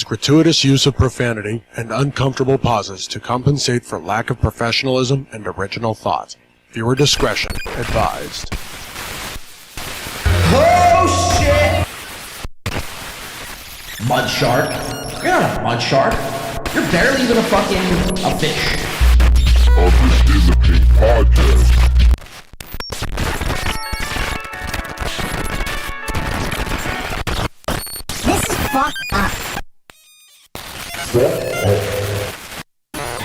gratuitous use of profanity and uncomfortable pauses to compensate for lack of professionalism and original thought. Viewer discretion advised. Oh shit! Mud shark. You're not a mud shark. You're barely even a fish. This is a Pink Podcast. This is fucked up.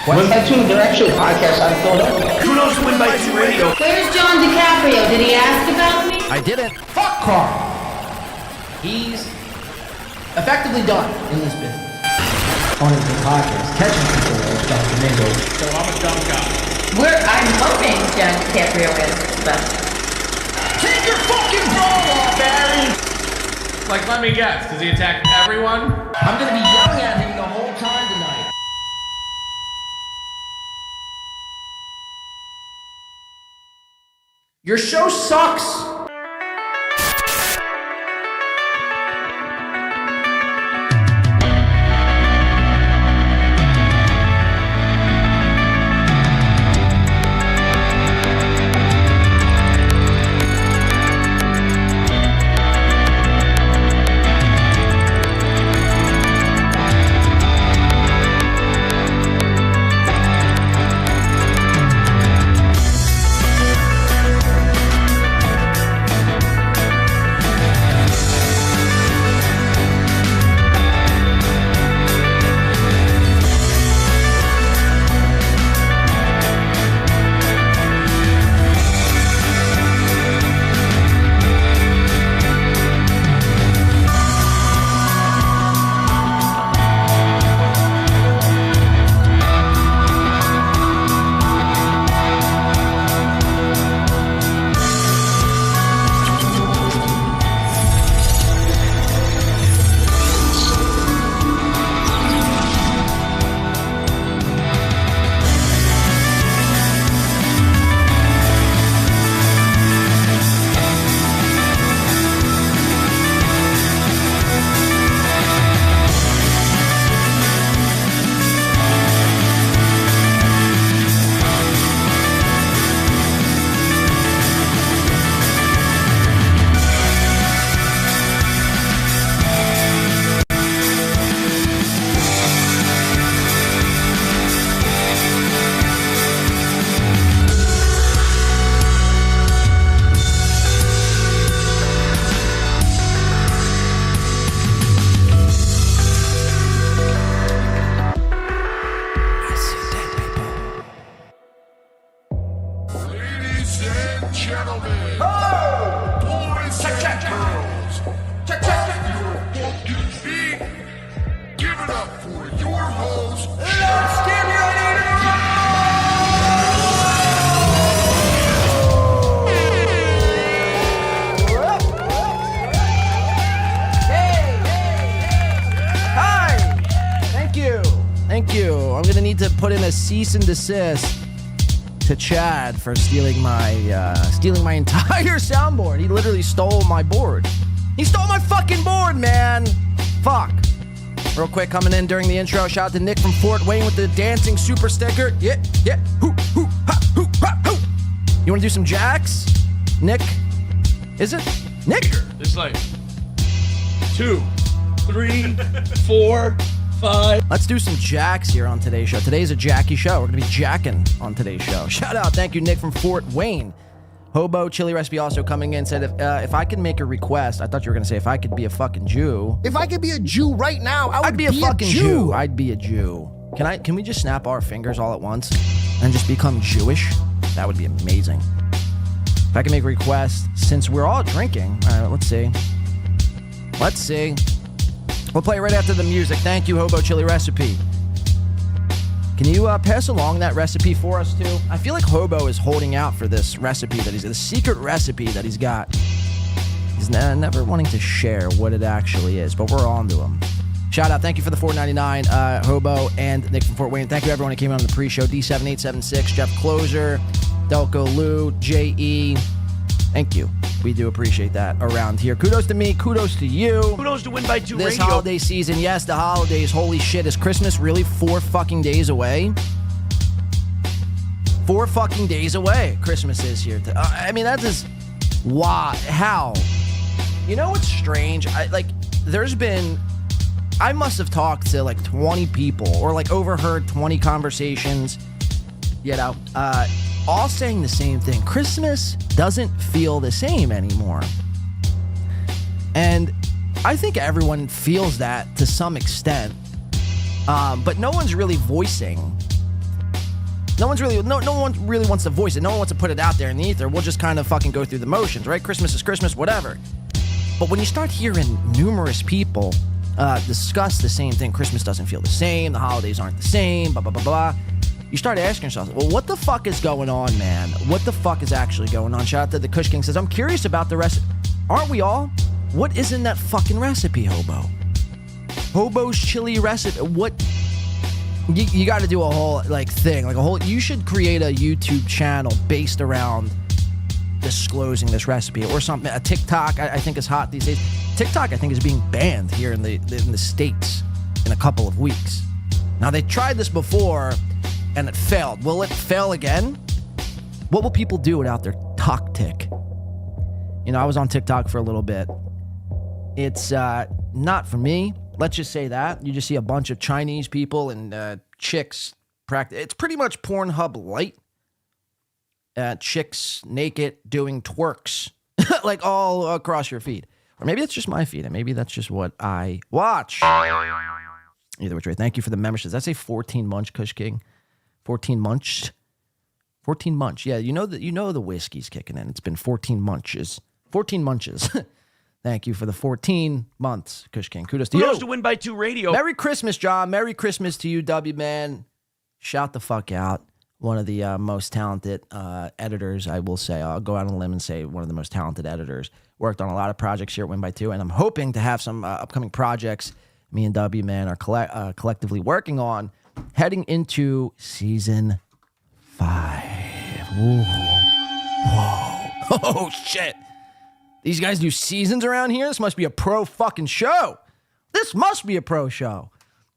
What's that tune? They're actually a podcast out of Philadelphia. Who knows who invites you radio? Where's John Di Caprio? Did he ask about me? I didn't. Fuck Carl. He's effectively done in this business. On the podcast, catching people is Dr. Mingo. So I'm a dumb guy. I'm hoping John Di Caprio is, but... Take your fucking bra off, Barry! Like, let me guess, does he attack everyone? I'm gonna be yelling at him the whole time tonight. Your show sucks! Cease and desist to Chad for stealing my entire soundboard. He literally stole my board. He stole my fucking board, man. Fuck. Real quick, coming in during the intro, shout out to Nick from Fort Wayne with the dancing super sticker. Yeah. Hoo, hoo, ha, hoo, ha, hoo. You want to do some jacks? Nick? Is it? Nick? There's like 2, 3, 4, 5. Let's do some jacks here on today's show. Today's a Jackie show. We're going to be jacking on today's show. Shout out. Thank you, Nick from Fort Wayne. Hobo Chili Recipe also coming in said, if I can make a request, I thought you were going to say if I could be a fucking Jew. If I could be a Jew right now, I'd be a fucking Jew. I'd be a Jew. Can we just snap our fingers all at once and just become Jewish? That would be amazing. If I can make a request, since we're all drinking, all right, let's see. We'll play right after the music. Thank you, Hobo Chili Recipe. Can you pass along that recipe for us, too? I feel like Hobo is holding out for this recipe the secret recipe that he's got. He's never wanting to share what it actually is, but we're on to him. Shout out. Thank you for the $4.99, Hobo and Nick from Fort Wayne. Thank you, everyone who came on the pre-show. D7876, Jeff Closer, Delco Lou, J.E. Thank you. We do appreciate that around here. Kudos to me. Kudos to you. Kudos to Win by 2 This Radio. holiday season, yes, the holidays. Holy shit, is Christmas really 4 fucking days away? 4 fucking days away. Christmas is here. I mean, that is... Why? How? You know what's strange? There's been... I must have talked to like 20 people or like overheard 20 conversations, you know, all saying the same thing. Christmas doesn't feel the same anymore. And I think everyone feels that to some extent, but no one's really voicing. No one really wants to voice it. No one wants to put it out there in the ether. We'll just kind of fucking go through the motions, right? Christmas is Christmas, whatever. But when you start hearing numerous people discuss the same thing, Christmas doesn't feel the same, the holidays aren't the same, blah, blah, blah, blah. You start asking yourself, well, what the fuck is going on, man? What the fuck is actually going on? Shout out to the Kush King says, I'm curious about the recipe. Aren't we all? What is in that fucking recipe, Hobo? Hobo's chili recipe. What? You got to do a whole, like, thing. Like, you should create a YouTube channel based around disclosing this recipe or something. A TikTok, I think, is hot these days. TikTok, I think, is being banned here in the States in a couple of weeks. Now, they tried this before, and it failed. Will it fail again? What will people do without their TikTok? You know, I was on TikTok for a little bit. It's not for me. Let's just say that. You just see a bunch of Chinese people and chicks practice. It's pretty much Pornhub light. Chicks naked doing twerks, like all across your feed. Or maybe it's just my feed, and maybe that's just what I watch. Either which way, thank you for the memberships. Did I say 14 Munch, Kush King? 14 Munch? 14 Munch. Yeah, you know the whiskey's kicking in. It's been 14 munches. 14 munches. Thank you for the 14 months, Kush King. Kudos to you. Kudos to Win by 2 Radio. Merry Christmas, John. Merry Christmas to you, W, man. Shout the fuck out. One of the most talented editors, I will say. I'll go out on a limb and say one of the most talented editors. Worked on a lot of projects here at Win by 2, and I'm hoping to have some upcoming projects me and W, man, are collectively working on heading into season 5. Ooh. Whoa. Oh, shit. These guys do seasons around here? This must be a pro fucking show. This must be a pro show.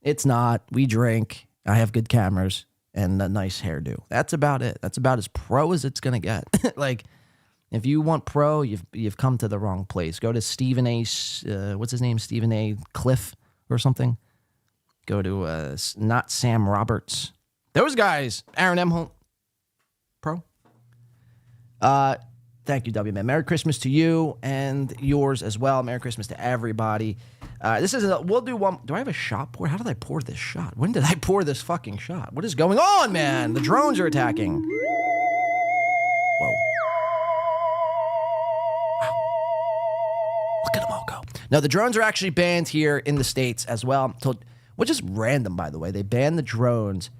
It's not. We drink. I have good cameras and a nice hairdo. That's about it. That's about as pro as it's going to get. Like, if you want pro, you've come to the wrong place. Go to Stephen A. What's his name? Stephen A. Cliff or something. Go to not Sam Roberts. Those guys. Aaron M. Hunt. Pro. Thank you, W, man. Merry Christmas to you and yours as well. Merry Christmas to everybody. We'll do one. Do I have a shot pour? How did I pour this shot? When did I pour this fucking shot? What is going on, man? The drones are attacking. Whoa. Wow. Look at them all go. No, the drones are actually banned here in the States as well. Which is random, by the way. They banned the drones.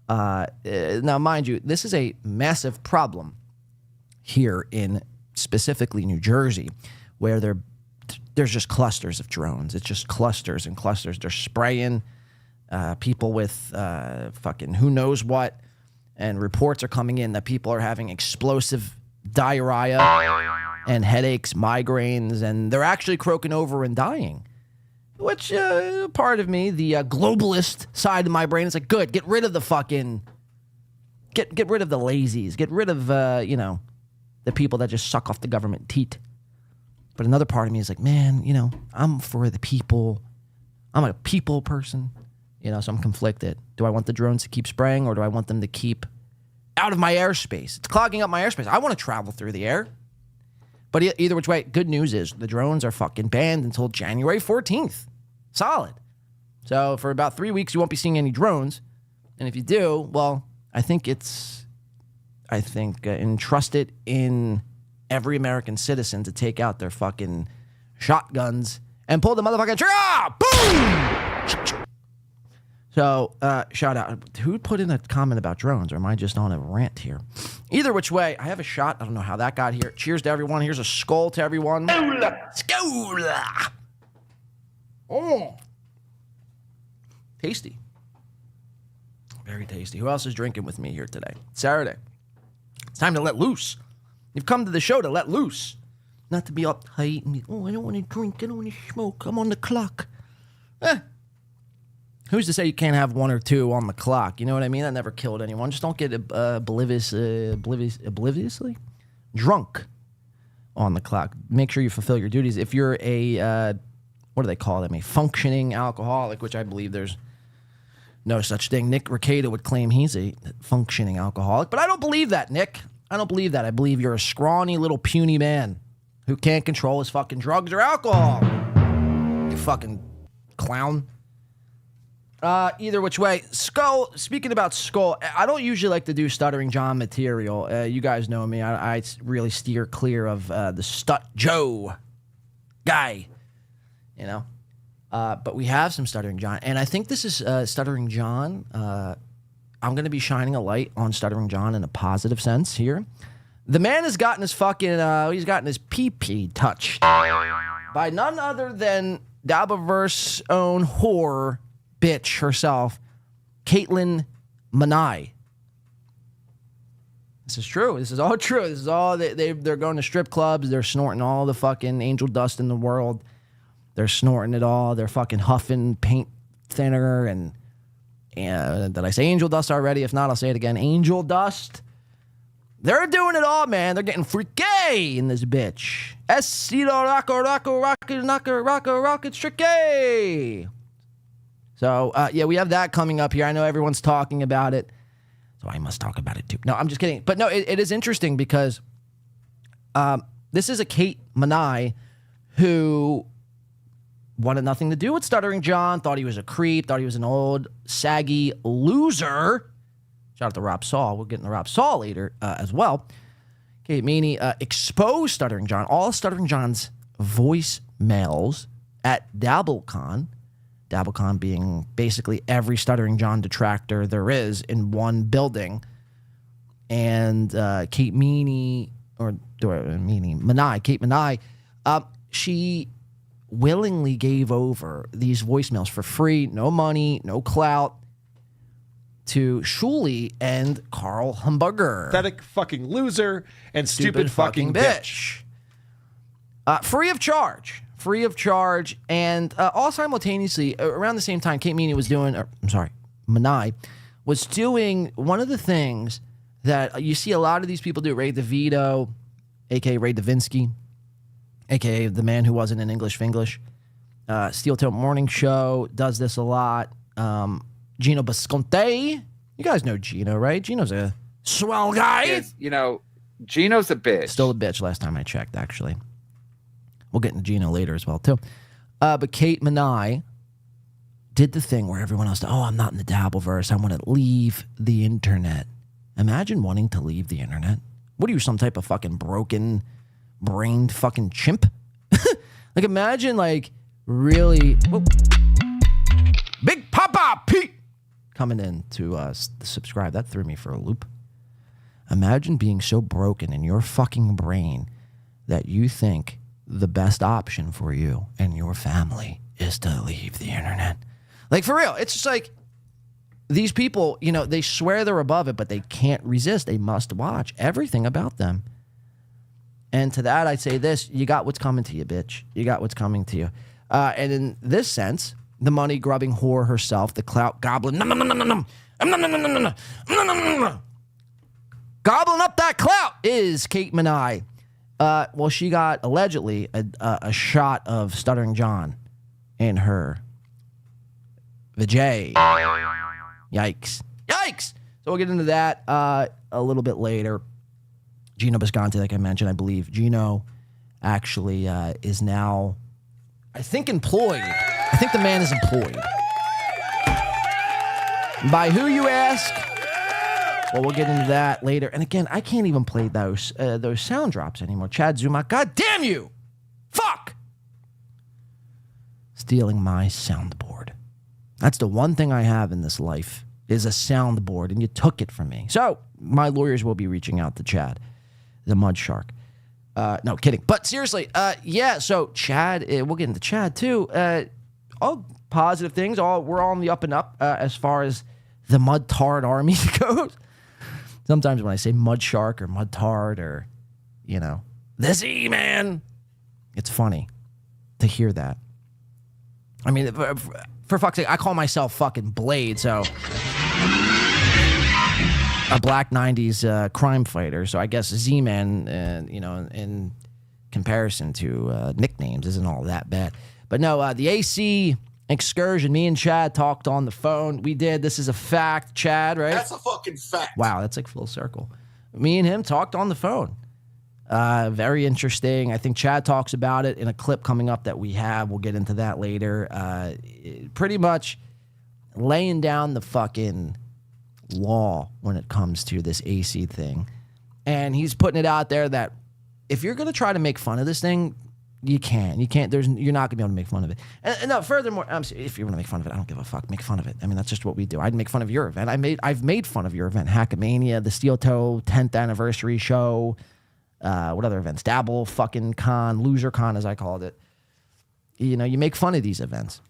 Now, mind you, this is a massive problem here in specifically New Jersey, where there's just clusters of drones. It's just clusters and clusters. They're spraying people with fucking who knows what, and reports are coming in that people are having explosive diarrhea and headaches, migraines, and they're actually croaking over and dying. Which part of me, the globalist side of my brain, is like, good, get rid of the fucking, get rid of the lazies, get rid of the people that just suck off the government teat. But another part of me is like, man, I'm for the people. I'm a people person, so I'm conflicted. Do I want the drones to keep spraying, or do I want them to keep out of my airspace? It's clogging up my airspace. I want to travel through the air. But either which way, good news is the drones are fucking banned until January 14th. Solid. So for about 3 weeks, you won't be seeing any drones. And if you do, well, I think entrusted in every American citizen to take out their fucking shotguns and pull the motherfucking trigger. Boom! So, shout out. Who put in a comment about drones, or am I just on a rant here? Either which way, I have a shot. I don't know how that got here. Cheers to everyone. Here's a skull to everyone. Skull! Oh. Tasty. Very tasty. Who else is drinking with me here today? Saturday. It's time to let loose. You've come to the show to let loose. Not to be uptight and be, I don't want to drink, I don't want to smoke, I'm on the clock. Who's to say you can't have one or two on the clock? You know what I mean? That never killed anyone. Just don't get obliviously drunk on the clock. Make sure you fulfill your duties. If you're a, what do they call them? A functioning alcoholic, which I believe there's no such thing. Nick Ricada would claim he's a functioning alcoholic, but I don't believe that, Nick. I don't believe that. I believe you're a scrawny little puny man who can't control his fucking drugs or alcohol. You fucking clown. Either which way. Skull, speaking about Skull, I don't usually like to do Stuttering John material. You guys know me. I really steer clear of the Stut Joe guy, you know. But we have some Stuttering John. And I think this is Stuttering John. I'm going to be shining a light on Stuttering John in a positive sense here. The man has gotten his fucking, he's gotten his pee-pee touched by none other than dabbleverse own whore bitch herself, Caitlin Meany. This is true. This is all true. This is all, they're going to strip clubs. They're snorting all the fucking angel dust in the world. They're snorting it all. They're fucking huffing paint thinner and did I say angel dust already? If not, I'll say it again. Angel dust. They're doing it all, man. They're getting freaky in this bitch. Rocket tricky. So, yeah, we have that coming up here. I know everyone's talking about it, so I must talk about it too. No, I'm just kidding. But no, it is interesting because this is a Kate Meany who wanted nothing to do with Stuttering John, thought he was a creep, thought he was an old, saggy loser. Shout out to Rob Saul. We'll get into Rob Saul later as well. Kate Meany exposed Stuttering John, all Stuttering John's voicemails at DabbleCon. DabbleCon being basically every Stuttering John detractor there is in one building. And Kate Meany, Kate Meany, she willingly gave over these voicemails for free, no money, no clout, to Shuli and Carl Humberger. Pathetic fucking loser and stupid fucking bitch. Free of charge. Free of charge. And all simultaneously, around the same time, Kate Meany was doing, Meany was doing one of the things that you see a lot of these people do. Ray Devito, a.k.a. Ray Davinsky, a.k.a. the man who wasn't in English Finglish. Steel Tilt Morning Show does this a lot. Geno Bisconte. You guys know Geno, right? Geno's a swell guy. You know, Geno's a bitch. Still a bitch last time I checked, actually. We'll get into Geno later as well, too. But Kate Meany did the thing where everyone else, I'm not in the dabbleverse. I want to leave the internet. Imagine wanting to leave the internet. What are you, some type of fucking broken brained fucking chimp? Like, imagine, like, really... Whoop. Big Papa Pete coming in to subscribe. That threw me for a loop. Imagine being so broken in your fucking brain that you think the best option for you and your family is to leave the internet. Like, for real. It's just like these people, you know, they swear they're above it, but they can't resist. They must watch everything about them. And to that, I'd say this: you got what's coming to you, bitch. You got what's coming to you. And in this sense, the money-grubbing whore herself, the clout goblin, gobbling up that clout is Kate Meany. Well, she got, allegedly, a shot of Stuttering John in her vajay. Yikes. Yikes! So we'll get into that a little bit later. Geno Bisconte, like I mentioned, I believe Geno actually is now, I think, employed. I think the man is employed. By who, you ask? Well, we'll get into that later. And again, I can't even play those sound drops anymore. Chad Zuma, God damn you! Fuck! Stealing my soundboard. That's the one thing I have in this life, is a soundboard, and you took it from me. So, my lawyers will be reaching out to Chad, the mud shark. No, kidding. But seriously, yeah, so Chad, we'll get into Chad too. All positive things. We're all on the up and up as far as the mud tard army goes. Sometimes when I say mud shark or mud tard or, you know, the Z-Man, It's funny to hear that. I mean, for fuck's sake, I call myself fucking Blade, so a black 90s crime fighter. So I guess Z-Man, in comparison to nicknames, isn't all that bad. But no, the AC excursion, me and Chad talked on the phone. We did. This is a fact, Chad, right? That's a fucking fact. Wow, that's like full circle. Me and him talked on the phone. Very interesting. I think Chad talks about it in a clip coming up that we have. We'll get into that later. Pretty much laying down the fucking law when it comes to this AC thing. And he's putting it out there that if you're going to try to make fun of this thing, you can't. You're not going to be able to make fun of it. And no, furthermore, if you want to make fun of it, I don't give a fuck. Make fun of it. I mean, that's just what we do. I'd make fun of your event. I've made fun of your event. Hackamania, the Steel Toe 10th anniversary show. What other events? Dabble fucking con, Loser Con, as I called it. You make fun of these events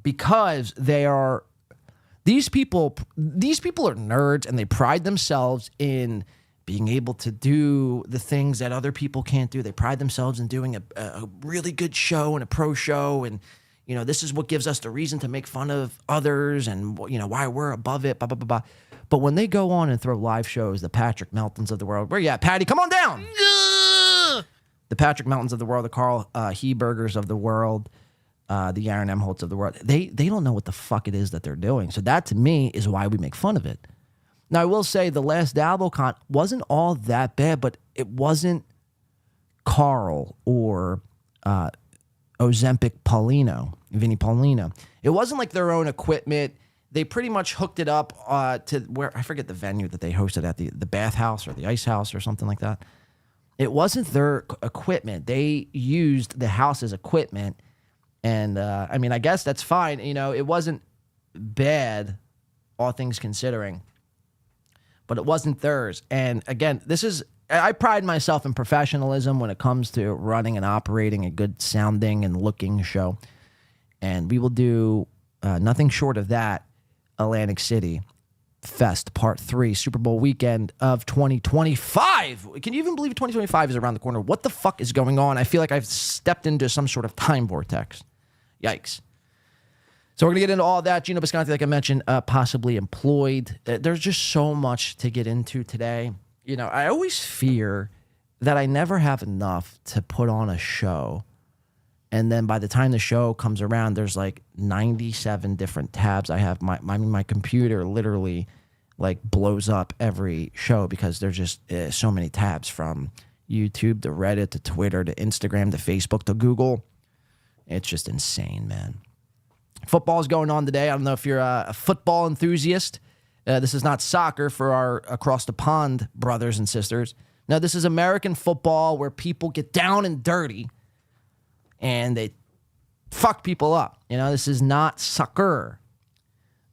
because these people are nerds and they pride themselves in being able to do the things that other people can't do. They pride themselves in doing a really good show and a pro show. And, this is what gives us the reason to make fun of others and, why we're above it, blah, blah, blah, blah. But when they go on and throw live shows, the Patrick Meltons of the world, where you at, Patty? Come on down. The Patrick Meltons of the world, the Carl Hebergers of the world, the Aaron M. Holtz of the world, they don't know what the fuck it is that they're doing. So that, to me, is why we make fun of it. Now, I will say the last DabbleCon wasn't all that bad, but it wasn't Carl or Ozempic Vinny Paulino. It wasn't like their own equipment. They pretty much hooked it up to where, I forget the venue that they hosted at, the bathhouse or the ice house or something like that. It wasn't their equipment. They used the house's equipment. And, I guess that's fine. It wasn't bad, all things considering. But it wasn't theirs. And again, I pride myself in professionalism when it comes to running and operating a good sounding and looking show. And we will do nothing short of that. Atlantic City Fest Part 3, Super Bowl weekend of 2025. Can you even believe 2025 is around the corner? What the fuck is going on? I feel like I've stepped into some sort of time vortex. Yikes. So we're going to get into all that. Geno Bisconte, like I mentioned, possibly employed. There's just so much to get into today. I always fear that I never have enough to put on a show. And then by the time the show comes around, there's like 97 different tabs. I have my computer literally like blows up every show because there's just so many tabs, from YouTube to Reddit to Twitter to Instagram to Facebook to Google. It's just insane, man. Football's going on today. I don't know if you're a football enthusiast. This is not soccer for our across the pond brothers and sisters. No, this is American football where people get down and dirty and they fuck people up. This is not soccer.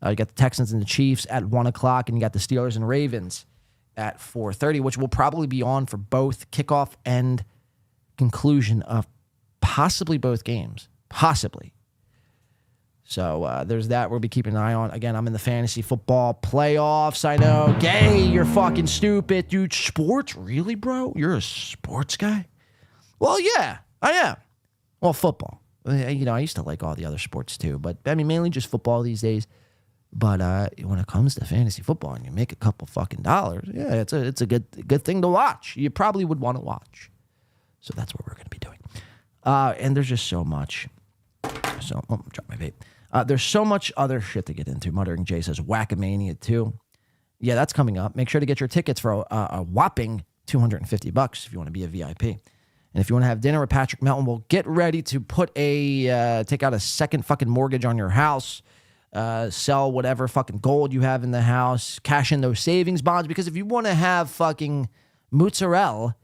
You got the Texans and the Chiefs at 1 o'clock, and you got the Steelers and Ravens at 4:30, which will probably be on for both kickoff and conclusion of possibly both games. Possibly. So there's that we'll be keeping an eye on. Again, I'm in the fantasy football playoffs. I know. Gay, you're fucking stupid. Dude, sports? Really, bro? You're a sports guy? Well, yeah, I am. Well, football. I used to like all the other sports too, but mainly just football these days. But when it comes to fantasy football and you make a couple fucking dollars, yeah, it's a good thing to watch. You probably would want to watch. So that's what we're going to be doing. And there's just so much. So, drop my vape. There's so much other shit to get into. Muttering Jay says Whack-A-Mania 2. Yeah, that's coming up. Make sure to get your tickets for a whopping $250 if you want to be a VIP. And if you want to have dinner with Patrick Melton, we'll get ready to take out a second fucking mortgage on your house, sell whatever fucking gold you have in the house, cash in those savings bonds. Because if you want to have fucking mozzarella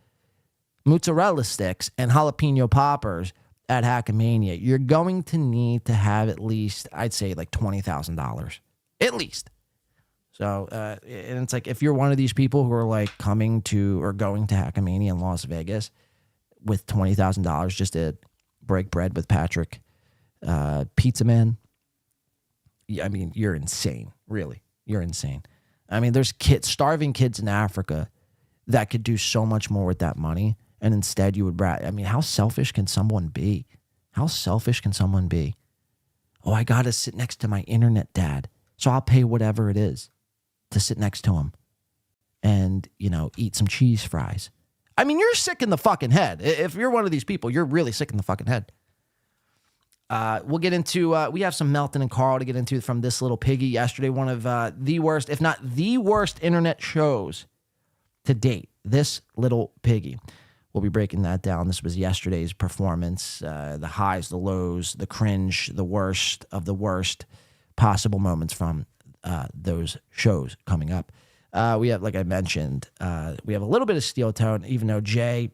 sticks and jalapeno poppers at Hackamania, you're going to need to have at least, I'd say, like $20,000. At least. So, and it's like, if you're one of these people who are like coming to or going to Hackamania in Las Vegas with $20,000 just to break bread with Patrick, Pizza Man, you're insane. Really. You're insane. There's starving kids in Africa that could do so much more with that money. And instead you would I mean, how selfish can someone be? How selfish can someone be? Oh, I got to sit next to my internet dad, so I'll pay whatever it is to sit next to him and, eat some cheese fries. I mean, you're sick in the fucking head. If you're one of these people, you're really sick in the fucking head. We'll get into, we have some Melton and Carl to get into from This Little Piggy yesterday. One of the worst, if not the worst internet shows to date. This Little Piggy. We'll be breaking that down. This was yesterday's performance, the highs, the lows, the cringe, the worst of the worst possible moments from those shows coming up. We have, like I mentioned, we have a little bit of Steel Toe, even though Jay,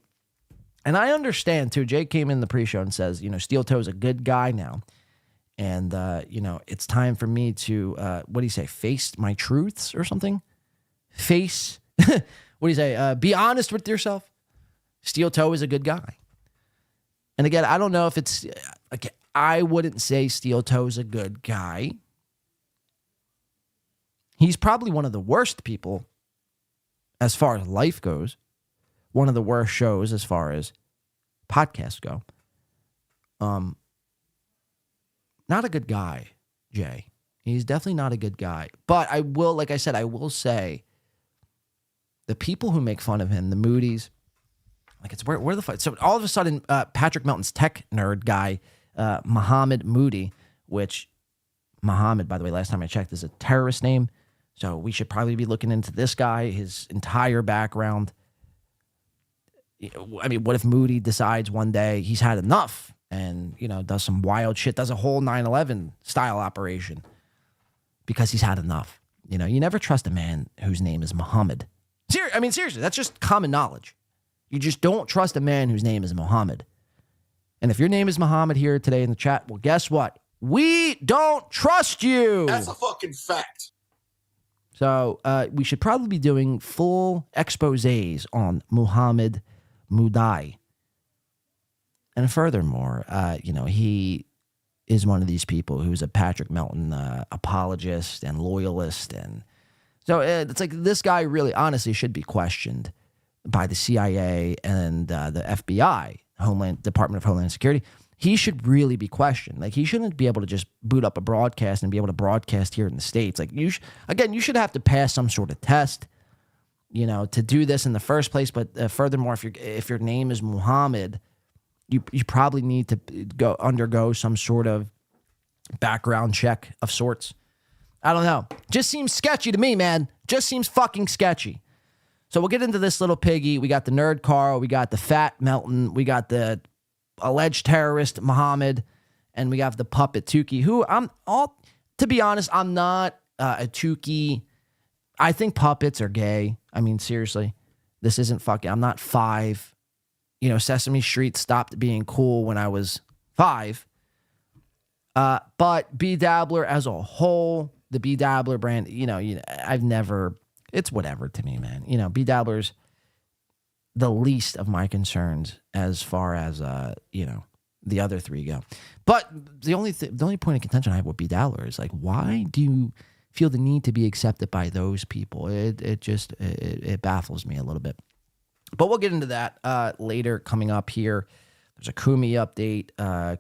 and I understand too, Jay came in the pre-show and says, Steel Toe is a good guy now. And, it's time for me to, what do you say, face my truths or something? Face, what do you say, be honest with yourself? Steel Toe is a good guy. And again, I don't know if it's, I wouldn't say Steel Toe is a good guy. He's probably one of the worst people as far as life goes. One of the worst shows as far as podcasts go. Not a good guy, Jay. He's definitely not a good guy. But I will, like I said, I will say the people who make fun of him, the Moody's, like it's where the fuck. So all of a sudden, Patrick Melton's tech nerd guy, Muhammad Moody, which Muhammad, by the way, last time I checked, is a terrorist name. So we should probably be looking into this guy, his entire background. I mean, what if Moody decides one day he's had enough and, does some wild shit, does a whole 9/11 style operation because he's had enough? You never trust a man whose name is Muhammad. Seriously, that's just common knowledge. You just don't trust a man whose name is Muhammad. And if your name is Muhammad here today in the chat, well, guess what? We don't trust you. That's a fucking fact. So we should probably be doing full exposés on Muhammad Moody. And furthermore, he is one of these people who's a Patrick Melton apologist and loyalist. And so it's like this guy really honestly should be questioned by the CIA and the FBI, Department of Homeland Security. He should really be questioned. Like, he shouldn't be able to just boot up a broadcast and be able to broadcast here in the States. Like, you should have to pass some sort of test, to do this in the first place. But furthermore, if your name is Muhammad, you probably need to undergo some sort of background check of sorts. I don't know. Just seems sketchy to me, man. Just seems fucking sketchy. So we'll get into This Little Piggy. We got the nerd Carl. We got the fat Melton. We got the alleged terrorist Muhammad. And we have the puppet Tukey, who to be honest, I'm not a Tukey. I think puppets are gay. I mean, seriously. This isn't fucking, I'm not 5. Sesame Street stopped being cool when I was 5. But B Dabbler as a whole, the B Dabbler brand, I've never... It's whatever to me, man. B Dabbler's the least of my concerns as far as the other 3 go. But the only point of contention I have with B Dabbler is like, why do you feel the need to be accepted by those people? It baffles me a little bit. But we'll get into that later coming up here. There's a Kumi update.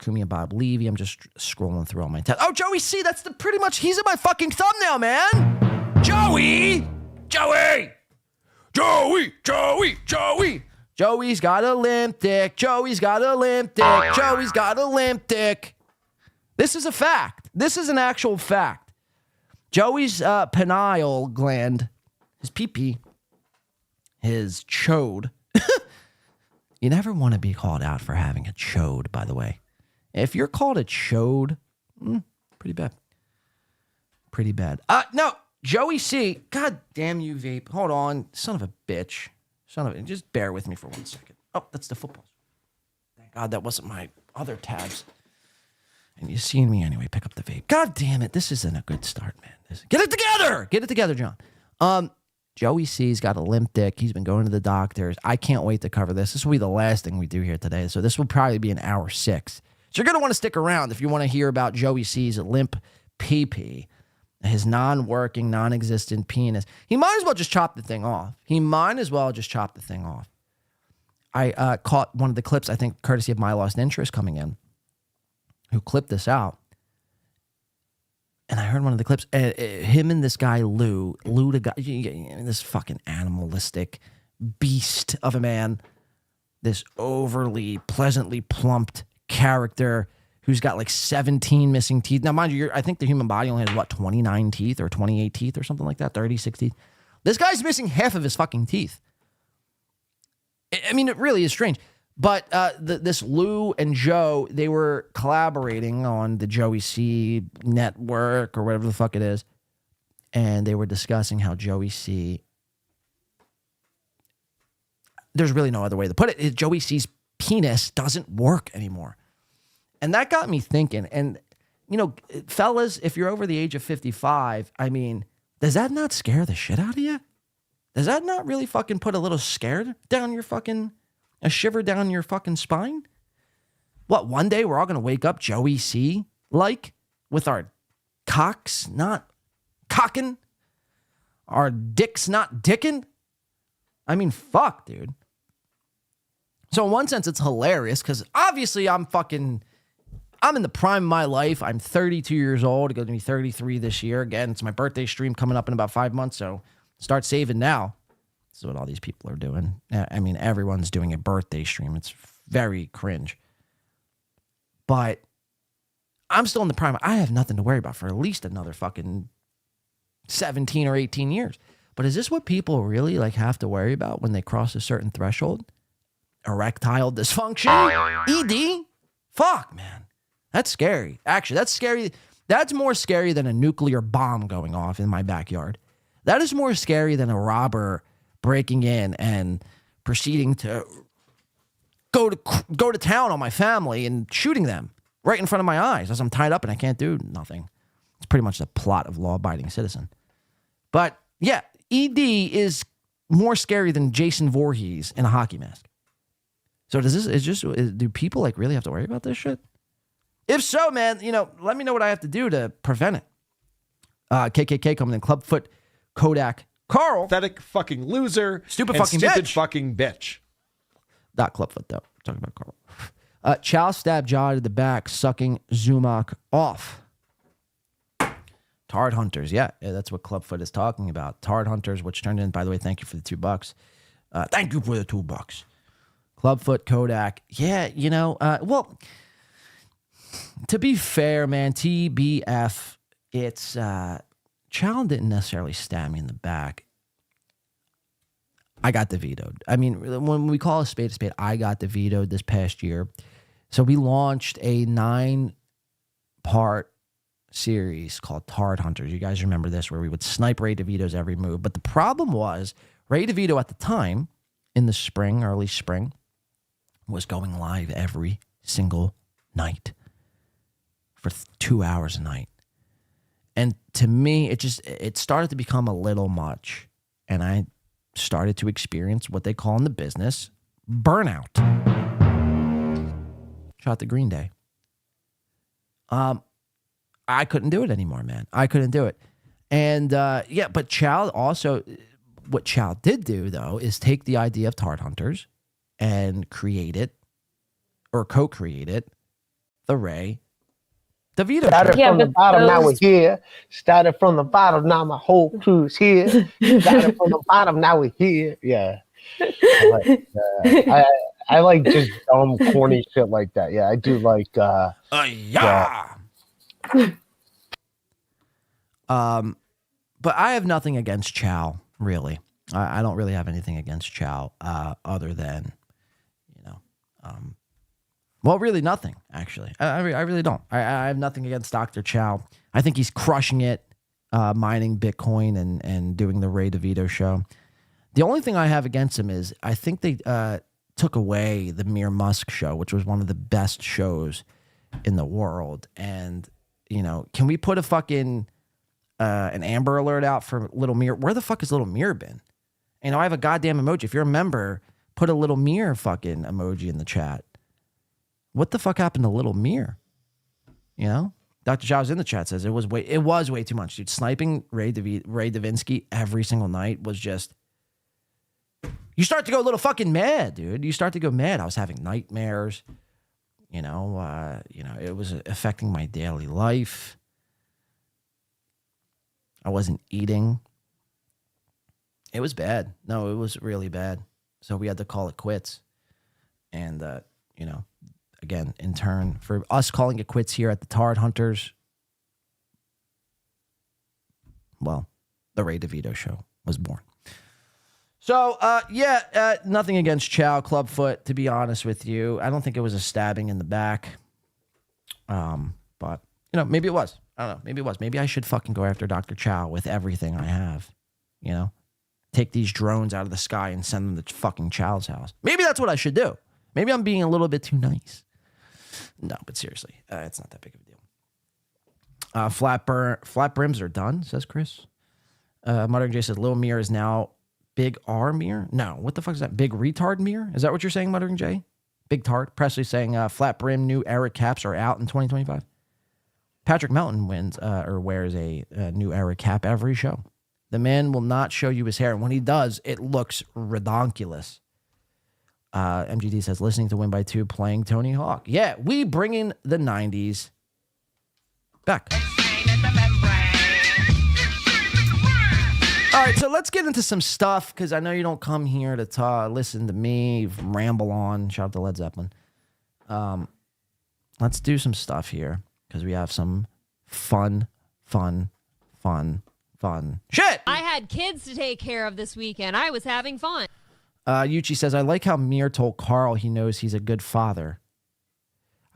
Kumi and Bob Levy. I'm just scrolling through all my tabs. Oh, Joey C. That's pretty much. He's in my fucking thumbnail, man. Joey. Joey's got a limp dick. Joey's got a limp dick. This is a fact. This is an actual fact. Joey's pineal gland, his pee-pee, his chode. You never want to be called out for having a chode, by the way. If you're called a chode, pretty bad. No. Joey C. God damn you, vape. Hold on. Son of a bitch. Just bear with me for 1 second. Oh, that's the football. Thank God that wasn't my other tabs. And you seen me anyway. Pick up the vape. God damn it. This isn't a good start, man. Get it together. Get it together, John. Joey C's got a limp dick. He's been going to the doctors. I can't wait to cover this. This will be the last thing we do here today. So this will probably be an hour 6. So you're going to want to stick around if you want to hear about Joey C's limp pee-pee. His non-working, non-existent penis. He might as well just chop the thing off. I caught one of the clips, I think, courtesy of My Lost Interest coming in, who clipped this out. And I heard one of the clips, him and this guy, Lou the guy, this fucking animalistic beast of a man, this overly, pleasantly plumped character who's got like 17 missing teeth. Now, mind you, I think the human body only has, 29 teeth or 28 teeth or something like that, 36 teeth. This guy's missing half of his fucking teeth. I mean, it really is strange. But this Lou and Joe, they were collaborating on the Joey C network or whatever the fuck it is. And they were discussing how Joey C, there's really no other way to put it. Joey C's penis doesn't work anymore. And that got me thinking. And, fellas, if you're over the age of 55, I mean, does that not scare the shit out of you? Does that not really fucking put a little scared down your fucking... a shiver down your fucking spine? What, one day we're all going to wake up Joey C. with our cocks not cocking? Our dicks not dicking? I mean, fuck, dude. So in one sense, it's hilarious because obviously I'm in the prime of my life. I'm 32 years old. I'm going to be 33 this year. Again, it's my birthday stream coming up in about 5 months, so start saving now. This is what all these people are doing. I mean, everyone's doing a birthday stream. It's very cringe. But I'm still in the prime. I have nothing to worry about for at least another fucking 17 or 18 years. But is this what people really have to worry about when they cross a certain threshold? Erectile dysfunction? ED? Fuck, man. That's scary. Actually, that's scary. That's more scary than a nuclear bomb going off in my backyard. That is more scary than a robber breaking in and proceeding to go to town on my family and shooting them right in front of my eyes as I'm tied up and I can't do nothing. It's pretty much the plot of Law-Abiding Citizen. But yeah, ED is more scary than Jason Voorhees in a hockey mask. So do people really have to worry about this shit? If so, man, let me know what I have to do to prevent it. KKK coming in, Clubfoot, Kodak, Carl. Pathetic fucking loser. Stupid and fucking stupid bitch. fucking bitch. Not Clubfoot, though. We're talking about Carl. Chow stabbed John in the back, sucking Zumak off. Tard Hunters. Yeah, that's what Clubfoot is talking about. Tard Hunters, which turned in, by the way, thank you for the $2. Thank you for the $2. Clubfoot, Kodak. Yeah, well, to be fair, man, TBF, it's... Chow didn't necessarily stab me in the back. I got Devitoed. I mean, when we call a spade, I got Devitoed this past year. So we launched a 9-part series called Tard Hunters. You guys remember this, where we would snipe Ray DeVito's every move. But the problem was, Ray DeVito at the time, in the spring, early spring, was going live every single night for 2 hours a night. And to me, it started to become a little much. And I started to experience what they call in the business burnout. Shout out to Green Day. I couldn't do it anymore, man. I couldn't do it. And but Chow also, what Chow did do, though, is take the idea of Tard Hunters and create it, or co-create it, the Ray DeVito. Started from the bottom, now we're here. Started from the bottom, now my whole crew's here. Started from the bottom, now we're here. Yeah. I like just dumb, corny shit like that. Yeah, I do like. Yeah. But I have nothing against Chow, really. I don't really have anything against Chow, other than, well, really nothing, actually. I really don't. I have nothing against Dr. Chow. I think he's crushing it, mining Bitcoin and doing the Ray DeVito show. The only thing I have against him is I think they took away the Mir Musk show, which was one of the best shows in the world. And, can we put a fucking an Amber Alert out for Little Mir? Where the fuck has Little Mir been? I have a goddamn emoji. If you're a member, put a Little Mir fucking emoji in the chat. What the fuck happened to Little Mir? Dr. Zhao's in the chat says it was way too much, dude. Sniping Ray Davinsky every single night was just You start to go a little fucking mad, dude. You start to go mad. I was having nightmares. It was affecting my daily life. I wasn't eating. It was bad. No, it was really bad. So we had to call it quits. And, again, in turn, for us calling it quits here at the Tard Hunters, well, the Ray Devito show was born. So, nothing against Chow Clubfoot, to be honest with you. I don't think it was a stabbing in the back. But, maybe it was. I don't know. Maybe it was. Maybe I should fucking go after Dr. Chow with everything I have. Take these drones out of the sky and send them to fucking Chow's house. Maybe that's what I should do. Maybe I'm being a little bit too nice. No, but seriously, it's not that big of a deal. Flat brims are done, says Chris. Muttering J says, Lil Mir is now Big R Mir? No, what the fuck is that? Big Retard Mir? Is that what you're saying, Muttering J? Big Tart. Presley saying flat brim new era caps are out in 2025. Patrick Melton wears a new era cap every show. The man will not show you his hair, and when he does, it looks redonkulous. MGD says, listening to Win by 2, playing Tony Hawk. Yeah, we bring in the 90s back. All right, so let's get into some stuff, because I know you don't come here to listen to me ramble on. Shout out to Led Zeppelin. Let's do some stuff here, because we have some fun shit. I had kids to take care of this weekend. I was having fun. Yuchi says, I like how Mir told Carl he knows he's a good father.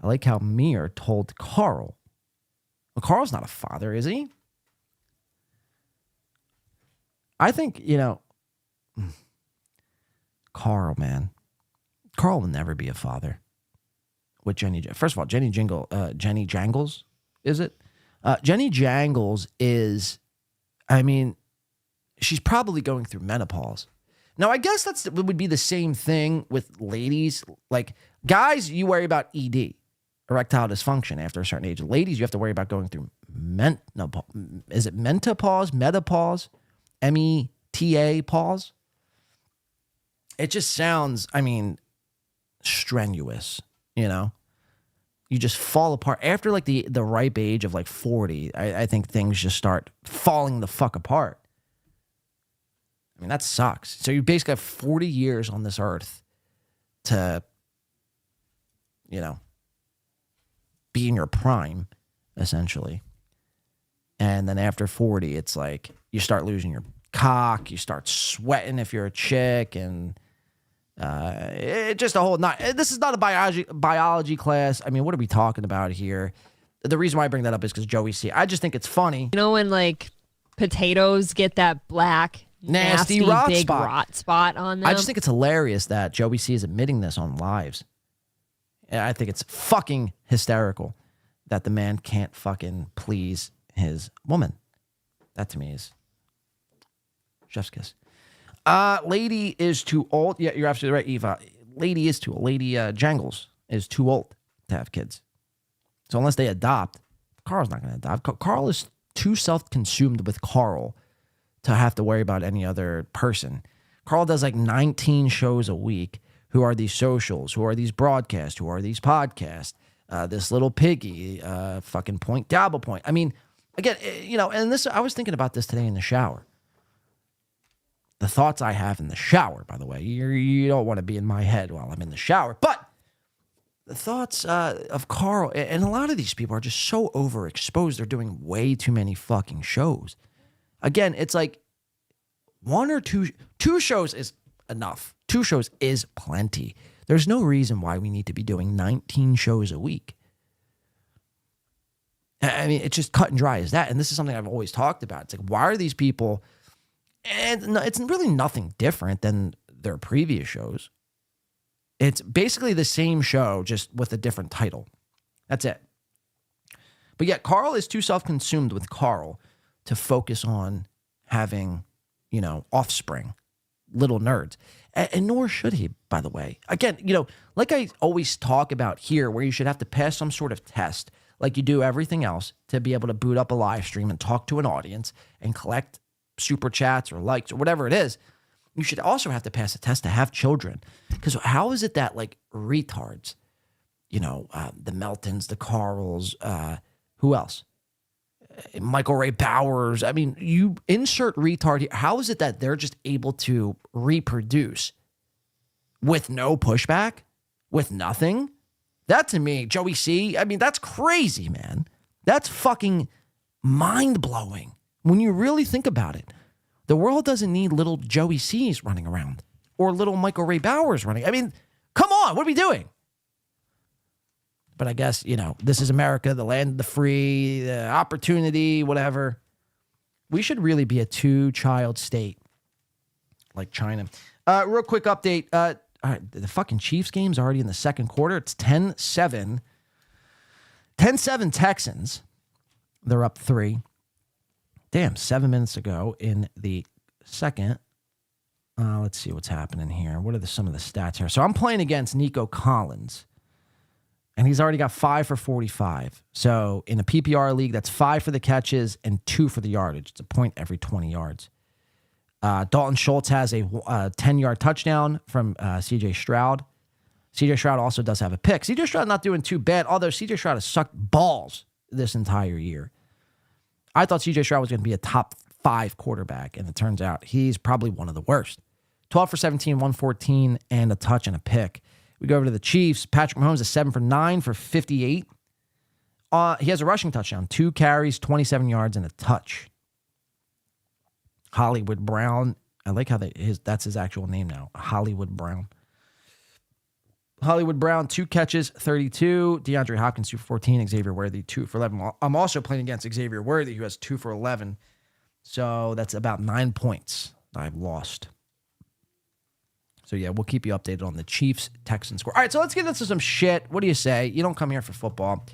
I like how Mir told Carl. Well, Carl's not a father, is he? I think, Carl, man. Carl will never be a father with Jenny. First of all, Jenny Jangles, is it? Jenny Jangles is, she's probably going through menopause. Now, I guess it would be the same thing with ladies. Like, guys, you worry about ED, erectile dysfunction, after a certain age. Ladies, you have to worry about going through is it menopause, metapause, META pause? It just sounds, strenuous, You just fall apart. After, like, the ripe age of, like, 40, I think things just start falling the fuck apart. That sucks. So you basically have 40 years on this earth to, be in your prime, essentially. And then after 40, it's like you start losing your cock, you start sweating if you're a chick, and it just a whole not. This is not a biology class. What are we talking about here? The reason why I bring that up is because Joey C. I just think it's funny. When like potatoes get that black nasty rot big spot. Rot spot on them. I just think it's hilarious that Joey C is admitting this on lives. And I think it's fucking hysterical that the man can't fucking please his woman. That to me is chef's kiss. Lady is too old. Yeah, you're absolutely right, Eva. Lady is too old. Lady Jangles is too old to have kids. So unless they adopt, Carl's not going to adopt. Carl is too self-consumed with Carl to have to worry about any other person. Carl does like 19 shows a week. Who are these socials? Who are these broadcasts? Who are these podcasts? This little piggy, fucking point, dabble point. Again, and this, I was thinking about this today in the shower. The thoughts I have in the shower, by the way, you don't want to be in my head while I'm in the shower, but the thoughts of Carl, and a lot of these people are just so overexposed. They're doing way too many fucking shows. Again, it's like one or two shows is enough. 2 shows is plenty. There's no reason why we need to be doing 19 shows a week. It's just cut and dry as that. And this is something I've always talked about. It's like, why are these people, and it's really nothing different than their previous shows. It's basically the same show, just with a different title. That's it. But yet Carl is too self-consumed with Carl to focus on having, offspring, little nerds. And nor should he, by the way. Again, like I always talk about here, where you should have to pass some sort of test, like you do everything else, to be able to boot up a live stream and talk to an audience and collect super chats or likes or whatever it is. You should also have to pass a test to have children. Because how is it that like retards, the Meltons, the Carls, who else? Michael Ray Bowers. I mean, you insert retard here. How is it that they're just able to reproduce with no pushback, with nothing? That to me, Joey C, I mean, that's crazy, man. That's fucking mind-blowing when you really think about it. The world doesn't need little Joey C's running around or little Michael Ray Bowers running. I mean, come on, what are we doing? But I guess, this is America, the land of the free, the opportunity, whatever. We should really be a 2-child state like China. Real quick update. All right, the fucking Chiefs game's already in the second quarter. It's 10-7. 10-7 Texans. They're up 3. Damn, 7 minutes ago in the second. Let's see what's happening here. What are some of the stats here? So I'm playing against Nico Collins, and he's already got 5 for 45. So in a PPR league, that's 5 for the catches and 2 for the yardage. It's a point every 20 yards. Dalton Schultz has a 10-yard touchdown from C.J. Stroud. C.J. Stroud also does have a pick. C.J. Stroud not doing too bad, although C.J. Stroud has sucked balls this entire year. I thought C.J. Stroud was going to be a top 5 quarterback, and it turns out he's probably one of the worst. 12 for 17, 114, and a touch and a pick. We go over to the Chiefs. Patrick Mahomes is 7 for 9 for 58. He has a rushing touchdown, 2 carries, 27 yards, and a touch. Hollywood Brown. I like how that's his actual name now. Hollywood Brown. Hollywood Brown, 2 catches, 32. DeAndre Hopkins, 2 for 14. Xavier Worthy, 2 for 11. I'm also playing against Xavier Worthy, who has 2 for 11. So that's about 9 points I've lost. So, yeah, we'll keep you updated on the Chiefs-Texans score. All right, so let's get into some shit. What do you say? You don't come here for football.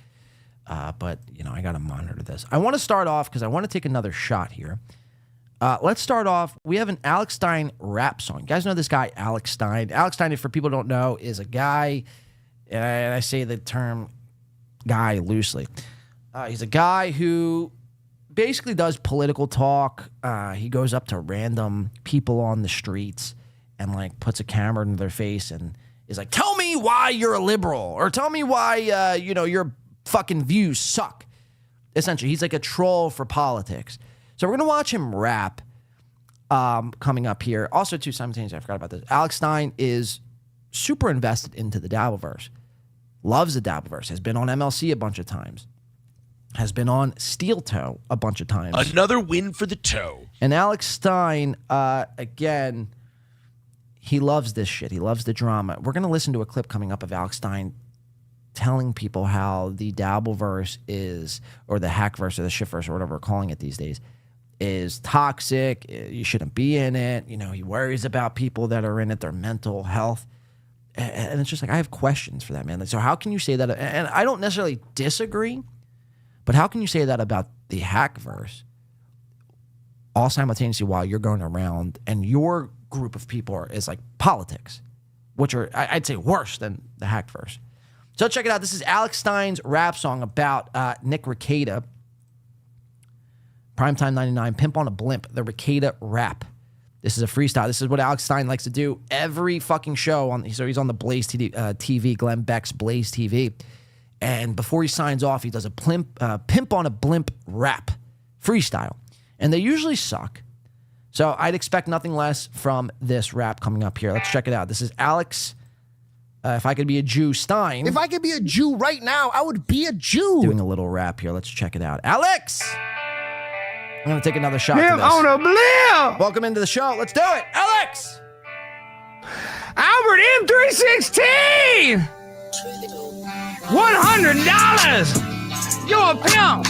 But, I got to monitor this. I want to start off because I want to take another shot here. Let's start off. We have an Alex Stein rap song. You guys know this guy, Alex Stein. Alex Stein, for people who don't know, is a guy, and I say the term guy loosely. He's a guy who basically does political talk. He goes up to random people on the streets and, puts a camera in their face and is like, tell me why you're a liberal, or tell me why, your fucking views suck. Essentially, he's like a troll for politics. So we're going to watch him rap coming up here. Also, too, simultaneously, I forgot about this. Alex Stein is super invested into the dabbleverse. Loves the dabbleverse. Has been on MLC a bunch of times. Has been on Steel Toe a bunch of times. Another win for the toe. And Alex Stein, again, he loves this shit. He loves the drama. We're going to listen to a clip coming up of Alex Stein telling people how the dabbleverse is, or the hackverse or the shitverse or whatever we're calling it these days, is toxic. You shouldn't be in it. He worries about people that are in it, their mental health. And it's just like, I have questions for that, man. So how can you say that? And I don't necessarily disagree, but how can you say that about the hackverse all simultaneously while you're going around and your group of people is like politics, which are, I'd say, worse than the hackverse. So check it out. This is Alex Stein's rap song about Nick Rekieta. Primetime 99, Pimp on a Blimp, the Rekieta rap. This is a freestyle. This is what Alex Stein likes to do every fucking show. So he's on the Blaze TV, Glenn Beck's Blaze TV. And before he signs off, he does a Pimp on a Blimp rap freestyle. And they usually suck. So I'd expect nothing less from this rap coming up here. Let's check it out. This is Alex, if I could be a Jew, Stein. If I could be a Jew right now, I would be a Jew. Doing a little rap here. Let's check it out. Alex! I'm going to take another shot to this. On a blimp! Welcome into the show. Let's do it. Alex! Albert M316! $100! You're a pimp!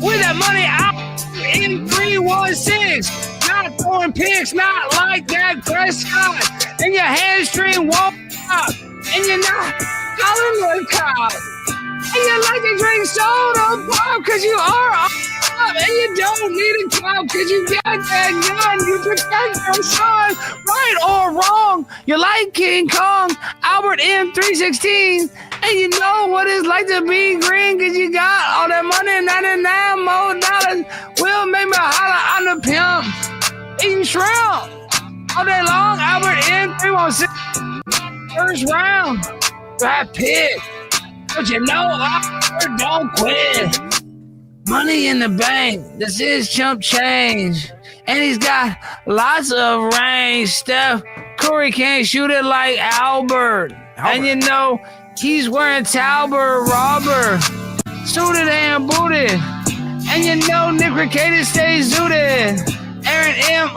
With that money out in 316! Not throwing pics, not like that Prescott! And your hamstring won't up! And you're not calling the cop! And you like to drink soda pop cause you are up! And you don't need a clout cause you got that gun. You protect your son, right or wrong. You're like King Kong, Albert M316. And you know what it's like to be green cause you got all that money, 99 more dollars. Will make me holler, I'm the pimp. Eating shrimp. all day long. Albert in 316. First round. Brad Pitt. But you know, Albert don't quit. Money in the bank. This is chump change. And he's got lots of range. Steph Curry can't shoot it like Albert. And you know, he's wearing Talbot Robber. Suited and booted. And you know, Nick Recatus stays zooted. Aaron M.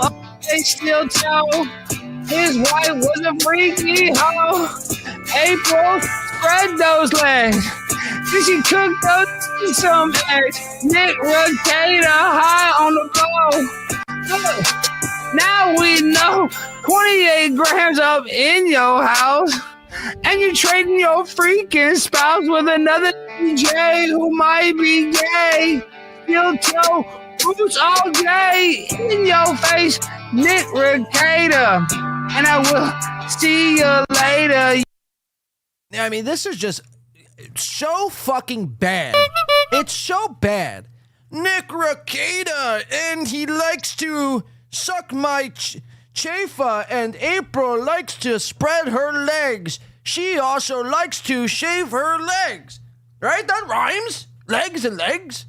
They still tell. His wife was a freaky hoe. April spread those legs. Then she cooked those some eggs. Nick Recatus high on the bow. Look, now we know 28 grams up in your house. And you're trading your freaking spouse with another DJ who might be gay. Steel toe, boots all day in your face, Nick Recatus. And I will see you later. I mean, this is just so fucking bad. It's so bad. Nick Recatus, and he likes to suck my chafa, and April likes to spread her legs. She also likes to shave her legs. Right? That rhymes. Legs and legs.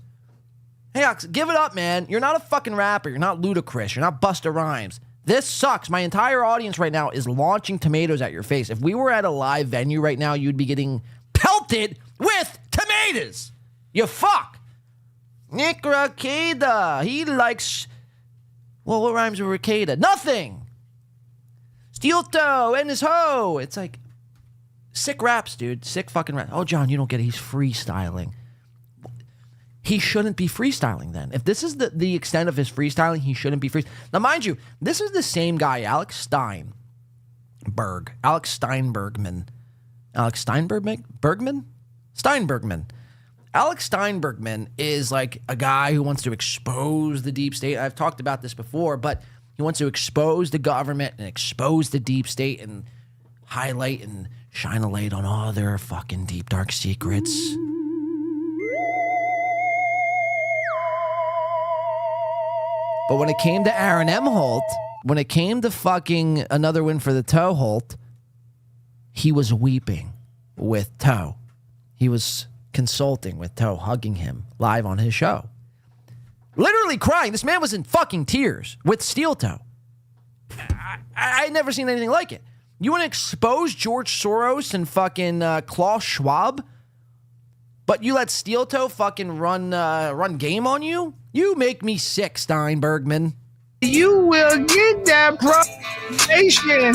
Hey, Ox, give it up, man. You're not a fucking rapper. You're not Ludacris. You're not Busta Rhymes. This sucks. My entire audience right now is launching tomatoes at your face. If we were at a live venue right now, you'd be getting pelted with tomatoes. You fuck. Nick Recatus. He likes... Well, what rhymes with Recatus? Nothing. Steel toe and his hoe. It's like... Sick raps, dude. Sick fucking raps. Oh, John, you don't get it. He's freestyling. He shouldn't be freestyling then. If this is the extent of his freestyling, he shouldn't be freestyling. Now, mind you, this is the same guy, Alex Steinbergman. Alex Steinbergman. Alex Steinbergman is like a guy who wants to expose the deep state. I've talked about this before, but he wants to expose the government and expose the deep state and highlight and shine a light on all their fucking deep, dark secrets. But when it came to Aaron M. Holt, when it came to fucking another win for the Toe Holt, he was weeping with Toe. He was consulting with Toe, hugging him live on his show. Literally crying. This man was in fucking tears with Steel Toe. I never seen anything like it. You want to expose George Soros and fucking Klaus Schwab, but you let Steel Toe fucking run game on you? You make me sick, Steinbergman. You will get that probation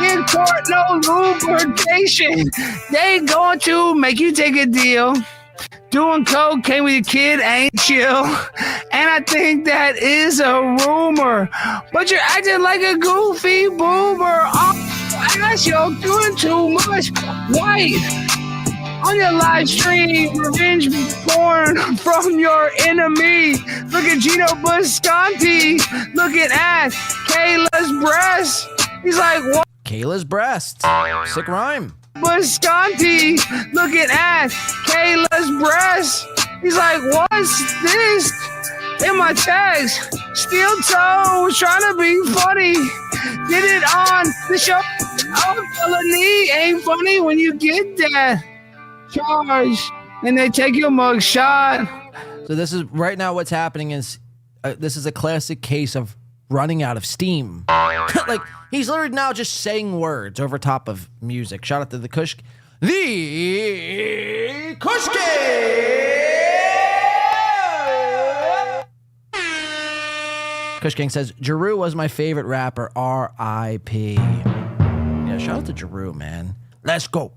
in court, no lubrication. They going to make you take a deal. Doing cocaine with your kid ain't chill. And I think that is a rumor. But you're acting like a goofy boomer. Oh, gosh, you're doing too much. White. On your live stream, revenge porn from your enemy. Look at Geno Bisconte. Looking at Kayla's breast. He's like, what? Kayla's breast. Sick rhyme. Bisconte. Looking at Kayla's breast. He's like, what's this? In my text, Steel Toe was trying to be funny. Did it on the show. Oh, felony ain't funny when you get that charge and they take your mug shot. So this is right now what's happening is this is a classic case of running out of steam. Like he's literally now just saying words over top of music. Shout out to the Kush Kush King says Jeru was my favorite rapper. R.I.P. Yeah, shout out to Jeru, man. Let's go.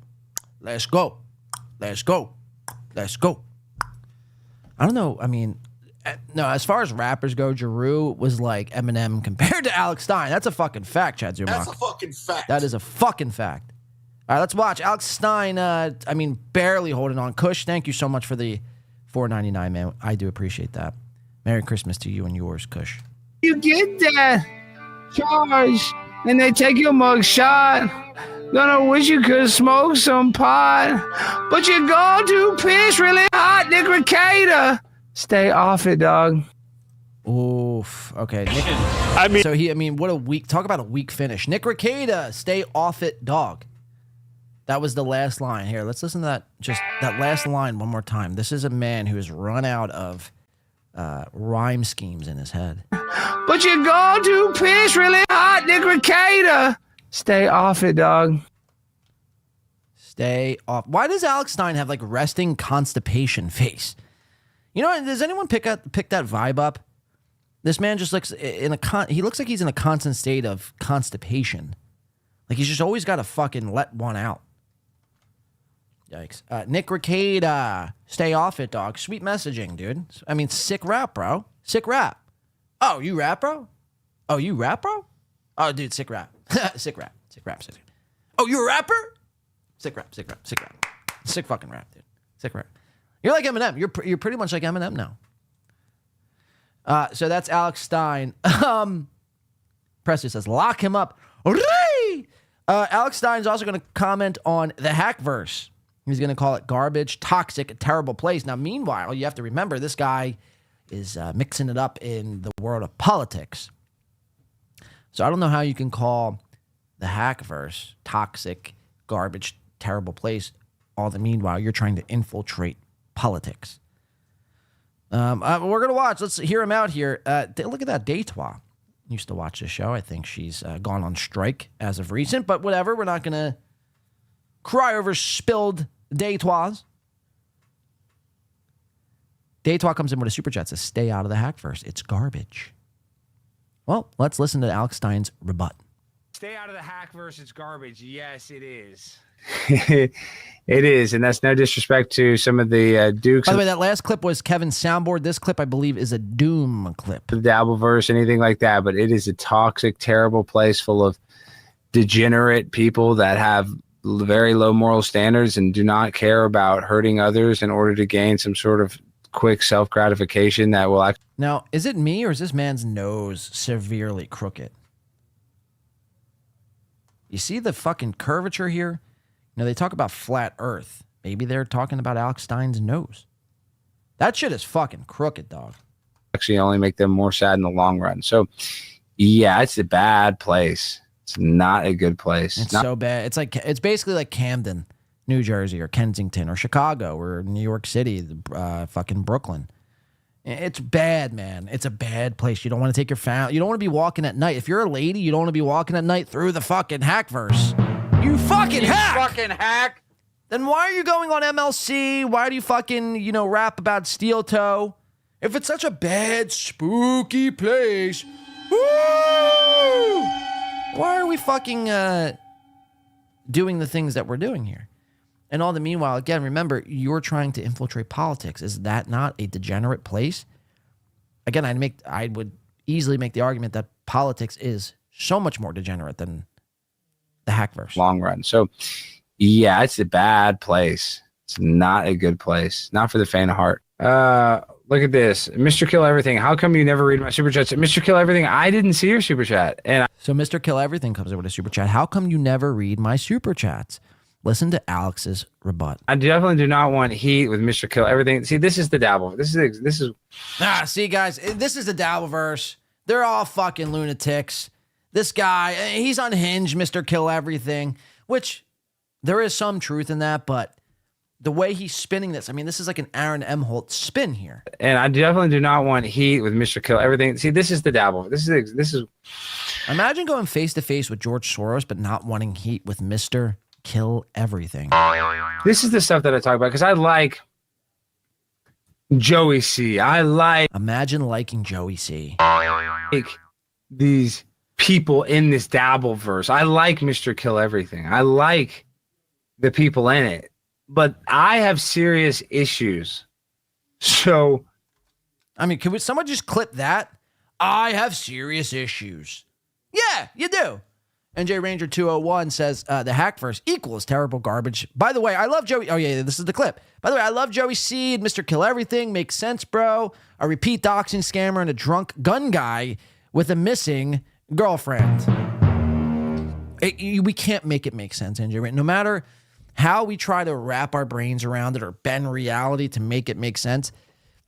Let's go. Let's go. Let's go. I don't know. I mean, no, as far as rappers go, Jeru was like Eminem compared to Alex Stein. That's a fucking fact, Chad Zumach. That's a fucking fact. That is a fucking fact. All right, let's watch. Alex Stein, I mean, barely holding on. Kush, thank you so much for the $4.99, man. I do appreciate that. Merry Christmas to you and yours, Kush. You get that charge and they take your mug shot. Gonna wish you could smoke some pot, but you're going to piss really hot, Nick Recatus. Stay off it, dog. Oof. Okay. Nick, what a weak. Talk about a weak finish. Nick Rekieta, stay off it, dog. That was the last line. Here, let's listen to that. Just that last line one more time. This is a man who has run out of rhyme schemes in his head. But you're going to piss really hot, Nick Rekieta. Stay off it, dog. Stay off. Why does Alex Stein have like resting constipation face? You know, does anyone pick that vibe up? This man just looks he looks like he's in a constant state of constipation. Like he's just always got to fucking let one out. Yikes. Nick Rekieta, stay off it, dog. Sweet messaging, dude. I mean, sick rap, bro. Sick rap. Oh, you rap, bro? Oh, you rap, bro? Oh, dude, sick rap. Sick rap. Sick rap. Sick. Oh, you a rapper? Sick rap. Sick rap. Sick rap. Sick fucking rap, dude. Sick rap. You're like Eminem. You're pretty much like Eminem now. So that's Alex Stein. Presley says, lock him up. Alex Stein's also going to comment on the Hackverse. He's going to call it garbage, toxic, a terrible place. Now, meanwhile, you have to remember this guy is mixing it up in the world of politics. So I don't know how you can call the Hackverse toxic, garbage, terrible place. All the meanwhile, you're trying to infiltrate politics. We're going to watch. Let's hear him out here. Look at that. Deitois used to watch this show. I think she's gone on strike as of recent, but whatever. We're not going to cry over spilled Deitois. Deitois comes in with a super chat, says, stay out of the Hackverse. It's garbage. Well, let's listen to Alex Stein's rebut. Stay out of the Hackverse. It's garbage. Yes, it is. It is, and that's no disrespect to some of the Dukes. By the way, that last clip was Kevin's soundboard. This clip, I believe, is a Doom clip. The dabbleverse, anything like that, but it is a toxic, terrible place full of degenerate people that have very low moral standards and do not care about hurting others in order to gain some sort of quick self-gratification that will actually... Now, is it me or is this man's nose severely crooked? You see the fucking curvature here? You know, they talk about flat earth. Maybe they're talking about Alex Stein's nose. That shit is fucking crooked, dog. Actually only make them more sad in the long run. So, yeah, it's a bad place. It's not a good place. It's so bad. It's basically like Camden, New Jersey, or Kensington, or Chicago, or New York City, fucking Brooklyn. It's bad, man. It's a bad place. You don't want to take your family. You don't want to be walking at night. If you're a lady, you don't want to be walking at night through the fucking Hackverse. You fucking hack! Then why are you going on MLC? Why do you fucking, rap about steel toe? If it's such a bad, spooky place, woo! Why are we fucking doing the things that we're doing here? And all the meanwhile, again, remember, you're trying to infiltrate politics. Is that not a degenerate place? Again, I would easily make the argument that politics is so much more degenerate than the Hackverse. Long run. So, yeah, it's a bad place. It's not a good place. Not for the faint of heart. Look at this. Mr. Kill Everything. How come you never read my super chats? Mr. Kill Everything, I didn't see your super chat. So Mr. Kill Everything comes in with a super chat. How come you never read my super chats? Listen to Alex's rebut. I definitely do not want heat with Mr. Kill Everything. See, this is the dabble. This is. See, guys, this is the dabbleverse. They're all fucking lunatics. This guy, he's unhinged, Mr. Kill Everything, which there is some truth in that, but the way he's spinning this, this is like an Aaron Emholt spin here. And I definitely do not want heat with Mr. Kill Everything. See, this is the dabble. This is. Imagine going face to face with George Soros, but not wanting heat with Mr. Kill Everything. This is the stuff that I talk about because I like Joey C. Imagine liking Joey C. Like these people in this dabbleverse. I like Mr. Kill Everything. I like the people in it, but I have serious issues. So, can someone just clip that? I have serious issues. Yeah, you do. NJ Ranger 201 says the Hackverse equals terrible garbage. By the way, I love Joey. Oh yeah, this is the clip. By the way, I love Joey C. and Mr. Kill Everything. Makes sense, bro. A repeat doxing scammer and a drunk gun guy with a missing girlfriend. We can't make it make sense, NJ. No matter how we try to wrap our brains around it or bend reality to make it make sense,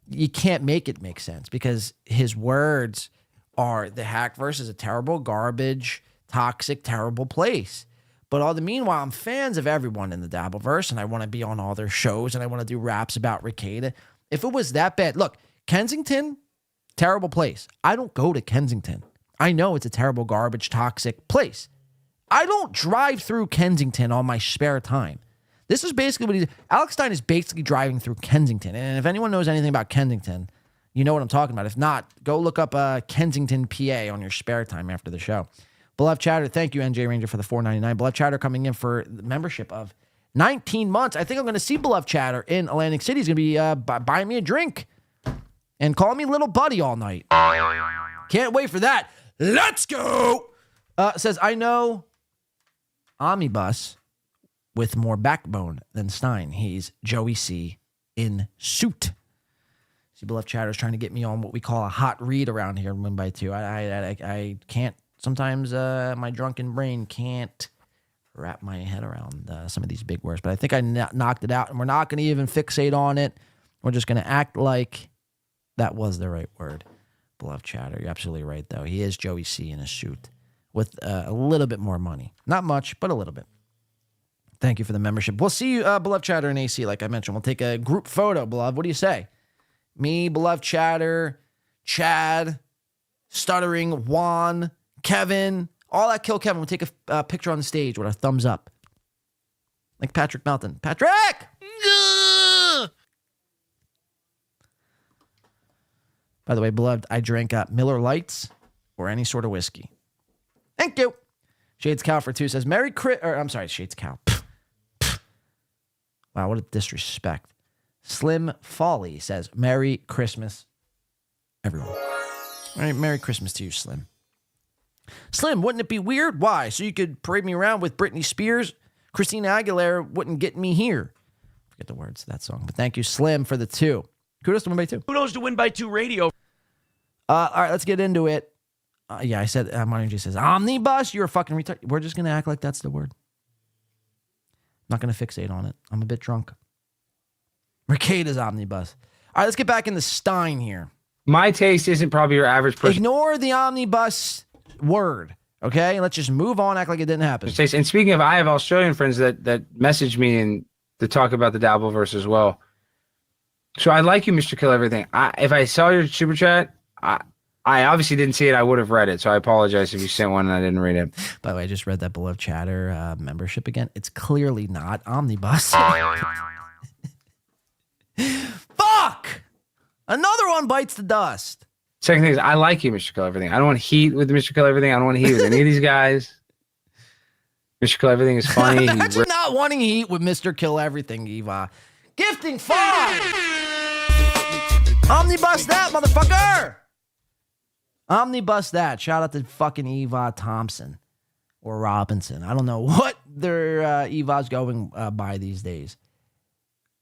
you can't make it make sense because his words are the Hackverse is a terrible, garbage, toxic, terrible place. But all the meanwhile, I'm fans of everyone in the Dabbleverse, and I want to be on all their shows, and I want to do raps about Ricada. If it was that bad, look, Kensington, terrible place. I don't go to Kensington. I know it's a terrible, garbage, toxic place. I don't drive through Kensington on my spare time. This is basically what Alex Stein is basically driving through Kensington. And if anyone knows anything about Kensington, you know what I'm talking about. If not, go look up Kensington, PA on your spare time after the show. Beloved Chatter, thank you, NJ Ranger, for the $4.99. Beloved Chatter coming in for the membership of 19 months. I think I'm going to see Beloved Chatter in Atlantic City. He's going to be buying me a drink and calling me Little Buddy all night. Can't wait for that. Let's go. Says, I know Omnibus with more backbone than Stein. He's Joey C. in suit. See, Beloved Chatter is trying to get me on what we call a hot read around here in 1x2. I can't. Sometimes my drunken brain can't wrap my head around some of these big words. But I think I knocked it out, and we're not going to even fixate on it. We're just going to act like that was the right word. Beloved Chatter, you're absolutely right, though. He is Joey C. in a suit with a little bit more money. Not much, but a little bit. Thank you for the membership. We'll see you, Beloved Chatter and AC, like I mentioned. We'll take a group photo, Beloved. What do you say? Me, Beloved Chatter, Chad, Stuttering, Juan, Kevin, all that Kill Kevin. We'll take a picture on the stage with our thumbs up. Like Patrick Melton. Patrick! By the way, Beloved, I drank Miller Lights or any sort of whiskey. Thank you. Shades Cow for 2 says, Shades Cow. Wow, what a disrespect. Slim Folly says, Merry Christmas, everyone. All right, Merry Christmas to you, Slim. Slim, wouldn't it be weird? Why? So you could parade me around with Britney Spears? Christina Aguilera wouldn't get me here. Forget the words to that song. But thank you, Slim, for the 2. Kudos to Win by 2. Kudos to Win by 2 Radio. All right, let's get into it. Yeah, I said, Mario G says, Omnibus, you're a fucking retard. We're just going to act like that's the word. I'm not going to fixate on it. I'm a bit drunk. Mercado's Omnibus. All right, let's get back into Stein here. My taste isn't probably your average person. Ignore the Omnibus word, okay? Let's just move on, act like it didn't happen. And speaking of, I have Australian friends that message me and to talk about the Dabbleverse as well. So I like you, Mr. Kill Everything. If I saw your super chat, I obviously didn't see it. I would have read it. So I apologize if you sent one and I didn't read it. By the way, I just read that Beloved Chatter membership again. It's clearly not Omnibus. Fuck! Another one bites the dust. Second thing is, I like you, Mr. Kill Everything. I don't want heat with Mr. Kill Everything. I don't want heat with any of these guys. Mr. Kill Everything is funny. Imagine not wanting heat with Mr. Kill Everything, Eva. Gifting 5! Omnibus that, motherfucker! Omnibus that. Shout out to fucking Eva Thompson or Robinson. I don't know what their Eva's going by these days.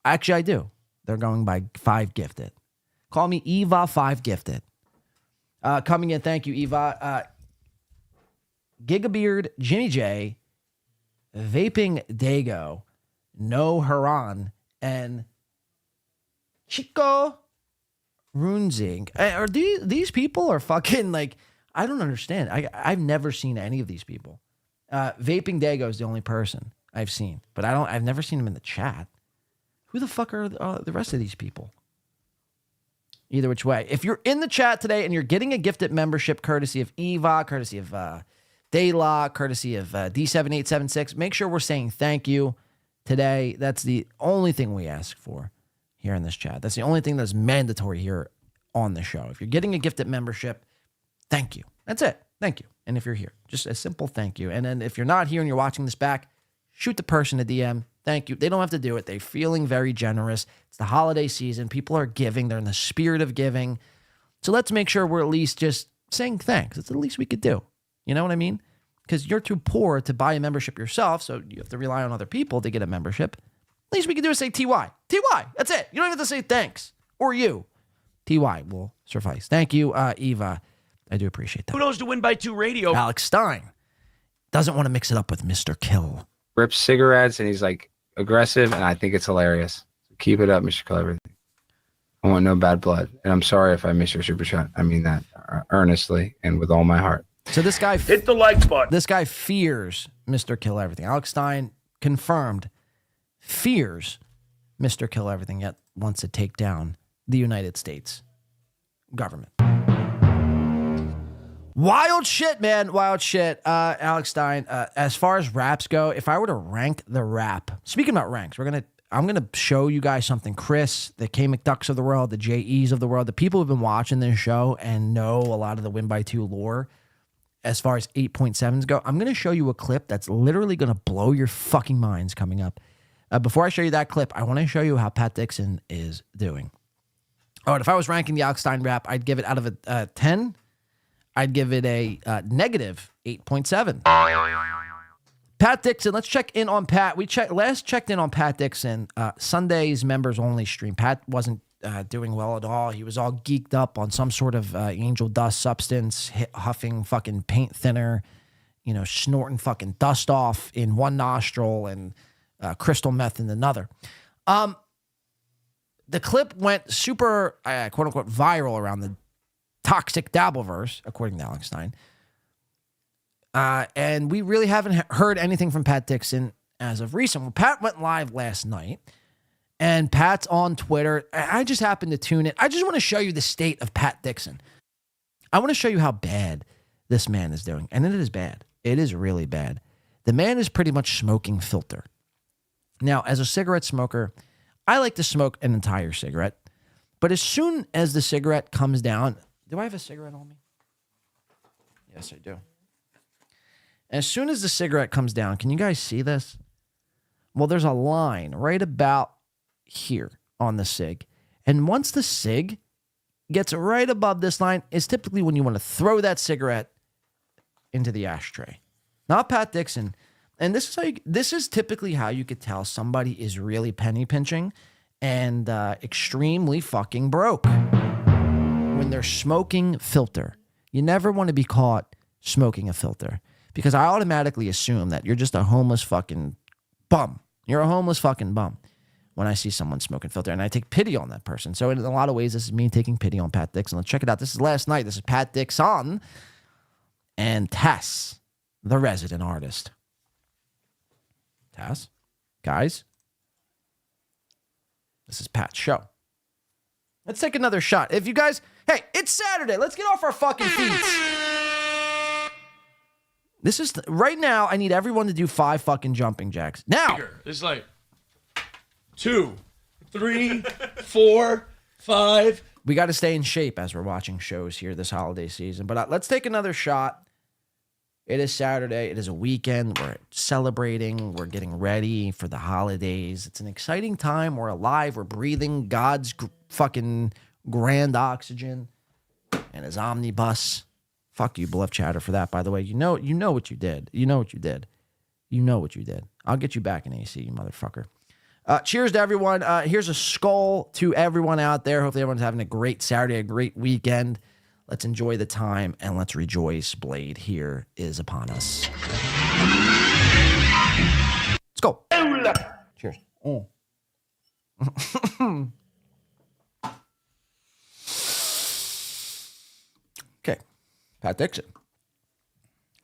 Actually, I do. They're going by 5 Gifted. Call me Eva 5 Gifted. Coming in, thank you, Eva. Gigabeard, Jimmy J, Vaping Dago, No Haran, and Chico Runzing. Are these people are fucking like, I don't understand. I've never seen any of these people. Vaping Dago is the only person I've seen, but I've never seen him in the chat. Who the fuck are the rest of these people? Either which way. If you're in the chat today and you're getting a gifted membership courtesy of Eva, courtesy of Daylock, courtesy of D7876, make sure we're saying thank you today. That's the only thing we ask for here in this chat. That's the only thing that's mandatory here on the show. If you're getting a gifted membership, thank you. That's it. Thank you. And if you're here, just a simple thank you. And then if you're not here and you're watching this back, shoot the person a DM. Thank you. They don't have to do it. They're feeling very generous. It's the holiday season. People are giving. They're in the spirit of giving. So let's make sure we're at least just saying thanks. It's the least we could do. You know what I mean? Because you're too poor to buy a membership yourself, so you have to rely on other people to get a membership. At least we can do is say TY. TY. That's it. You don't even have to say thanks. Or you. TY will suffice. Thank you, Eva. I do appreciate that. Kudos to Win by 2 Radio. Alex Stein doesn't want to mix it up with Mr. Kill. Rips cigarettes and he's like aggressive, and I think it's hilarious. So keep it up, Mr. Kill Everything. I want no bad blood. And I'm sorry if I missed your super chat. I mean that earnestly and with all my heart. So this guy Hit the like button. This guy fears Mr. Kill Everything. Alex Stein confirmed fears Mr. Kill Everything, yet wants to take down the United States government. Wild shit, man. Wild shit. Alex Stein, as far as raps go, if I were to rank the rap, speaking about ranks, I'm gonna show you guys something. Chris, the K McDucks of the world, the J.E.s of the world, the people who've been watching this show and know a lot of the Win by 2 lore, as far as 8.7s go, I'm gonna show you a clip that's literally gonna blow your fucking minds coming up. Before I show you that clip, I want to show you how Pat Dixon is doing. Oh, and if I was ranking the Alex Stein rap, I'd give it out of a 10. I'd give it a negative 8.7. Pat Dixon, let's check in on Pat. We last checked in on Pat Dixon, Sunday's members only stream. Pat wasn't doing well at all. He was all geeked up on some sort of angel dust substance, huffing fucking paint thinner, snorting fucking dust off in one nostril and crystal meth in another. The clip went super, quote unquote, viral around the toxic dabbleverse, according to Alex Stein. And we really haven't heard anything from Pat Dixon as of recent. Well, Pat went live last night, and Pat's on Twitter. I just happened to tune in. I just want to show you the state of Pat Dixon. I want to show you how bad this man is doing. And it is bad. It is really bad. The man is pretty much smoking filter. Now, as a cigarette smoker, I like to smoke an entire cigarette. But as soon as the cigarette comes down, do I have a cigarette on me? Yes, I do. As soon as the cigarette comes down, can you guys see this? Well, there's a line right about here on the cig. And once the cig gets right above this line, is typically when you want to throw that cigarette into the ashtray. Not Pat Dixon. And this is typically how you could tell somebody is really penny pinching and extremely fucking broke. When they're smoking filter. You never want to be caught smoking a filter, because I automatically assume that you're just a homeless fucking bum. You're a homeless fucking bum when I see someone smoking filter, and I take pity on that person. So in a lot of ways, this is me taking pity on Pat Dixon. Let's check it out. This is last night. This is Pat Dixon and Tess, the resident artist. Tess, guys, this is Pat's show. Let's take another shot. If you guys, hey, it's Saturday. Let's get off our fucking feet. This is, right now, I need everyone to do 5 fucking jumping jacks. Now. It's like 2, 3, 4, 5. We got to stay in shape as we're watching shows here this holiday season. But let's take another shot. It is Saturday. It is a weekend. We're celebrating. We're getting ready for the holidays. It's an exciting time. We're alive. We're breathing God's fucking grand oxygen and his omnibus. Fuck you, Bluff Chatter, for that, by the way. You know what you did. You know what you did. You know what you did. I'll get you back in AC, you motherfucker. Cheers to everyone. Here's a skull to everyone out there. Hopefully everyone's having a great Saturday, a great weekend. Let's enjoy the time and let's rejoice. Blade here is upon us. Let's go. Cheers. Oh. Okay. Pat Dixon.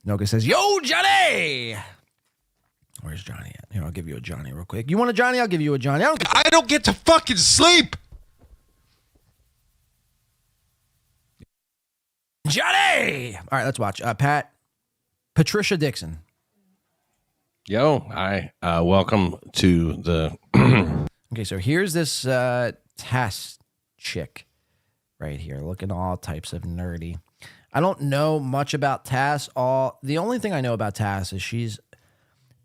Noga says, yo, Johnny! Where's Johnny at? Here, I'll give you a Johnny real quick. You want a Johnny? I'll give you a Johnny. I don't get to fucking sleep. Johnny! All right, let's watch. Patricia Dixon. Yo, hi. Welcome to the... Okay, so here's this Tess chick right here, looking all types of nerdy. I don't know much about Tess. The only thing I know about Tess is she's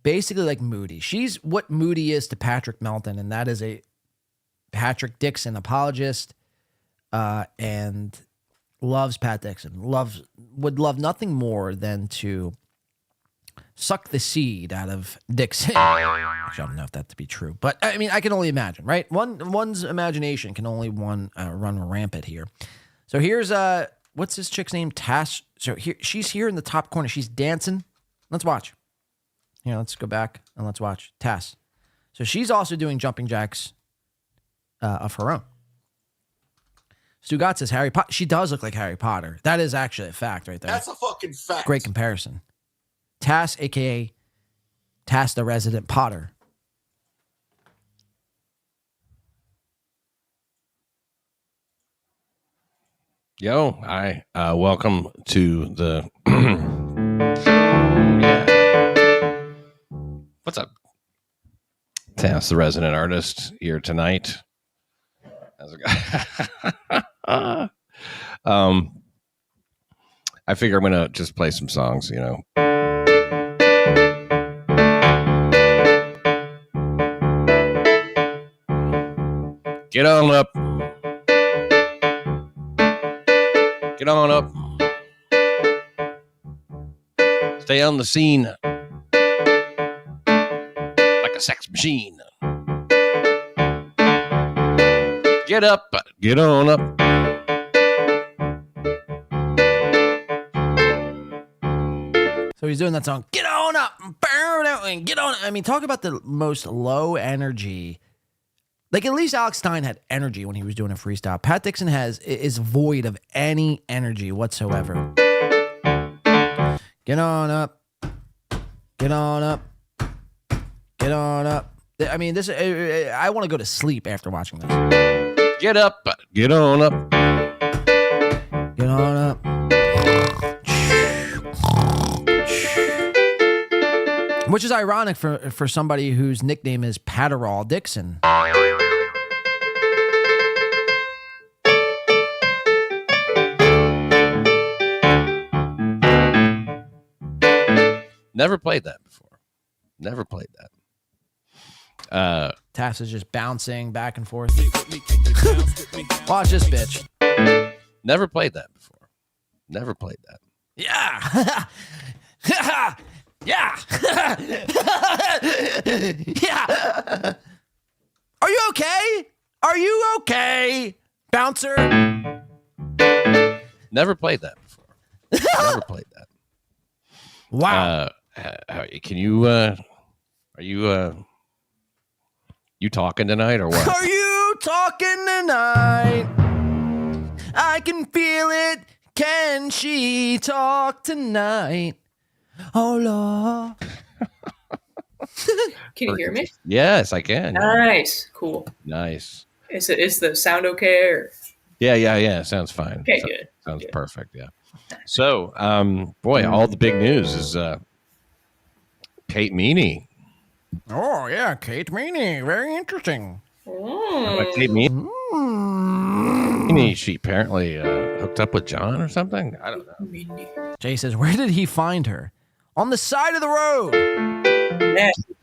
basically like Moody. She's what Moody is to Patrick Melton, and that is a Patrick Dixon apologist, and loves Pat Dixon. Would love nothing more than to suck the seed out of Dixon. Actually, I don't know if that to be true, but I mean, I can only imagine, right? One's imagination can only run rampant here. So here's what's this chick's name? Tess. So she's here in the top corner. She's dancing. Let's watch. Here, let's go back and let's watch Tess. So she's also doing jumping jacks of her own. Stugat says Harry Potter. She does look like Harry Potter. That is actually a fact right there. That's a fucking fact. Great comparison. Tass, a.k.a. Tass the Resident Potter. Yo, hi. Welcome to the... What's up? Tass, the resident artist, here tonight. How's it going? I figure I'm going to just play some songs, you know. Get on up. Get on up. Stay on the scene like a sex machine. Get up. Get on up. So he's doing that song, get on up, burn out, and get on. I mean, talk about the most low energy. Like, at least Alex Stein had energy when he was doing a freestyle. Pat Dixon is void of any energy whatsoever. Get on up. Get on up. Get on up. I mean, this. I want to go to sleep after watching this. Get up. Get on up. Get on up. Which is ironic for somebody whose nickname is Patterall Dixon. Never played that before. Never played that. Tass is just bouncing back and forth. Watch this bitch. Never played that before. Never played that. Yeah. Yeah. Yeah. Are you okay? Are you okay, bouncer? Never played that before. Never played that. Wow. Can you? Are you talking tonight or what? Are you talking tonight? I can feel it. Can she talk tonight? Oh, Lord. Can you hear me? Yes, I can. Nice. Cool. Nice. Is the sound okay? Or? Yeah. Sounds fine. Okay, good. Sounds good. perfect. Yeah. So, boy, all the big news is Kate Meany. Oh, yeah, Kate Meany. Very interesting. Kate Meany. She apparently hooked up with John or something. I don't know. Jay says, where did he find her? On the side of the road.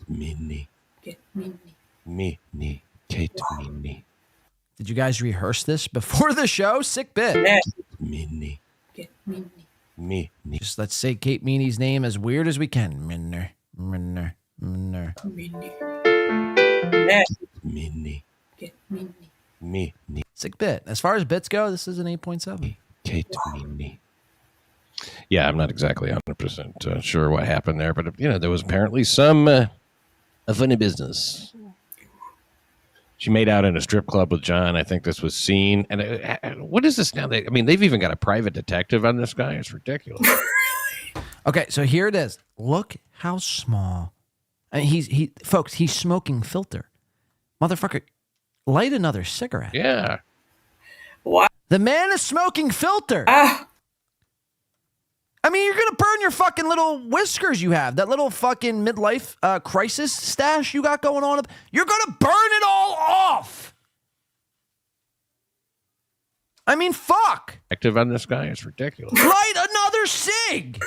Meany. Meany. Kate Meany. Did you guys rehearse this before the show? Sick bit. Meany. Meany. Just let's say Kate Meany's name as weird as we can. Minner. Meany. Meany. Sick bit. As far as bits go, this is an 8.7. Kate Meany. Yeah, I'm not exactly 100% sure what happened there, but there was apparently some funny business. She made out in a strip club with John. I think this was seen. And what is this now? They've even got a private detective on this guy. It's ridiculous. Okay, so here it is. Look how small. And he's smoking filter. Motherfucker, light another cigarette. Yeah. What? The man is smoking filter. I mean, you're going to burn your fucking little whiskers you have. That little fucking midlife crisis stash you got going on. You're going to burn it all off. I mean, fuck. Active on this guy is ridiculous. Light another cig.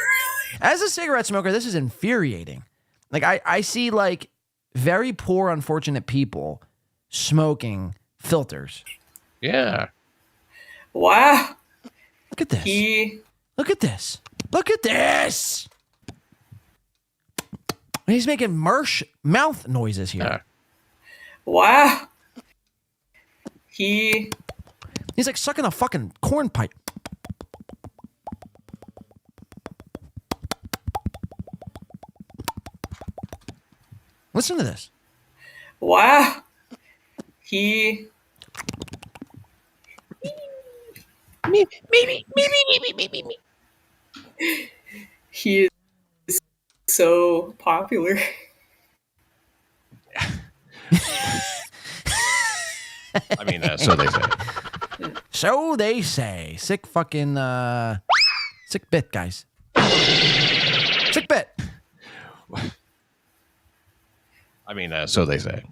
As a cigarette smoker, this is infuriating. Like, I see, like, very poor, unfortunate people smoking filters. Yeah. Wow. Look at this. Look at this. Look at this. He's making Mersh mouth noises here. Wow. He's like sucking a fucking corn pipe. Listen to this. Wow. He is so popular. I mean, so they say. So they say. Sick fucking, sick bit, guys. Sick bit. I mean, so they say.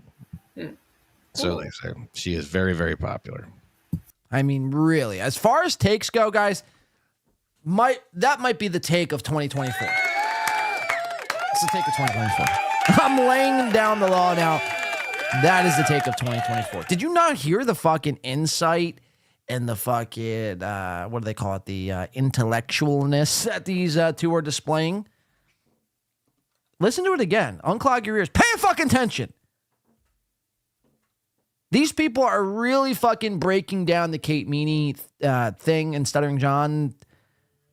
So they say. She is very, very popular. I mean, really. As far as takes go, guys, that might be the take of 2024. It's the take of 2024. I'm laying down the law now. That is the take of 2024. Did you not hear the fucking insight and the fucking, what do they call it? The intellectualness that these two are displaying? Listen to it again. Unclog your ears. Pay fucking attention. These people are really fucking breaking down the Kate Meany thing and Stuttering John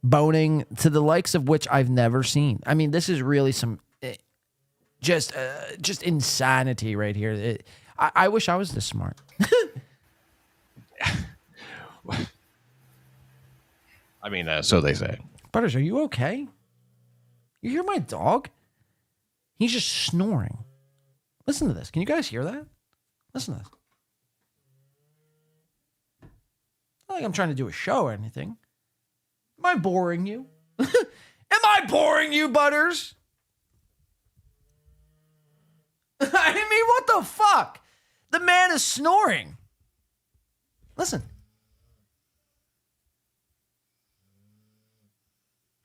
boning to the likes of which I've never seen. I mean, this is really some just insanity right here. I wish I was this smart. I mean, so they say. Butters, are you okay? You hear my dog? He's just snoring. Listen to this. Can you guys hear that? Listen to this. Not like I'm trying to do a show or anything. Am I boring you? Am I boring you, Butters? I mean, what the fuck? The man is snoring. Listen.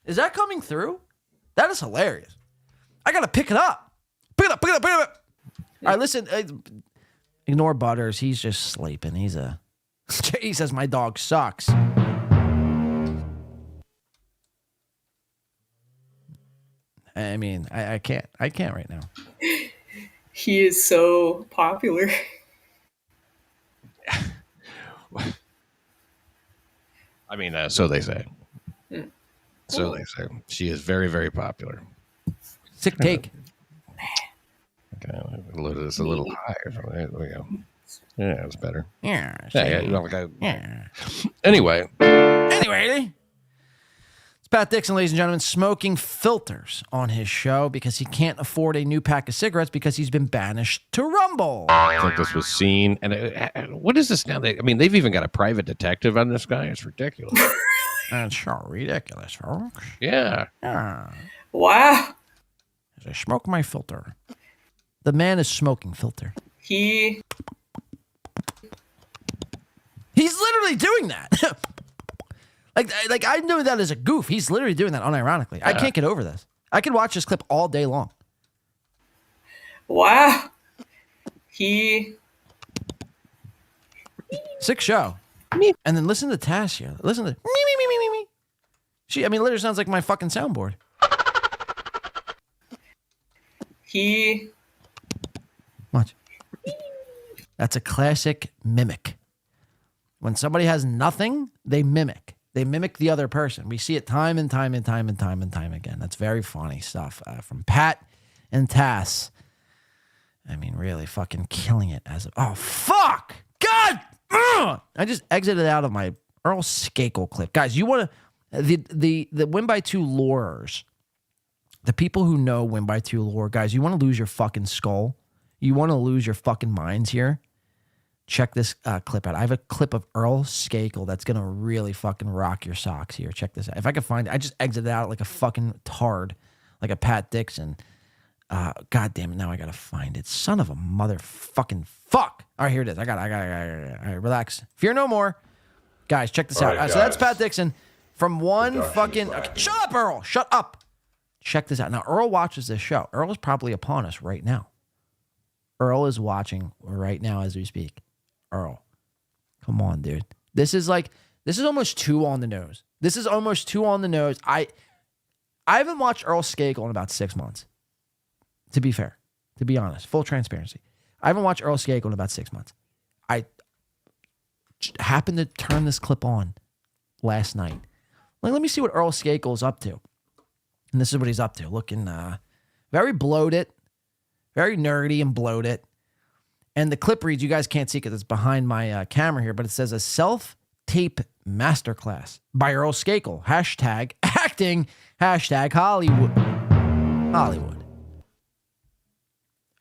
Is that coming through? That is hilarious. I gotta pick it up. Pick it up. All right, listen. Ignore Butters. He's just sleeping. He says my dog sucks. I mean, I can't right now. He is so popular. I mean, so they say. So they say. She is very, very popular. Sick take. Okay, it's a little higher. There we go. Yeah, it's better. Yeah. Yeah. Anyway. It's Pat Dixon, ladies and gentlemen, smoking filters on his show because he can't afford a new pack of cigarettes because he's been banished to Rumble. I think this was seen. And what is this now? They've even got a private detective on this guy. It's ridiculous. That's so ridiculous, folks. Yeah. Wow. As I smoke my filter. The man is smoking filter. He's literally doing that. like I knew that as a goof. He's literally doing that unironically. I can't get over this. I could watch this clip all day long. Wow. Sick show. And then listen to Tash here. Listen to me. She, literally sounds like my fucking soundboard. Watch. That's a classic mimic. When somebody has nothing, they mimic. They mimic the other person. We see it time and time again. That's very funny stuff from Pat and Tass. Really fucking killing it oh, fuck! God! I just exited out of my Earl Skakel clip. Guys, you want to... The Win by 2 lorers, the people who know Win by 2 lore, guys, you want to lose your fucking skull? You want to lose your fucking minds here? Check this clip out. I have a clip of Earl Skakel that's going to really fucking rock your socks here. Check this out. If I could find it, I just exited out like a fucking tard, like a Pat Dixon. God damn it, now I got to find it. Son of a motherfucking fuck. All right, here it is. I got it. All right, relax. Fear no more. Guys, check this out. Right, so that's Pat Dixon from one fucking... Okay, shut up, Earl. Shut up. Check this out. Now, Earl watches this show. Earl is probably upon us right now. Earl is watching right now as we speak. Earl, come on, dude. This is almost too on the nose. I haven't watched Earl Skakel in about 6 months. To be fair, to be honest, full transparency. I haven't watched Earl Skakel in about 6 months. I happened to turn this clip on last night. Let me see what Earl Skakel is up to. And this is what he's up to. Looking very bloated, very nerdy and bloated. And the clip reads, you guys can't see because it's behind my camera here, but it says a self-tape masterclass by Earl Skakel. # acting. Hashtag Hollywood. Hollywood.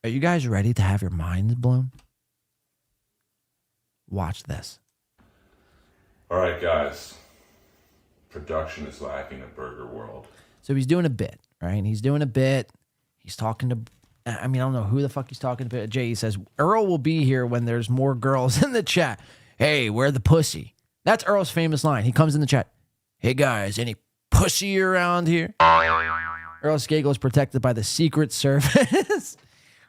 Are you guys ready to have your minds blown? Watch this. All right, guys. Production is lacking at Burger World. So he's doing a bit, right? He's doing a bit. He's talking to, I mean, I don't know who the fuck he's talking to. Jay says, Earl will be here when there's more girls in the chat. Hey, where the pussy? That's Earl's famous line. He comes in the chat. Hey, guys, any pussy around here? Earl Skakel is protected by the Secret Service.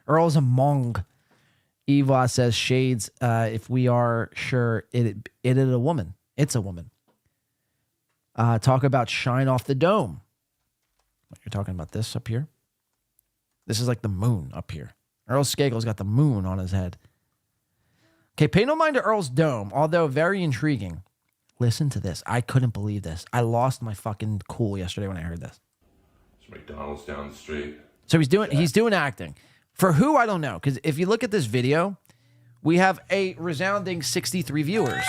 Earl's a Hmong. Eva says, Shades, if we are sure it is a woman. It's a woman. Talk about shine off the dome. You're talking about this up here? This is like the moon up here. Earl Skakel's got the moon on his head. Okay, pay no mind to Earl's dome, although very intriguing. Listen to this. I couldn't believe this. I lost my fucking cool yesterday when I heard this. There's McDonald's down the street. So he's doing acting. For who, I don't know. Because if you look at this video, we have a resounding 63 viewers.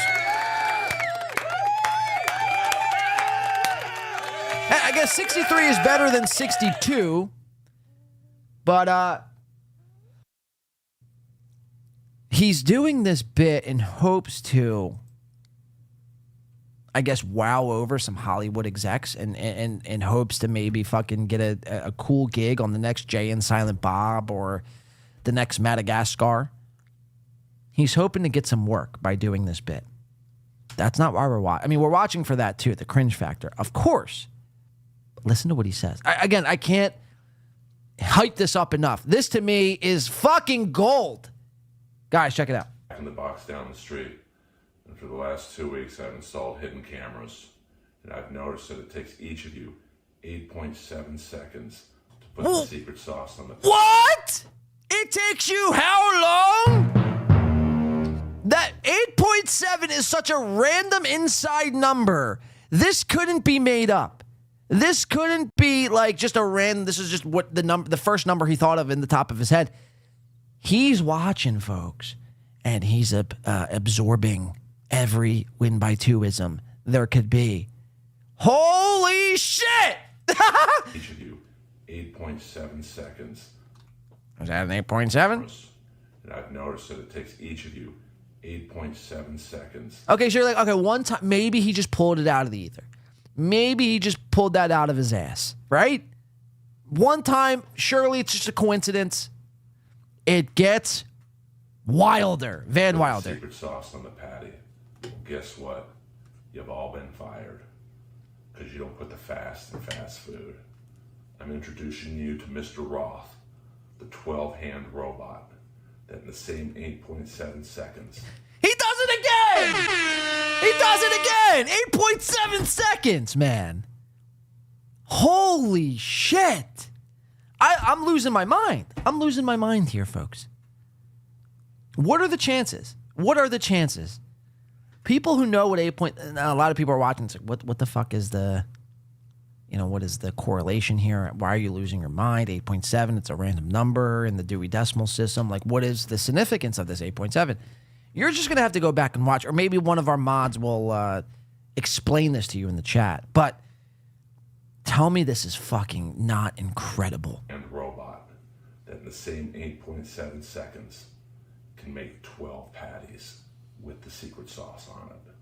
I guess 63 is better than 62. But he's doing this bit in hopes to, I guess, wow over some Hollywood execs and in hopes to maybe fucking get a cool gig on the next Jay and Silent Bob or the next Madagascar. He's hoping to get some work by doing this bit. That's not why we're watching. I mean, we're watching for that too, the cringe factor, of course. But listen to what he says. I can't hype this up enough. This to me is fucking gold. Guys, check it out. In the box down the street. And for the last 2 weeks, I've installed hidden cameras. And I've noticed that it takes each of you 8.7 seconds to put the secret sauce on the... What? It takes you how long? That 8.7 is such a random inside number. This couldn't be made up. This couldn't be like just a random... This is just what the first number he thought of in the top of his head. He's watching, folks, and he's absorbing every win by two-ism there could be. Holy shit! Each of you 8.7 seconds. Was that an 8.7? And I've noticed that it takes each of you 8.7 seconds. Okay, so you're like, okay, one time, maybe he just pulled it out of the ether. Maybe he just pulled that out of his ass, right? One time, surely it's just a coincidence. It gets wilder. Van Wilder. Secret sauce on the patty. Well, guess what? You've all been fired. Because you don't put the fast in fast food. I'm introducing you to Mr. Roth, the 12-hand robot, that in the same 8.7 seconds... He does it again! He does it again! 8.7 seconds, man. Holy shit. I'm losing my mind. I'm losing my mind here, folks. What are the chances? What are the chances? People who know what 8 point... Now, a lot of people are watching. It's like, what the fuck is the... You know, what is the correlation here? Why are you losing your mind? 8.7, it's a random number in the Dewey Decimal System. Like, what is the significance of this 8.7? You're just going to have to go back and watch. Or maybe one of our mods will explain this to you in the chat. But tell me this is fucking not incredible. And robot that in the same 8.7 seconds can make 12 patties with the secret sauce on it.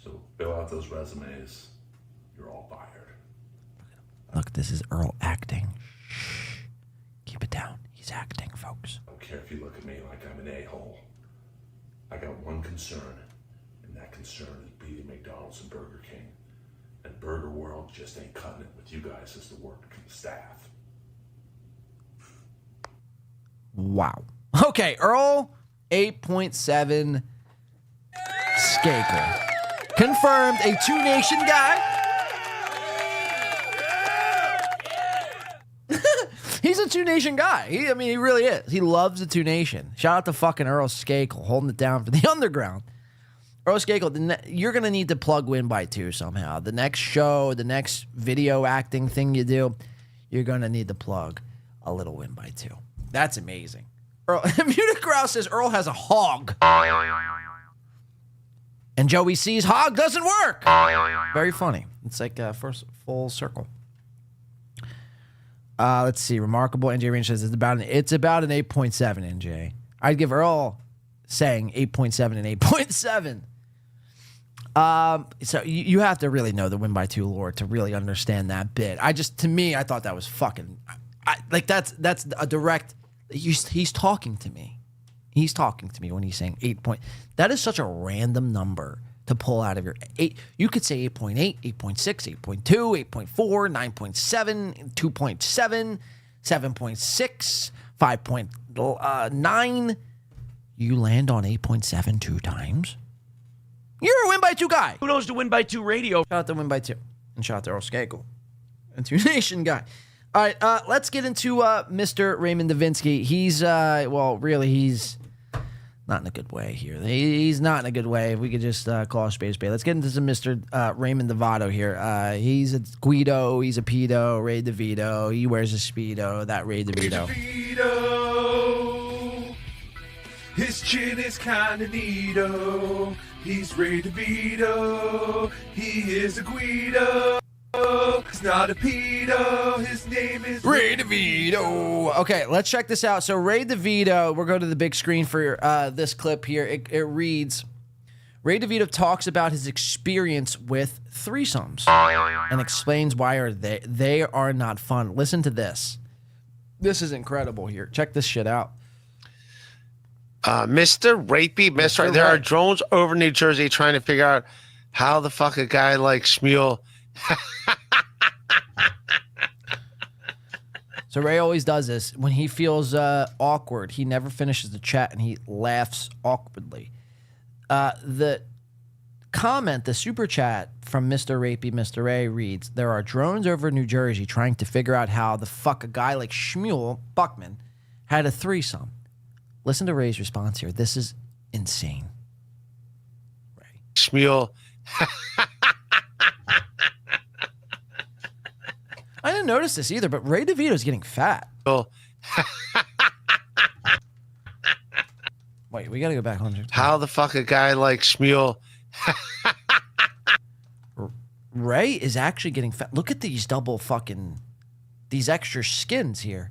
So fill out those resumes. You're all fired. Look, this is Earl acting. Shh. Keep it down. He's acting, folks. I don't care if you look at me like I'm an a-hole. I got one concern, and that concern is beating McDonald's and Burger King. And Burger World just ain't cutting it with you guys as the work staff. Wow. Okay, Earl, 8.7 Skakel. Confirmed, a two-nation guy. He's a two-nation guy. He really is. He loves the two-nation. Shout out to fucking Earl Skakel holding it down for the underground. Earl Skakel, you're going to need to plug Win by Two somehow. The next show, the next video acting thing you do, you're going to need to plug a little Win by Two. That's amazing. Earl, Muticrow says Earl has a hog. And Joey C's hog doesn't work. Very funny. It's like first full circle. Let's see. Remarkable. NJ Range says it's about an 8.7. NJ. I'd give Earl saying 8.7 and 8.7. So you have to really know the win by 2 lore to really understand that bit. To me, I thought that was fucking, that's a direct. He's talking to me. He's talking to me when he's saying 8 point. That is such a random number to pull out of your 8. You could say 8.8, 8.6, 8.2, 8.4, 9.7, 2.7, 7.6, 5.9. You land on 8.7 2 times. You're a win by 2 guy. Who knows the win by 2 radio? Shout out to win by 2. And shout out to Earl Skakel. And 2 Nation guy. All right, let's get into Mr. Raymond Davinsky. He's not in a good way here. He's not in a good way. If we could just call a spade. Let's get into some Mr. Raymond Devito here. He's a Guido. He's a pedo. Ray DeVito. He wears a Speedo. That Ray DeVito. DeVito. His chin is kinda neato. He's Ray DeVito. He is a Guido. He's not a pedo. His name is Ray DeVito. Okay, let's check this out. So Ray DeVito, we'll go to the big screen for this clip here. It reads, Ray DeVito talks about his experience with threesomes and explains why they are not fun. Listen to this. This is incredible here. Check this shit out. Mr. Rapey, Mr. There are drones over New Jersey trying to figure out how the fuck a guy like Shmuel. So Ray always does this. When he feels awkward, he never finishes the chat and he laughs awkwardly. The comment, the super chat from Mr. Rapey, Mr. Ray reads, there are drones over New Jersey trying to figure out how the fuck a guy like Shmuel Buckman had a threesome. Listen to Ray's response here. This is insane. Ray. Shmuel. I didn't notice this either, but Ray DeVito's getting fat. Oh. Wait, we gotta go back 100. How the fuck a guy like Shmuel. Ray is actually getting fat. Look at these these extra skins here.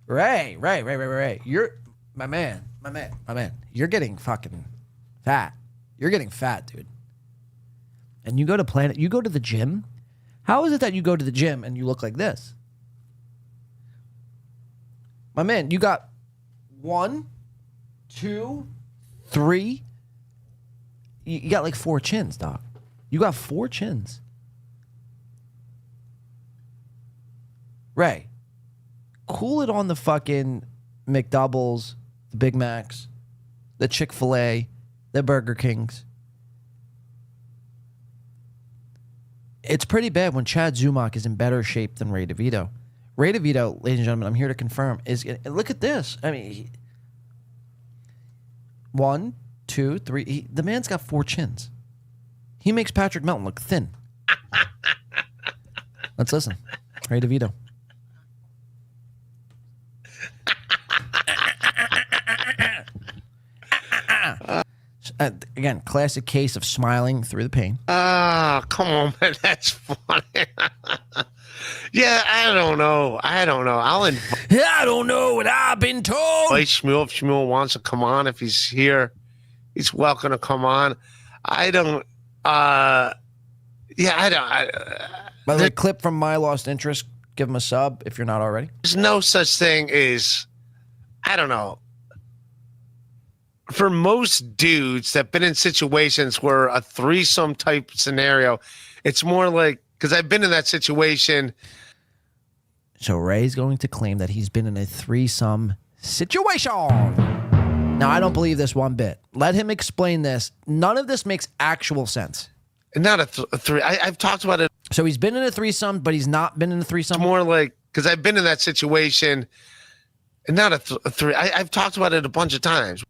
Ray. You're my man. You're getting fucking fat. You're getting fat, dude. And you go to the gym. How is it that you go to the gym and you look like this? My man, you got 1, 2, 3. You got like 4 chins, dog. You got 4 chins. Ray, cool it on the fucking McDoubles, the Big Macs, the Chick-fil-A, the Burger Kings. It's pretty bad when Chad Zumach is in better shape than Ray DeVito. Ray DeVito, ladies and gentlemen, I'm here to confirm, look at this. I mean, 1, 2, 3. The man's got 4 chins. He makes Patrick Melton look thin. Let's listen. Ray DeVito. Again, classic case of smiling through the pain. Come on, man. That's funny. Yeah, I don't know. I don't know what I've been told. If Shmuel wants to come on, if he's here, he's welcome to come on. By the way, clip from My Lost Interest. Give him a sub if you're not already. There's no such thing as, I don't know. For most dudes that have been in situations where a threesome type scenario, it's more like, because I've been in that situation. So Ray's going to claim that he's been in a threesome situation. Now, I don't believe this one bit. Let him explain this. None of this makes actual sense. Not a three. I've talked about it. So he's been in a threesome, but he's not been in a threesome? It's more like, because I've been in that situation, and not a three. I've talked about it a bunch of times.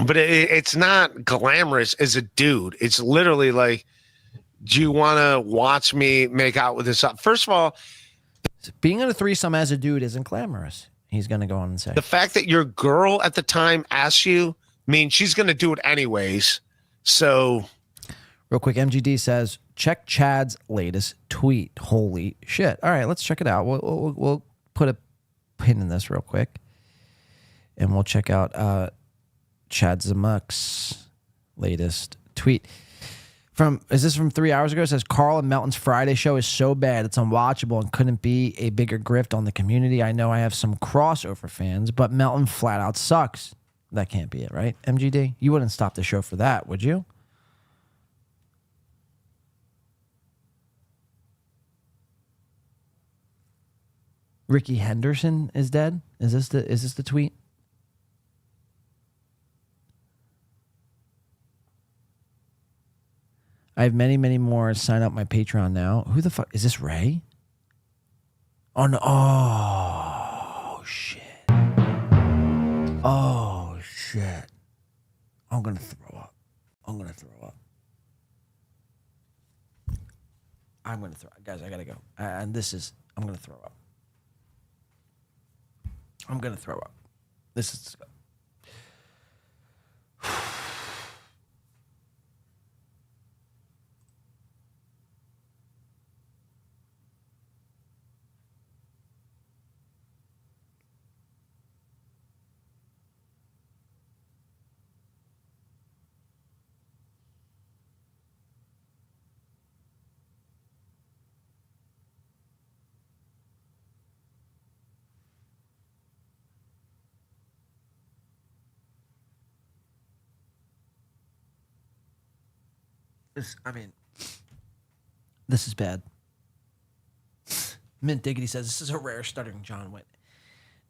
But it's not glamorous as a dude. It's literally like, do you want to watch me make out with this? First of all, being in a threesome as a dude isn't glamorous. He's going to go on and say. The fact that your girl at the time asks you means she's going to do it anyways. So. Real quick, MGD says, check Chad's latest tweet. Holy shit. All right, let's check it out. We'll put a pin in this real quick. And we'll check out Chad Zamuk's latest tweet. Is this from 3 hours ago? It says, Carl and Melton's Friday show is so bad it's unwatchable and couldn't be a bigger grift on the community. I know I have some crossover fans, but Melton flat out sucks. That can't be it, right? MGD? You wouldn't stop the show for that, would you? Ricky Henderson is dead? Is this the tweet? I have many, many more. Sign up my Patreon now. Who the fuck? Is this Ray? Oh, no. Oh, shit. Oh, shit. I'm going to throw up. I'm going to throw up. Guys, I got to go. And I'm going to throw up. I'm going to throw up. This is... This is bad. Mint Diggity says, this is a rare Stuttering John win.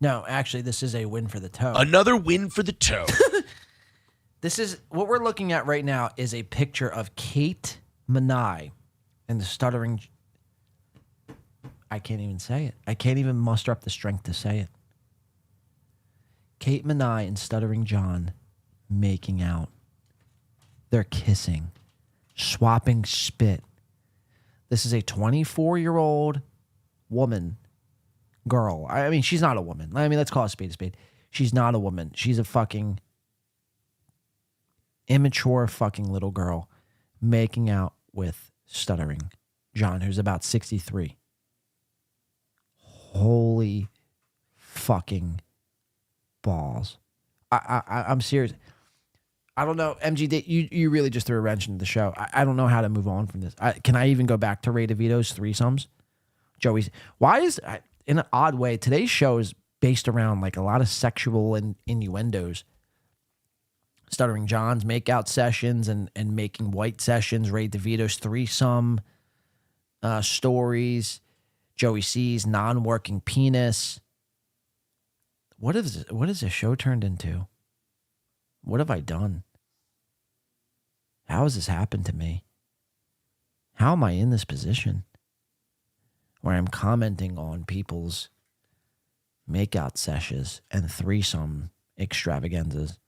No, actually, this is a win for the toe. Another win for the toe. This is, what we're looking at right now is a picture of Kate Meany and the Stuttering... I can't even say it. I can't even muster up the strength to say it. Kate Meany and Stuttering John making out. They're kissing. Swapping spit. This is a 24-year-old woman, girl. I mean, she's not a woman. I mean, let's call a spade a spade. She's not a woman. She's a fucking immature fucking little girl making out with Stuttering John, who's about 63. Holy fucking balls. I'm serious. I don't know, MG, you really just threw a wrench into the show. I don't know how to move on from this. Can I even go back to Ray DeVito's threesomes? Joey's. Why is, in an odd way, today's show is based around like a lot of sexual innuendos. Stuttering John's makeout sessions and making white sessions. Ray DeVito's threesome stories. Joey C's non-working penis. What is this show turned into? What have I done? How has this happened to me? How am I in this position where I'm commenting on people's makeout sessions and threesome extravaganzas?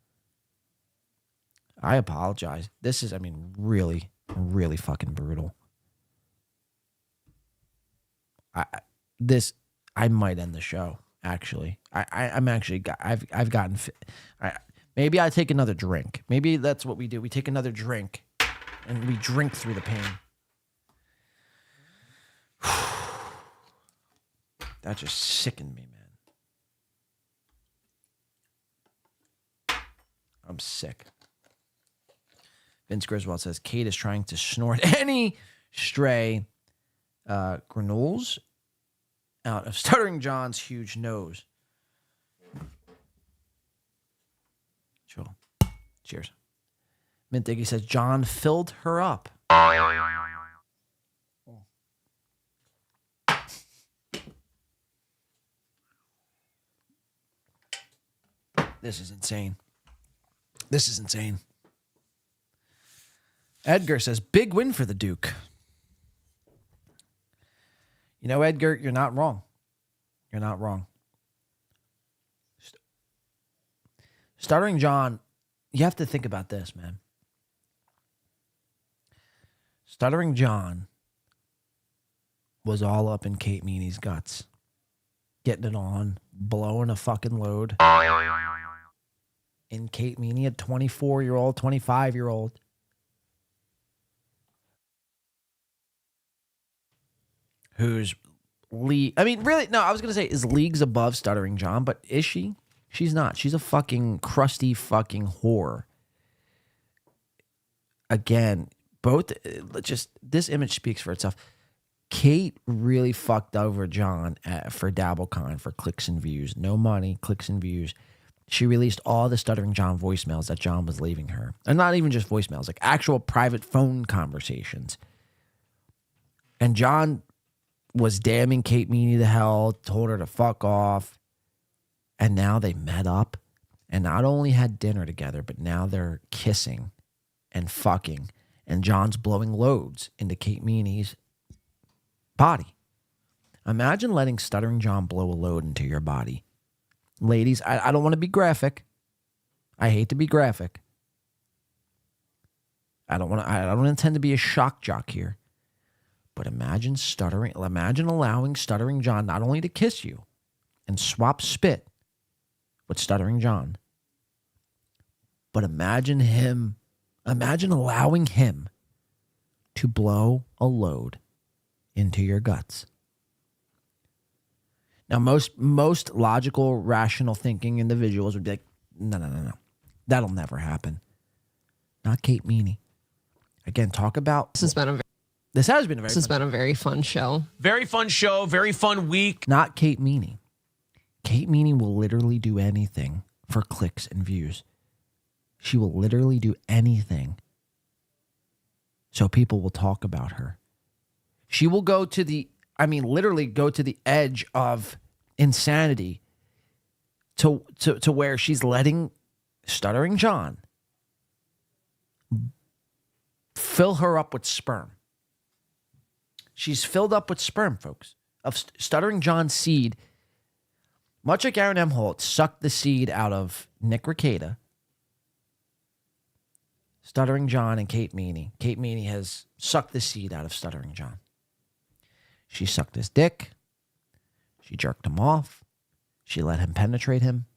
I apologize. This is, really, really fucking brutal. I might end the show. Actually, I've gotten. Maybe I take another drink. Maybe that's what we do. We take another drink, and we drink through the pain. That just sickened me, man. I'm sick. Vince Griswold says, Kate is trying to snort any stray granules out of Stuttering John's huge nose. Sure. Cheers. Mint Diggy says, John filled her up. This is insane. This is insane. Edgar says, big win for the Duke. You know, Edgar, you're not wrong. You're not wrong. Stuttering John, you have to think about this, man. Stuttering John was all up in Kate Meany's guts. Getting it on, blowing a fucking load. And Kate Meany, a 24-year-old, 25-year-old. who's I mean, really, no, I was going to say is leagues above Stuttering John, but is she? She's not. She's a fucking crusty fucking whore. Again, both, just this image speaks for itself. Kate really fucked over John for DabbleCon, for clicks and views. No money, clicks and views. She released all the Stuttering John voicemails that John was leaving her. And not even just voicemails, like actual private phone conversations. And John was damning Kate Meany to hell, told her to fuck off. And now they met up and not only had dinner together, but now they're kissing and fucking. And John's blowing loads into Kate Meany's body. Imagine letting Stuttering John blow a load into your body. Ladies, I don't want to be graphic. I hate to be graphic. I don't intend to be a shock jock here. But imagine allowing Stuttering John not only to kiss you and swap spit with Stuttering John, but imagine allowing him to blow a load into your guts. Now, most logical, rational thinking individuals would be like, no. That'll never happen. Not Kate Meany. Again, talk about... This has been a very fun show. Very fun show, very fun week. Not Kate Meany. Kate Meany will literally do anything for clicks and views. She will literally do anything so people will talk about her. She will go to the... literally go to the edge of insanity to where she's letting Stuttering John fill her up with sperm. She's filled up with sperm, folks, of Stuttering John's seed. Much like Aaron M. Holt sucked the seed out of Nick Rekieta, Stuttering John and Kate Meany. Kate Meany has sucked the seed out of Stuttering John. She sucked his dick. She jerked him off. She let him penetrate him.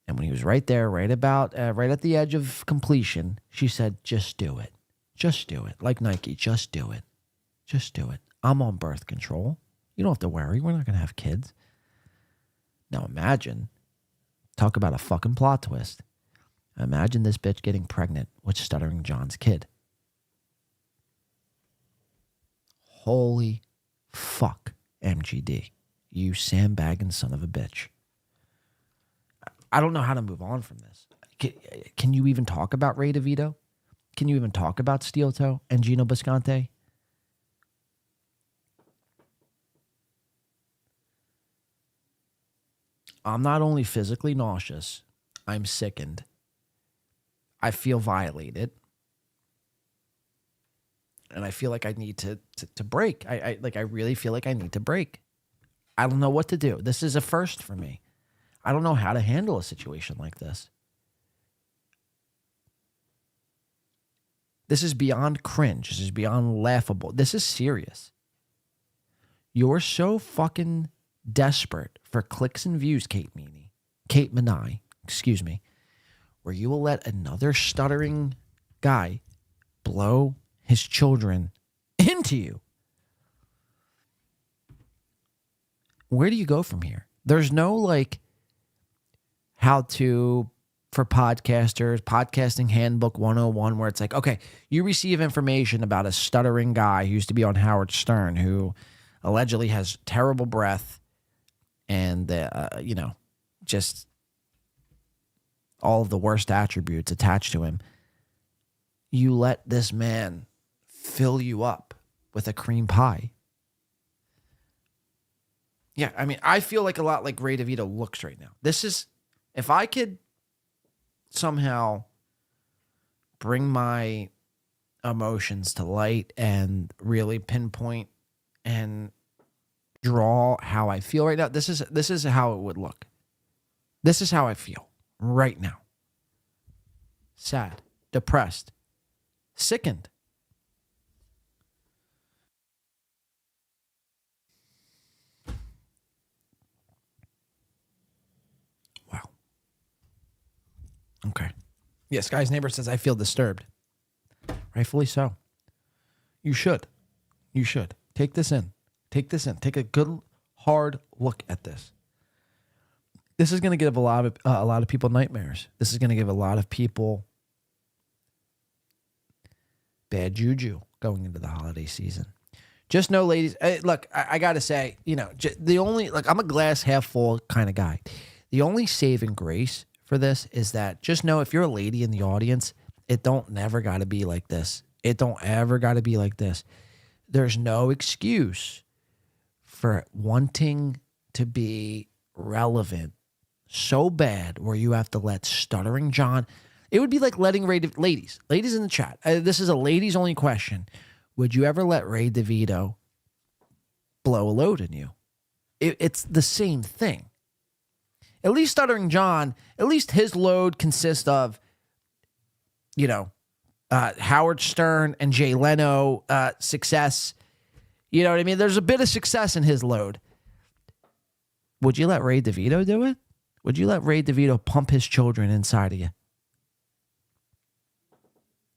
And when he was right there, right at the edge of completion, she said, just do it. Just do it. Like Nike, just do it. Just do it. I'm on birth control. You don't have to worry. We're not going to have kids. Now imagine, talk about a fucking plot twist. Imagine this bitch getting pregnant with Stuttering John's kid. Holy fuck, MGD. You sandbagging son of a bitch. I don't know how to move on from this. Can you even talk about Ray Devito? Can you even talk about Steel Toe and Geno Bisconte? I'm not only physically nauseous, I'm sickened. I feel violated. And I feel like I need to break. I really feel like I need to break. I don't know what to do. This is a first for me. I don't know how to handle a situation like this. This is beyond cringe. This is beyond laughable. This is serious. You're so fucking desperate for clicks and views, Kate Meany, where you will let another stuttering guy blow his children into you. Where do you go from here? There's no how to for podcasters, podcasting handbook 101, where it's like, okay, you receive information about a stuttering guy who used to be on Howard Stern, who allegedly has terrible breath and, just all of the worst attributes attached to him. You let this man fill you up with a cream pie. Yeah, I feel like a lot like Ray DeVito looks right now. This is, if I could somehow bring my emotions to light and really pinpoint and draw how I feel right now, this is how it would look. This is how I feel right now. Sad, depressed, sickened. Okay. Yes, guy's neighbor says, I feel disturbed. Rightfully so. You should. You should. Take this in. Take this in. Take a good, hard look at this. This is going to give a lot of people nightmares. This is going to give a lot of people bad juju going into the holiday season. Just know, ladies, look, I got to say, I'm a glass half full kind of guy. The only saving grace for this is that just know if you're a lady in the audience, it don't never got to be like this. It don't ever got to be like this. There's no excuse for wanting to be relevant so bad where you have to let Stuttering John. It would be like letting ladies in the chat. This is a ladies only question. Would you ever let Ray Devito blow a load in you? It's the same thing. At least Stuttering John, at least his load consists of, Howard Stern and Jay Leno success. You know what I mean? There's a bit of success in his load. Would you let Ray DeVito do it? Would you let Ray DeVito pump his children inside of you?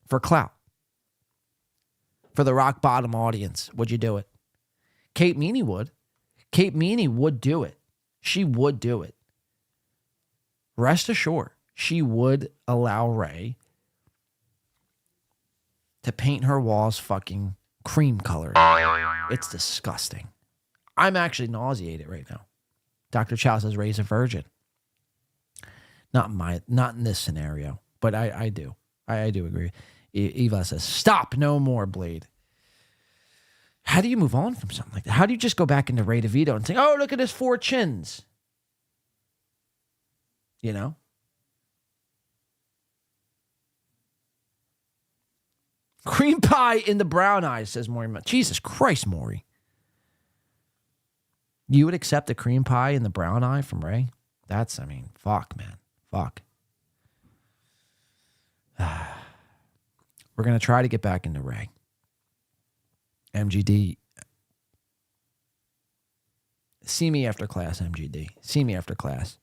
For clout. For the rock bottom audience, would you do it? Kate Meany would. Kate Meany would do it. She would do it. Rest assured, she would allow Ray to paint her walls fucking cream colored. It's disgusting. I'm actually nauseated right now. Dr. Chow says Ray's a virgin. Not in this scenario, but I do. I do agree. Eva says, stop, no more, Blade. How do you move on from something like that? How do you just go back into Ray DeVito and say, oh, look at his 4 chins? You know? Cream pie in the brown eyes, says Maury. Jesus Christ, Maury. You would accept a cream pie in the brown eye from Ray? Fuck, man. Fuck. We're going to try to get back into Ray. MGD. See me after class, MGD. See me after class.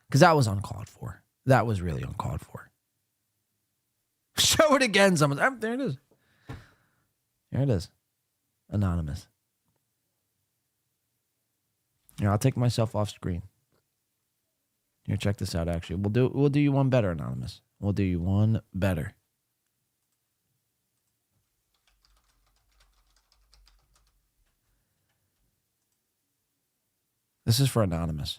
Because that was uncalled for. That was really uncalled for. Show it again, someone. There it is. There it is. Anonymous. Here, I'll take myself off screen. Here, check this out, actually. We'll do you one better, Anonymous. We'll do you one better. This is for Anonymous.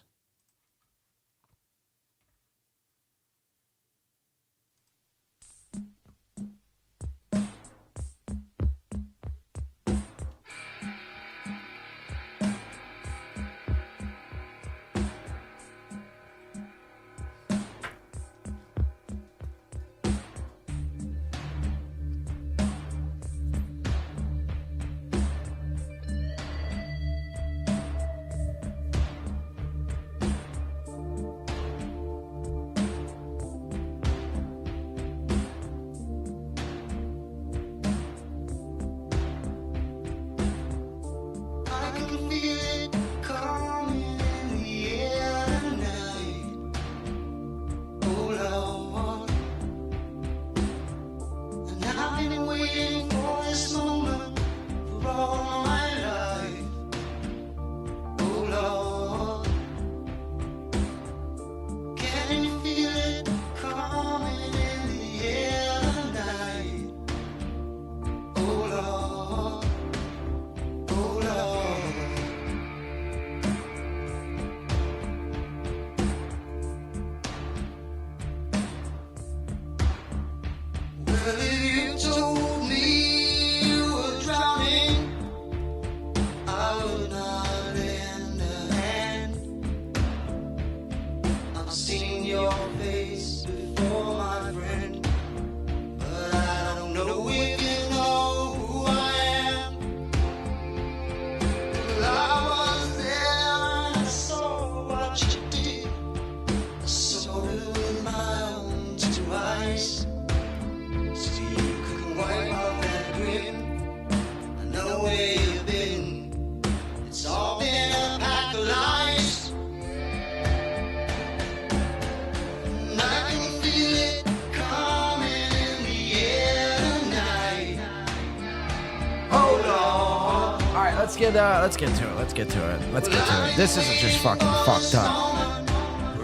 let's get to it. This is just fucking fucked up.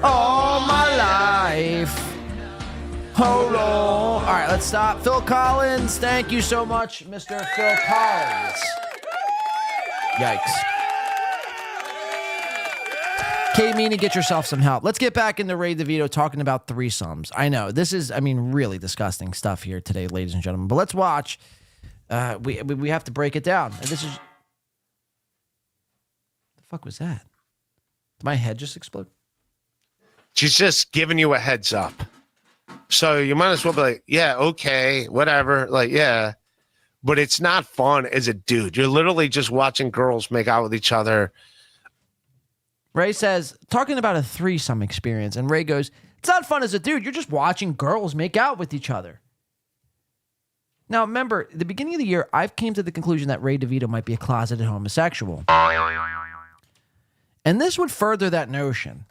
All my life. Hold on. All right, let's stop. Phil Collins, thank you so much, Mr. Phil Collins. Yikes. Meany, get yourself some help. Let's get back into Ray Devito talking about threesomes. I know, this is, really disgusting stuff here today, ladies and gentlemen. But let's watch. We have to break it down. And this is... The fuck was that? Did my head just explode? She's just giving you a heads up. So you might as well be like, yeah, okay, whatever. Like, yeah. But it's not fun as a dude. You're literally just watching girls make out with each other. Ray says, talking about a threesome experience. And Ray goes, it's not fun as a dude. You're just watching girls make out with each other. Now, remember, at the beginning of the year, I've came to the conclusion that Ray DeVito might be a closeted homosexual. And this would further that notion.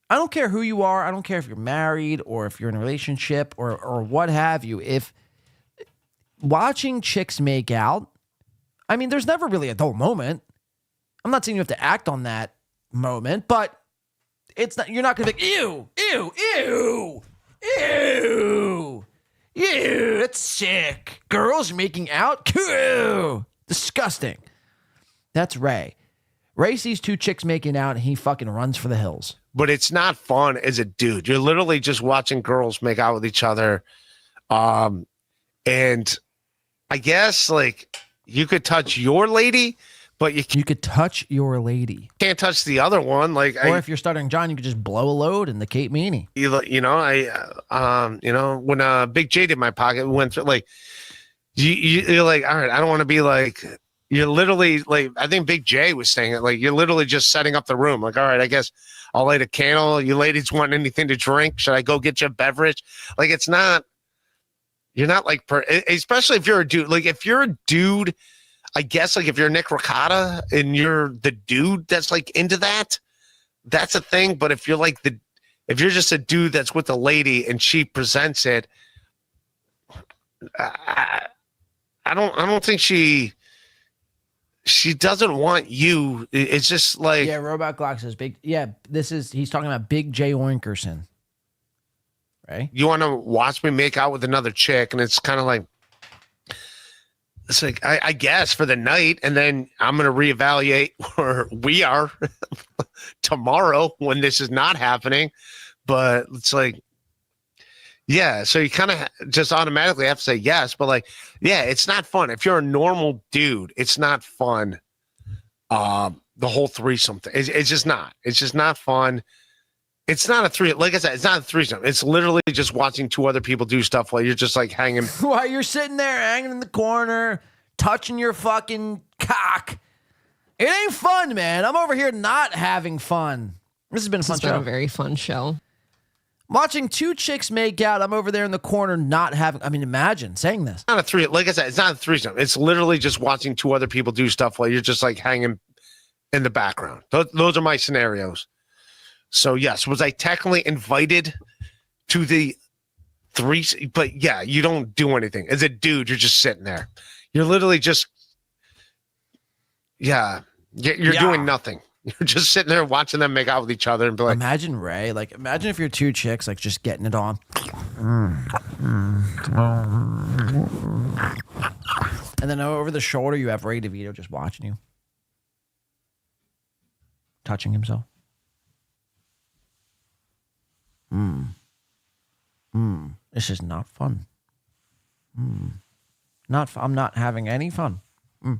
I don't care who you are. I don't care if you're married or if you're in a relationship or what have you. If watching chicks make out, there's never really a dull moment. I'm not saying you have to act on that moment, but it's not. You're not going to be like, ew, ew, ew, ew, ew, that's sick. Girls making out? Ew, disgusting. That's Ray. Ray sees two chicks making out and he fucking runs for the hills. But it's not fun as a dude. You're literally just watching girls make out with each other. And I guess, like, you could touch your lady, but you could touch your lady. Can't touch the other one. Like, or if you're Stuttering John, you could just blow a load in the Kate Meany. When Big J did my pocket, we went through, like, you're like, all right, I don't want to be like... You're literally like, I think Big J was saying it, like, you're literally just setting up the room. Like, all right, I guess I'll light a candle. You ladies want anything to drink? Should I go get you a beverage? Like, it's not, you're not like, especially if you're a dude. Like, if you're a dude, I guess, like, if you're Nick Ricotta and you're the dude that's like into that, that's a thing. But if you're like if you're just a dude that's with a lady and she presents it, I don't think she doesn't want you. It's just like... Yeah, Robot Glock says, he's talking about Big J Oinkerson. Right? You want to watch me make out with another chick, and it's kind of like... It's like, I guess, for the night, and then I'm going to reevaluate where we are tomorrow when this is not happening. But it's like... Yeah, so you kind of just automatically have to say yes, but like, yeah, it's not fun. If you're a normal dude, it's not fun. The whole threesome thing, it's just not. It's just not fun. It's not a three. Like I said, it's not a threesome. It's literally just watching two other people do stuff while you're just like hanging. While you're sitting there hanging in the corner, touching your fucking cock. It ain't fun, man. I'm over here not having fun. This has been a fun show. Been a very fun show. Watching two chicks make out, I'm over there in the corner not having... imagine saying this. It's not a three. Like I said, it's not a threesome. It's literally just watching two other people do stuff while you're just like hanging in the background. Those are my scenarios. So yes, was I technically invited to the threesome? But yeah, you don't do anything. As a dude, you're just sitting there. You're literally just... Yeah, you're doing nothing. You're just sitting there watching them make out with each other and be like... Imagine, Ray. Like, imagine if you're two chicks, like, just getting it on. And then over the shoulder, you have Ray DeVito just watching you. Touching himself. This is not fun. I'm not having any fun. No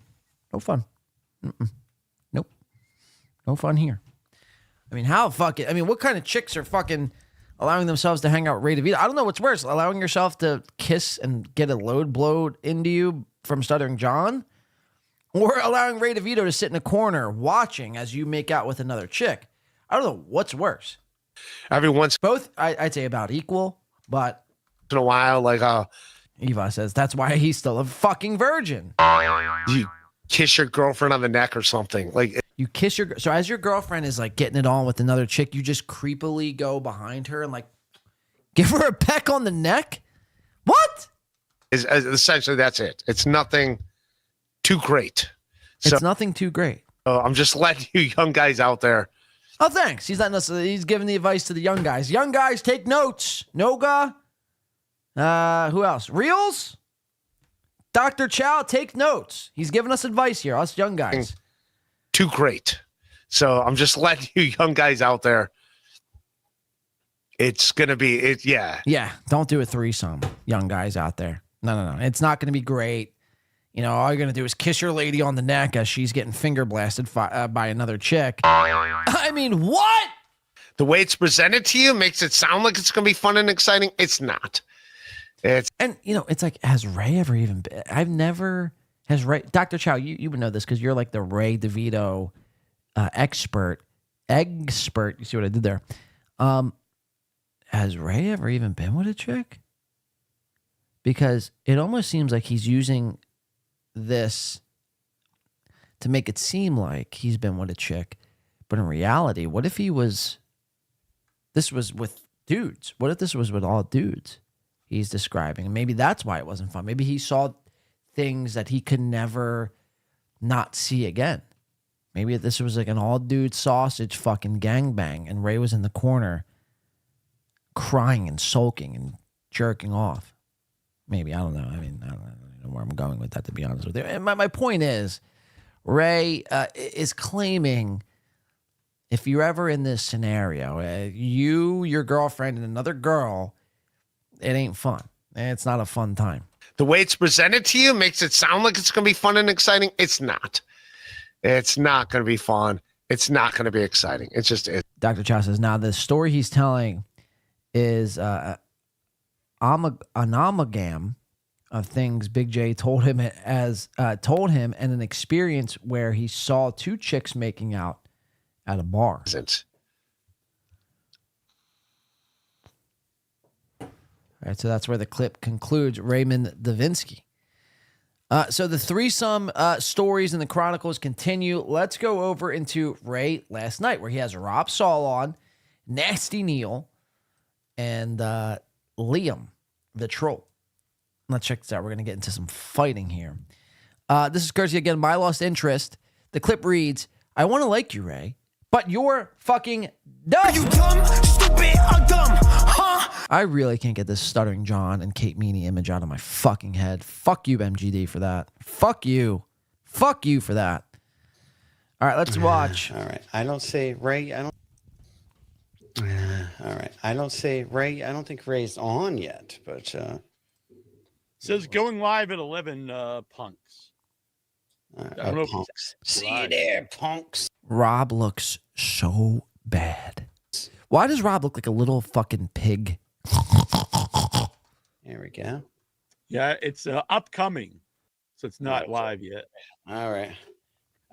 fun. Nope. No fun here. How fucking... what kind of chicks are fucking allowing themselves to hang out with Ray DeVito? I don't know what's worse. Allowing yourself to kiss and get a load blowed into you from Stuttering John? Or allowing Ray DeVito to sit in a corner watching as you make out with another chick? I don't know what's worse. Both, I'd say about equal, but... In a while, like... Eva says, that's why he's still a fucking virgin. You kiss your girlfriend on the neck or something. Like... You kiss so as your girlfriend is like getting it on with another chick, you just creepily go behind her and like give her a peck on the neck? What? Essentially, that's it. It's nothing too great. It's nothing too great. I'm just letting you young guys out there. Oh, thanks. He's letting us. He's giving the advice to the young guys. Young guys, take notes. Noga. Who else? Reels. Dr. Chow, take notes. He's giving us advice here. Us young guys. Too great. So I'm just letting you young guys out there. It's gonna be it. Yeah. Yeah. Don't do a threesome, young guys out there. No. It's not going to be great. You know, all you're going to do is kiss your lady on the neck as she's getting finger blasted by another chick. I mean, what? The way it's presented to you makes it sound like it's going to be fun and exciting. It's not. And, you know, it's like, has Ray ever even been? Has Ray, Dr. Chow, you would know this because you're like the Ray Devito expert. You see what I did there? Has Ray ever even been with a chick? Because it almost seems like he's using this to make it seem like he's been with a chick. But in reality, what if this was with dudes? What if this was with all dudes he's describing? And maybe that's why it wasn't fun. Maybe he saw things that he could never not see again. Maybe this was like an all dude sausage fucking gangbang and Ray was in the corner crying and sulking and jerking off. Maybe, I don't know. I mean, I don't know where I'm going with that, to be honest with you. And my point is, Ray is claiming if you're ever in this scenario, your girlfriend, and another girl, it ain't fun. It's not a fun time. The way it's presented to you makes it sound like it's going to be fun and exciting. It's not. It's not going to be fun. It's not going to be exciting. It's just it. Dr. Chow says, now the story he's telling is an amalgam of things Big J told him and an experience where he saw two chicks making out at a bar. All right, so that's where the clip concludes. Raymond Davinsky. So the threesome stories in the Chronicles continue. Let's go over into Ray last night, where he has Rob Saul on, Nasty Neal, and Liam, the troll. Let's check this out. We're going to get into some fighting here. This is courtesy, again, My Lost Interest. The clip reads, I want to like you, Ray, but you're fucking dumb. Are you dumb, stupid, or dumb, huh? I really can't get this Stuttering John and Kate Meany image out of my fucking head. Fuck you, MGD, for that. Fuck you. Fuck you for that. All right, let's watch. All right. I don't say Ray. All right. I don't say Ray. I don't think Ray's on yet, but says going live at 11, punks. I don't know punks. See you there, punks. Rob looks so bad. Why does Rob look like a little fucking pig? There we go. Yeah, it's upcoming, so it's not live yet. All right.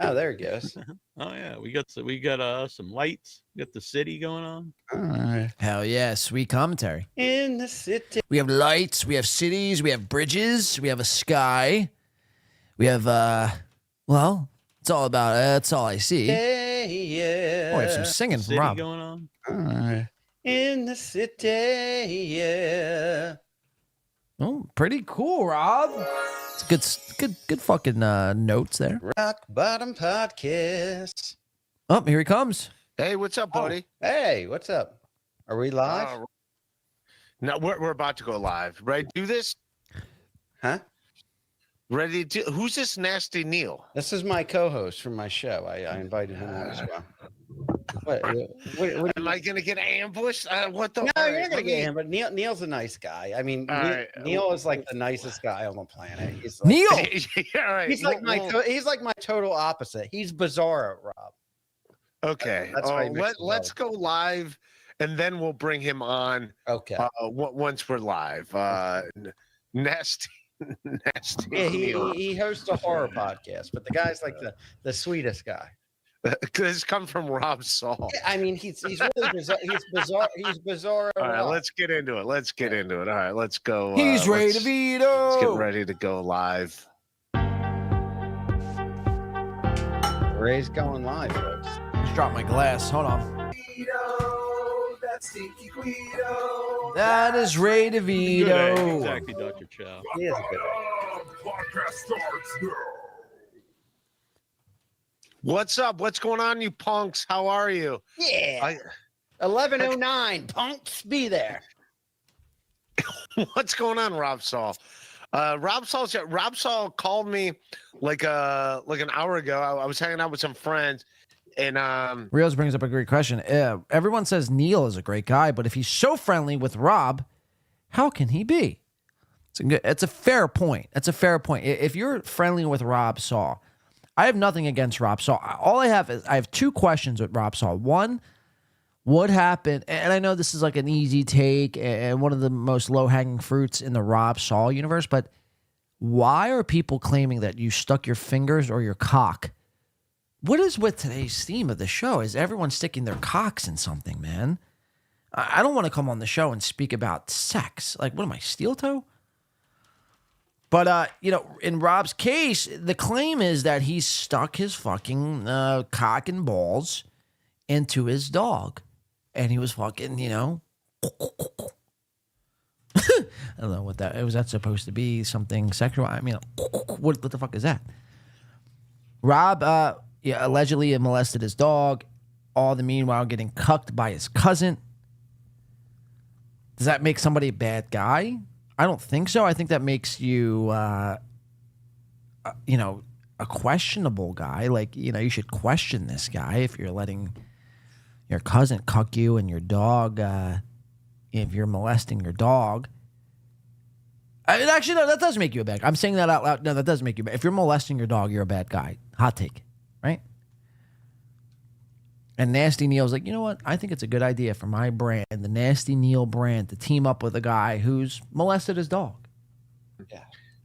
Oh, there it goes. Oh yeah, we got some lights. We got the city going on. All right. Hell yeah, sweet commentary. In the city. We have lights, we have cities, we have bridges, we have a sky. We have well, it's all about that's all I see. Yeah. Oh, we have some singing from Rob. Going on. All right. In the city, yeah. Oh, pretty cool, Rob. It's good fucking notes there. Rock Bottom Podcast. Oh, here he comes. Hey, what's up, buddy? Hey, what's up? Are we live? No, we're about to go live. Ready to do this? Huh? Ready to? Who's this Nasty Neal? This is my co-host from my show. I invited him on as well. What Am I gonna get ambushed? What the? No, you're not gonna get him. But Neil's a nice guy. I mean, Neil is like the nicest guy on the planet. He's like, Neil. All right. He's like he's like my total opposite. He's Bizarro, Rob. Okay. Let's go live, and then we'll bring him on. Okay. Once we're live. Nasty. Yeah, he hosts a horror podcast, but the guy's like the sweetest guy. This come from Rob Saul. Yeah, I mean, he's really bizarre. He's bizarre. He's bizarre. All right, let's get into it. All right, let's go. He's ready to veto. Let's get ready to go live. Ray's going live, folks. Just dropped my glass. Hold on. That's Stinky Guido. That is Ray DeVito. Exactly, Dr. Chow. He is a good. Podcast starts now. What's up? What's going on, you punks? How are you? Yeah. 11:09. Punks, be there. What's going on, Rob Saul? Rob Saul called me like an hour ago. I was hanging out with some friends, and Rios brings up a great question. Everyone says Neal is a great guy, but if he's so friendly with Rob, how can he be? It's a fair point. That's a fair point. If you're friendly with Rob Saul, I have nothing against Rob Saul. All I have two questions with Rob Saul. One, what happened? And I know this is like an easy take and one of the most low-hanging fruits in the Rob Saul universe, but why are people claiming that you stuck your fingers or your cock? What is with today's theme of the show? Is everyone sticking their cocks in something, man? I don't want to come on the show and speak about sex. Like, what am I, steel toe? But, in Rob's case, the claim is that he stuck his fucking cock and balls into his dog. And he was fucking, I don't know what that was. That supposed to be something sexual? I mean, what the fuck is that? Rob, allegedly molested his dog, all the meanwhile getting cucked by his cousin. Does that make somebody a bad guy? I don't think so. I think that makes you, a questionable guy. Like, you should question this guy if you're letting your cousin cuck you and your dog, if you're molesting your dog. Actually, no, that does make you a bad guy. I'm saying that out loud. No, that does make you bad. If you're molesting your dog, you're a bad guy. Hot take, right? And Nasty Neal's like, you know what? I think it's a good idea for my brand, the Nasty Neal brand, to team up with a guy who's molested his dog. Yeah.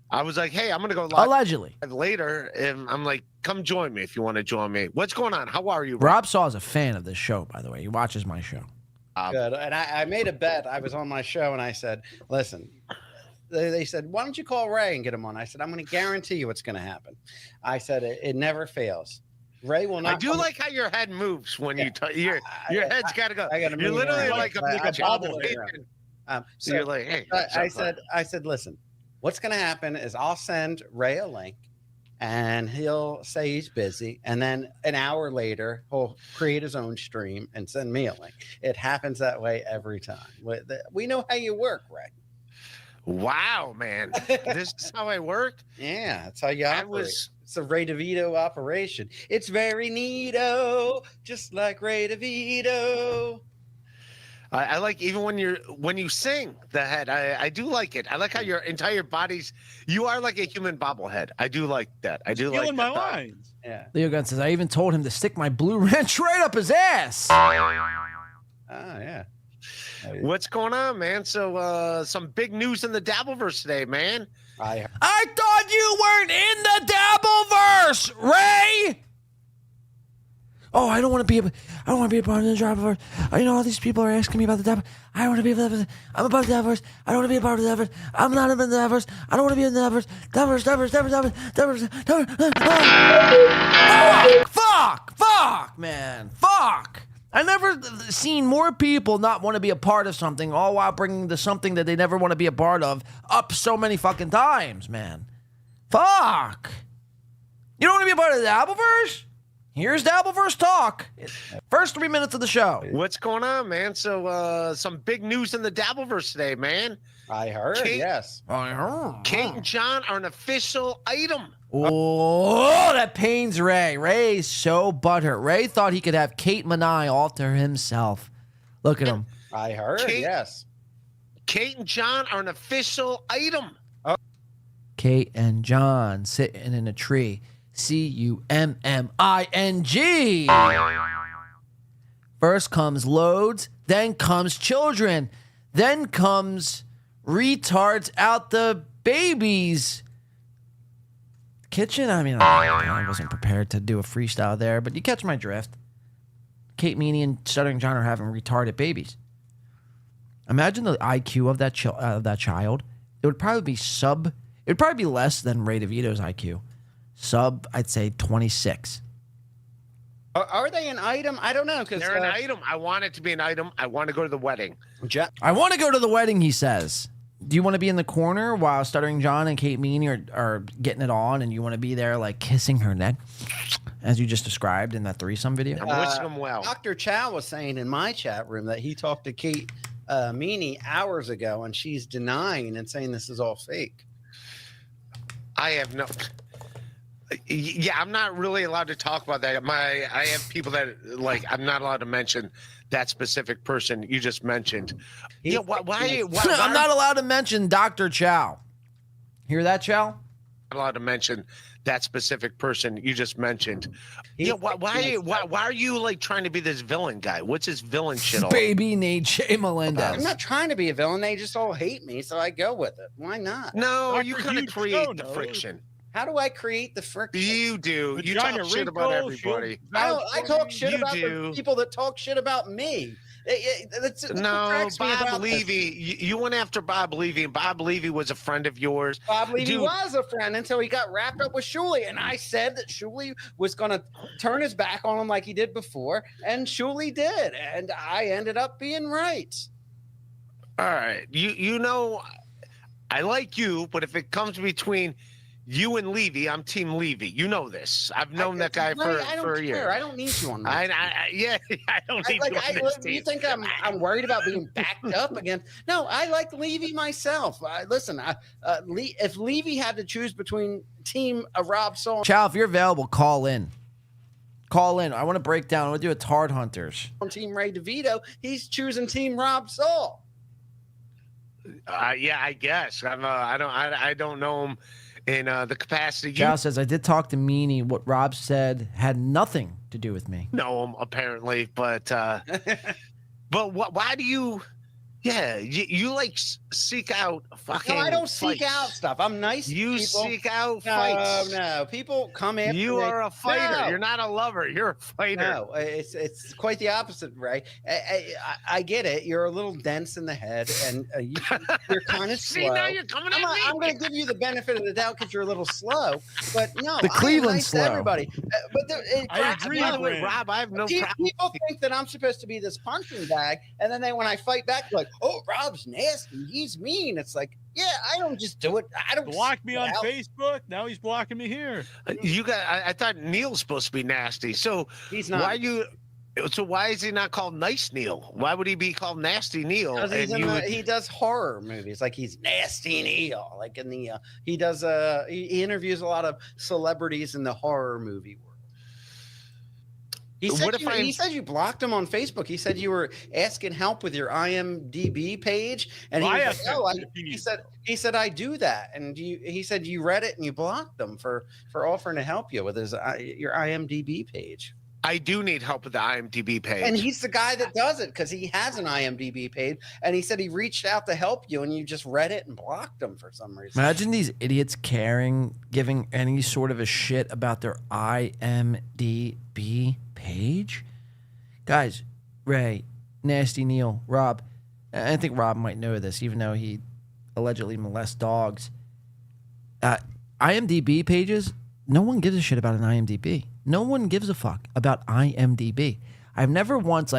I was like, hey, I'm going to go live allegedly later. And I'm like, come join me if you want to join me. What's going on? How are you? Rob Saul is a fan of this show, by the way. He watches my show. Good. And I made a bet. I was on my show and I said, listen, they said, why don't you call Ray and get him on? I said, I'm going to guarantee you what's going to happen. I said, it never fails. Ray will not. I do like how your head moves when you your head's got to go. You're literally like a bobble. So you're like, hey. I said, listen, what's going to happen is I'll send Ray a link and he'll say he's busy. And then an hour later, he'll create his own stream and send me a link. It happens that way every time. We know how you work, Ray. Wow, man. This is how I work? Yeah, that's how you operate. It's a Ray Devito operation. It's very neato, just like Ray Devito. I like even when you sing the head. I do like it. I like how your entire body's. You are like a human bobblehead. I do like that. I do like my lines. Yeah. Leo Gunn says, I even told him to stick my blue wrench right up his ass. Yeah. What's going on, man? So some big news in the dabbleverse today, man. I thought you weren't in the dabbleverse, Ray. Oh, I don't want to be a part of the dabbleverse. All these people are asking me about the dabbleverse. I want to be a part of the I'm about the dabbleverse. I don't want to be a part of the dabbleverse. I'm not in the dabbleverse. I don't want to be in the dabbleverse. Dabbleverse. Fuck, man. Fuck. I never seen more people not want to be a part of something, all while bringing the something that they never want to be a part of up so many fucking times, man. Fuck. You don't want to be a part of the Dabbleverse? Here's Dabbleverse talk. First 3 minutes of the show. What's going on, man? So some big news in the Dabbleverse today, man. I heard, yes. I heard. Kate and John are an official item. Oh, that pains Ray. Ray's so butthurt. Ray thought he could have Kate Meany all to himself. Look at him. I heard, yes. Kate and John are an official item. Kate and John sitting in a tree. CUMMING. First comes loads, then comes children, then comes retards out the babies. Kitchen? I mean, I wasn't prepared to do a freestyle there, but you catch my drift. Kate, Meany, and Stuttering John are having retarded babies. Imagine the IQ of that child. It would probably be it would probably be less than Ray DeVito's IQ. I'd say 26. Are they an item? I don't know. They're an item. I want it to be an item. I want to go to the wedding. I want to go to the wedding, he says. Do you want to be in the corner while Stuttering John and Kate Meany are getting it on, and you want to be there like kissing her neck, as you just described in that threesome video? I'm wishing them well. Dr. Chow was saying in my chat room that he talked to Kate Meany hours ago, and she's denying and saying this is all fake. I have no. Yeah, I'm not really allowed to talk about that. I have people that like I'm not allowed to mention that specific person you just mentioned. Yeah, why I'm not allowed to mention Dr. Chow. Hear that, Chow? Not allowed to mention that specific person you just mentioned. Yeah, why are you like trying to be this villain guy? What's his villain shit all? Baby Nate J. Melendez. I'm not trying to be a villain. They just all hate me, so I go with it. Why not? No, you kind of create the friction. How do I create the friction? You do. You talk shit about everybody. I talk shit about the people that talk shit about me. No, Bob Levy. You went after Bob Levy, and Bob Levy was a friend of yours. Bob Levy was a friend until he got wrapped up with Shuley, and I said that Shuley was going to turn his back on him like he did before, and Shuley did, and I ended up being right. All right, you know, I like you, but if it comes between you and Levy, I'm Team Levy. You know this. I've known that guy for a year. I don't need you on that. I don't need you on this team. You think I'm worried about being backed up against? No, I like Levy myself. Listen, if Levy had to choose between Team Rob Saul, Chow, if you're available, call in. Call in. I want to break down. I want to do a Tard Hunters. On Team Ray Devito, he's choosing Team Rob Saul. Yeah, I guess. I don't know him in the capacity. Chow says, I did talk to Meany. What Rob said had nothing to do with me. Know him, apparently, but why do you... Yeah, you like seek out fucking. No, I don't fights. seek out stuff. I'm nice. You to people. seek out fights. No, people come after. You are a fighter. No. You're not a lover. You're a fighter. No, it's quite the opposite, Ray. I get it. You're a little dense in the head, and you're kind of slow. See, now you're coming at me. I'm going to give you the benefit of the doubt because you're a little slow. But no, the Cleveland nice slow. To everybody. But I agree. By the way, Rob, I have no problem. People think that I'm supposed to be this punching bag, and then when I fight back, they're like, "Oh, Rob's nasty. He's mean." It's like, yeah, I don't just do it. I don't block me on Facebook. Now he's blocking me here. I thought Neil's supposed to be nasty. So he's not. Why is he not called Nice Neil? Why would he be called Nasty Neil? He does horror movies, like he's Nasty Neil. Like in the he does he interviews a lot of celebrities in the horror movie world. He said you blocked him on Facebook. He said you were asking help with your IMDb page, and he said I do that, and he said you read it and you blocked them for offering to help you with your IMDb page. I do need help with the IMDb page, and he's the guy that does it because he has an IMDb page, and he said he reached out to help you, and you just read it and blocked him for some reason. Imagine these idiots giving any sort of a shit about their IMDb page. Guys, Ray, Nasty Neal, Rob, I think Rob might know this, even though he allegedly molests dogs. IMDb pages, no one gives a shit about an IMDb. No one gives a fuck about IMDb. I've never once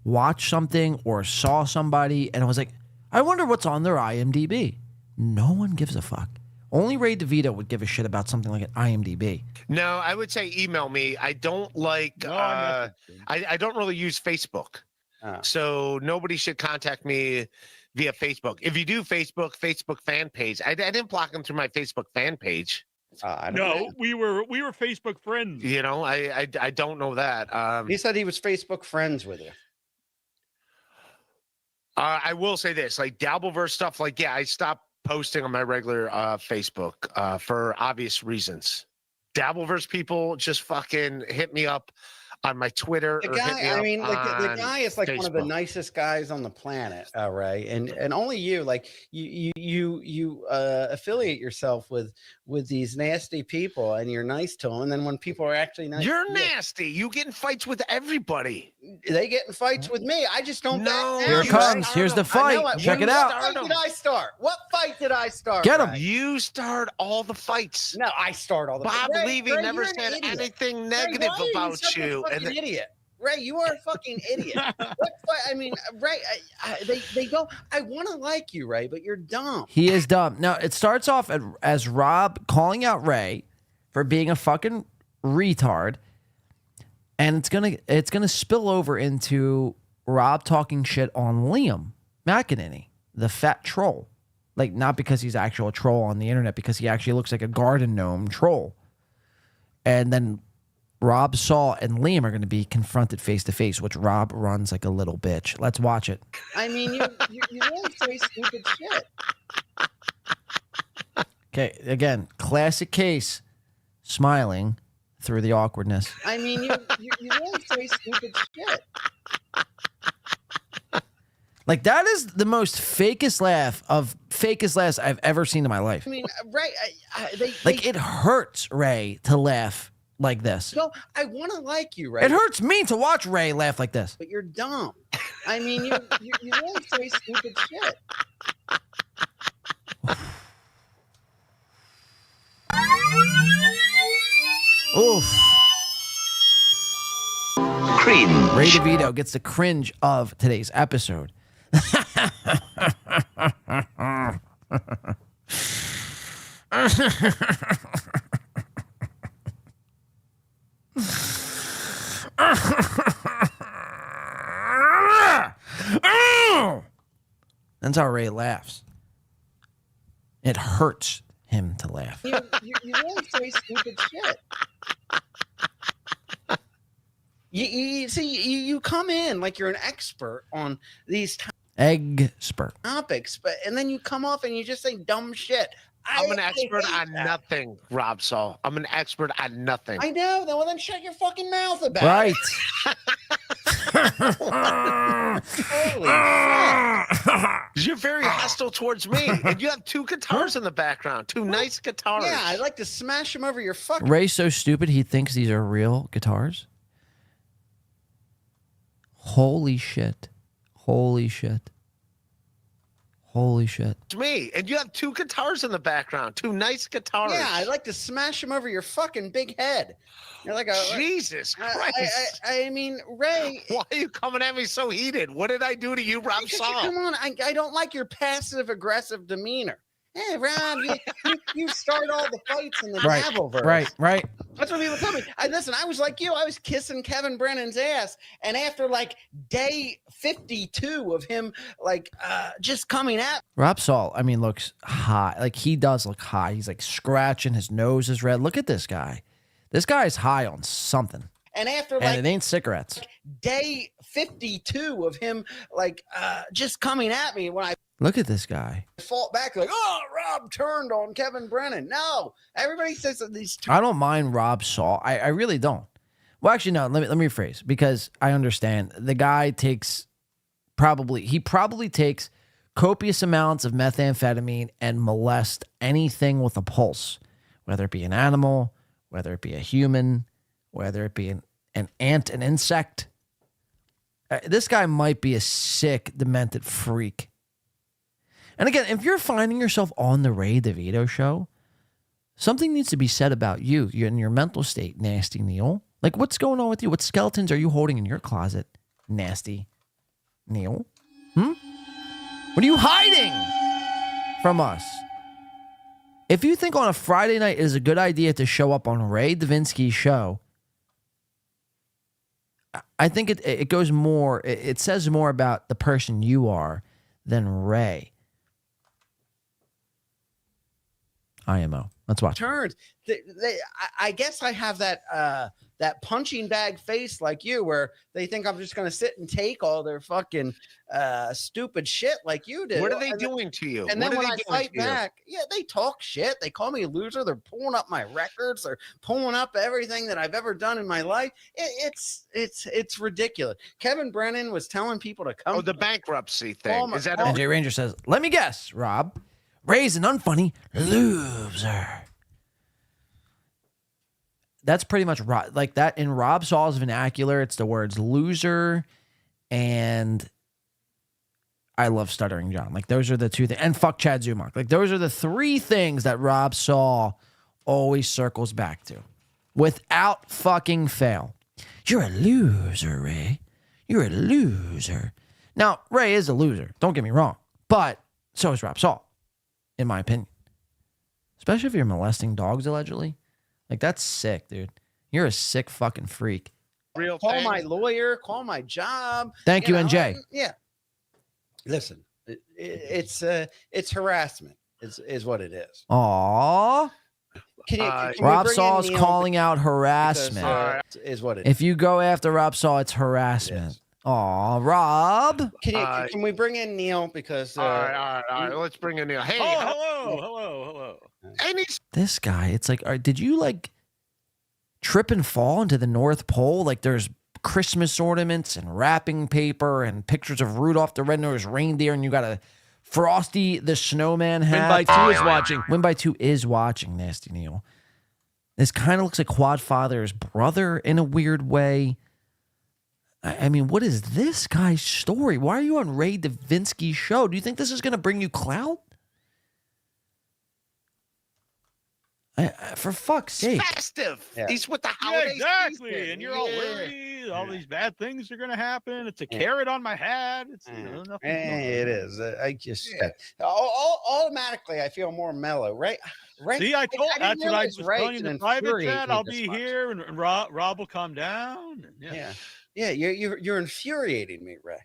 watched something or saw somebody and I was like, I wonder what's on their IMDb. No one gives a fuck. Only Ray DeVito would give a shit about something like an IMDb. No, I would say email me. I don't like. I don't really use Facebook, so nobody should contact me via Facebook. If you do Facebook fan page. I didn't block them through my Facebook fan page. We were Facebook friends. You know, I don't know that. He said he was Facebook friends with you. I will say this, like dabbleverse stuff. Like, yeah, I stopped posting on my regular Facebook for obvious reasons. Dabbleverse people just fucking hit me up on my Twitter. The guy is like Facebook. One of the nicest guys on the planet, Ray, and only you, like you affiliate yourself with these nasty people, and you're nice to them, and then when people are actually nice, you're nasty. You get in fights with everybody. They get in fights with me. I just don't. No, here it comes. Here's the fight. Check it out. What fight did I start? What fight did I start? Get him. You start all the fights. No, I start all the. Bob Levy never said anything negative about you. An idiot. Ray, you are a fucking idiot. I mean, Ray, they don't. I want to like you, Ray, but you're dumb. He is dumb. Now, it starts off as Rob calling out Ray for being a fucking retard, and it's gonna spill over into Rob talking shit on Liam McEnany, the fat troll. Like, not because he's actual a troll on the internet, because he actually looks like a garden gnome troll. And then Rob Saul and Liam are going to be confronted face to face, which Rob runs like a little bitch. Let's watch it. I mean, you really say stupid shit. Okay, again, classic case, smiling through the awkwardness. I mean, you really say stupid shit. Like, that is the most fakest laugh I've ever seen in my life. I mean, Ray, it hurts Ray to laugh like this. No, I want to like you, Ray. It hurts me to watch Ray laugh like this. But you're dumb. I mean, you really say stupid shit. Oof. Cringe. Ray Devito gets the cringe of today's episode. That's how Ray laughs. It hurts him to laugh. You really say stupid shit. You come in like you're an expert on these topics, and then you come off and you just say dumb shit. I'm an expert on nothing, Rob Saul. I'm an expert on nothing. I know. Well, then shut your fucking mouth about right. Holy shit. You're very hostile towards me, and you have two guitars in the background, two nice guitars. Yeah, I'd like to smash them over your fucking. Ray's so stupid he thinks these are real guitars. Holy shit. Holy shit. Holy shit. It's me, and you have two guitars in the background, two nice guitars. Yeah, I'd like to smash them over your fucking big head. You're like a Jesus Christ. I mean, Ray. Why are you coming at me so heated? What did I do to you, Rob Saul? Come on, I don't like your passive aggressive demeanor. Hey, Rob, you start all the fights in the dabbleverse. Right. That's what people tell me. Listen, I was like you. I was kissing Kevin Brennan's ass, and after like day 52 of him, just coming at. Rob Saul, looks high. Like, he does look high. He's like scratching. His nose is red. Look at this guy. This guy's high on something. And after and it ain't cigarettes. Day 52 of him, just coming at me when I. Look at this guy. Fought back like, oh, Rob turned on Kevin Brennan. No, everybody says that these. I don't mind Rob Saul. I really don't. Well, actually, no. Let me rephrase, because I understand the guy takes probably takes copious amounts of methamphetamine and molest anything with a pulse, whether it be an animal, whether it be a human, whether it be an ant, an insect. This guy might be a sick, demented freak. And again, if you're finding yourself on the Ray Devito show, something needs to be said about you and your mental state, Nasty Neal. Like, what's going on with you? What skeletons are you holding in your closet, Nasty Neal? What are you hiding from us? If you think on a Friday night it is a good idea to show up on Ray Davinsky's show, I think it goes more, it says more about the person you are than Ray. IMO. Let's watch. Turns. I guess I have that punching bag face like you, where they think I'm just going to sit and take all their fucking stupid shit like you do. What are they doing to you? And then when I fight back, they talk shit. They call me a loser. They're pulling up my records. They're pulling up everything that I've ever done in my life. It's ridiculous. Kevin Brennan was telling people to come. Oh, the bankruptcy thing. Is that NJ Ranger says, let me guess, Rob. Ray's an unfunny loser. That's pretty much like that in Rob Saul's vernacular. It's the words loser and I love Stuttering John. Like, those are the two things. And fuck Chad Zumach. Like, those are the three things that Rob Saul always circles back to without fucking fail. You're a loser, Ray. You're a loser. Now, Ray is a loser. Don't get me wrong. But so is Rob Saul, in my opinion. Especially if you're molesting dogs, allegedly. Like, that's sick, dude. You're a sick fucking freak. Real call my lawyer, call my job. Thank you, NJ. Yeah. Listen, it's harassment is what it is. Aww. Can Rob we bring Saul's in Neal calling out harassment. because, is what it is. If you go after Rob Saul, it's harassment. Aw, Rob. Can we bring in Neal because all right. Let's bring in Neal. Hey, hello. This guy, it's like, did you like trip and fall into the North Pole? Like there's Christmas ornaments and wrapping paper and pictures of Rudolph the Red-Nosed Reindeer, and you got a Frosty the Snowman hat. Win by 2 is watching. Win by 2 is watching, Nasty Neal. This kind of looks like Quadfather's brother in a weird way. I mean, what is this guy's story? Why are you on Ray Davinsky's show? Do you think this is going to bring you clout? For fuck's sake. Festive. Yeah. He's with the Yeah, holiday exactly. season. And you're all worried. All these bad things are going to happen. It's a carrot on my head. It's nothing. It is. I just automatically I feel more mellow, right? See, I told that's what I was Ray telling you in the can private infuriate chat. me I'll this be much. here, and Rob will come down. And, Yeah, you're infuriating me, Ray.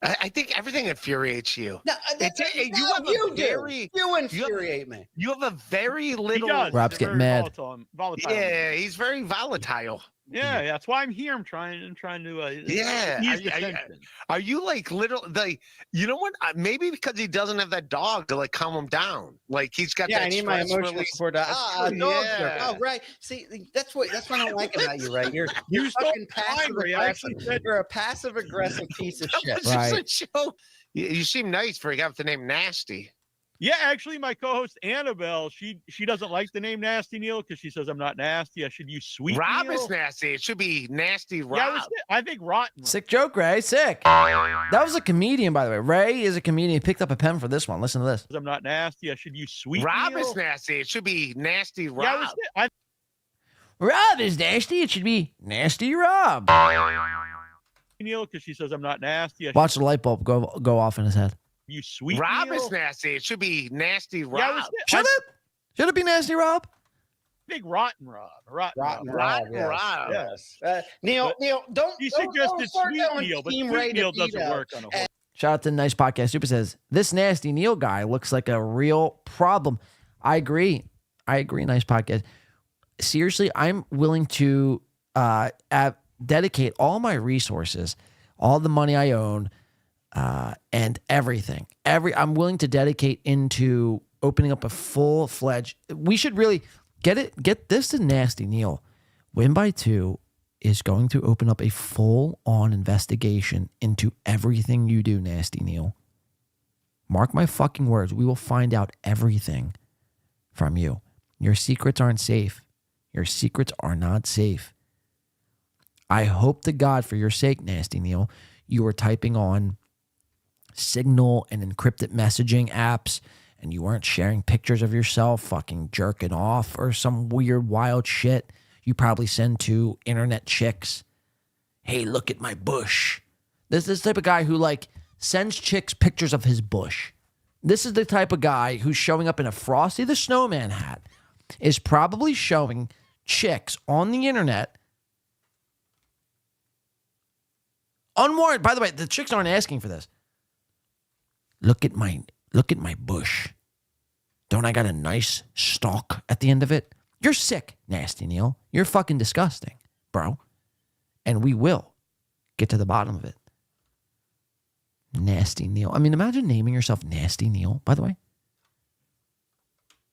I think everything infuriates you. No, You infuriate me. You have a very little. Rob's getting mad. Volatile. Yeah, he's very volatile. Yeah, that's why I'm here. I'm trying to. Yeah. ease the tension. Are you like little? Like, you know what? Maybe because he doesn't have that dog to like calm him down. Like he's got. Yeah, that I need my stress emotional release. support. Dog Yeah. jerk. Oh, right. See, that's what I don't like about you, right? You're You stole fucking passive mine, Ray. I aggressive. actually said- You're a passive aggressive piece of shit. It's just a joke. You seem nice for you got the name Nasty. Yeah, actually, my co-host Annabelle, she doesn't like the name Nasty Neal because she says I'm not nasty. I should use Sweet Rob Neal. is nasty. It should be Nasty Rob. Yeah, I think Rotten. Sick joke, Ray. Sick. That was a comedian, by the way. Ray is a comedian. He picked up a pen for this one. Listen to this. I'm not nasty. I should use Sweet Rob Neal. is nasty. It should be Nasty Rob. Yeah, Rob is nasty. It should be Nasty Rob. Neal because she says I'm not nasty. Watch the light bulb go off in his head. You sweet Rob Neal. is nasty. It should be Nasty Rob. Yeah, Should it? Should it be Nasty Rob? Big Rotten Rob. Rotten Rob. Rob. Yes. Neal, don't. He don't suggested start Sweet going Neal, but Team Sweet Ray Neal doesn't DeVito. work on a whole. Shout out to Nice Podcast Super says, this Nasty Neal guy looks like a real problem. I agree. Nice Podcast. Seriously, I'm willing to dedicate all my resources, all the money I own, and everything. I'm willing to dedicate into opening up a full-fledged. We should really get this to Nasty Neal. Win by 2 is going to open up a full-on investigation into everything you do, Nasty Neal. Mark my fucking words. We will find out everything from you. Your secrets aren't safe. Your secrets are not safe. I hope to God for your sake, Nasty Neal, you are typing on Signal and encrypted messaging apps and you weren't sharing pictures of yourself fucking jerking off or some weird wild shit you probably send to internet chicks. Hey, look at my bush. This type of guy who like sends chicks pictures of his bush. This is the type of guy who's showing up in a Frosty the Snowman hat, is probably showing chicks on the internet unwarranted. By the way, the chicks aren't asking for this. Look at my bush. Don't I got a nice stalk at the end of it? You're sick, Nasty Neal. You're fucking disgusting, bro. And we will get to the bottom of it. Nasty Neal. I mean, imagine naming yourself Nasty Neal, by the way.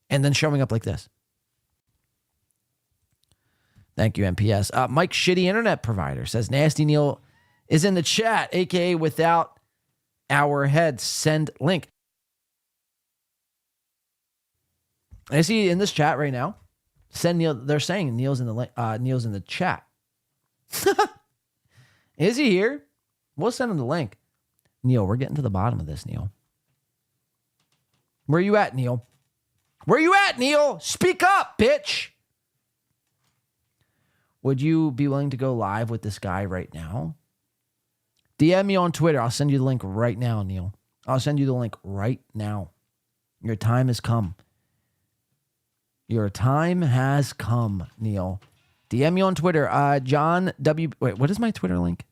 And then showing up like this. Thank you, MPS. Mike Shitty Internet Provider says Nasty Neal is in the chat, aka without our head. Send link. I see in this chat right now. Send Neal. They're saying Neal's in the Neal's in the chat. Is he here? We'll send him the link. Neal, we're getting to the bottom of this, Neal. Where you at, Neal? Where you at, Neal? Speak up, bitch. Would you be willing to go live with this guy right now? DM me on Twitter. I'll send you the link right now, Neil. I'll send you the link right now. Your time has come. Your time has come, Neil. DM me on Twitter. John W. Wait, what is my Twitter link?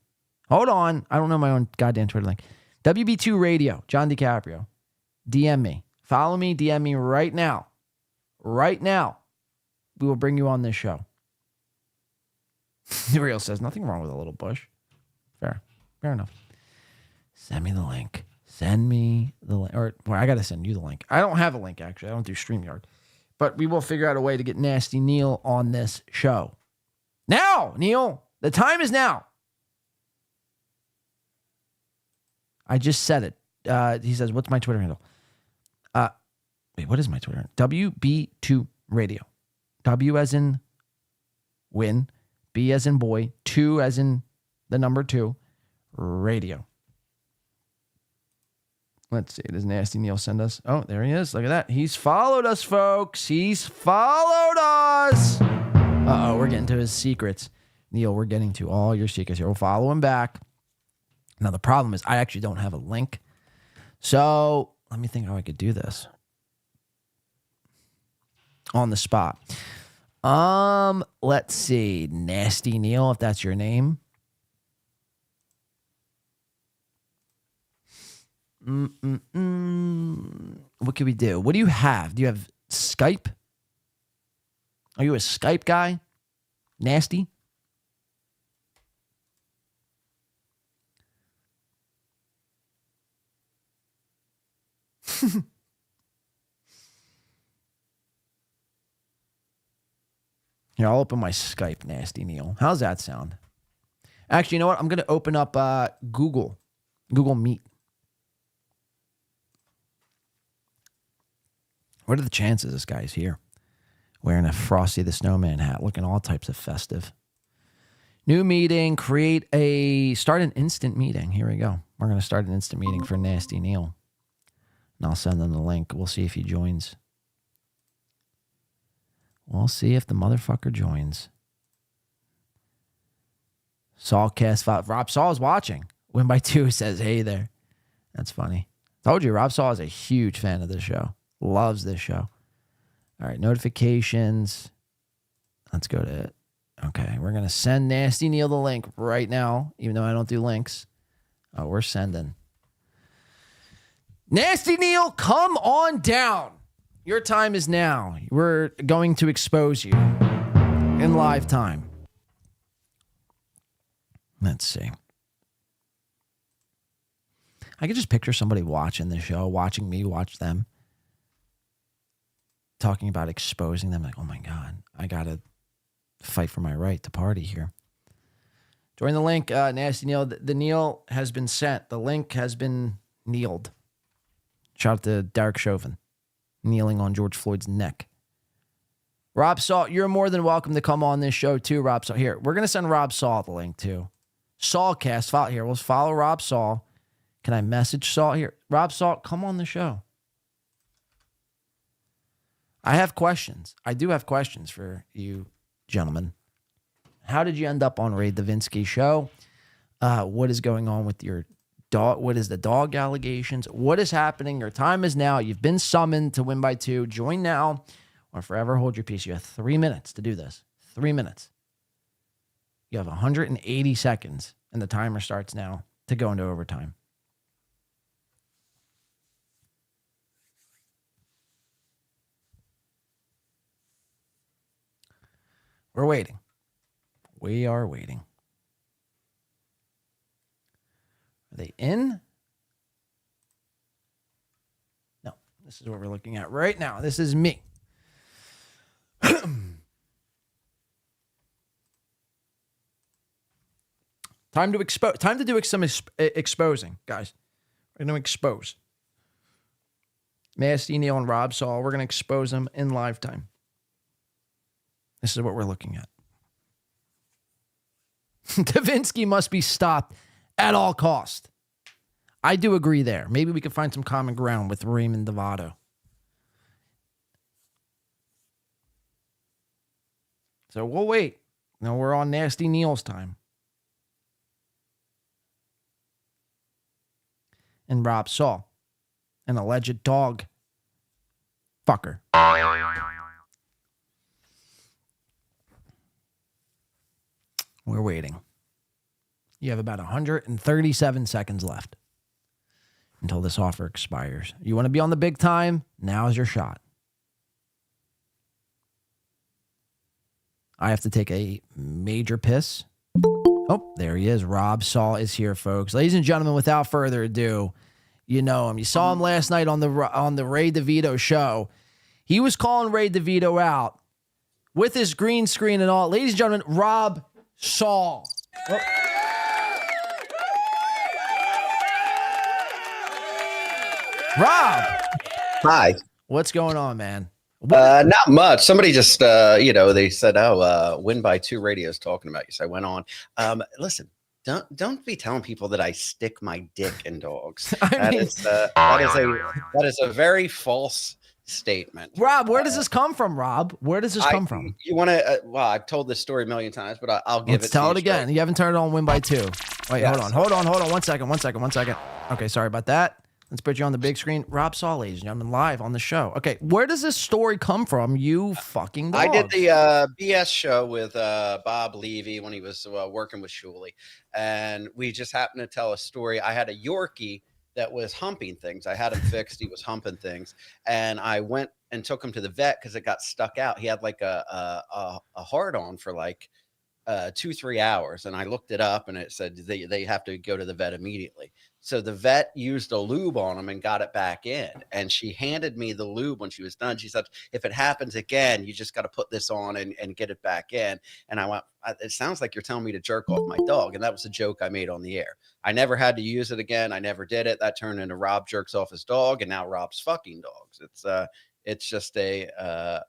Hold on. I don't know my own goddamn Twitter link. WB2 Radio, John Di Caprio. DM me. Follow me. DM me right now. Right now. We will bring you on this show. Real says, nothing wrong with a little bush. Fair enough. Send me the link. Send me the link. Or I got to send you the link. I don't have a link, actually. I don't do StreamYard. But we will figure out a way to get Nasty Neal on this show. Now, Neil. The time is now. I just said it. He says, what's my Twitter handle? Wait, what is my Twitter handle? WB2 Radio. W as in win. B as in boy. 2 as in the number 2. Radio. Let's see. Does Nasty Neal send us? Oh, there he is. Look at that. He's followed us, folks. He's followed us. Uh-oh, we're getting to his secrets. Neil, we're getting to all your secrets here. We'll follow him back. Now, the problem is I actually don't have a link. So let me think how I could do this. On the spot. Let's see. Nasty Neal, if that's your name. What can we do? What do you have? Do you have Skype? Are you a Skype guy? Nasty? Here, I'll open my Skype, Nasty Neal. How's that sound? Actually, you know what? I'm going to open up Google Meet. What are the chances this guy's here? Wearing a Frosty the Snowman hat, looking all types of festive. New meeting, start an instant meeting. Here we go. We're going to start an instant meeting for Nasty Neal. And I'll send them the link. We'll see if he joins. We'll see if the motherfucker joins. Saul cast 5. Rob Saul is watching. Win by 2 says, hey there. That's funny. Told you, Rob Saul is a huge fan of this show. Loves this show. All right, notifications. Let's go to it. Okay, we're going to send Nasty Neal the link right now, even though I don't do links. Oh, we're sending. Nasty Neal, come on down. Your time is now. We're going to expose you in live time. Let's see. I could just picture somebody watching the show, watching me watch them, talking about exposing them. Like, oh my God, I got to fight for my right to party here. Join the link, Nasty Neal. The Neal has been sent. The link has been kneeled. Shout out to Derek Chauvin, kneeling on George Floyd's neck. Rob Saul, you're more than welcome to come on this show too, Rob Saul. Here, we're going to send Rob Saul the link too. Saulcast, follow here. We'll follow Rob Saul. Can I message Saul here? Rob Saul, come on the show. I have questions. I do have questions for you, gentlemen. How did you end up on Ray Davinsky show? What is going on with your dog? What is the dog allegations? What is happening? Your time is now. You've been summoned to win by 2. Join now or forever hold your peace. You have 3 minutes to do this. 3 minutes. You have 180 seconds, and the timer starts now to go into overtime. We're waiting. We are waiting. Are they in? No. This is what we're looking at right now. This is me. Time to expose. Time to do some exposing, guys. We're going to expose Nasty Neal and Rob Saul. We're going to expose them in live time. This is what we're looking at. Davinsky must be stopped at all cost. I do agree there. Maybe we could find some common ground with Raymond Devito. So we'll wait. Now we're on Nasty Neal's time. And Rob Saul, an alleged dog fucker. We're waiting. You have about 137 seconds left until this offer expires. You want to be on the big time? Now's your shot. I have to take a major piss. Oh, there he is. Rob Saul is here, folks. Ladies and gentlemen, without further ado, you know him. You saw him last night on the Ray DeVito show. He was calling Ray DeVito out with his green screen and all. Ladies and gentlemen, Rob Saul. Oh. Rob. Hi. What's going on, man? Not much. Somebody just, they said, Win by 2 radio's talking about you. So I went on. Listen, don't be telling people that I stick my dick in dogs. That is a very false statement. Rob, where does this come from, Rob? Where does this come from? You want to, I've told this story a million times, but I'll give Let's tell it again. You haven't turned it on Win by 2. Wait, Yes. hold on. 1 second. Okay, sorry about that. Let's put you on the big screen. Rob Saul, ladies and gentlemen, live on the show. Okay, where does this story come from, you fucking dog? I did the BS show with Bob Levy when he was working with Shuley, and we just happened to tell a story. I had a Yorkie that was humping things. I had him fixed. He was humping things, and I went and took him to the vet because it got stuck out. He had like a hard-on for like 2-3 hours, and I looked it up, and it said they have to go to the vet immediately. So the vet used a lube on him and got it back in. And she handed me the lube when she was done. She said, if it happens again, you just got to put this on and get it back in. And I went, it sounds like you're telling me to jerk off my dog. And that was a joke I made on the air. I never had to use it again. I never did it. That turned into Rob jerks off his dog, and now Rob's fucking dogs. It's just a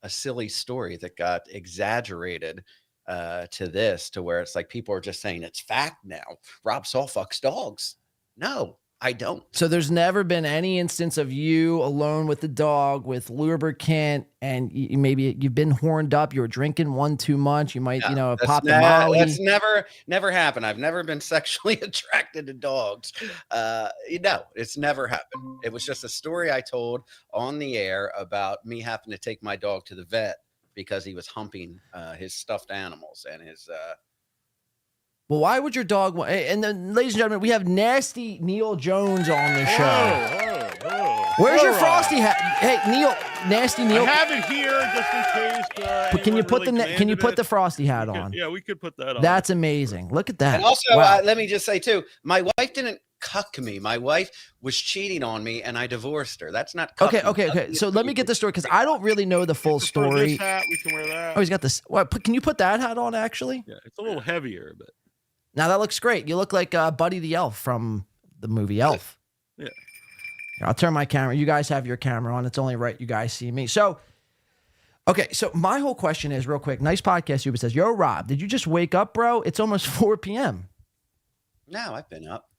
silly story that got exaggerated to where it's like people are just saying it's fact now. Rob Saul fucks dogs. No, I don't. So there's never been any instance of you alone with the dog with lubricant, and maybe you've been horned up. You were drinking one too much. You might, pop the molly. That's never happened. I've never been sexually attracted to dogs. No, it's never happened. It was just a story I told on the air about me having to take my dog to the vet because he was humping his stuffed animals and his. Well, why would your dog want? And then, ladies and gentlemen, we have Nasty Neal Jones on the show. Where's your Frosty hat? Hey, Neal, Nasty Neal. I have it here just in case. But can you put the Frosty hat on? Yeah, we could put that on. That's amazing. Look at that. And also, wow. let me just say too, my wife didn't cuck me. My wife was cheating on me, and I divorced her. That's not cucking. Okay. So let me get the story because I don't really know the full story. This hat, we can wear that. Oh, he's got this. What? Can you put that hat on? Actually, yeah, it's a little heavier, but. Now that looks great. You look like Buddy the Elf from the movie Elf. Yeah. Here, I'll turn my camera. You guys have your camera on. It's only right you guys see me. So, okay. So my whole question is real quick. Nice podcast. Super says, yo, Rob, did you just wake up, bro? It's almost 4 p.m. No, I've been up.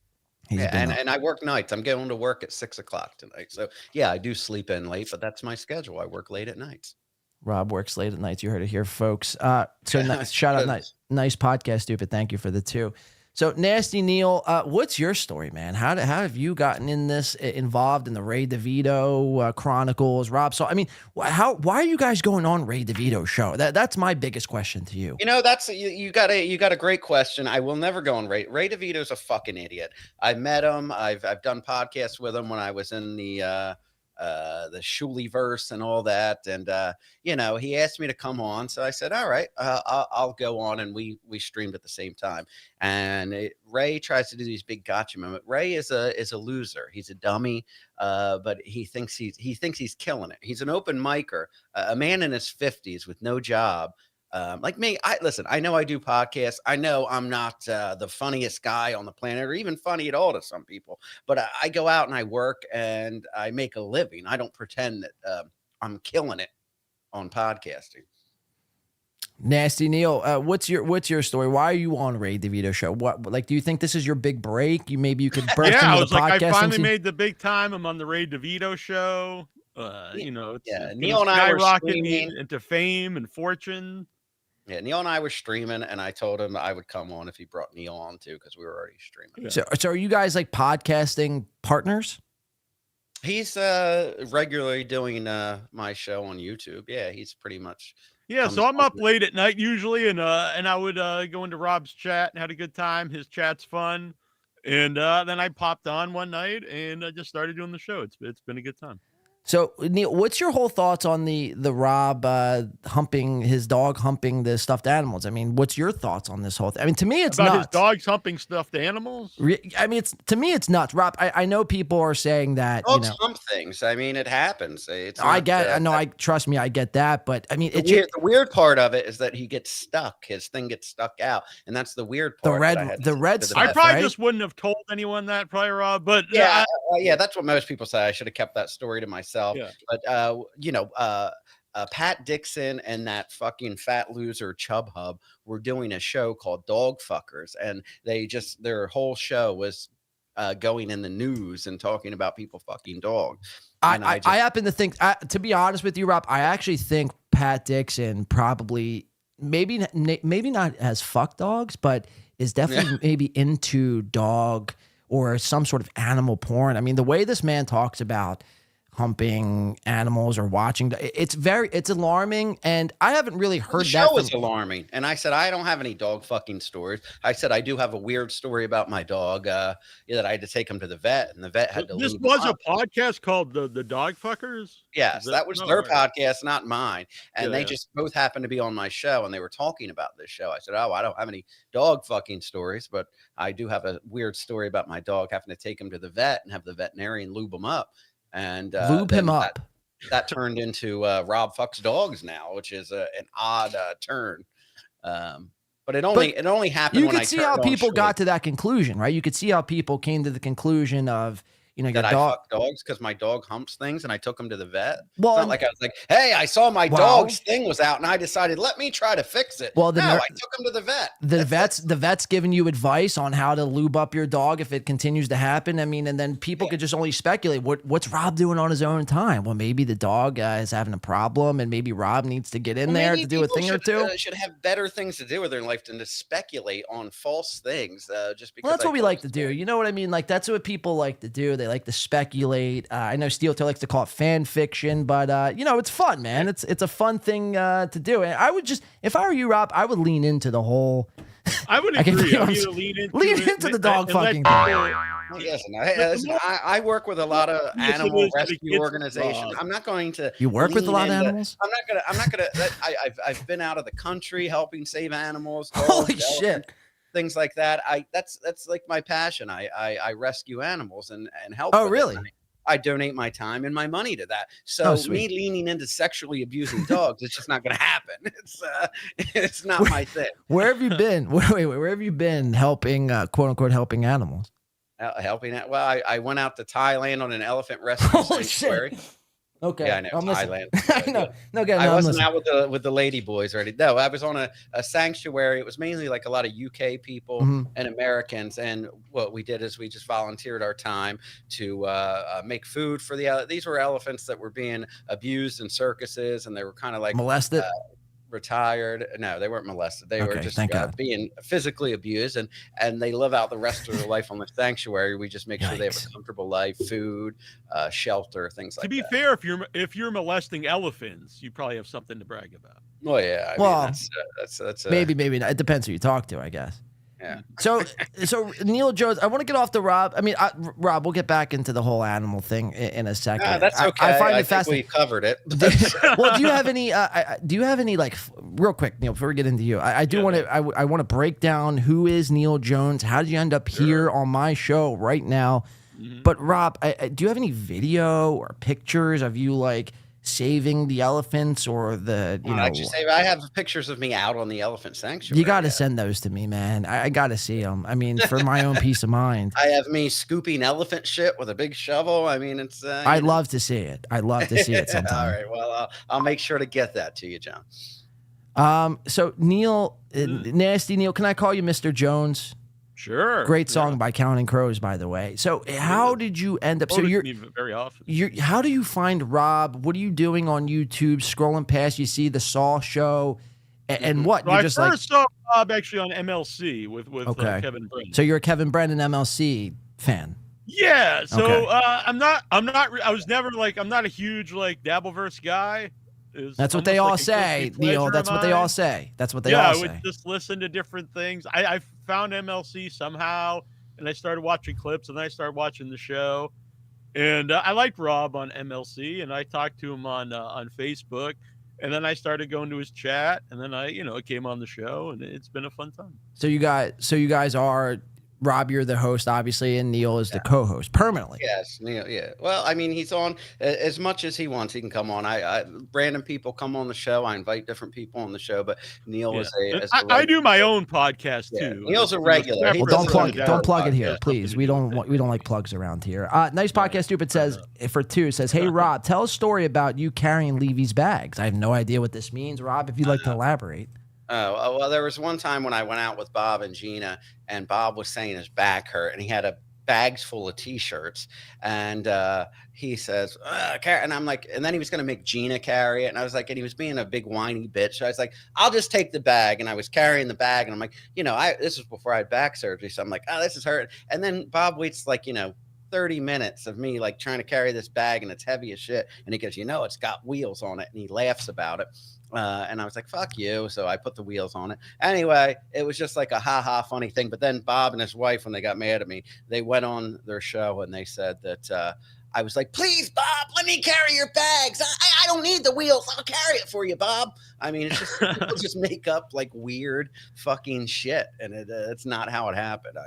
He's Yeah, been up. and I work nights. I'm going to work at 6 o'clock tonight. So yeah, I do sleep in late, but that's my schedule. I work late at nights. Rob works late at nights. You heard it here, folks. So shout out, nice podcast, stupid. Thank you for the 2. So Nasty Neal, what's your story, man? How have you gotten in this, involved in the Ray DeVito Chronicles, Rob Saul? I mean, why are you guys going on Ray DeVito's show? That's my biggest question to you. You know, that's you got a great question. I will never go on Ray DeVito's a fucking idiot. I met him. I've done podcasts with him when I was in the Shuliverse and all that, and he asked me to come on, so I said, all right, I'll go on, and we streamed at the same time. And Ray tries to do these big gotcha moments. Ray is a loser. He's a dummy, but he thinks he's killing it. He's an open micer, a man in his 50s with no job. Like me, I know I do podcasts. I know I'm not the funniest guy on the planet or even funny at all to some people, but I go out and I work and I make a living. I don't pretend that I'm killing it on podcasting. Nasty Neal, what's your story? Why are you on Ray DeVito show? What, do you think this is your big break? Maybe you could burst into the podcast. I finally made the big time. I'm on the Ray DeVito show. It's Neil and I were skyrocketing into fame and fortune. Yeah, Neil and I were streaming, and I told him I would come on if he brought Neil on too, because we were already streaming. So are you guys like podcasting partners? He's regularly doing my show on YouTube. Yeah, he's pretty much. Yeah, so I'm up late at night usually, and I would go into Rob's chat and had a good time. His chat's fun, and then I popped on one night and I just started doing the show. It's been a good time. So Neil, what's your whole thoughts on the Rob humping his dog, humping the stuffed animals? I mean, what's your thoughts on this whole thing? I mean, to me, it's about nuts. his dogs humping stuffed animals. I mean, to me, it's nuts. Rob, I know people are saying that Dogs hump things. I mean, it happens. It's I not, get. I know. I trust me. I get that. But I mean, the weird part of it is that he gets stuck. His thing gets stuck out, and that's the weird part. The red stuff. I probably right? just wouldn't have told anyone that, probably, Rob. But yeah, yeah, that's what most people say. I should have kept that story to myself. Yeah. But Pat Dixon and that fucking fat loser Chub Hub were doing a show called Dog Fuckers, and their whole show was going in the news and talking about people fucking dogs. I happen to think, to be honest with you, Rob, I actually think Pat Dixon probably maybe not has fuck dogs, but is definitely maybe into dog or some sort of animal porn. I mean, the way this man talks about humping animals or watching, it's alarming, and I haven't really heard the that. show was alarming, and I said I don't have any dog fucking stories. I said I do have a weird story about my dog that I had to take him to the vet, and the vet had to. This lube was him up. a podcast called the Dog Fuckers. Yes, that was their podcast, not mine. And they Yeah. just both happened to be on my show, and they were talking about this show. I said, "Oh, I don't have any dog fucking stories, but I do have a weird story about my dog having to take him to the vet and have the veterinarian lube him up." And lube him up. That turned into Rob Fucks Dogs now, which is an odd turn. But it only happened. You when could I see turned how on people Shirley. got to that conclusion, right? You could see how people came to the conclusion of, your that I dog. fuck dogs because my dog humps things, and I took him to the vet. Well, it's not like I was like, "Hey, I saw my dog's thing was out, and I decided let me try to fix it." Well, no, I took him to the vet. The vet's giving you advice on how to lube up your dog if it continues to happen. I mean, and then people could just only speculate what's Rob doing on his own time. Well, maybe the dog is having a problem, and maybe Rob needs to get in there to do a thing or two. Should have better things to do with their life than to speculate on false things. Just because Well, that's what we like to do. You know what I mean? Like, that's what people like to do. They like to speculate. I know Steel Toe likes to call it fan fiction, but it's fun, man. It's a fun thing to do. And I would just, if I were you, Rob, I would lean into the whole. I would agree. I mean, lean into the dog fucking. Listen, I work with a lot of animal rescue organizations. I'm not going to. You work with a lot of into- animals? I'm not gonna. I've been out of the country helping save animals. Holy dogs, shit. elephants, things like that. That's like my passion. I rescue animals and help. Oh, with it. really? I donate my time and my money to that. So Oh, sweet. me leaning into sexually abusing dogs, it's just not going to happen. It's not my thing. Where have you been? Where have you been helping, quote unquote, helping animals? Helping it. Well, I went out to Thailand on an elephant rescue Holy sanctuary. shit. Okay. Yeah, I know. I'm listening. Thailand. I know. No, again, I I'm wasn't listening. out with the lady boys already. No, I was on a sanctuary. It was mainly like a lot of UK people Mhm. and Americans. And what we did is we just volunteered our time to make food for these were elephants that were being abused in circuses, and they were kind of like Molested? Retired. No, they weren't molested. They were Okay, just thank God. being physically abused, and they live out the rest of their life on the sanctuary. We just make sure they have a comfortable life, food, shelter, things like To that. be fair, if you're molesting elephants, you probably have something to brag about. Oh yeah, I Well, mean, that's Maybe not. It depends who you talk to, I guess. Yeah. So Neil Jones, I want to get off the Rob. I mean, Rob, we'll get back into the whole animal thing in a second. That's okay. I find it think fascinating. we covered it. Well, do you have any? Like real quick, Neil? Before we get into you, I do want to. I want to break down who is Neil Jones. How did you end up here on my show right now? But Rob, do you have any video or pictures of you like saving the elephants or the I have pictures of me out on the elephant sanctuary. You got to send those to me, man. I got to see them. I mean, for my own peace of mind. I have me scooping elephant shit with a big shovel. I mean, it's. I'd love to see it. I'd love to see it sometime. All right. Well, I'll make sure to get that to you, John. So Neil, Nasty Neil, can I call you Mr. Jones? Sure. Great song by Counting Crows, by the way. So how did you end up? So Quoted you're me very often. How do you find Rob? What are you doing on YouTube? Scrolling past, you see the Saul show. And what? So You're I just first saw Rob actually on MLC with Kevin Brennan. So you're a Kevin Brennan MLC fan. Yeah. So Okay. I'm not. I was never like. I'm not a huge like dabbleverse guy. That's what they all say, Neil. That's what they all say. That's what they all say. Yeah, I would just listen to different things. I found MLC somehow, and I started watching clips, and then I started watching the show. And I liked Rob on MLC, and I talked to him on Facebook. And then I started going to his chat, and then I came on the show, and it's been a fun time. So you guys are Rob. You're the host, obviously, and Neil is the co-host permanently. Yes, Neil. Yeah. Well, I mean, he's on as much as he wants. He can come on. I random people come on the show. I invite different people on the show, but Neil is a. I do my own podcast too. Neil's a regular. Well, don't plug it here, please. We don't like plugs around here. Nice podcast. Stupid says for 2 says, "Hey Rob, tell a story about you carrying Levy's bags." I have no idea what this means, Rob. If you'd like to elaborate. Oh, well, there was one time when I went out with Bob and Gina, and Bob was saying his back hurt, and he had bags full of T-shirts, and he says, and I'm like, and then he was going to make Gina carry it, and I was like, and he was being a big whiny bitch. So I was like, I'll just take the bag, and I was carrying the bag, and I'm like, this was before I had back surgery, so I'm like, oh, this is hurt, and then Bob waits like 30 minutes of me like trying to carry this bag, and it's heavy as shit, and he goes, it's got wheels on it, and he laughs about it. And I was like, fuck you. So I put the wheels on it. Anyway, it was just like a ha funny thing. But then Bob and his wife, when they got mad at me, they went on their show and they said that I was like, please, Bob, let me carry your bags. I don't need the wheels. I'll carry it for you, Bob. I mean, it's just people just make up like weird fucking shit. And it's not how it happened.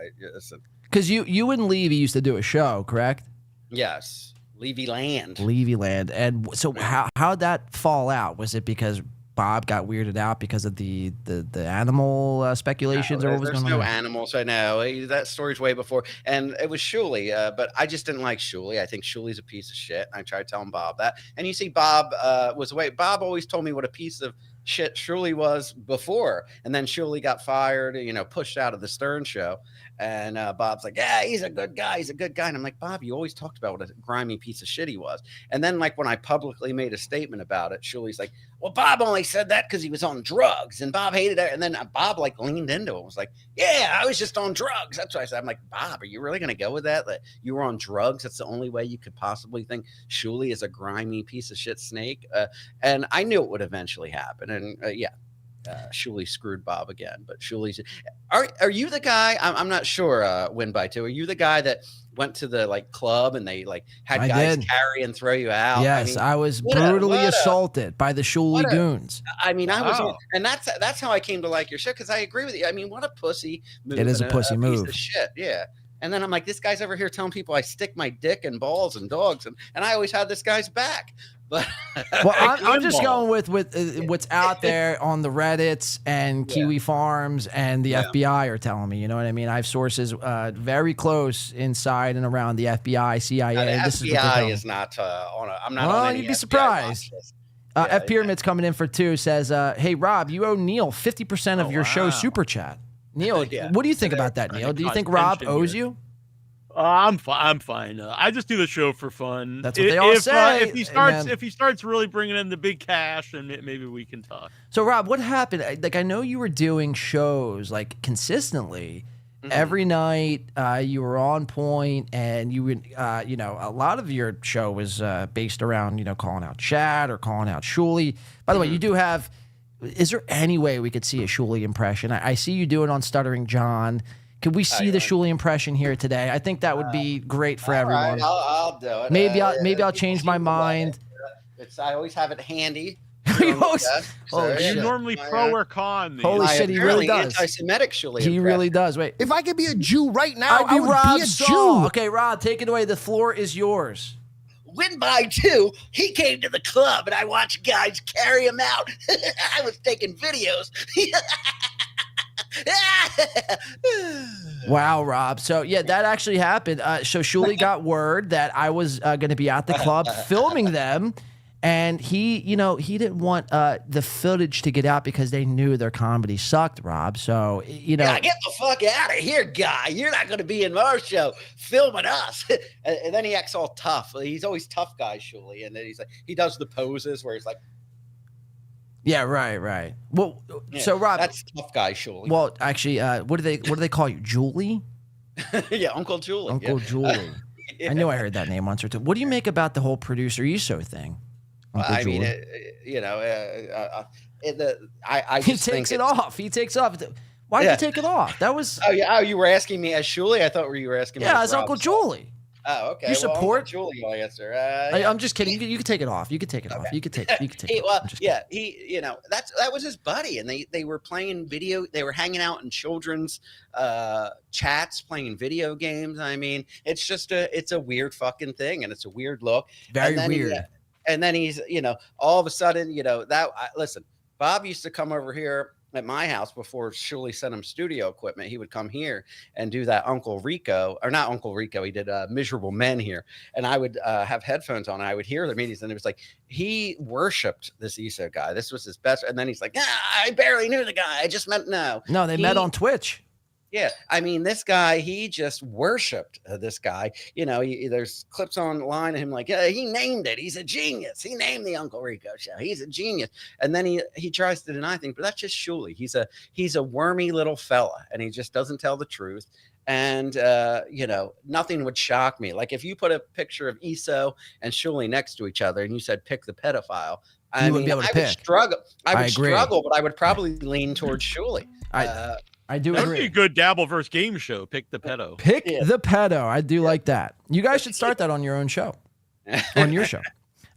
Because you and Levy used to do a show, correct? Yes. Levy Land. And so how'd that fall out? Was it because Bob got weirded out because of the animal speculations, or what was going on? There's no animals. I know that story's way before, and it was Shuli, but I just didn't like Shuli. I think Shuli's a piece of shit. I tried telling Bob that, and you see, Bob was away. Bob always told me what a piece of shit Shuli was before, and then Shuli got fired, pushed out of the Stern show, and Bob's like, yeah, he's a good guy, and I'm like, Bob, you always talked about what a grimy piece of shit he was. And then like when I publicly made a statement about it, Shuli's like, well, Bob only said that because he was on drugs, and Bob hated it. And then Bob like leaned into it, was like, yeah, I was just on drugs. That's what I said. I'm like, Bob, are you really gonna go with that you were on drugs? That's the only way you could possibly think Shuli is a grimy piece of shit snake. And I knew it would eventually happen. And Shuli screwed Bob again, but Shuli's. Are you the guy? I'm not sure. Win by 2. Are you the guy that went to the like club and they like had guys carry and throw you out? Yes, I was brutally assaulted by the Shuli goons. I mean, I was, and that's how I came to like your shit, because I agree with you. I mean, what a pussy move! It is a pussy move. Piece of shit, yeah. And then I'm like, this guy's over here telling people I stick my dick in balls and dogs, and I always had this guy's back. But well, I'm just going with what's out there on the Reddits and Kiwi Farms and the FBI are telling me. You know what I mean? I have sources very close inside and around the FBI, CIA. The FBI is not on a. I'm not. Well, on you'd be surprised. F Pyramid's coming in for 2. Says, "Hey Rob, you owe Neil 50% of your show super chat." Neil, what do you think about that, Neil? Do you think Rob owes you? I'm fine. I just do the show for fun. That's what they all say. If he starts really bringing in the big cash, then maybe we can talk. So Rob, what happened? Like, I know you were doing shows like consistently every night. You were on point, and you would, a lot of your show was based around, calling out Chad or calling out Shuli. By the way, you do have. Is there any way we could see a Shuli impression? I see you do it on Stuttering John. Could we see the Shuli impression here today? I think that would be great for everyone. Right, I'll do it. Maybe I'll change my mind. I always have it handy. You're normally pro or con. Holy shit, he really does. Anti-Semitic Shuli. He really does. Wait, if I could be a Jew right now, I would Rob be a Saul. Jew. Okay, Rob, take it away. The floor is yours. Win by 2. He came to the club and I watched guys carry him out. I was taking videos. Wow, Rob. So yeah, that actually happened. So Shuli got word that I was going to be at the club filming them, and he didn't want the footage to get out because they knew their comedy sucked, Rob. So yeah, get the fuck out of here, guy. You're not going to be in our show filming us. And then he acts all tough. He's always tough guy, Shuli, and then he does the poses where he's like. Yeah, right. Well, Yeah, so Rob, that's tough guy, Shuley. well, actually, what do they call you, Julie? Yeah, Uncle Julie. Uncle yeah. Julie. I knew I heard that name once or two. What do you make about the whole producer ESO thing? Uncle I mean, Julie? I He just think takes it it's- off. He takes off. Why did Yeah. you take it off? That was Oh yeah. Oh, you were asking me as Shuley? I thought you were asking me. yeah, as it's Uncle Rob Saul. Julie. Oh, okay. You Well, support- Uncle Julie? I'll answer. I'm just kidding. You can take it off. You can take it off. You can take it. Well, yeah, that was his buddy, and they were playing video. They were hanging out in children's chats, playing video games. I mean, it's a weird fucking thing, and it's a weird look. Very And then weird. And then he's, all of a sudden, listen, Bob used to come over here at my house before Shuley sent him studio equipment. He would come here and do that Uncle Rico, or not Uncle Rico. He did Miserable Men here. And I would have headphones on and I would hear the meetings. And it was like, he worshiped this ESO guy. This was his best. And then he's like, I barely knew the guy. I just met, no, they met on Twitch. Yeah, I mean, this guy, he just worshipped this guy. There's clips online of him like, yeah, he named it. He's a genius. He named the Uncle Rico show. He's a genius. And then he tries to deny things, but that's just Shuley. He's a wormy little fella, and he just doesn't tell the truth. And nothing would shock me. Like if you put a picture of ESO and Shuley next to each other, and you said pick the pedophile, You wouldn't be able to I pick. would struggle. I would agree. struggle, but I would probably lean towards Shuley. I do That would be agree. a good dabbleverse game show. Pick the pedo. Pick the pedo. I do like that. You guys should start that on your own show. On your show.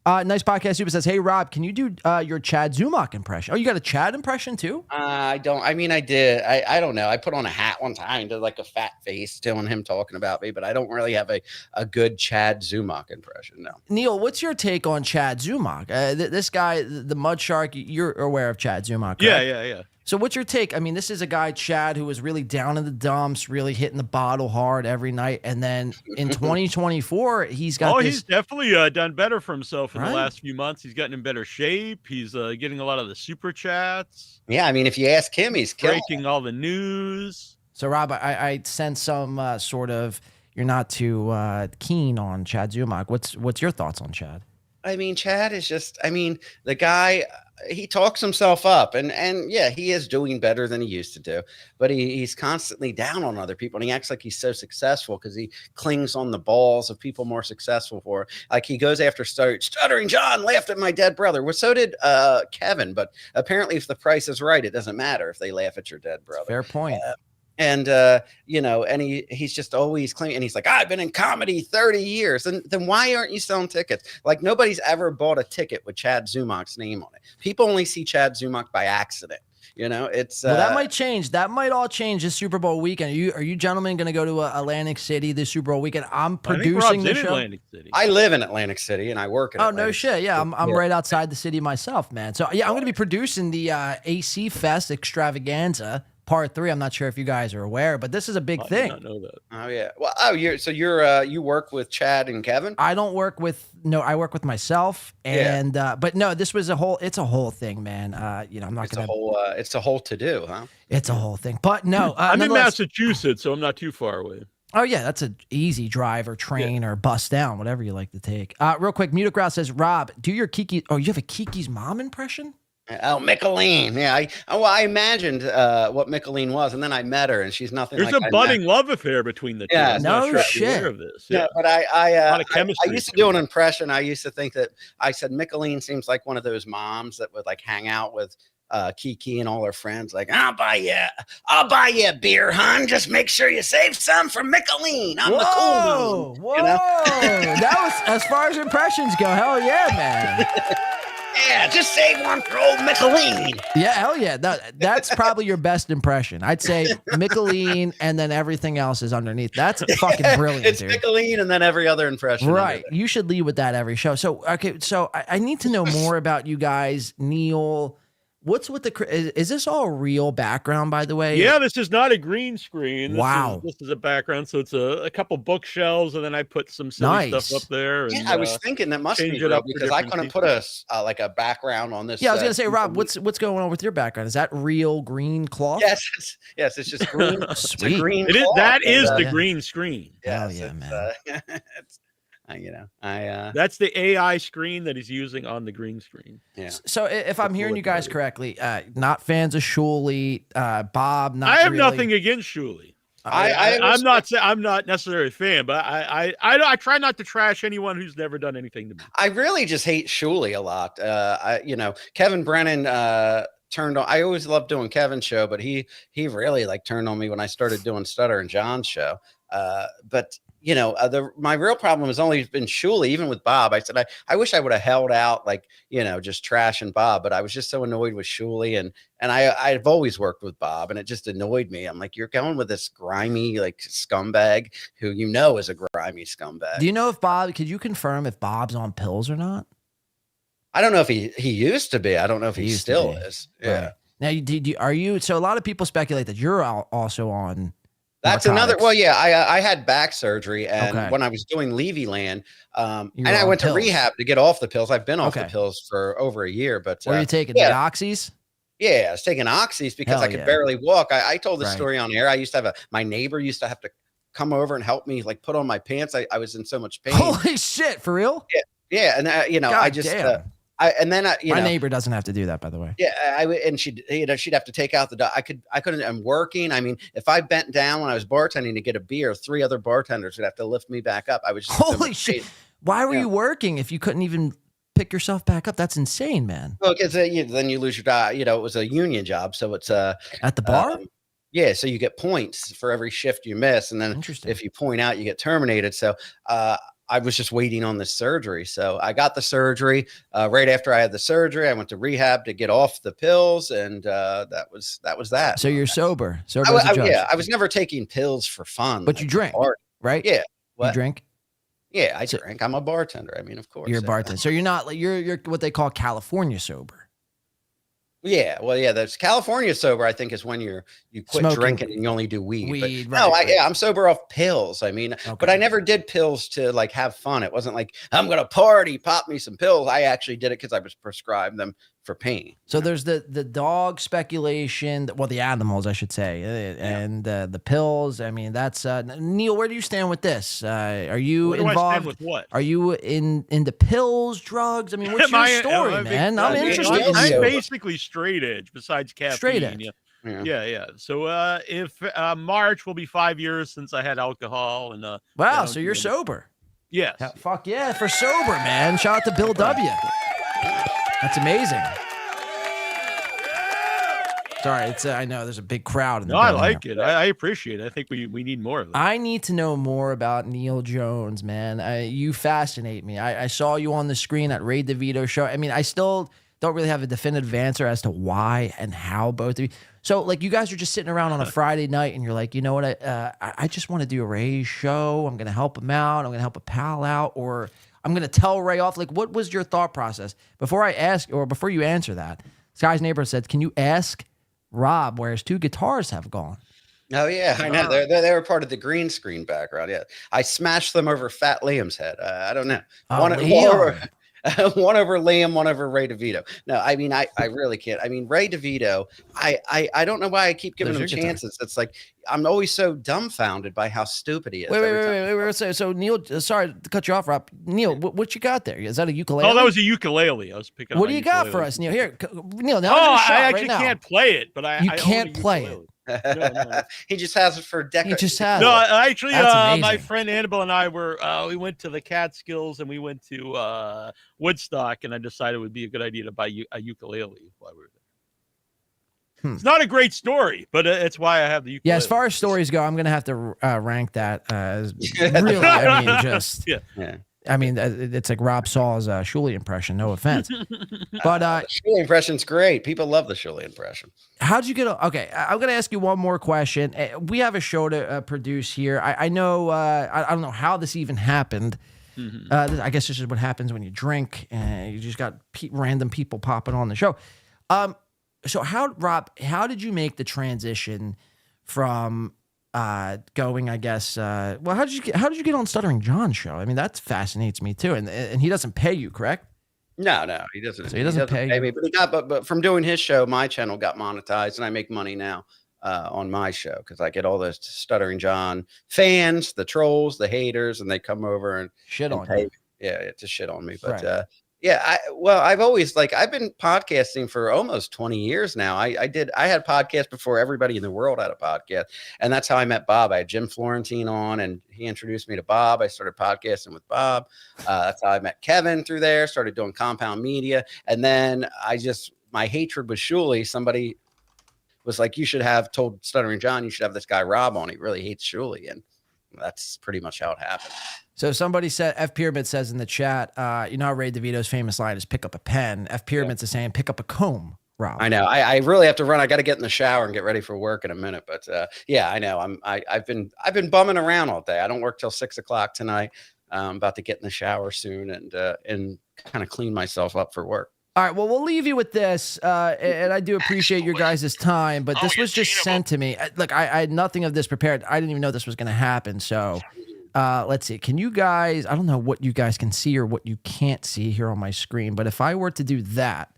Nice podcast. Super says, hey, Rob, can you do your Chad Zumach impression? Oh, you got a Chad impression too? I don't. I mean, I did. I don't know. I put on a hat one time, did like a fat face, doing him talking about me, but I don't really have a good Chad Zumach impression. No. Neil, what's your take on Chad Zumach? This guy, the Mud Shark, you're aware of Chad Zumach, right? Yeah. So what's your take? I mean, this is a guy, Chad, who was really down in the dumps, really hitting the bottle hard every night. And then in 2024, he's got he's definitely done better for himself in Right. the last few months. He's gotten in better shape. He's getting a lot of the super chats. Yeah, I mean, if you ask him, he's breaking all the news. So, Rob, I sense some sort of you're not too keen on Chad Zumach. What's your thoughts on Chad? I mean, Chad is just, the guy, he talks himself up and yeah, he is doing better than he used to do, but he's constantly down on other people. And he acts like he's so successful because he clings on the balls of people more successful for it. Like he goes after Stuttering John laughed at my dead brother. Well, so did Kevin, but apparently if the price is right, it doesn't matter if they laugh at your dead brother. Fair point. And he's just always claiming, and he's like, I've been in comedy 30 years. And then why aren't you selling tickets? Like nobody's ever bought a ticket with Chad Zumach's name on it. People only see Chad Zumach by accident. It's Well, that might change. That might all change this Super Bowl weekend. Are you gentlemen going to go to Atlantic City this Super Bowl weekend? I'm producing the show. Atlantic City. I live in Atlantic City and I work in Oh, Atlantic no shit. City. Yeah, I'm right outside the city myself, man. So, yeah, I'm going to be producing the AC Fest Extravaganza Part 3. I'm not sure if you guys are aware, but this is a big thing. I did not know that. Oh, yeah. Well, you work with Chad and Kevin? I don't work with, I work with myself. And, but no, this was it's a whole thing, man. I'm not going to. It's a whole to do, huh? It's a whole thing. But no, I'm in nonetheless- Massachusetts, so I'm not too far away. Oh, yeah, that's an easy drive or train or bus down, whatever you like to take. Real quick, Mutograph says, Rob, do your Kiki. Oh, you have a Kiki's mom impression? Oh, Michelene. Yeah, I imagined what Michelene was, and then I met her, and she's nothing There's like a I budding met. love affair between the two. Yeah, I'm not no sure if you're shit. aware of this. Yeah, Yeah. but I lot of chemistry used to do an impression. I used to think that I said Michelene seems like one of those moms that would like hang out with Kiki and all her friends. Like, I'll buy you a beer, hon. Just make sure you save some for Michelene. I'm the cool one. Whoa, that was as far as impressions go. Hell yeah, man. Yeah, just save one for old Michelene. Yeah, hell yeah. That's probably your best impression. I'd say Michelene, and then everything else is underneath. That's fucking brilliant, It's dude. Michelene and then every other impression. Right. You should lead with that every show. So, okay, so I need to know more about you guys. Neil, what's with is this all real background, by the way? Yeah, this is not a green screen. Wow. This is a background. So it's a couple bookshelves, and then I put some silly Nice. stuff up there. Yeah, And, I was thinking that must be change it real up for because I couldn't different put like a background on this. Yeah, I was gonna say, Rob, what's going on with your background? Is that real green cloth? Yes, it's just green. It's a Sweet. green. It is. cloth, That and, is the yeah. green screen. Hell yeah, man. That's the AI screen that he's using on the green screen. Yeah. So if I'm hearing you guys correctly, not fans of Shuley, Bob. Not I have really. nothing against Shuley. I'm not necessarily a fan, but I try not to trash anyone who's never done anything to me. I really just hate Shuley a lot. Kevin Brennan turned on. I always loved doing Kevin's show, but he really like turned on me when I started doing Stutter and John's show. But my real problem has only been Shuley. Even with Bob, I said I wish I would have held out, like just trashing Bob, but I was just so annoyed with Shuley, and I've always worked with Bob, and it just annoyed me. I'm like, you're going with this grimy like scumbag who is a grimy scumbag. Do you know if Bob? Could you confirm if Bob's on pills or not? I don't know if he used to be. I don't know if he still is. Yeah. Right. Now, are you? So a lot of people speculate that you're also on. That's another. Well, yeah, I had back surgery, and when I was doing Levy Land, and I went to rehab to get off the pills. I've been off the pills for over a year, but were you taking the oxys? Yeah, I was taking oxys because I could barely walk. I told this story on air. I used to have my neighbor used to have to come over and help me like put on my pants. I was in so much pain. Holy shit, for real? Yeah, and I just. Damn. My neighbor doesn't have to do that, by the way. Yeah, and she'd have to take out the. I couldn't. I'm working. I mean, if I bent down when I was bartending to get a beer, 3 other bartenders would have to lift me back up. I was just holy shit. Why were you working if you couldn't even pick yourself back up? That's insane, man. Well, because then you lose your job. It was a union job, so it's at the bar. Yeah, so you get points for every shift you miss, and then if you point out, you get terminated. So I was just waiting on this surgery. So I got the surgery. Right after I had the surgery, I went to rehab to get off the pills, and that was that. So you're sober. I was never taking pills for fun. But you drink, right? Yeah. You drink? Yeah, I drink. I'm a bartender. I mean, of course. You're a bartender. So you're not like you're what they call California sober. Yeah, well, yeah, that's California sober. I think is when you quit Smoking drinking and you only do weed. But, I'm sober off pills. I mean, but I never did pills to like have fun. It wasn't like I'm gonna party, pop me some pills. I actually did it because I was prescribed them for pain. So there's the dog speculation. Well, the animals, I should say, and the pills. I mean, that's Neil. Where do you stand with this? Are you involved? I stand with what? Are you into pills, drugs? I mean, what's your story, man? I'm interested. I'm basically straight edge. Besides caffeine, straight edge. Yeah. So if March will be 5 years since I had alcohol, and wow, so you're sober. Yes. Fuck yeah, for sober, man. Shout out to Bill W. That's amazing. Sorry, it's I know there's a big crowd in the I like it. I appreciate it. I think we need more of it. I need to know more about Neil Jones, man. You fascinate me. I saw you on the screen at Ray Devito show. I mean, I still don't really have a definitive answer as to why and how both of you. So, like, you guys are just sitting around on a Friday night, and you're like, you know what? I just want to do a Ray's show. I'm going to help him out. I'm going to help a pal out, or I'm going to tell Ray off. Like, what was your thought process? Before you answer that, this guy's neighbor said, can you ask Rob where his 2 guitars have gone? Oh, yeah, I know. They were part of the green screen background. Yeah. I smashed them over Fat Liam's head. I don't know. One over Liam, one over Ray DeVito. No, I mean, I really can't. I mean, Ray DeVito, I don't know why I keep giving him chances. It's like, I'm always so dumbfounded by how stupid he is. Wait. So Neil, sorry to cut you off, Rob. Neil, what you got there? Is that a ukulele? Oh, that was a ukulele. I was picking up. What do you got for us, Neil? Here, Neil, now I actually can't play it, but I can't play it. No. He just has it for decades. He just has no, it. Actually, my friend Annabelle and I we went to the Catskills and we went to Woodstock, and I decided it would be a good idea to buy a ukulele while we were there. It's not a great story, but it's why I have the ukulele. Yeah, as far as stories go, I'm going to have to rank that as really, I mean, just... Yeah. I mean, it's like Rob Saul's Shuley impression. No offense, but Shuley impression's great. People love the Shuley impression. How'd you get? Okay, I'm gonna ask you one more question. We have a show to produce here. I know. I don't know how this even happened. I guess this is what happens when you drink and you just got random people popping on the show. So Rob, how did you make the transition from going, I guess, well, how did you get on Stuttering John's show? I mean, that fascinates me too. And he doesn't pay you, correct? No, he doesn't. So he doesn't pay me, but from doing his show, my channel got monetized and I make money now. on my show because I get all the Stuttering John fans, the trolls, the haters, and they come over and shit on pay, you. Yeah, to shit on me. But Right. yeah, I've always I've been podcasting for almost 20 years now. I had podcasts before everybody in the world had a podcast, and that's how I met Bob. I had Jim Florentine on, and he introduced me to Bob. I started podcasting with Bob. That's how I met Kevin through there. Started doing Compound Media, and then my hatred with Shuley. Somebody was like, "You should have told Stuttering John, you should have this guy Rob on. He really hates Shuley," and that's pretty much how it happened. So somebody said, F Pyramid says in the chat, you know how Ray DeVito's famous line is pick up a pen. F Pyramid's is saying pick up a comb, Rob. I know. I really have to run. I got to get in the shower and get ready for work in a minute. But yeah, I know. I've been bumming around all day. I don't work till 6 o'clock tonight. I'm about to get in the shower soon and kind of clean myself up for work. All right, well, we'll leave you with this, and I do appreciate your guys' time, but this was just sent to me. Look, I had nothing of this prepared. I didn't even know this was going to happen, so let's see. Can you guys, I don't know what you guys can see or what you can't see here on my screen, but if I were to do that,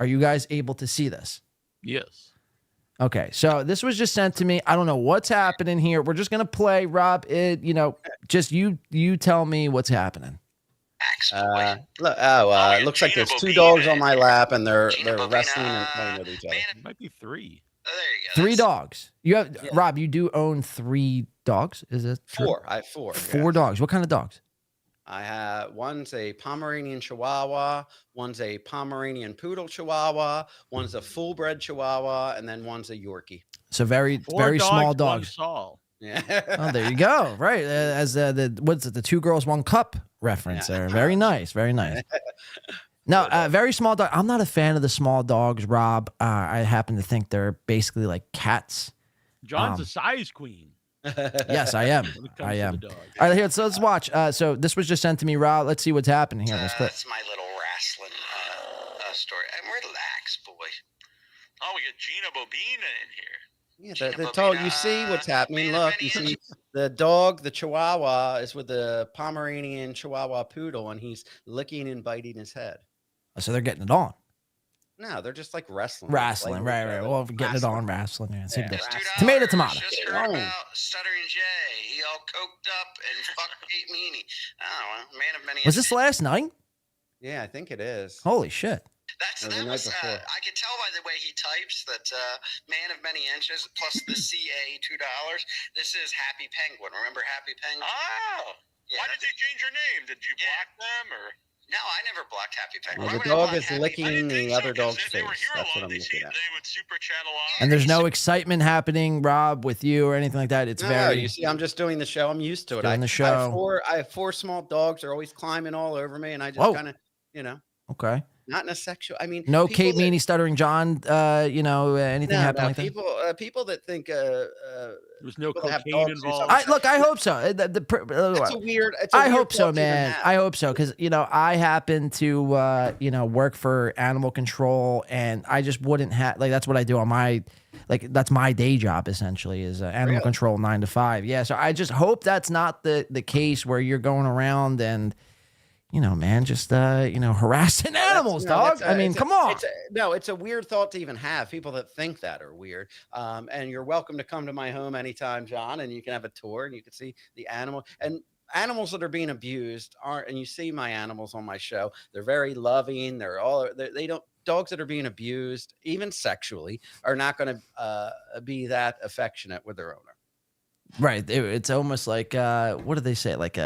are you guys able to see this? Yes. Okay, so this was just sent to me. I don't know what's happening here. We're just going to play, Rob, just you tell me what's happening. It looks like there's 2 dogs on my lap, and they're wrestling and playing with each other. It might be 3. Oh, there you go. 3 dogs. You have Rob. You do own 3 dogs. Is it true? 4? I have 4. 4 dogs. What kind of dogs? I have one's a Pomeranian Chihuahua, one's a Pomeranian Poodle Chihuahua, one's a full-bred Chihuahua, and then one's a Yorkie. So very 4 very dogs, small 1 dogs. Saul. Yeah. Oh, there you go. Right, as what's it? The 2 girls, 1 cup reference there. Very nice. Very nice. No, very small dog. I'm not a fan of the small dogs, Rob. I happen to think they're basically like cats. John's a size queen. Yes, I am. I am. All right, here. So let's watch. So this was just sent to me, Rob. Let's see what's happening here in this clip. That's my little wrestling story. And relax, boy. Oh, we got Geno Bobina in here. Yeah, the dog. You see what's happening. Look, you see the dog, the Chihuahua, is with the Pomeranian Chihuahua Poodle, and he's licking and biting his head. So they're getting it on. No, they're just like wrestling. Wrestling, right. Well, getting it on wrestling. Yeah, same Yeah. difference. Tomato. Just heard about Stuttering Jay. He all coked up and fucked Kate Meany. I don't know, man of many. Was this last night? Yeah, I think it is. Holy shit. That was I could tell by the way he types that man of many inches plus the CA $2. This is Happy Penguin. Remember Happy Penguin? Oh, yeah, why did they change your name? Did you block them or? No, I never blocked Happy Penguin. Well, the dog is licking the other dog's face. That's what I'm looking at. And there's no excitement happening, Rob, with you or anything like that. It's No, very. you see, I'm just doing the show. I'm used to it. Doing the show. I have 4 small dogs. They're always climbing all over me, and I Whoa. just kind of, Okay. not in a sexual. I mean, No people Kate that- Meany, Stuttering John, anything happening like that? People that think there's no people that have cocaine dogs do involved. something I hope so. That's a weird. It's a I weird hope so, thought to even man. have. I hope so because I happen to work for animal control, and I just wouldn't have that's what I do on my that's my day job essentially is animal Really? control 9 to 5. Yeah, so I just hope that's not the case where you're going around and man, just harassing animals, dog. I mean, come on. It's a weird thought to even have. People that think that are weird. And you're welcome to come to my home anytime, John, and you can have a tour and you can see the animal and animals that are being abused aren't. And you see my animals on my show. They're very loving. They don't. Dogs that are being abused, even sexually, are not going to be that affectionate with their owner. Right. It's almost like what do they say? Like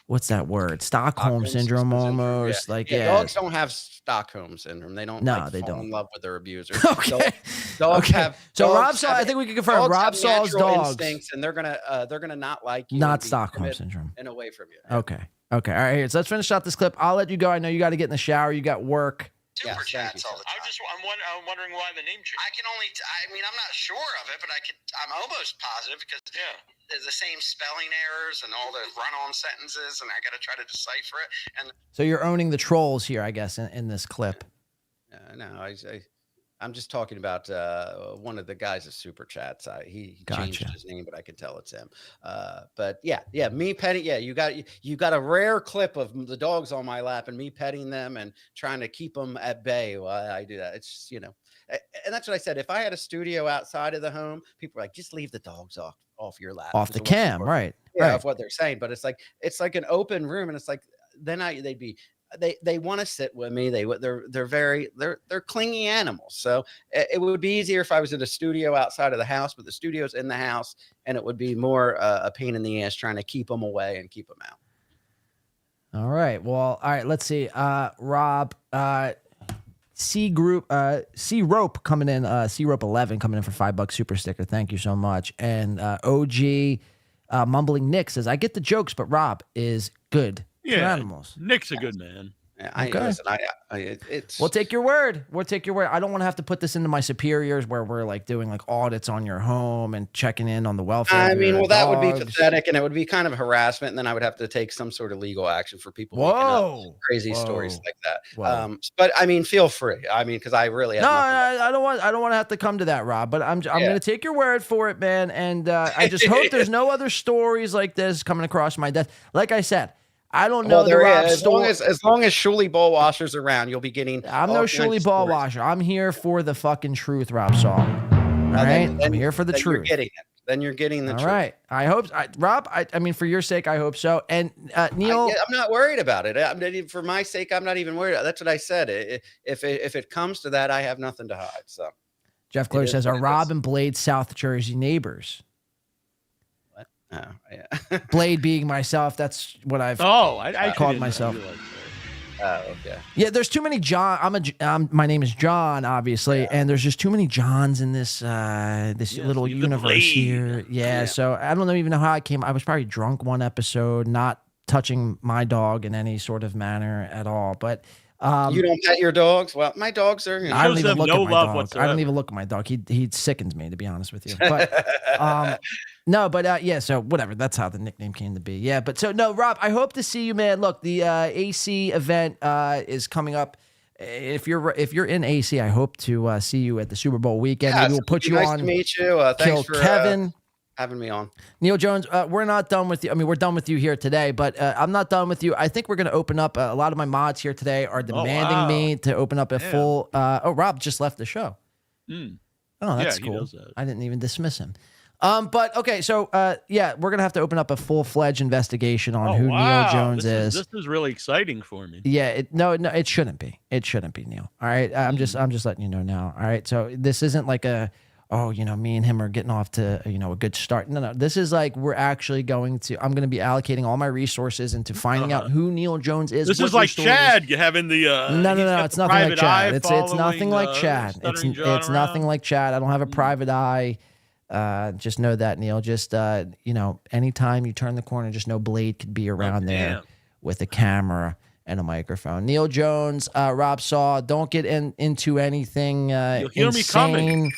what's that word? Stockholm syndrome almost. Yeah. Dogs don't have Stockholm syndrome. They don't. They fall don't. in love with their abusers. Okay. Dogs have. So dogs Rob Saul, have- I think we can confirm dogs Rob have Saul's natural dogs. instincts, and they're gonna not like you. Not and be Stockholm timid syndrome. And away from you. Okay. All right. Here. So let's finish out this clip. I'll let you go. I know you got to get in the shower. You got work. Super chats all the time. I'm wondering why the name change. I mean, I'm not sure of it, but I'm almost positive because there's the same spelling errors and all the run-on sentences, and I got to try to decipher it. And So you're owning the trolls here, I guess, in this clip. No, I'm just talking about one of the guys' super chats. He changed Gotcha. his name, but I can tell it's him. But yeah, me petting. Yeah, you got a rare clip of the dogs on my lap and me petting them and trying to keep them at bay while I do that. It's and that's what I said. If I had a studio outside of the home, people are like, just leave the dogs off your lap. Off the cam, right? Yeah, right. of what they're saying. But it's like an open room, and it's like then they want to sit with me. They're clingy animals. So it would be easier if I was in a studio outside of the house, but the studio's in the house, and it would be more a pain in the ass trying to keep them away and keep them out. All right. Well, all right. Let's see. Rob, C Rope coming in. C Rope 11 coming in for $5 super sticker. Thank you so much. And OG Mumbling Nick says, I get the jokes, but Rob is good. Yeah, animals. Nick's a good man. It's. We'll take your word. I don't want to have to put this into my superiors where we're like doing like audits on your home and checking in on the welfare. I mean, well, that would be dogs. pathetic, and it would be kind of harassment, and then I would have to take some sort of legal action for people making up crazy stories like that. But I mean, feel free. I mean, because I really have I don't want to have to come to that, Rob. But I'm going to take your word for it, man. And I just hope there's no other stories like this coming across my desk. Like I said, I don't know the Rob story. As long as Shuli ball washers around, you'll be getting. I'm no Shuli ball washer. I'm here for the fucking truth, Rob Saul. All right, I'm here for the truth. Then you're getting the truth. All right. I hope, Rob. I mean, for your sake, I hope so. And Neil, I'm not worried about it. For my sake, I'm not even worried. That's what I said. If it comes to that, I have nothing to hide. So, Jeff Close says, "Are Rob and Blade South Jersey neighbors?" Oh, yeah. Blade being myself. That's what I've I called myself. Oh, okay. Yeah, there's too many John. My name is John, obviously, and there's just too many Johns in this little universe here. Yeah, so I don't even know how I came. I was probably drunk one episode, not touching my dog in any sort of manner at all. But you don't pet your dogs? Well, my dogs are. I don't even look at my dog. I don't even look at my dog. He sickens me, to be honest with you. But no, but yeah. So whatever. That's how the nickname came to be. Yeah. But so no, Rob. I hope to see you, man. Look, the AC event is coming up. If you're in AC, I hope to see you at the Super Bowl weekend. Yeah, Maybe we'll put you nice on. To meet you. Kill Thanks for Kevin. Having me on. Neil Jones, we're not done with you. I mean, we're done with you here today, but I'm not done with you. I think we're going to open up. A lot of my mods here today are demanding me to open up a full. Rob just left the show. Mm. Oh, that's cool. I didn't even dismiss him. But okay, so we're gonna have to open up a full-fledged investigation on who Neil Jones is. This is really exciting for me. Yeah, no, it shouldn't be. It shouldn't be, Neil. All right, I'm just letting you know now. All right, so this isn't like me and him are getting off to a good start. No, this is like we're actually I'm going to be allocating all my resources into finding out who Neil Jones is. This is like Chad having the no, it's nothing like Chad. It's nothing like Chad. It's nothing like Chad. I don't have a private eye. Just know that, Neil. Just anytime you turn the corner, just know Blade could be around there with a camera and a microphone. Neil Jones, Rob Saul, don't get into anything You'll hear me coming.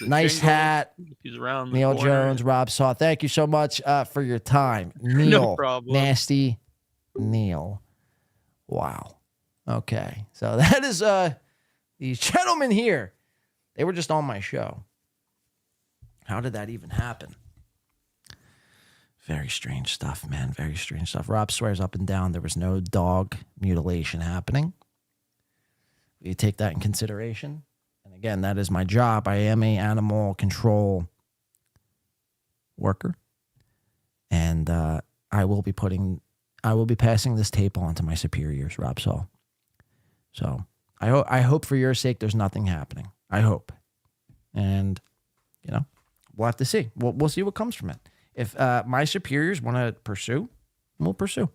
Nice hat. He's around the Neil corner. Jones, Rob Saul. Thank you so much for your time. Neil, No problem. Nasty Neal. Wow. Okay. So that is these gentlemen here. They were just on my show. How did that even happen? Very strange stuff, man. Very strange stuff. Rob swears up and down there was no dog mutilation happening. You take that in consideration. And again, that is my job. I am an animal control worker. And I will be passing this tape on to my superiors, Rob Saul. So I hope for your sake there's nothing happening. I hope. And, we'll have to see. We'll see what comes from it. If my superiors want to pursue, we'll pursue.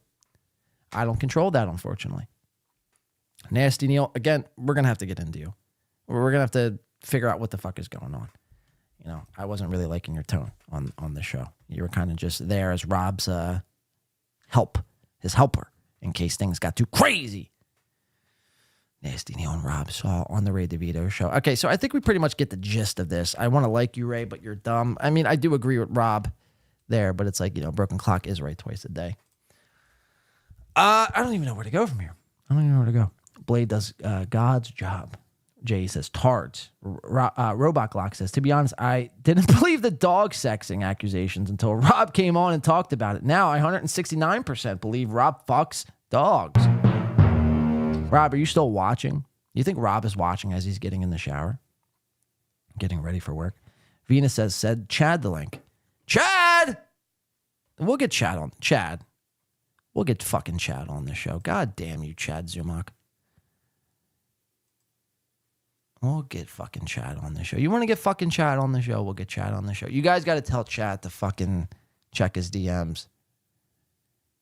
I don't control that, unfortunately. Nasty Neal, again, we're going to have to get into you. We're going to have to figure out what the fuck is going on. I wasn't really liking your tone on the show. You were kind of just there as Rob's his helper, in case things got too crazy. Nasty Neal and Rob Saul on the Ray Devito show. Okay, so I think we pretty much get the gist of this. I want to like you, Ray, but you're dumb. I mean, I do agree with Rob there, but it's like, broken clock is right twice a day. I don't even know where to go from here. I don't even know where to go. Blade does God's job. Jay says, tards. Robot Glock says, to be honest, I didn't believe the dog sexing accusations until Rob came on and talked about it. Now I 169% believe Rob fucks dogs. Rob, are you still watching? You think Rob is watching as he's getting in the shower? Getting ready for work? Venus said Chad the link. Chad! We'll get Chad on. Chad. We'll get fucking Chad on the show. God damn you, Chad Zumach. We'll get fucking Chad on the show. You want to get fucking Chad on the show? We'll get Chad on the show. You guys got to tell Chad to fucking check his DMs.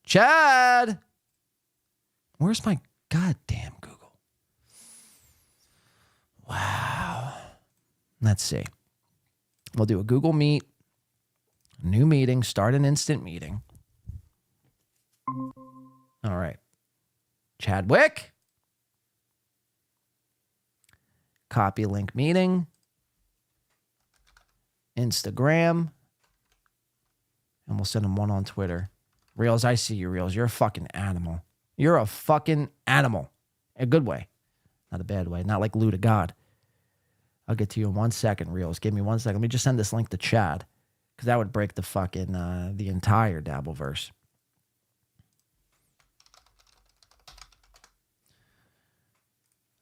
Chad! Where's my goddamn Google? Wow. Let's see. We'll do a Google Meet, new meeting, start an instant meeting. All right. Chadwick. Copy link meeting. Instagram. And we'll send him one on Twitter. Reels, I see you, Reels. You're a fucking animal. You're a fucking animal. In a good way. Not a bad way. Not like Lou to God. I'll get to you in 1 second, Reels. Give me 1 second. Let me just send this link to Chad. Because that would break the fucking, the entire dabbleverse.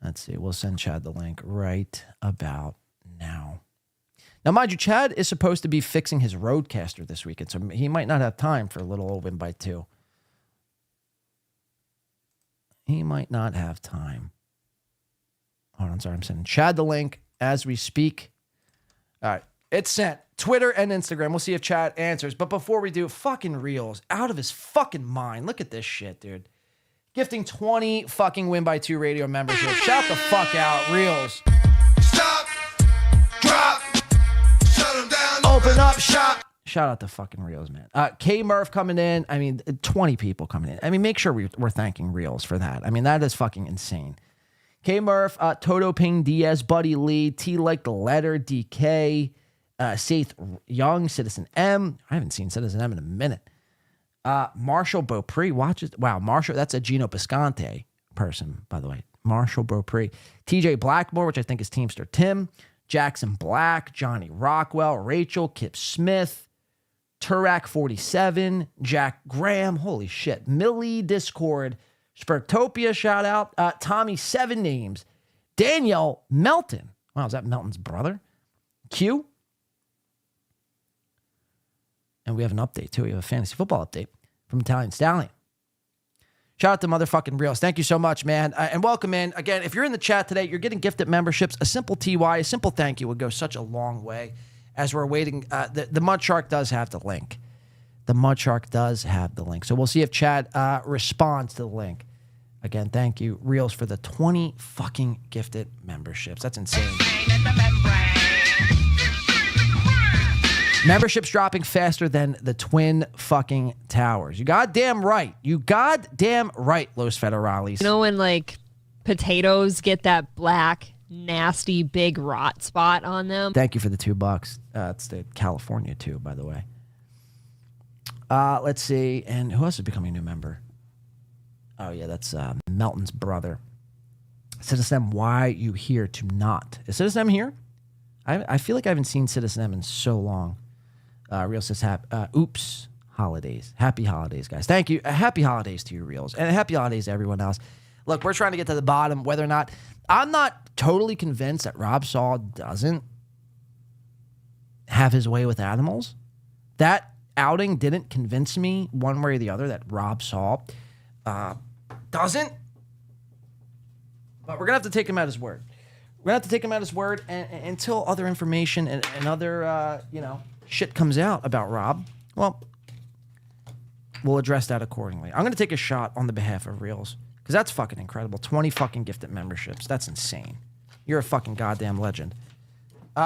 Let's see. We'll send Chad the link right about now. Now, mind you, Chad is supposed to be fixing his Roadcaster this weekend, so he might not have time for a little old win by 2. He might not have time. Hold on, sorry. I'm sending Chad the link as we speak. All right. It's sent. Twitter and Instagram. We'll see if Chad answers. But before we do, fucking Reels. Out of his fucking mind. Look at this shit, dude. Gifting 20 fucking Win by 2 radio memberships. Shout the fuck out, Reels. Stop, drop, shut them down. Open up shop. Shout out to fucking Reels, man. K Murph coming in. I mean, 20 people coming in. I mean, make sure we're thanking Reels for that. I mean, that is fucking insane. K Murph, Toto Ping Diaz, Buddy Lee, T like the letter, DK, Saith Young, Citizen M. I haven't seen Citizen M in a minute. Marshall Beaupre watches. Wow, Marshall, that's a Geno Bisconte person, by the way. Marshall Beaupre. TJ Blackmore, which I think is Teamster Tim. Jackson Black, Johnny Rockwell, Rachel, Kip Smith, Turak 47, Jack Graham, holy shit, Millie Discord, Spurtopia, shout out, Tommy 7 Names, Danielle Melton. Wow, is that Melton's brother? Q. And we have an update, too. We have a fantasy football update from Italian Stallion. Shout out to motherfucking Reels. Thank you so much, man. And welcome in. Again, if you're in the chat today, you're getting gifted memberships. A simple TY, a simple thank you would go such a long way as we're waiting. The Mud Shark does have the link. The Mud Shark does have the link. So we'll see if Chad responds to the link. Again, thank you, Reels, for the 20 fucking gifted memberships. That's insane. Memberships dropping faster than the Twin fucking Towers. You goddamn right. You goddamn right, Los Federales. You know when, like, potatoes get that black, nasty, big rot spot on them? Thank you for the $2. It's the California 2, by the way. Let's see. And who else is becoming a new member? Oh, yeah, that's Melton's brother. Citizen M, why you here to not? Is Citizen M here? I feel like I haven't seen Citizen M in so long. Real says, oops, holidays. Happy holidays, guys. Thank you. Happy holidays to you, Reels. And happy holidays to everyone else. Look, we're trying to get to the bottom whether or not... I'm not totally convinced that Rob Saul doesn't have his way with animals. That outing didn't convince me one way or the other that Rob Saul doesn't. But we're going to have to take him at his word. We're going to have to take him at his word until other information and other, shit comes out about Rob. Well, we'll address that accordingly. I'm going to take a shot on the behalf of Reels because that's fucking incredible. 20 fucking gifted memberships. That's insane. You're a fucking goddamn legend.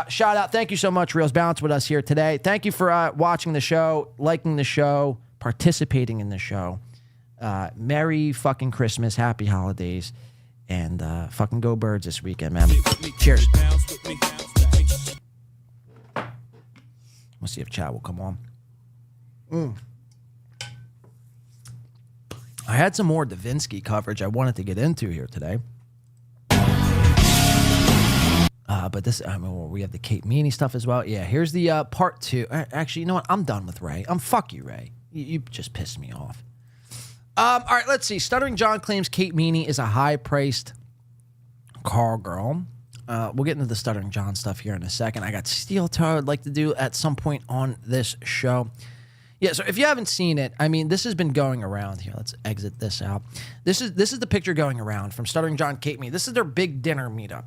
Shout out. Thank you so much, Reels. Balance with us here today. Thank you for watching the show, liking the show, participating in the show. Merry fucking Christmas. Happy holidays. And fucking go Birds this weekend, man. Cheers. We'll see if Chad will come on. I had some more Davinsky coverage I wanted to get into here today. But this, we have the Kate Meany stuff as well. Yeah, here's the part 2. Actually, you know what? I'm done with Ray. Fuck you, Ray. You just pissed me off. All right, let's see. Stuttering John claims Kate Meany is a high-priced Call girl. We'll get into the Stuttering John stuff here in a second. I got Steel Toe I'd like to do at some point on this show. Yeah, so if you haven't seen it, I mean, this has been going around here. Let's exit this out. This is the picture going around from Stuttering John, Kate Meany. This is their big dinner meetup.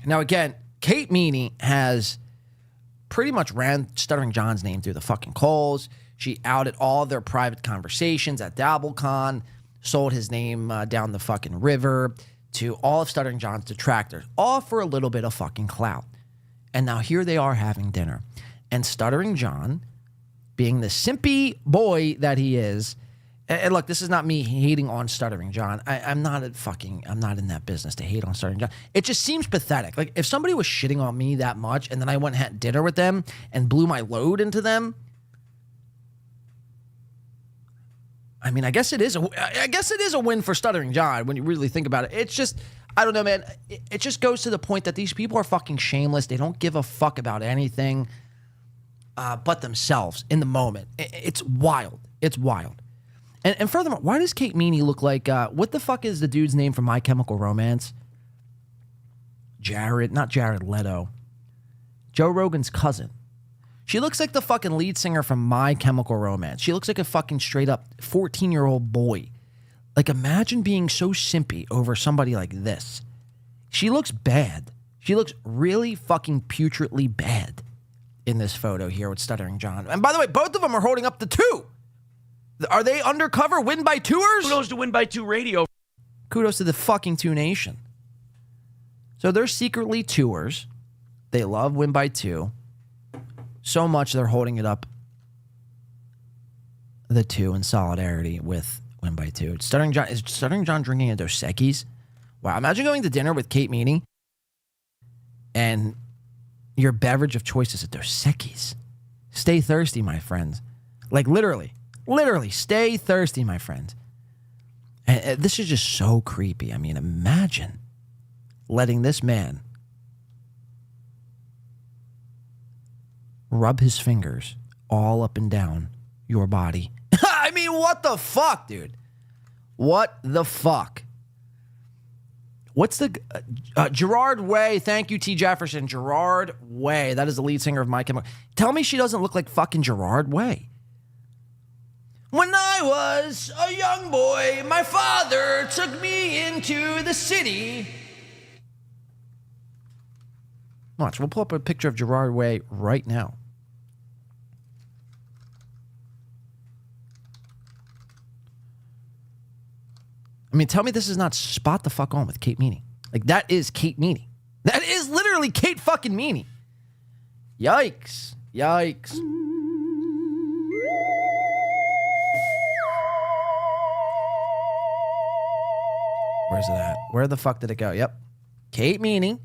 Now, again, Kate Meany has pretty much ran Stuttering John's name through the fucking coals. She outed all their private conversations at DabbleCon, sold his name down the fucking river to all of Stuttering John's detractors, all for a little bit of fucking clout. And now here they are having dinner. And Stuttering John, being the simpy boy that he is, and look, this is not me hating on Stuttering John. I'm not in that business to hate on Stuttering John. It just seems pathetic. Like, if somebody was shitting on me that much and then I went and had dinner with them and blew my load into them, I mean, I guess it is a win for Stuttering John when you really think about it. It's just, I don't know, man. It just goes to the point that these people are fucking shameless. They don't give a fuck about anything but themselves in the moment. It's wild. It's wild. And furthermore, why does Kate Meany look like, what the fuck is the dude's name from My Chemical Romance? Not Jared Leto. Joe Rogan's cousin. She looks like the fucking lead singer from My Chemical Romance. She looks like a fucking straight up 14-year-old boy. Like, imagine being so simpy over somebody like this. She looks bad. She looks really fucking putridly bad in this photo here with Stuttering John. And by the way, both of them are holding up the 2. Are they undercover Win by 2ers? Kudos to Win by 2 Radio. Kudos to the fucking 2 Nation. So they're secretly 2ers. They love Win by 2. So much they're holding it up the 2 in solidarity with Win by 2. Is Stuttering John drinking a Dos Equis? Wow, imagine going to dinner with Kate Meany and your beverage of choice is a Dos Equis. Stay thirsty, my friends. Like, literally, stay thirsty, my friends. And this is just so creepy. I mean, imagine letting this man rub his fingers all up and down your body. I mean, what the fuck, dude? What the fuck? What's the... Gerard Way. Thank you, T. Jefferson. Gerard Way. That is the lead singer of My Chemical... Tell me she doesn't look like fucking Gerard Way. When I was a young boy, my father took me into the city. Watch, we'll pull up a picture of Gerard Way right now. I mean, tell me this is not spot the fuck on with Kate Meany. Like, that is Kate Meany. That is literally Kate fucking Meany. Yikes. Yikes. Where's it at? Where the fuck did it go? Yep. Kate Meany.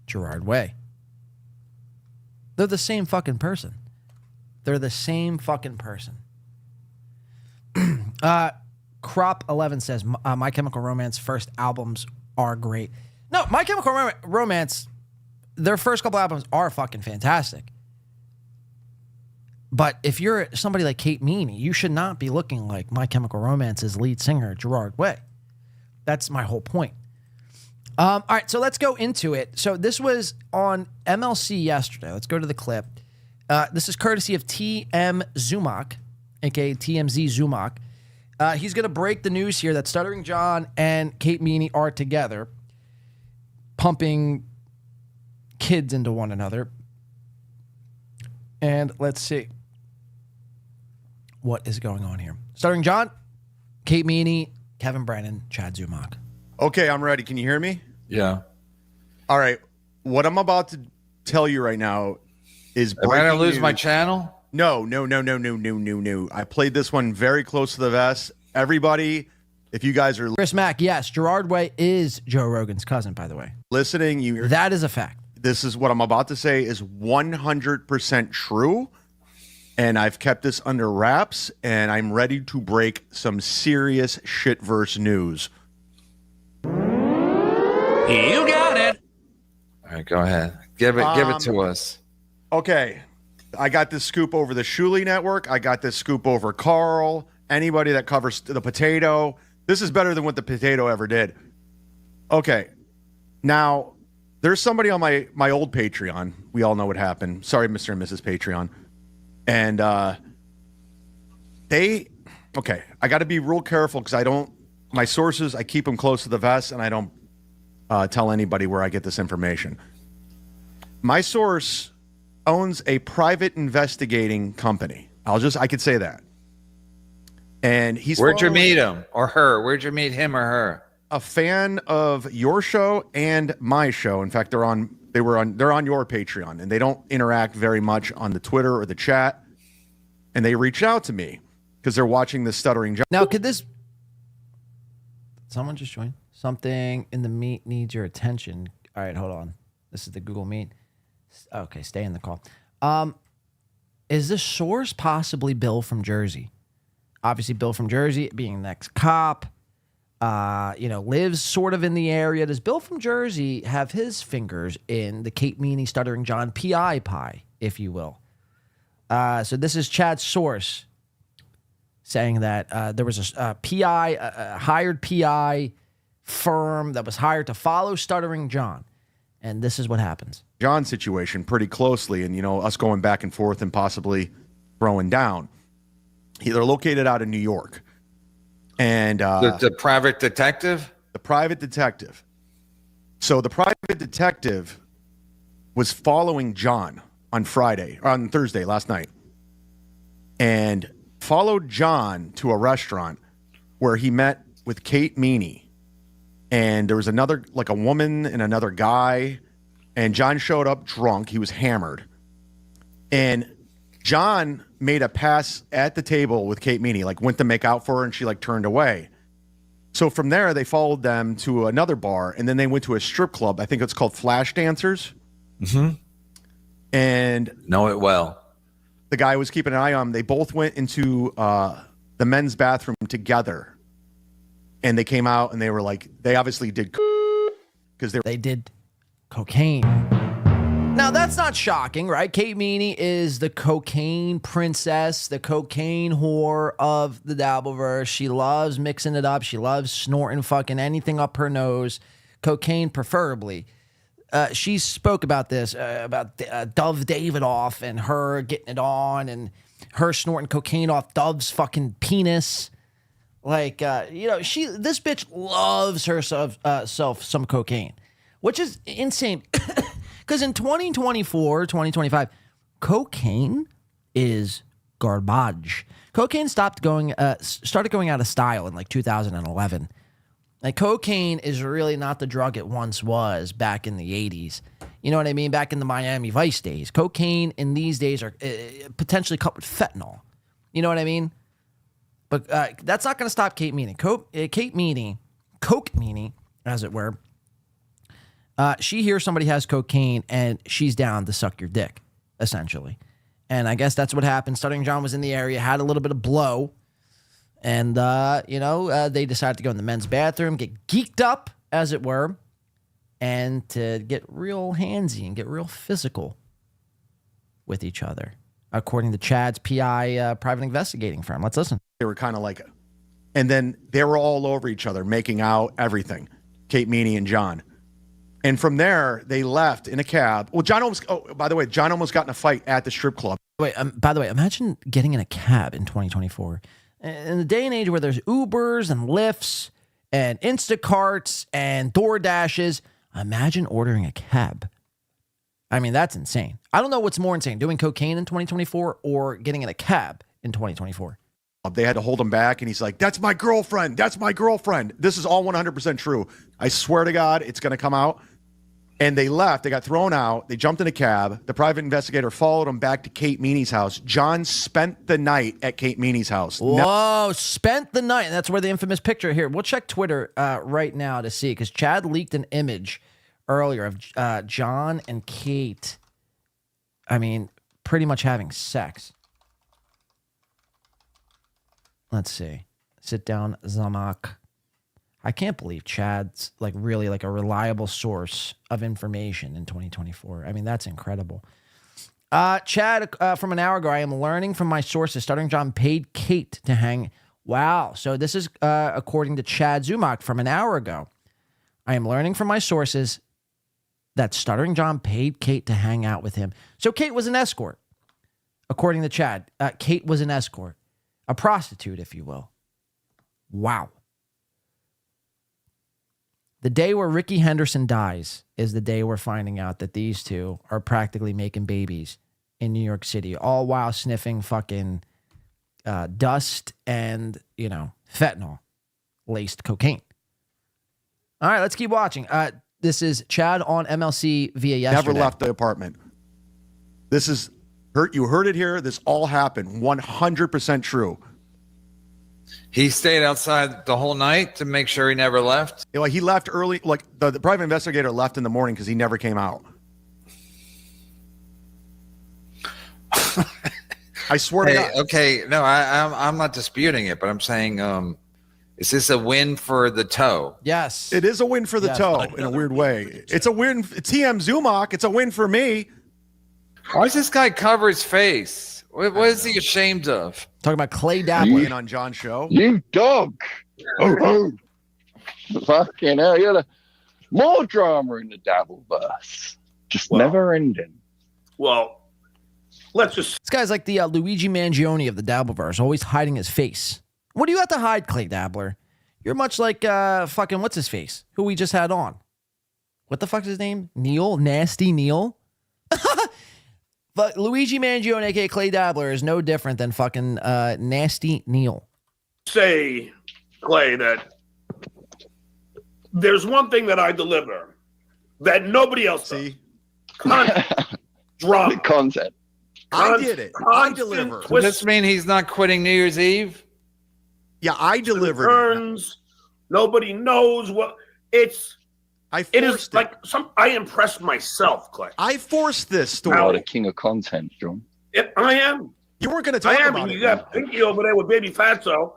Gerard Way. They're the same fucking person. They're the same fucking person. Crop 11 says, My Chemical Romance first albums are great. No, My Chemical Romance, their first couple albums are fucking fantastic. But if you're somebody like Kate Meany, you should not be looking like My Chemical Romance's lead singer, Gerard Way. That's my whole point. All right, so let's go into it. So this was on MLC yesterday. Let's go to the clip. This is courtesy of TM Zumak, a.k.a. TMZ Zumak. He's going to break the news here that Stuttering John and Kate Meany are together, pumping kids into one another. And let's see what is going on here. Stuttering John, Kate Meany, Kevin Brennan, Chad Zumak. Okay, I'm ready. Can you hear me? Yeah. All right. What I'm about to tell you right now is Am I going to lose news. my channel? No. I played this one very close to the vest. Everybody, if you guys are Chris Mack, yes, Gerard Way is Joe Rogan's cousin, by the way. Listening, that is a fact. This is what I'm about to say is 100% true. And I've kept this under wraps, and I'm ready to break some serious shitverse news. You got it. All right, go ahead. Give it to us. Okay. I got this scoop over the Shuley Network. I got this scoop over Carl. Anybody that covers the potato. This is better than what the potato ever did. Okay. Now, there's somebody on my old Patreon. We all know what happened. Sorry, Mr. and Mrs. Patreon. And I got to be real careful because my sources, I keep them close to the vest and I don't tell anybody where I get this information. My source owns a private investigating company. I could say that. And Where'd you meet him or her? Where'd you meet him or her? A fan of your show and my show. In fact, they're on your Patreon, and they don't interact very much on the Twitter or the chat. And they reached out to me because they're watching the Stuttering John. Now, someone just join? Something in the meet needs your attention. All right, hold on. This is the Google Meet. Okay, stay in the call. Is the source possibly Bill from Jersey? Obviously, Bill from Jersey, being the ex-cop, lives sort of in the area. Does Bill from Jersey have his fingers in the Kate Meany Stuttering John PI pie, if you will? So this is Chad's source saying that there was a PI, a hired PI firm that was hired to follow Stuttering John. And this is what happens. John situation pretty closely, and us going back and forth and possibly throwing down. They're located out in New York. And the private detective? The private detective. So the private detective was following John on Thursday, last night, and followed John to a restaurant where he met with Kate Meany. And there was a woman and another guy, and John showed up drunk. He was hammered. And John made a pass at the table with Kate Meany, went to make out for her, and she turned away. So from there, they followed them to another bar, and then they went to a strip club. I think it's called Flash Dancers. Mm-hmm. And know it well. The guy was keeping an eye on them. They both went into the men's bathroom together, and they came out, and they were they obviously did because they did cocaine. Now, that's not shocking, right? Kate Meany is the cocaine princess, the cocaine whore of the dabbleverse. She loves mixing it up. She loves snorting fucking anything up her nose, cocaine preferably. She spoke about this, about Dove Davidoff and her getting it on and her snorting cocaine off Dove's fucking penis. This bitch loves herself some cocaine, which is insane. Because in 2024, 2025, cocaine is garbage. Cocaine started going out of style in 2011. Cocaine is really not the drug it once was back in the 80s. You know what I mean? Back in the Miami Vice days. Cocaine in these days are potentially coupled with fentanyl. You know what I mean? But that's not going to stop Kate Meany. Kate Meany, Coke Meany, as it were, she hears somebody has cocaine and she's down to suck your dick, essentially. And I guess that's what happened. Stuttering John was in the area, had a little bit of blow. And, they decided to go in the men's bathroom, get geeked up, as it were, and to get real handsy and get real physical with each other, according to Chad's PI private investigating firm. Let's listen. They were kind of and then they were all over each other, making out, everything. Kate Meany and John. And from there, they left in a cab. Well, John almost got in a fight at the strip club. Wait, by the way, imagine getting in a cab in 2024. In the day and age where there's Ubers and Lyfts and Instacarts and DoorDashes, imagine ordering a cab. I mean, that's insane. I don't know what's more insane, doing cocaine in 2024 or getting in a cab in 2024. They had to hold him back, and he's like, that's my girlfriend. That's my girlfriend. This is all 100% true. I swear to God, it's going to come out. And they left. They got thrown out. They jumped in a cab. The private investigator followed them back to Kate Meany's house. John spent the night at Kate Meany's house. Whoa, spent the night. And that's where the infamous picture here. We'll check Twitter right now to see, because Chad leaked an image earlier of John and Kate, pretty much having sex. Let's see. Sit down, Zamak. I can't believe Chad's really a reliable source of information in 2024. That's incredible. Chad, from an hour ago, I am learning from my sources, Stuttering John paid Kate to hang Wow. So this is according to Chad Zumock from an hour ago. I am learning from my sources that Stuttering John paid Kate to hang out with him. So Kate was an escort. According to Chad, Kate was an escort. A prostitute, if you will. Wow. The day where Ricky Henderson dies is the day we're finding out that these two are practically making babies in New York City, all while sniffing fucking dust and, fentanyl-laced cocaine. All right, let's keep watching. This is Chad on MLC via yesterday. Never left the apartment. This is, you heard it here. This all happened. 100% true. He stayed outside the whole night to make sure he never left. Like he left early. Like the private investigator left in the morning because he never came out. I swear to God. Okay, no, I'm not disputing it, but I'm saying, is this a win for the toe? Yes, it is a win for the toe in a weird way. It's a win. TM Zumock. It's a win for me. Why does this guy cover his face? What is he ashamed of? Talking about Clay Dabbler on John's show. You dog. Oh. Fucking hell. You're more drama in the dabbleverse. Just never ending. Well, let's just... This guy's like the Luigi Mangione of the dabbleverse, always hiding his face. What do you have to hide, Clay Dabbler? You're much like fucking what's his face, who we just had on. What the fuck's his name? Neal? Nasty Neal? But Luigi Mangione, aka Clay Dabbler, is no different than fucking Nasty Neal. Say, Clay, that there's one thing that I deliver that nobody else does. Content. Drama. Content. I did it. I deliver. Does this mean he's not quitting New Year's Eve? Yeah, I delivered. Turns. Nobody knows what it's. It is like I impressed myself, Clay. I forced this story. You're the king of content, John. I am. You weren't going to talk about it. You got Pinky over there with Baby Fatso.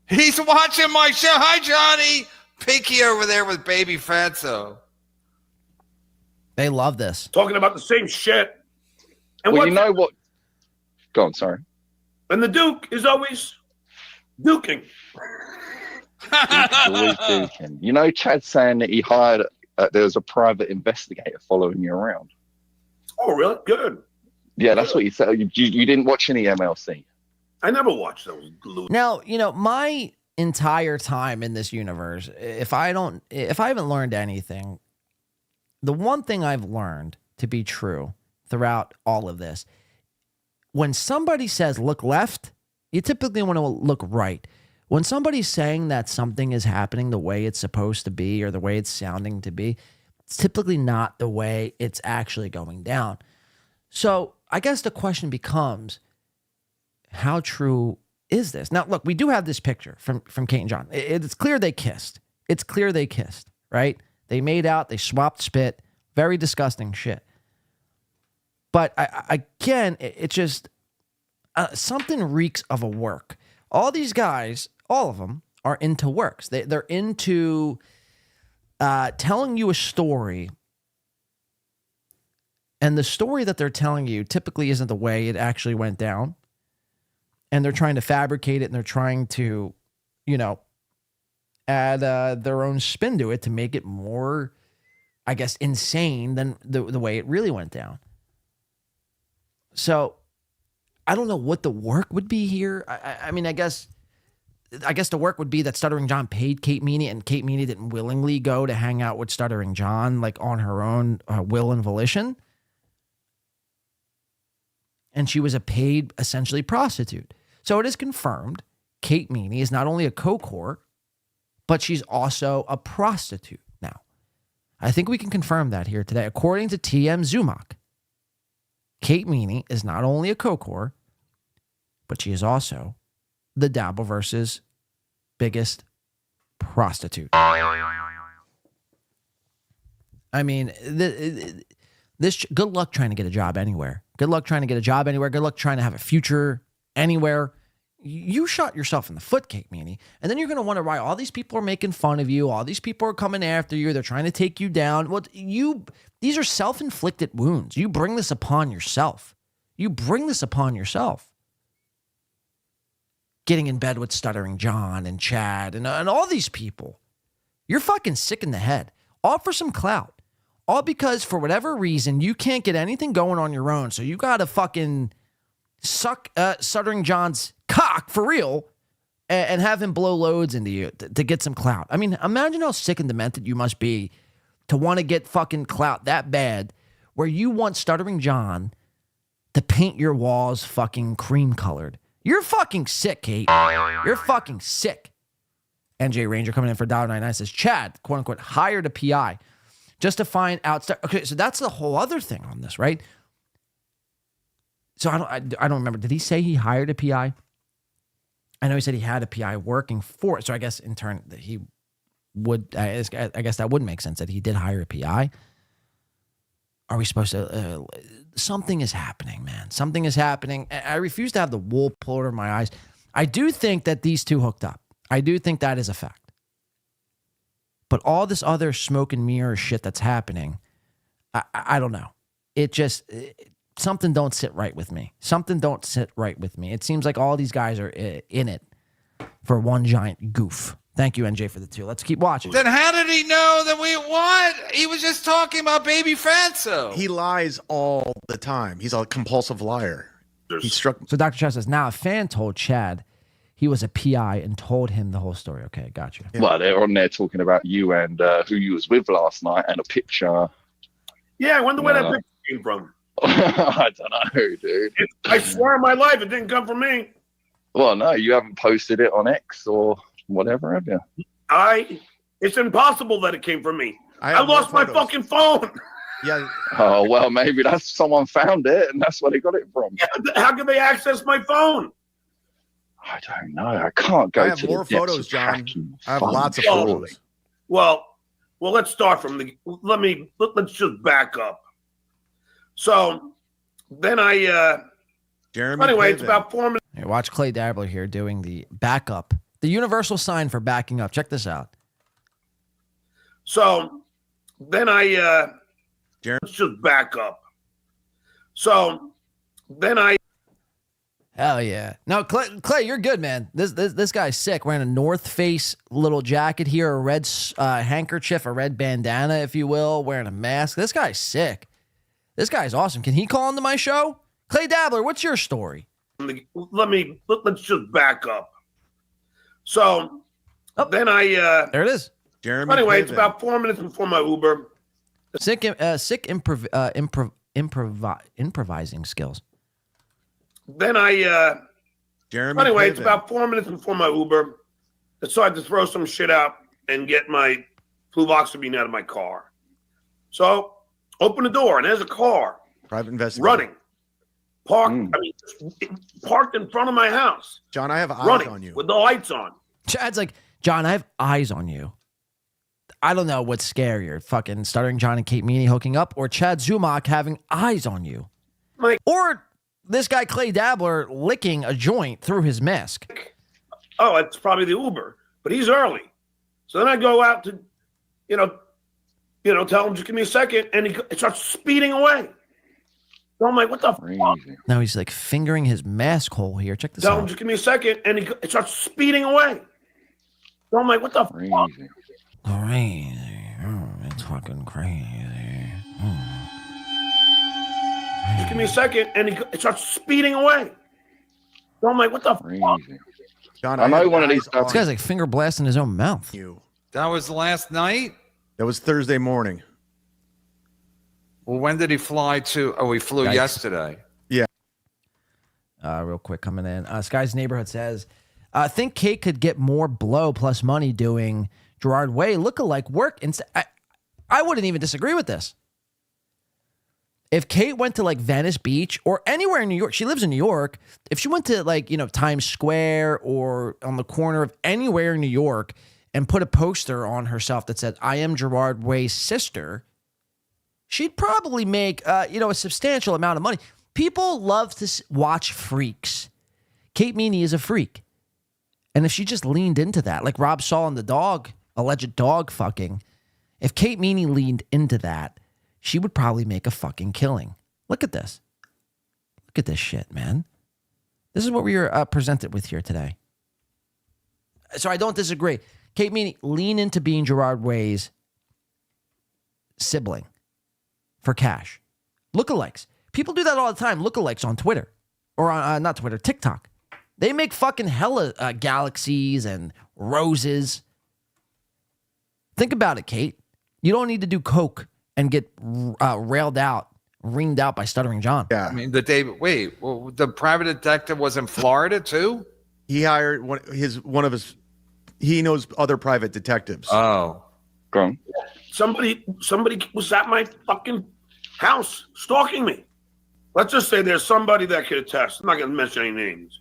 He's watching my show. Hi, Johnny. Pinky over there with Baby Fatso. They love this. Talking about the same shit. And well, you know what? Go on, sorry. And the Duke is always duking. Always duking. You know, Chad's saying that he hired. There was a private investigator following you around. Oh, really? Good. Yeah, that's what you said. You didn't watch any MLC. I never watched those. Now, my entire time in this universe, if I haven't learned anything, the one thing I've learned to be true throughout all of this, when somebody says look left, you typically want to look right. When somebody's saying that something is happening the way it's supposed to be or the way it's sounding to be, it's typically not the way it's actually going down. So I guess the question becomes, how true is this? Now, look, we do have this picture from Kate and John. It's clear they kissed. It's clear they kissed, right? They made out. They swapped spit. Very disgusting shit. But again, it's just something reeks of a work. All these guys, all of them, are into works. They're into telling you a story. And the story that they're telling you typically isn't the way it actually went down. And they're trying to fabricate it, and they're trying to, add their own spin to it to make it more, I guess, insane than the way it really went down. So I don't know what the work would be here. I mean, I guess the work would be that Stuttering John paid Kate Meany, and Kate Meany didn't willingly go to hang out with Stuttering John, like on her own will and volition. And she was a paid, essentially, prostitute. So it is confirmed Kate Meany is not only a coke-whore, but she's also a prostitute now. I think we can confirm that here today. According to TM Zumock, Kate Meany is not only a coke whore, but she is also the Dabbleverse's biggest prostitute. I mean, this good luck trying to get a job anywhere. Good luck trying to get a job anywhere. Good luck trying to have a future anywhere. You shot yourself in the foot, Kate Meany. And then you're going to wonder why all these people are making fun of you. All these people are coming after you. They're trying to take you down. Well, these are self-inflicted wounds. You bring this upon yourself. You bring this upon yourself. getting in bed with Stuttering John and Chad and all these people. You're fucking sick in the head. All for some clout. All because for whatever reason, you can't get anything going on your own. So you got to fucking suck Stuttering John's cock for real and have him blow loads into you to get some clout. I mean, imagine how sick and demented you must be to want to get fucking clout that bad where you want Stuttering John to paint your walls fucking cream colored. You're fucking sick, Kate. You're fucking sick. NJ Ranger coming in for $1.99 says, Chad, quote unquote, hired a PI just to find out. Okay, so that's the whole other thing on this, right? So I don't remember. Did he say he hired a PI? I know he said he had a PI working for it. So I guess in turn that he would, I guess that would make sense that he did hire a PI. Are we supposed to, something is happening, man. Something is happening. I refuse to have the wool pulled over my eyes. I do think that these two hooked up. I do think that is a fact. But all this other smoke and mirror shit that's happening, I don't know. It just, something don't sit right with me. Something don't sit right with me. It seems like all these guys are in it for one giant goof. Thank you, NJ, for the 2. Let's keep watching. Then how did he know that we what? He was just talking about baby Fatso. He lies all the time. He's a compulsive liar. He struck. So Dr. Chad says, now a fan told Chad he was a PI and told him the whole story. Okay, got you. Well, they're on there talking about you and who you was with last night and a picture. Yeah, I wonder where that picture came from. I don't know, dude. I swear on my life it didn't come from me. Well, no, you haven't posted it on X or whatever, have you? It's impossible that it came from me. I lost my fucking phone. Yeah. Oh, well, maybe that's someone found it and that's where they got it from. Yeah, how can they access my phone? I don't know. I can't go. I have to more the depths photos, of John. tracking I have phone. lots of photos. Well, let's start from let's just back up. So then Jeremy anyway, it's Piven. about 4 minutes. Here, watch Clay Dabbler here doing the backup, the universal sign for backing up. Check this out. So then let's just back up. So then Hell yeah. No, Clay, you're good, man. This guy's sick. Wearing a North Face little jacket here, a red handkerchief, a red bandana, if you will, wearing a mask. This guy's sick. This guy's awesome. Can he call into my show? Clay Dabbler, what's your story? Let's just back up. So then there it is. Jeremy anyway, Piven. it's about 4 minutes before my Uber. Sick improvising skills. Then Jeremy anyway, it's Piven. about 4 minutes before my Uber. I decided to throw some shit out and get my fluvoxamine out of my car. So open the door and there's a car Private investigator. running. Parked in front of my house. John, I have eyes running on you. with the lights on. Chad's like, John, I have eyes on you. I don't know what's scarier, fucking Stuttering John and Kate Meany hooking up, or Chad Zumach having eyes on you. Or this guy Clay Dabbler licking a joint through his mask. Oh, it's probably the Uber, but he's early. So then I go out to, tell him, just give me a second, and he starts speeding away. So I'm like, what the fuck? Now he's like fingering his mask hole here. Check this Tell him, out. just give me a second, and he starts speeding away. So I'm like, what the fuck? Crazy. Oh, it's fucking crazy. Just give me a second, and he starts speeding away. So I'm like, what the fuck? John, I know one of these This guy's like finger blasting his own mouth. That was last night? That was Thursday morning. Well, when did he fly to? Oh, he flew Yikes. yesterday. Yeah. Real quick coming in. Sky's Neighborhood says, I think Kate could get more blow plus money doing Gerard Way lookalike work. I wouldn't even disagree with this. If Kate went to like Venice Beach or anywhere in New York, she lives in New York. If she went to like, Times Square or on the corner of anywhere in New York and put a poster on herself that said, I am Gerard Way's sister, she'd probably make, a substantial amount of money. People love to watch freaks. Kate Meany is a freak. And if she just leaned into that, like Rob Saul and the dog, alleged dog fucking, if Kate Meany leaned into that, she would probably make a fucking killing. Look at this. Look at this shit, man. This is what we are presented with here today. So I don't disagree. Kate Meany, lean into being Gerard Way's sibling for cash. Lookalikes. People do that all the time. Lookalikes on Twitter. Or on, not Twitter, TikTok. They make fucking hella galaxies and roses. Think about it, Kate. You don't need to do coke and get ringed out by Stuttering John. Yeah. I mean, the private detective was in Florida too? He hired he knows other private detectives. Oh. Go on. Somebody was at my fucking house stalking me. Let's just say there's somebody that could attest. I'm not going to mention any names.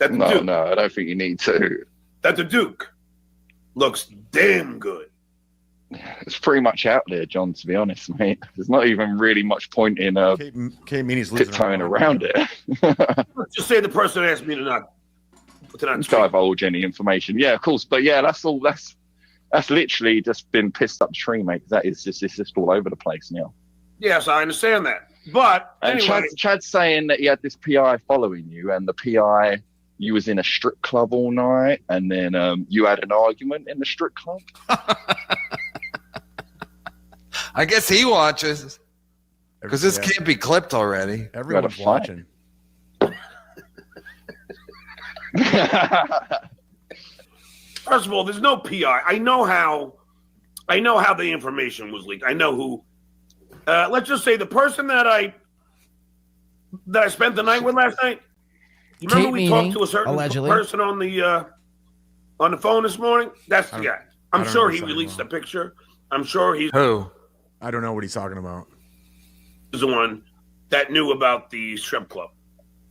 No, I don't think you need to. That the Duke looks damn good. It's pretty much out there, John, to be honest, mate. There's not even really much point in Kate Meany's tiptoeing around it. Let's just say the person asked me to not divulge any information. Yeah, of course. But yeah, that's literally just been pissed up the tree, mate. It's just all over the place now. Yes, I understand that. But anyway. Chad's saying that he had this PI following you, and the PI, you was in a strip club all night, and then you had an argument in the strip club. I guess he watches. Because this can't be clipped already. Everyone's watching. First of all, there's no PI. I know how the information was leaked. I know who. Let's just say the person that I spent the night with last night. You remember Kate we Meany, talked to a certain allegedly. person on the phone this morning? That's the guy. I'm sure he released a picture. I'm sure he's who. I don't know what he's talking about. The one that knew about the strip club.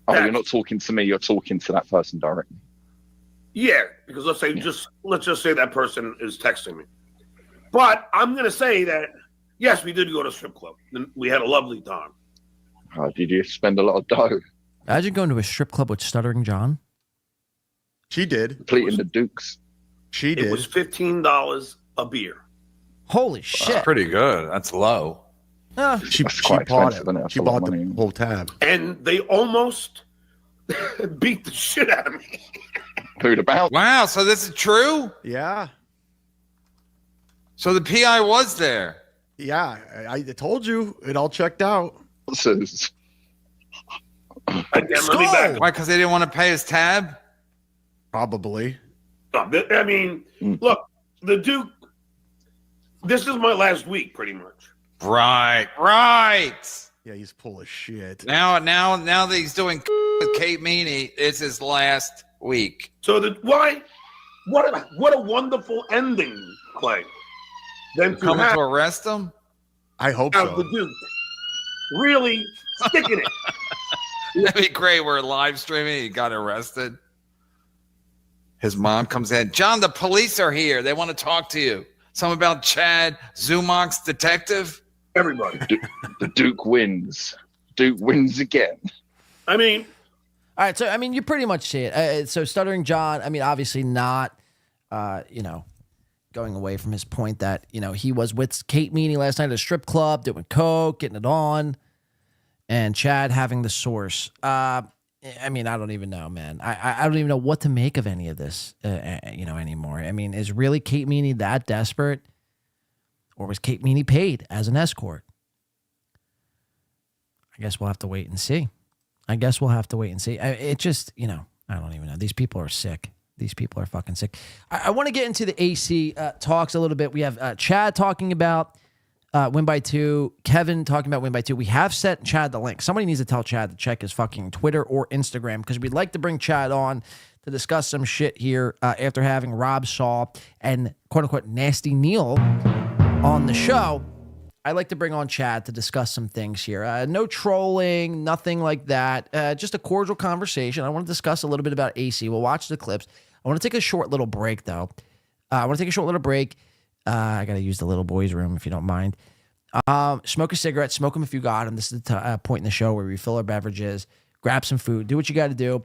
Oh, you're not talking to me. You're talking to that person directly. Yeah, because let's just say that person is texting me. But I'm going to say that, yes, we did go to a strip club. And we had a lovely time. Oh, did you spend a lot of dough? Imagine going to a strip club with Stuttering John. She did. Completing the Dukes. She did. It was $15 a beer. Holy shit. That's pretty good. That's low. She bought it. She bought the whole tab. And they almost beat the shit out of me. Who'd about? Wow, so this is true? Yeah. So the PI was there. Yeah, I told you. It all checked out. Why? Because they didn't want to pay his tab? Probably. I mean, look, the Duke, this is my last week, pretty much. Right. Yeah, he's full of shit. Now that he's doing with Kate Meany, it's his last week. So what a wonderful ending, Clay. Then to Coming to arrest him? I hope have so. the Duke really sticking it. That'd be great. We're live streaming. He got arrested. His mom comes in. John, the police are here. They want to talk to you. Something about Chad Zumach's detective. Everybody. The Duke wins. Duke wins again. I mean. All right, so, I mean, you pretty much see it. So Stuttering John, I mean, obviously not, going away from his point that, he was with Kate Meany last night at a strip club, doing coke, getting it on, and Chad having the source. I mean, I don't even know, man. I don't even know what to make of any of this, anymore. I mean, is really Kate Meany that desperate? Or was Kate Meany paid as an escort? I guess we'll have to wait and see. It just, I don't even know. These people are sick. These people are fucking sick. I want to get into the AC talks a little bit. We have Chad talking about Win by 2. Kevin talking about Win by 2. We have sent Chad the link. Somebody needs to tell Chad to check his fucking Twitter or Instagram because we'd like to bring Chad on to discuss some shit here after having Rob Saul and quote-unquote Nasty Neal on the show. I'd like to bring on Chad to discuss some things here. No trolling, nothing like that. Just a cordial conversation. I want to discuss a little bit about AC. We'll watch the clips. I want to take a short little break, though. I got to use the little boys' room, if you don't mind. Smoke a cigarette. Smoke them if you got them. This is the point in the show where we fill our beverages, grab some food, do what you got to do.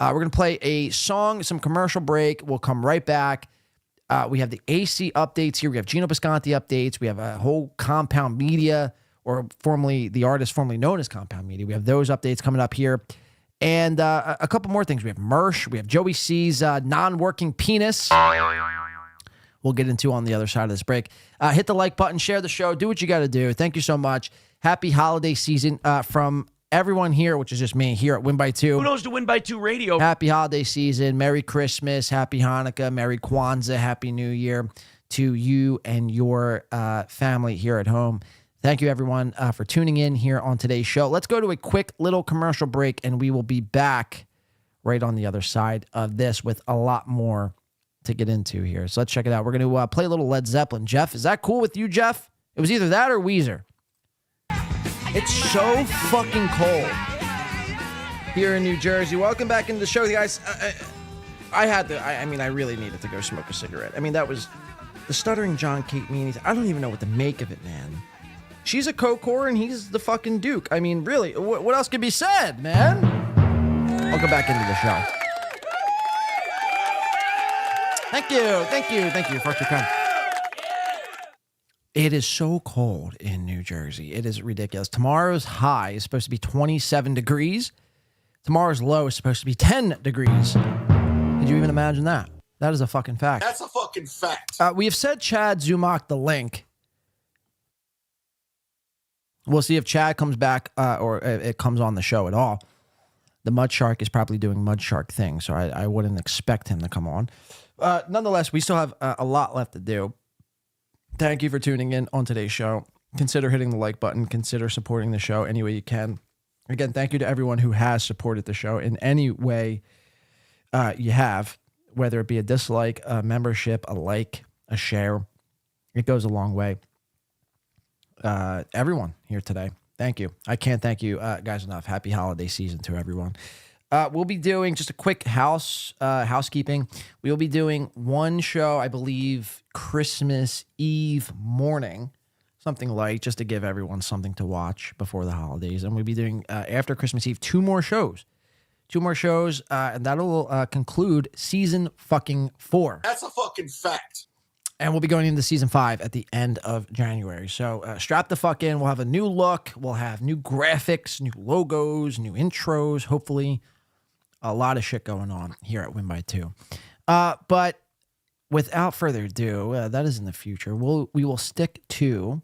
We're going to play a song, some commercial break. We'll come right back. We have the AC updates here. We have Geno Bisconte updates. We have a whole Compound Media, or the artist formerly known as Compound Media. We have those updates coming up here. And a couple more things. We have Mersh. We have Joey C's non-working penis. We'll get into on the other side of this break. Hit the like button, share the show, do what you got to do. Thank you so much. Happy holiday season from everyone here, which is just me here at Win by Two. Who knows to Win by Two Radio? Happy holiday season. Merry Christmas. Happy Hanukkah. Merry Kwanzaa. Happy New Year to you and your family here at home. Thank you, everyone, for tuning in here on today's show. Let's go to a quick little commercial break, and we will be back right on the other side of this with a lot more to get into here. So let's check it out. We're going to play a little Led Zeppelin. Jeff, is that cool with you, Jeff? It was either that or Weezer. It's so fucking cold here in New Jersey. Welcome back into the show, guys. I really needed to go smoke a cigarette. I mean, that was the Stuttering John Kate Meany. I don't even know what to make of it, man. She's a co-core and he's the fucking Duke. I mean, really, what else could be said, man? I'll go back into the show. Thank you for your time. It is so cold in New Jersey. It is ridiculous. Tomorrow's high is supposed to be 27 degrees. Tomorrow's low is supposed to be 10 degrees. Did you even imagine that? That is a fucking fact. That's a fucking fact. We have said Chad Zumach the link. We'll see if Chad comes back or it comes on the show at all. The Mud Shark is probably doing Mud Shark things, so I wouldn't expect him to come on. Nonetheless, we still have a lot left to do. Thank you for tuning in on today's show. Consider hitting the like button. Consider supporting the show any way you can. Again, thank you to everyone who has supported the show in any way you have, whether it be a dislike, a membership, a like, a share. It goes a long way. Everyone here today, thank you. I can't thank you guys enough. Happy holiday season to everyone. We'll be doing just a quick housekeeping. We will be doing one show, I believe, Christmas Eve morning, something light, just to give everyone something to watch before the holidays. And we'll be doing after Christmas Eve two more shows, and that'll conclude season fucking 4. That's a fucking fact. And we'll be going into season 5 at the end of January. So strap the fuck in. We'll have a new look. We'll have new graphics, new logos, new intros, hopefully. A lot of shit going on here at Win by Two. But without further ado, that is in the future. We will stick to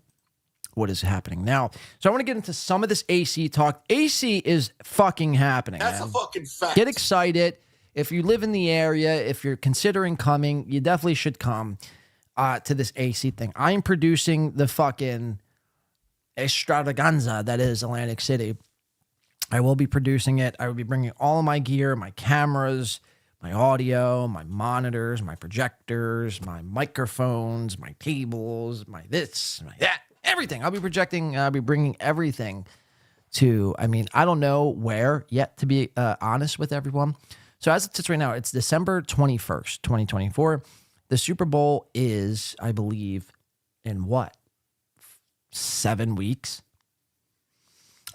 what is happening now. So I want to get into some of this AC talk. AC is fucking happening. That's man. a fucking fact. Get excited. If you live in the area, if you're considering coming, you definitely should come to this AC thing. I am producing the fucking extravaganza that is Atlantic City. I will be producing it. I will be bringing all of my gear, my cameras, my audio, my monitors, my projectors, my microphones, my tables, my this, my that, everything. I'll be bringing everything to, I don't know where yet, to be honest with everyone. So as it sits right now, it's December 21st, 2024. The Super Bowl is, I believe, in what? 7 weeks?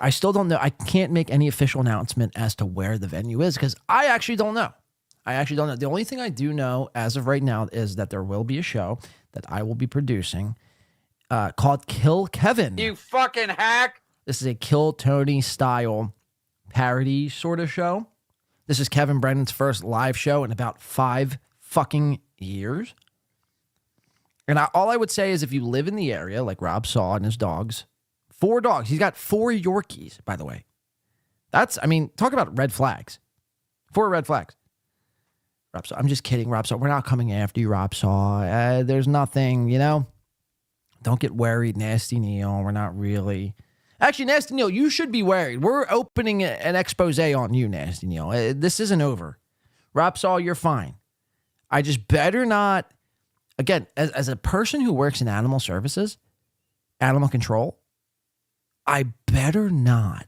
I still don't know. I can't make any official announcement as to where the venue is because I actually don't know. The only thing I do know as of right now is that there will be a show that I will be producing called Kill Kevin. You fucking hack. This is a Kill Tony style parody sort of show. This is Kevin Brennan's first live show in about 5 fucking years. And all I would say is if you live in the area, like Rob Saul and his dogs, 4 dogs. He's got 4 Yorkies, by the way. That's, talk about red flags. 4 red flags. Rob Saul, I'm just kidding, Rob Saul. We're not coming after you, Rob Saul. There's nothing, Don't get worried, Nasty Neal. We're not really. Actually, Nasty Neal, you should be worried. We're opening an expose on you, Nasty Neal. This isn't over. Rob Saul, you're fine. I just better not. Again, as a person who works in animal services, animal control, I better not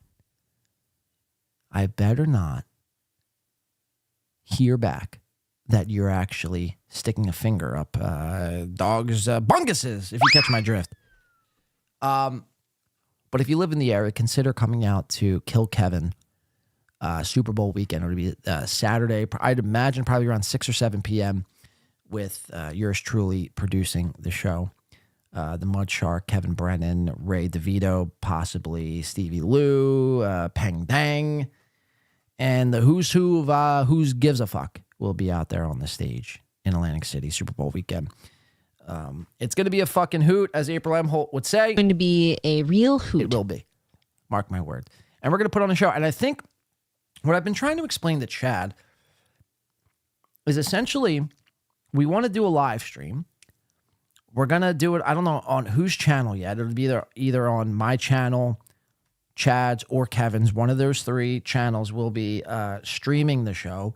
hear back that you're actually sticking a finger up dogs' bunguses, if you catch my drift. But if you live in the area, consider coming out to Kill Kevin Super Bowl weekend. It'll be Saturday. I'd imagine probably around 6 or 7 p.m. with yours truly producing the show. The Mud Shark, Kevin Brennan, Ray Devito, possibly Stevie Lou, Peng Dang, And the who's who of Who's Gives a Fuck will be out there on the stage in Atlantic City, Super Bowl weekend. It's going to be a fucking hoot, as April M. Holt would say. Going to be a real hoot. It will be. Mark my word. And we're going to put on a show. And I think what I've been trying to explain to Chad is essentially we want to do a live stream. We're going to do it, I don't know on whose channel yet. It'll be either on my channel, Chad's, or Kevin's. One of those three channels will be streaming the show.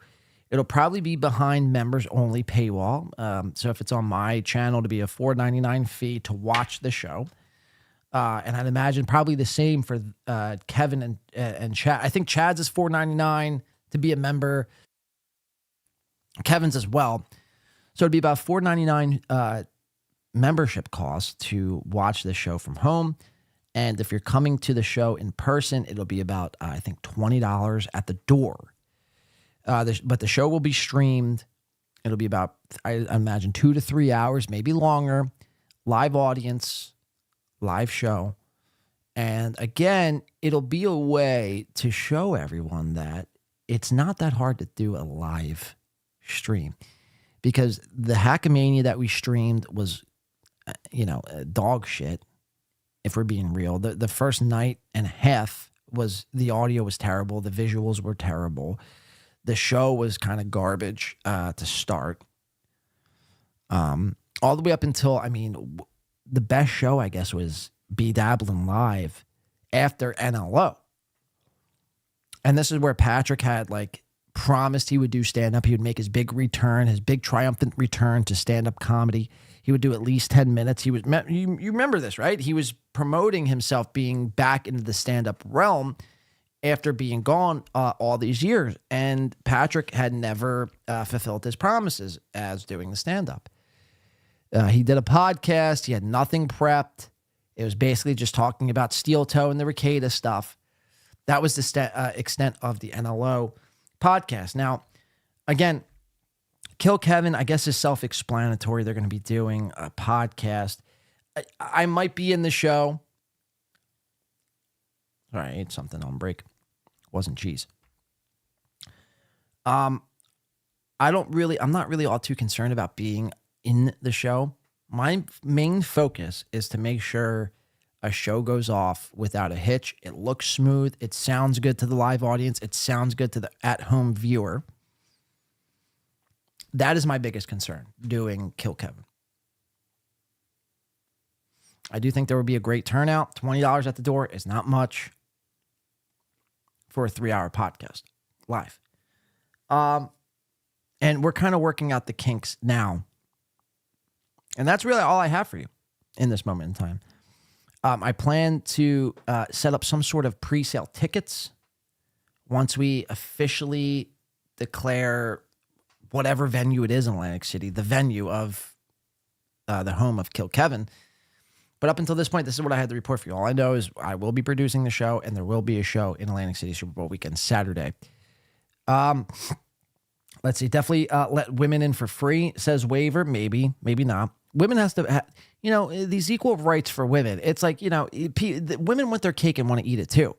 It'll probably be behind members only paywall. So if it's on my channel, to be a $4.99 fee to watch the show. And I'd imagine probably the same for Kevin and Chad. I think Chad's is $4.99 to be a member. Kevin's as well. So it'd be about $4.99 membership cost to watch the show from home. And if you're coming to the show in person, it'll be about, I think, $20 at the door. But the show will be streamed. It'll be about, I imagine, 2 to 3 hours, maybe longer. Live audience, live show. And again, it'll be a way to show everyone that it's not that hard to do a live stream. Because the Hackamania that we streamed was, dog shit, if we're being real. The first night and a half the audio was terrible. The visuals were terrible. The show was kind of garbage to start. All the way up until, the best show, I guess, was Be Dabbling Live after NLO. And this is where Patrick had, promised he would do stand-up. He would make his big return, his big triumphant return to stand-up comedy. He would do at least 10 minutes. You remember this, right? He was promoting himself being back into the stand-up realm after being gone all these years. And Patrick had never fulfilled his promises as doing the stand-up. He did a podcast. He had nothing prepped. It was basically just talking about Steel Toe and the Ricada stuff. That was the extent of the NLO podcast. Now, again, Kill Kevin, I guess, is self-explanatory. They're going to be doing a podcast. I might be in the show. All right, I ate something on break. Wasn't cheese. I'm not really all too concerned about being in the show. My main focus is to make sure a show goes off without a hitch. It looks smooth. It sounds good to the live audience. It sounds good to the at-home viewer. That is my biggest concern doing Kill Kevin. I do think there will be a great turnout. $20 at the door is not much for a 3-hour podcast live. And we're kind of working out the kinks now. And that's really all I have for you in this moment in time. I plan to set up some sort of pre-sale tickets once we officially declare whatever venue it is in Atlantic City, the venue of the home of Kill Kevin. But up until this point, this is what I had to report for you. All I know is I will be producing the show, and there will be a show in Atlantic City Super Bowl weekend, Saturday. Let's see. Definitely let women in for free, says waiver. Maybe not. Women has to, these equal rights for women. It's like, women want their cake and want to eat it too.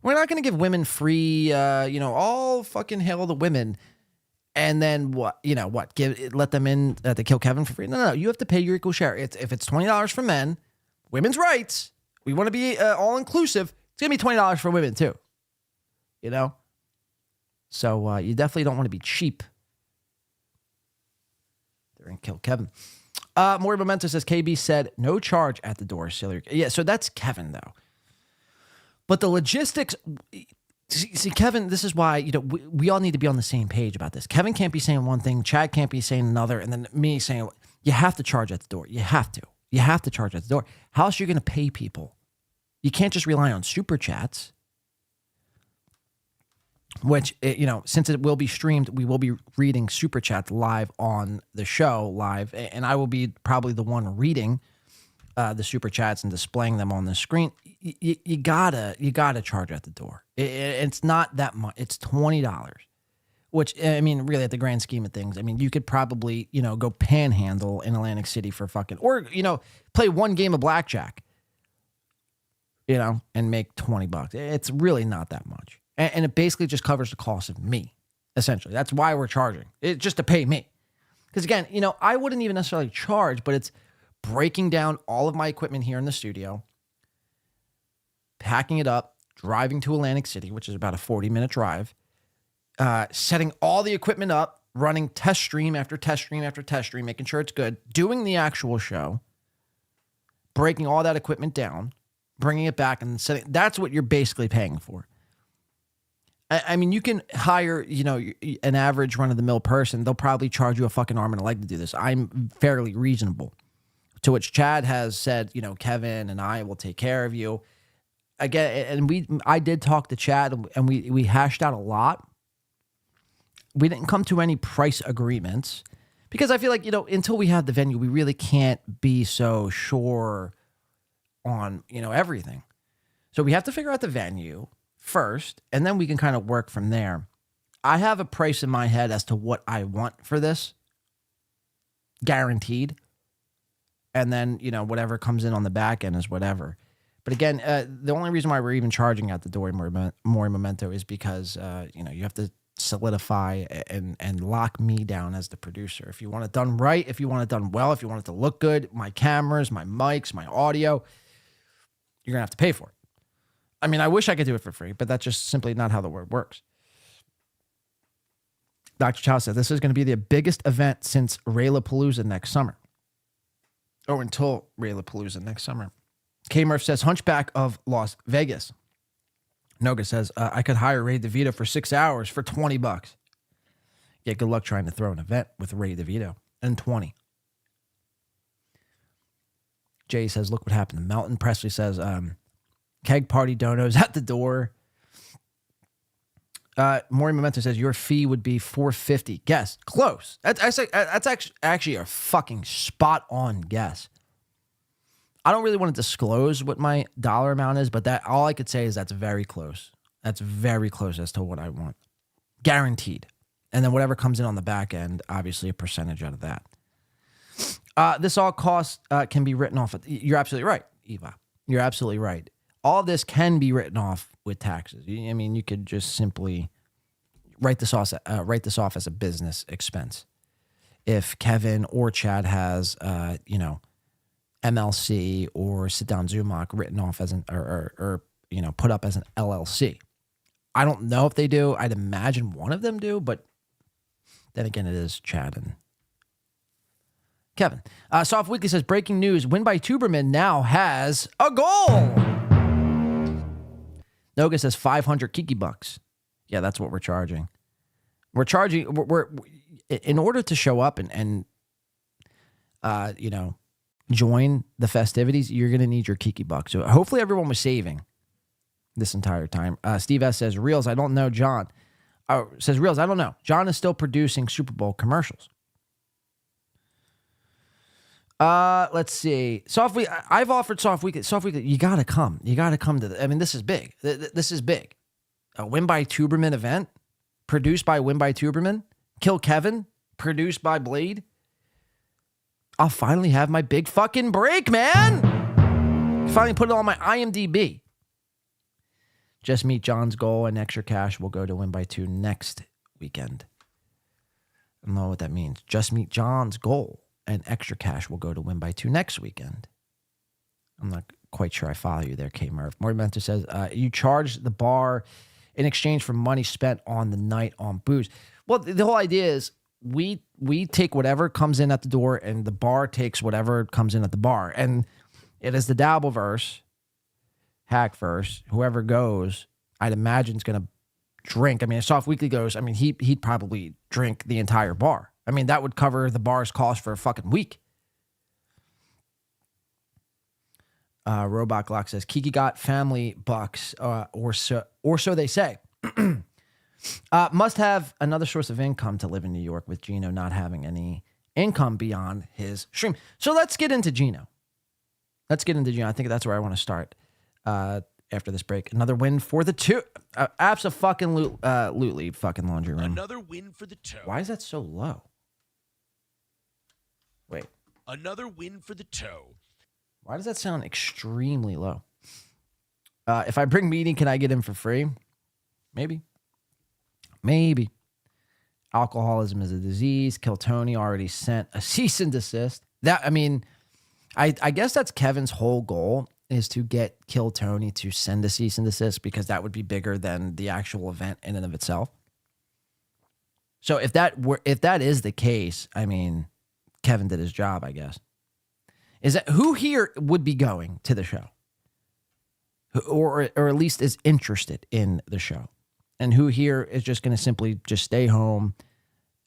We're not going to give women free, all fucking hail the women. And then what? Let them in to Kill Kevin for free? No. You have to pay your equal share. If it's $20 for men, women's rights. We want to be all inclusive. It's gonna be $20 for women too. So you definitely don't want to be cheap during Kill Kevin. More Memento says KB said no charge at the door. Silly. Yeah. So that's Kevin though. But the logistics. See, Kevin, this is why, we all need to be on the same page about this. Kevin can't be saying one thing, Chad can't be saying another, and then me saying, you have to charge at the door. You have to. You have to charge at the door. How else are you going to pay people? You can't just rely on super chats, which, since it will be streamed, we will be reading super chats live on the show live, and I will be probably the one reading the super chats and displaying them on the screen. You gotta charge at the door. It's not that much. It's $20, which, really at the grand scheme of things, you could probably, go panhandle in Atlantic City for fucking, or, play one game of blackjack, and make $20. It's really not that much. And it basically just covers the cost of me, essentially. That's why we're charging. It's just to pay me. Because again, I wouldn't even necessarily charge, but it's breaking down all of my equipment here in the studio, packing it up, driving to Atlantic City, which is about a 40-minute drive, setting all the equipment up, running test stream after test stream after test stream, making sure it's good, doing the actual show, breaking all that equipment down, bringing it back, and setting. That's what you're basically paying for. I mean, you can hire, an average run-of-the-mill person. They'll probably charge you a fucking arm and a leg to do this. I'm fairly reasonable. To which Chad has said, Kevin and I will take care of you. Again, and I did talk to Chad, and we hashed out a lot. We didn't come to any price agreements because I feel like, until we have the venue, we really can't be so sure on, everything. So we have to figure out the venue first, and then we can kind of work from there. I have a price in my head as to what I want for this, guaranteed. And then, whatever comes in on the back end is whatever. But again, the only reason why we're even charging at the door more Memento is because, you have to solidify and lock me down as the producer. If you want it done right, if you want it done well, if you want it to look good, my cameras, my mics, my audio, you're going to have to pay for it. I mean, I wish I could do it for free, but that's just simply not how the word works. Dr. Chow said, this is going to be the biggest event since Rayla-Palooza next summer. Or until Rayla-Palooza next summer. K-Murph says, Hunchback of Las Vegas. Noga says, I could hire Ray DeVito for 6 hours for $20. Yeah, good luck trying to throw an event with Ray DeVito. And 20. Jay says, look what happened to Melton. Presley says, keg party donos at the door. Maury Memento says, your fee would be $450. Guess. Close. That's actually a fucking spot on guess. I don't really want to disclose what my dollar amount is, but that all I could say is that's very close. That's very close as to what I want. Guaranteed. And then whatever comes in on the back end, obviously a percentage out of that. This all cost can be written off. You're absolutely right, Eva. You're absolutely right. All this can be written off with taxes. I mean, you could just simply write this off as a business expense. If Kevin or Chad has, MLC or Sit Down Zumach written off as put up as an LLC. I don't know if they do. I'd imagine one of them do, but then again, it is Chad and Kevin. Soft Weekly says, breaking news, Win by Tuberman now has a goal. Noga says 500 Kiki bucks. Yeah, that's what we're charging. We're in order to show up and join the festivities, you're going to need your Kiki bucks. So hopefully everyone was saving this entire time. Steve S. says, Reels, I don't know, John. Says, Reels, I don't know. John is still producing Super Bowl commercials. Let's see. Soft Week. I've offered Soft Week. You got to come. You got to come to I mean, this is big. This is big. A Win by Tuberman event produced by Win by Tuberman. Kill Kevin produced by Blade. I'll finally have my big fucking break, man. Finally put it on my IMDb. Just Meet John's goal and extra cash will go to Win by Two next weekend. I don't know what that means. Just Meet John's goal and extra cash will go to Win by Two next weekend. I'm not quite sure I follow you there, K. Murph. Maury Mentor says, you charge the bar in exchange for money spent on the night on booze. Well, the whole idea is we take whatever comes in at the door and the bar takes whatever comes in at the bar. And it is the dabbleverse, hackverse, whoever goes, I'd imagine is going to drink. I mean, if Soft Weekly goes, I mean, he'd probably drink the entire bar. I mean, that would cover the bar's cost for a fucking week. Robot Glock says, Kiki got family bucks, or so they say. Must have another source of income to live in New York with Geno not having any income beyond his stream. So let's get into Geno. I think that's where I want to start after this break. Another win for the two. Abso-fucking-lutely fucking laundry room. Another win for the toe. Why is that so low? Wait. Another win for the toe. Why does that sound extremely low? If I bring Meany, can I get him for free? Maybe. Maybe. Alcoholism is a disease. Kill Tony already sent a cease and desist. I guess that's Kevin's whole goal, is to get Kill Tony to send a cease and desist, because that would be bigger than the actual event in and of itself. So if that is the case, I mean, Kevin did his job, I guess. Is that who here would be going to the show? Or at least is interested in the show? And who here is just going to simply just stay home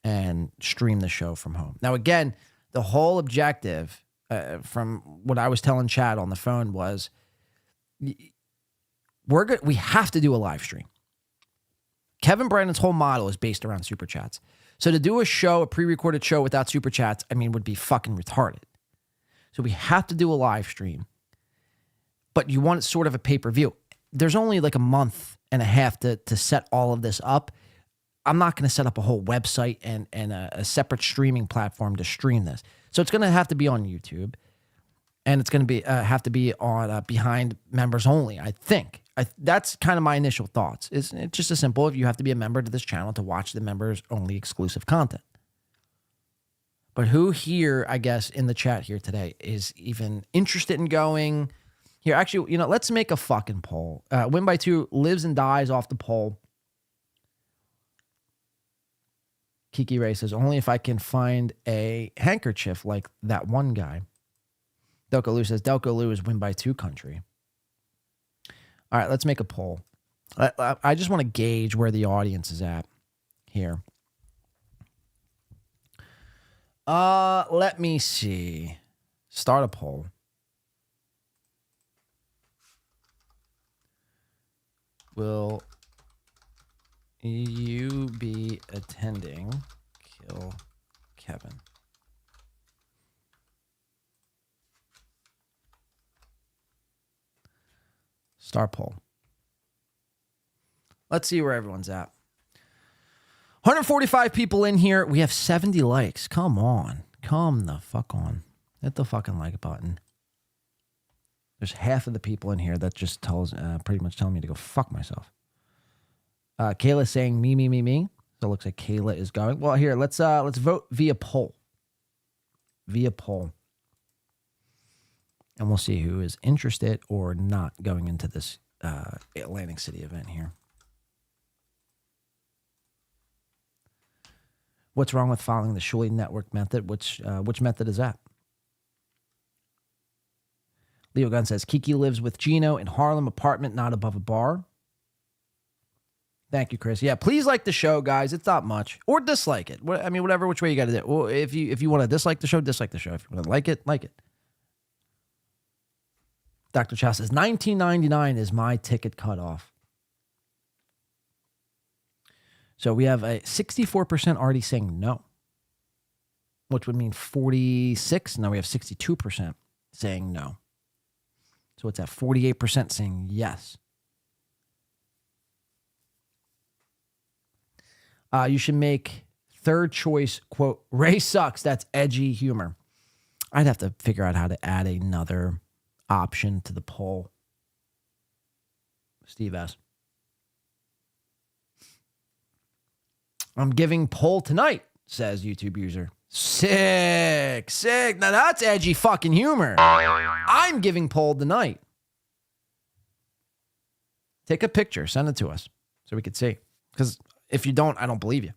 and stream the show from home? Now, again, the whole objective from what I was telling Chad on the phone was we have to do a live stream. Kevin Brandon's whole model is based around super chats. So to do a pre-recorded show without super chats, would be fucking retarded. So we have to do a live stream, but you want it sort of a pay-per-view. There's only like a month and a half to set all of this up. I'm not going to set up a whole website and a separate streaming platform to stream this. So it's going to have to be on YouTube, and it's going to have to be on behind members only, I think. That's kind of my initial thoughts. It's just as simple if you have to be a member to this channel to watch the members only exclusive content. But who here, I guess, in the chat here today is even interested in going? Here, actually, let's make a fucking poll. Win by 2 lives and dies off the poll. Kiki Ray says, only if I can find a handkerchief like that one guy. Delco Lou says, Delco Lou is win by 2 country. All right, let's make a poll. I just want to gauge where the audience is at here. Let me see. Start a poll. Will you be attending Kill Kevin? Start poll. Let's see where everyone's at. 145 people in here. We have 70 likes. Come on. Come the fuck on. Hit the fucking like button. There's half of the people in here that just pretty much telling me to go fuck myself. Kayla's saying me. So it looks like Kayla is going. Well, here, let's vote via poll. Via poll. And we'll see who is interested or not going into this Atlantic City event here. What's wrong with following the Shuley Network method? Which method is that? Leo Gunn says, Kiki lives with Geno in Harlem apartment, not above a bar. Thank you, Chris. Yeah, please like the show, guys. It's not much. Or dislike it. Whatever, which way you got to do it. Well, if you want to dislike the show, dislike the show. If you want to like it, like it. Dr. Chow says, $19.99 is my ticket cutoff. So we have a 64% already saying no, which would mean 46. Now we have 62% saying no. So it's at 48% saying yes. You should make third choice, quote, Ray sucks. That's edgy humor. I'd have to figure out how to add another option to the poll. Steve S. I'm giving poll tonight, says YouTube user. Sick. Now that's edgy fucking humor. I'm giving poll tonight. Take a picture, send it to us so we could see. Because if you don't, I don't believe you.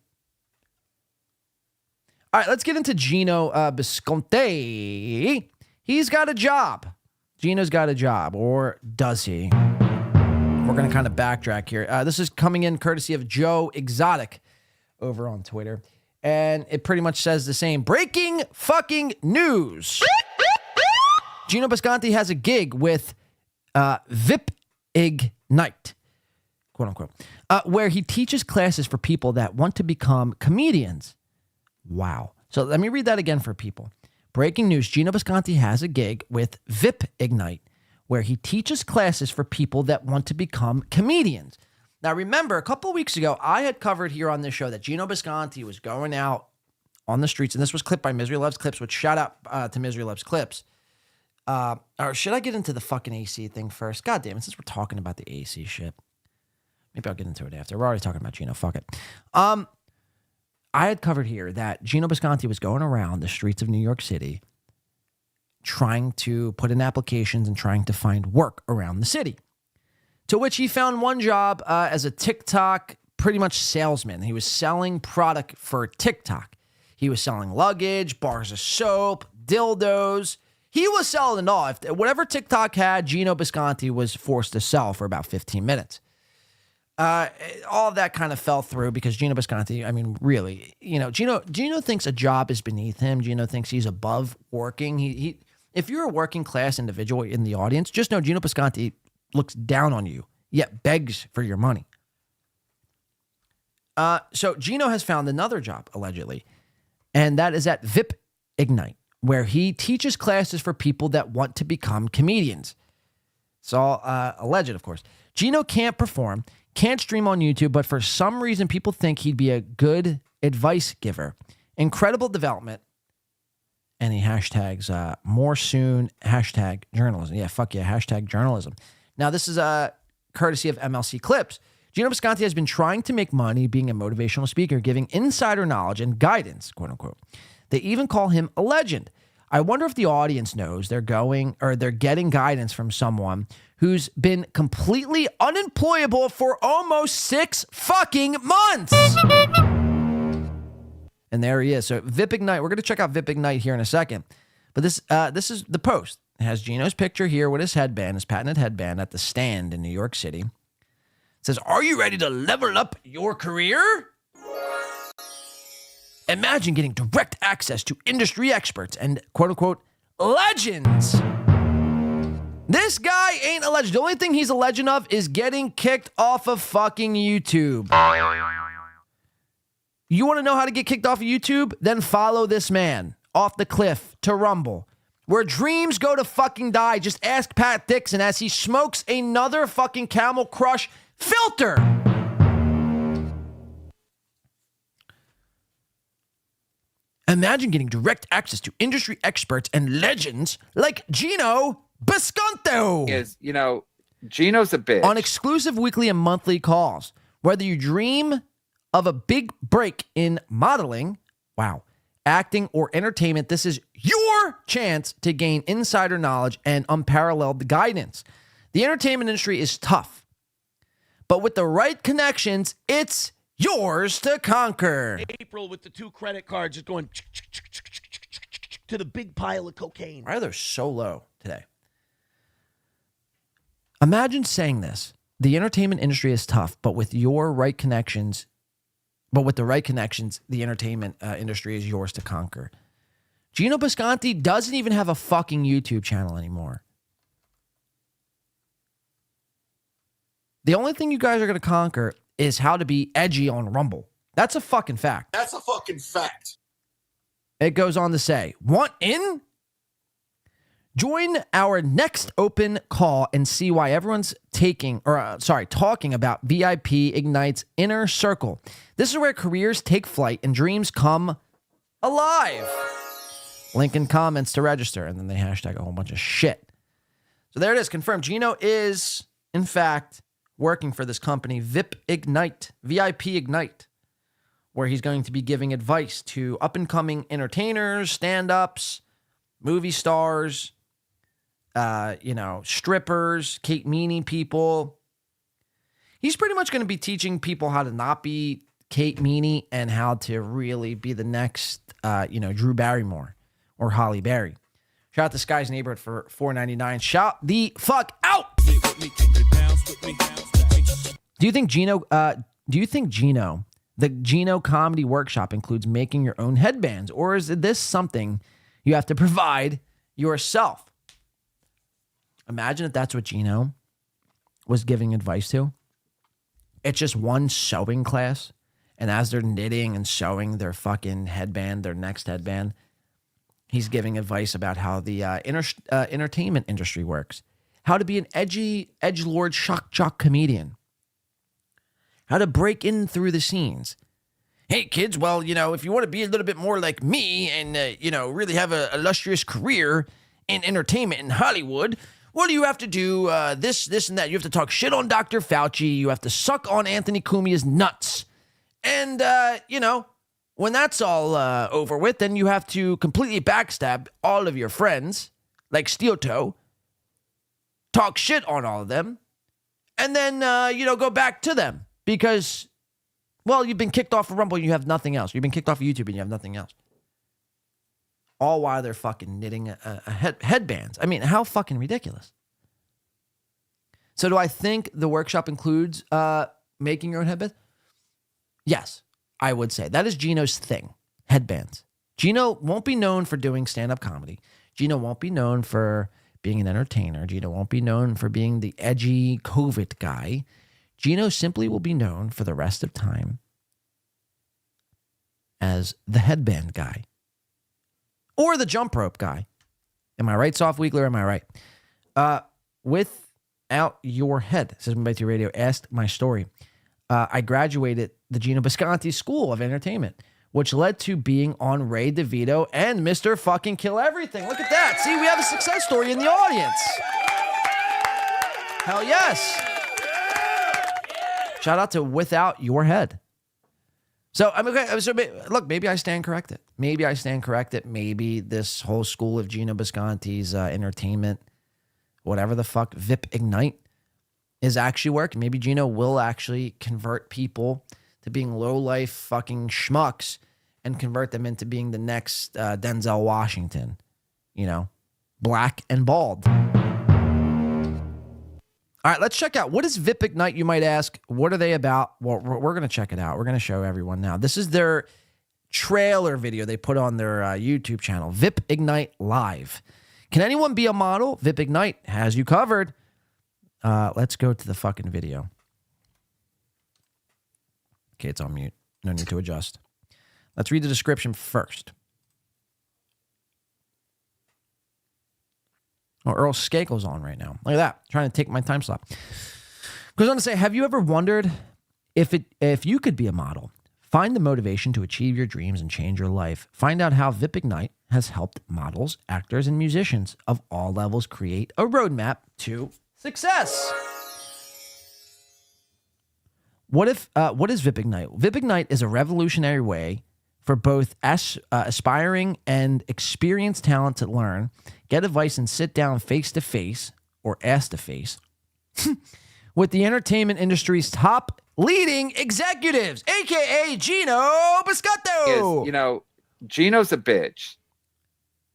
All right, let's get into Geno Bisconte. He's got a job. Geno's got a job, or does he? We're going to kind of backtrack here. This is coming in courtesy of Joe Exotic over on Twitter. And it pretty much says the same. Breaking fucking news. Geno Bisconte has a gig with VIP Ignite, quote unquote, where he teaches classes for people that want to become comedians. Wow. So let me read that again for people. Breaking news. Geno Bisconte has a gig with VIP Ignite, where he teaches classes for people that want to become comedians. Now, remember, a couple of weeks ago, I had covered here on this show that Geno Bisconte was going out on the streets, and this was clipped by Misery Loves Clips, which shout out to Misery Loves Clips. Or should I get into the fucking AC thing first? God damn it, since we're talking about the AC shit. Maybe I'll get into it after. We're already talking about Geno. Fuck it. I had covered here that Geno Bisconte was going around the streets of New York City trying to put in applications and trying to find work around the city. To which he found one job as a TikTok pretty much salesman. He was selling product for TikTok. He was selling luggage, bars of soap, dildos. He was selling it all. Whatever TikTok had, Geno Bisconte was forced to sell for about 15 minutes. All of that kind of fell through because Geno Bisconte, I mean, really, Geno thinks a job is beneath him. Geno thinks he's above working. He if you're a working class individual in the audience, just know Geno Bisconte looks down on you, yet begs for your money. So Geno has found another job, allegedly, and that is at VIP Ignite, where he teaches classes for people that want to become comedians. It's all alleged, of course. Geno can't perform, can't stream on YouTube, but for some reason, people think he'd be a good advice giver. Incredible development. And he hashtags more soon, hashtag journalism. Yeah, fuck yeah, hashtag journalism. Now, this is courtesy of MLC Clips. Geno Bisconte has been trying to make money being a motivational speaker, giving insider knowledge and guidance, quote unquote. They even call him a legend. I wonder if the audience knows they're getting guidance from someone who's been completely unemployable for almost 6 fucking months. And there he is. So VIP Ignite, we're going to check out VIP Ignite here in a second. But this is the post. It has Geno's picture here with his headband, his patented headband at the Stand in New York City. It says, "Are you ready to level up your career? Imagine getting direct access to industry experts and quote-unquote legends." This guy ain't a legend. The only thing he's a legend of is getting kicked off of fucking YouTube. You want to know how to get kicked off of YouTube? Then follow this man off the cliff to Rumble, where dreams go to fucking die. Just ask Pat Dixon as he smokes another fucking Camel Crush filter. Imagine getting direct access to industry experts and legends like Geno Bisconte. Geno's a bitch. On exclusive weekly and monthly calls. Whether you dream of a big break in modeling, acting, or entertainment, this is your chance to gain insider knowledge and unparalleled guidance. The entertainment industry is tough, but with the right connections, it's yours to conquer. April with the 2 credit cards just going to the big pile of cocaine. Why are they so low today? Imagine saying this. The entertainment industry is tough, but with the right connections, the entertainment industry is yours to conquer. Geno Bisconte doesn't even have a fucking YouTube channel anymore. The only thing you guys are going to conquer is how to be edgy on Rumble. That's a fucking fact. That's a fucking fact. It goes on to say, want in? Join our next open call and see why everyone's talking about VIP Ignite's Inner Circle. This is where careers take flight and dreams come alive. Link in comments to register, and then they hashtag a whole bunch of shit. So there it is, confirmed. Geno is, in fact, working for this company, VIP Ignite, where he's going to be giving advice to up-and-coming entertainers, stand-ups, movie stars, strippers, Kate Meany people. He's pretty much going to be teaching people how to not be Kate Meany and how to really be the next, Drew Barrymore or Holly Berry. Shout out to Sky's Neighborhood for $4.99. Shout the fuck out. Do you think Geno, the Geno Comedy Workshop includes making your own headbands, or is this something you have to provide yourself? Imagine if that's what Geno was giving advice to. It's just one sewing class, and as they're knitting and sewing their fucking headband, their next headband, he's giving advice about how the entertainment industry works, how to be an edgelord shock jock comedian, how to break in through the scenes. Hey, kids, well, if you want to be a little bit more like me and, really have a illustrious career in entertainment in Hollywood, Well, you have to do this, and that. You have to talk shit on Dr. Fauci. You have to suck on Anthony Cumia's nuts. And, when that's all over with, then you have to completely backstab all of your friends, like Steel Toe, talk shit on all of them, and then, go back to them because, well, you've been kicked off of Rumble and you have nothing else. You've been kicked off of YouTube and you have nothing else. All while they're fucking knitting headbands. I mean, how fucking ridiculous. So do I think the workshop includes making your own headbands? Yes, I would say. That is Geno's thing, headbands. Geno won't be known for doing stand-up comedy. Geno won't be known for being an entertainer. Geno won't be known for being the edgy COVID guy. Geno simply will be known for the rest of time as the headband guy. Or the jump rope guy. Am I right, Soft Weekler? Am I right? Without your head, says Mobile Radio, asked my story. I graduated the Geno Bisconte School of Entertainment, which led to being on Ray Devito and Mr. Fucking Kill Everything. Look at that. See, we have a success story in the audience. Hell yes. Shout out to Without Your Head. So, look, maybe I stand corrected. Maybe this whole school of Geno Bisconte's entertainment, whatever the fuck, VIP Ignite, is actually working. Maybe Geno will actually convert people to being low-life fucking schmucks and convert them into being the next Denzel Washington. Black and bald. All right, let's check out. What is VIP Ignite, you might ask? What are they about? Well, we're going to check it out. We're going to show everyone now. This is their trailer video they put on their YouTube channel, VIP Ignite Live. Can anyone be a model? VIP Ignite has you covered. Let's go to the fucking video. Okay, it's on mute. No need to adjust. Let's read the description first. Oh, Earl Skakel's on right now. Look at that. Trying to take my time slot. Goes on to say, have you ever wondered if you could be a model? Find the motivation to achieve your dreams and change your life. Find out how VIP Ignite has helped models, actors, and musicians of all levels create a roadmap to success. What is VIP Ignite? VIP Ignite is a revolutionary way for both aspiring and experienced talent to learn, get advice, and sit down face-to-face or ass-to-face with the entertainment industry's top leading executives, a.k.a. Geno Bisconte. Geno's a bitch.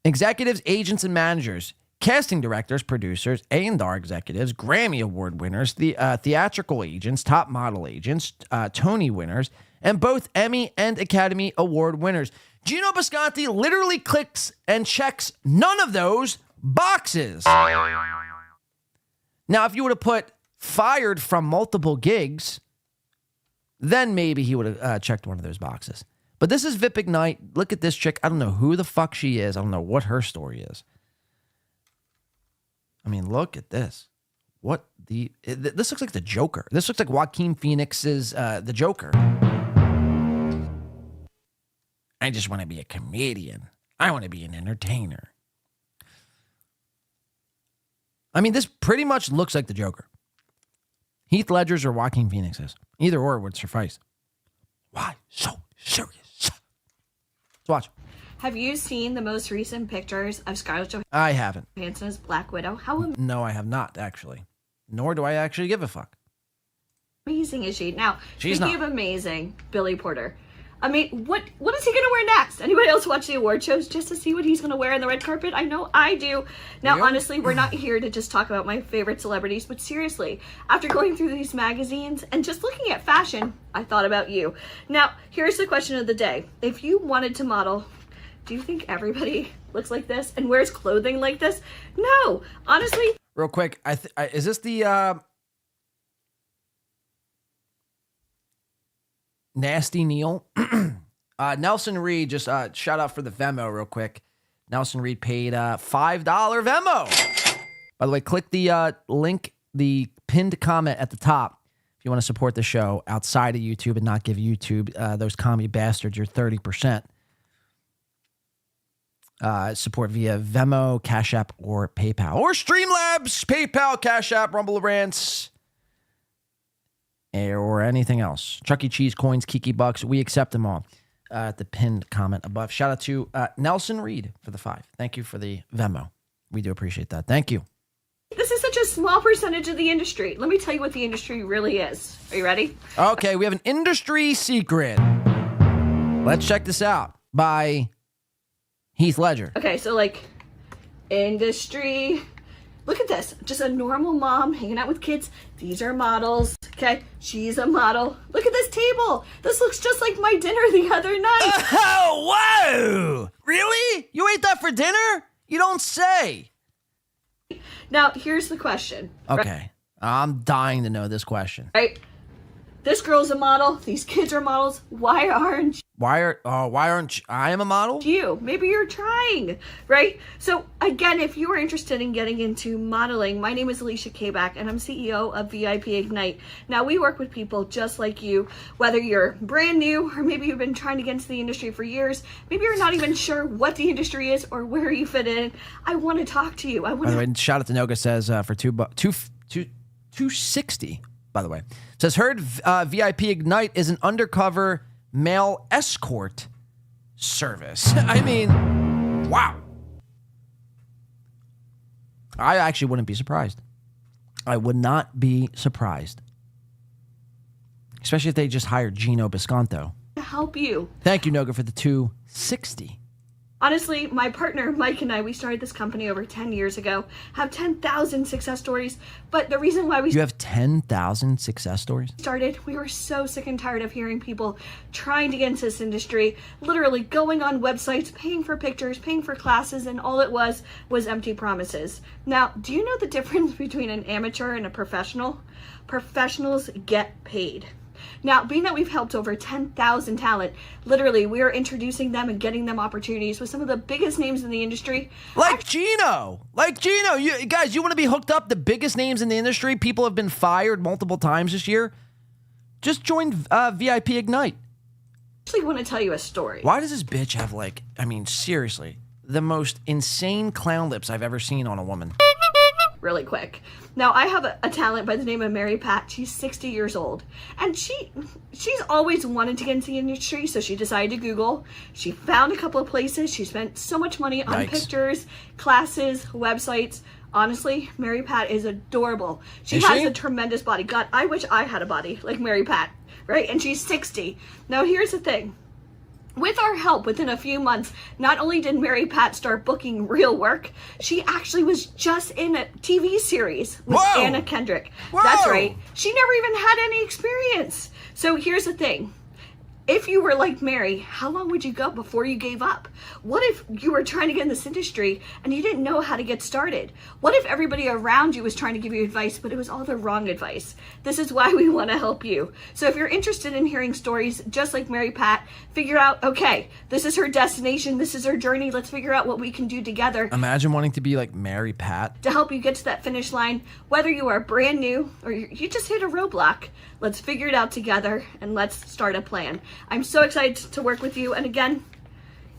Executives, agents, and managers, casting directors, producers, A&R executives, Grammy Award winners, the theatrical agents, top model agents, Tony winners, and both Emmy and Academy Award winners. Geno Bisconte literally clicks and checks none of those boxes. Now, if you would have put fired from multiple gigs, then maybe he would have checked one of those boxes. But this is VIP Ignite. Look at this chick. I don't know who the fuck she is. I don't know what her story is. I mean, look at this. This looks like the Joker. This looks like Joaquin Phoenix's The Joker. I just want to be a comedian. I want to be an entertainer. I mean, this pretty much looks like the Joker. Heath Ledger's or Joaquin Phoenix's. Either or would suffice. Why so serious? Let's watch. Have you seen the most recent pictures of Scarlett I haven't. Johansson's Black Widow? How No, I have not, actually. Nor do I actually give a fuck. amazing is she? Now, She's speaking not. of amazing, Billy Porter. I mean, what is he going to wear next? Anybody else watch the award shows just to see what he's going to wear on the red carpet? I know I do. Now, Yep. honestly, we're not here to just talk about my favorite celebrities, but seriously, after going through these magazines and just looking at fashion, I thought about you. Now, here's the question of the day. If you wanted to model, do you think everybody looks like this and wears clothing like this? No. Honestly. Real quick, is this the Nasty Neal? Nelson Reed just shout out for the Vemmo real quick. Nelson Reed paid $5 Vemmo. By the way, click the link, the pinned comment at the top if you want to support the show outside of YouTube and not give YouTube those commie bastards your 30%. support via Vemmo, Cashapp, or PayPal. Or Streamlabs, PayPal, Cashapp, Rumble Rants, or anything else. Chuck E. Cheese, coins, Kiki Bucks. We accept them all. At the pinned comment above. Shout out to Nelson Reed for the 5. Thank you for the Venmo. We do appreciate that. Thank you. This is such a small percentage of the industry. Let me tell you what the industry really is. Are you ready? Okay, we have an industry secret. Let's check this out by Heath Ledger. Okay, so like industry. Look at this. Just a normal mom hanging out with kids. These are models. Okay, she's a model. Look at this table. This looks just like my dinner the other night. Oh, whoa! Really? You ate that for dinner? You don't say. Now, here's the question. Okay, I'm dying to know this question. Right? This girl's a model. These kids are models. Why aren't Why aren't I am a model? you? Maybe you're trying, right? So again, if you are interested in getting into modeling, my name is Alicia Kabak and I'm CEO of VIP Ignite. Now we work with people just like you, whether you're brand new or maybe you've been trying to get into the industry for years. Maybe you're not even sure what the industry is or where you fit in. I want to talk to you. By the way, shout out to Noga says for $260. By the way, says heard VIP Ignite is an undercover male escort service. I mean, wow. I actually wouldn't be surprised. I would not be surprised, especially if they just hired Geno Bisconte. To help you. Thank you, Noga, for the $260. Honestly, my partner Mike and I, we started this company over 10 years ago, have 10,000 success stories. But the reason why we You have 10,000 success stories? started, we were so sick and tired of hearing people trying to get into this industry, literally going on websites, paying for pictures, paying for classes, and all it was empty promises. Now, do you know the difference between an amateur and a professional? Professionals get paid. Now, being that we've helped over 10,000 talent, literally, we are introducing them and getting them opportunities with some of the biggest names in the industry. Like Geno. You guys, you want to be hooked up the biggest names in the industry? People have been fired multiple times this year. Just join VIP Ignite. I actually want to tell you a story. Why does this bitch have seriously, the most insane clown lips I've ever seen on a woman? Really quick. Now, I have a talent by the name of Mary Pat. She's 60 years old. And she's always wanted to get into the industry, so she decided to Google. She found a couple of places. She spent so much money on pictures, classes, websites. Honestly, Mary Pat is adorable. She has a tremendous body. God, I wish I had a body like Mary Pat, right? And she's 60. Now, here's the thing. With our help, within a few months, not only did Mary Pat start booking real work, she actually was just in a TV series with Anna Kendrick. Whoa. That's right. She never even had any experience. So here's the thing. If you were like Mary, how long would you go before you gave up? What if you were trying to get in this industry and you didn't know how to get started? What if everybody around you was trying to give you advice, but it was all the wrong advice? This is why we want to help you. So if you're interested in hearing stories just like Mary Pat, figure out, okay, this is her destination, this is her journey, let's figure out what we can do together. Imagine wanting to be like Mary Pat. To help you get to that finish line, whether you are brand new or you just hit a roadblock, let's figure it out together and let's start a plan. I'm so excited to work with you. And again,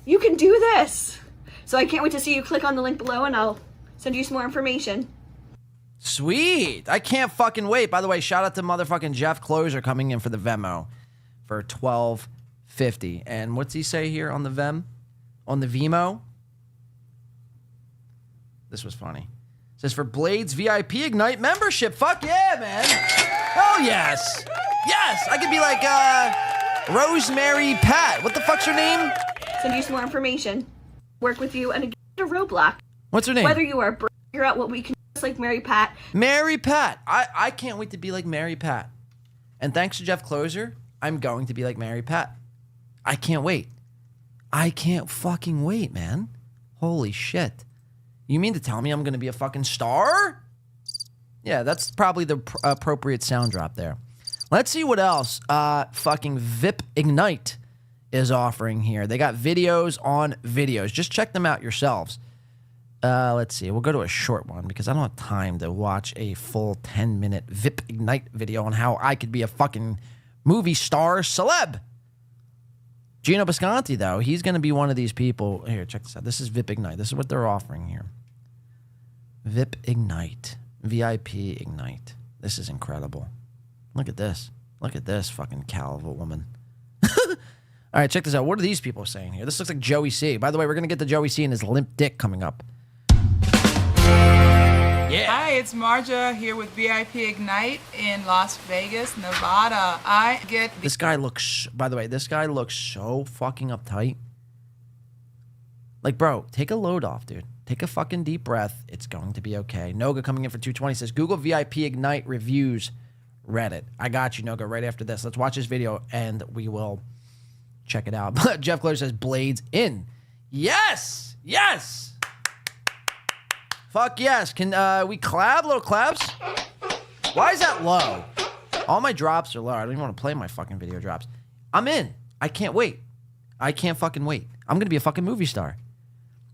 you can do this. So I can't wait to see you. Click on the link below and I'll send you some more information. Sweet. I can't fucking wait. By the way, shout out to motherfucking Jeff Closer coming in for the Venmo for $12.50. And what's he say here on the Vemmo? This was funny. It says for Blades VIP Ignite membership. Fuck yeah, man. Hell yes. Yes. I could be like Rosemary Pat. What the fuck's her name? Send you some more information. Work with you and again, a roadblock. What's her name? Whether you are figure out what we can do, just like Mary Pat. Mary Pat. I can't wait to be like Mary Pat. And thanks to Jeff Closer, I'm going to be like Mary Pat. I can't wait. I can't fucking wait, man. Holy shit. You mean to tell me I'm going to be a fucking star? Yeah, that's probably the appropriate sound drop there. Let's see what else fucking VIP Ignite is offering here. They got videos on videos. Just check them out yourselves. Let's see. We'll go to a short one because I don't have time to watch a full 10-minute VIP Ignite video on how I could be a fucking movie star celeb. Geno Bisconte, though, he's going to be one of these people. Here, check this out. This is VIP Ignite. This is what they're offering here. VIP Ignite. VIP Ignite. This is incredible. Look at this. Look at this fucking cow of a woman. All right, check this out. What are these people saying here? This looks like Joey C. By the way, we're going to get to Joey C and his limp dick coming up. Yeah. Hi, it's Marja here with VIP Ignite in Las Vegas, Nevada. I get This guy looks, by the way, this guy looks so fucking uptight. Like, bro, take a load off, dude. Take a fucking deep breath. It's going to be okay. Noga coming in for 220 says, Google VIP Ignite reviews Reddit. I got you, Noga, right after this. Let's watch this video and we will check it out. Jeff Closer says, Blades in. Yes! Yes! Fuck yes. Can we collab? Little claps? Why is that low? All my drops are low. I don't even want to play my fucking video drops. I'm in. I can't wait. I can't fucking wait. I'm going to be a fucking movie star.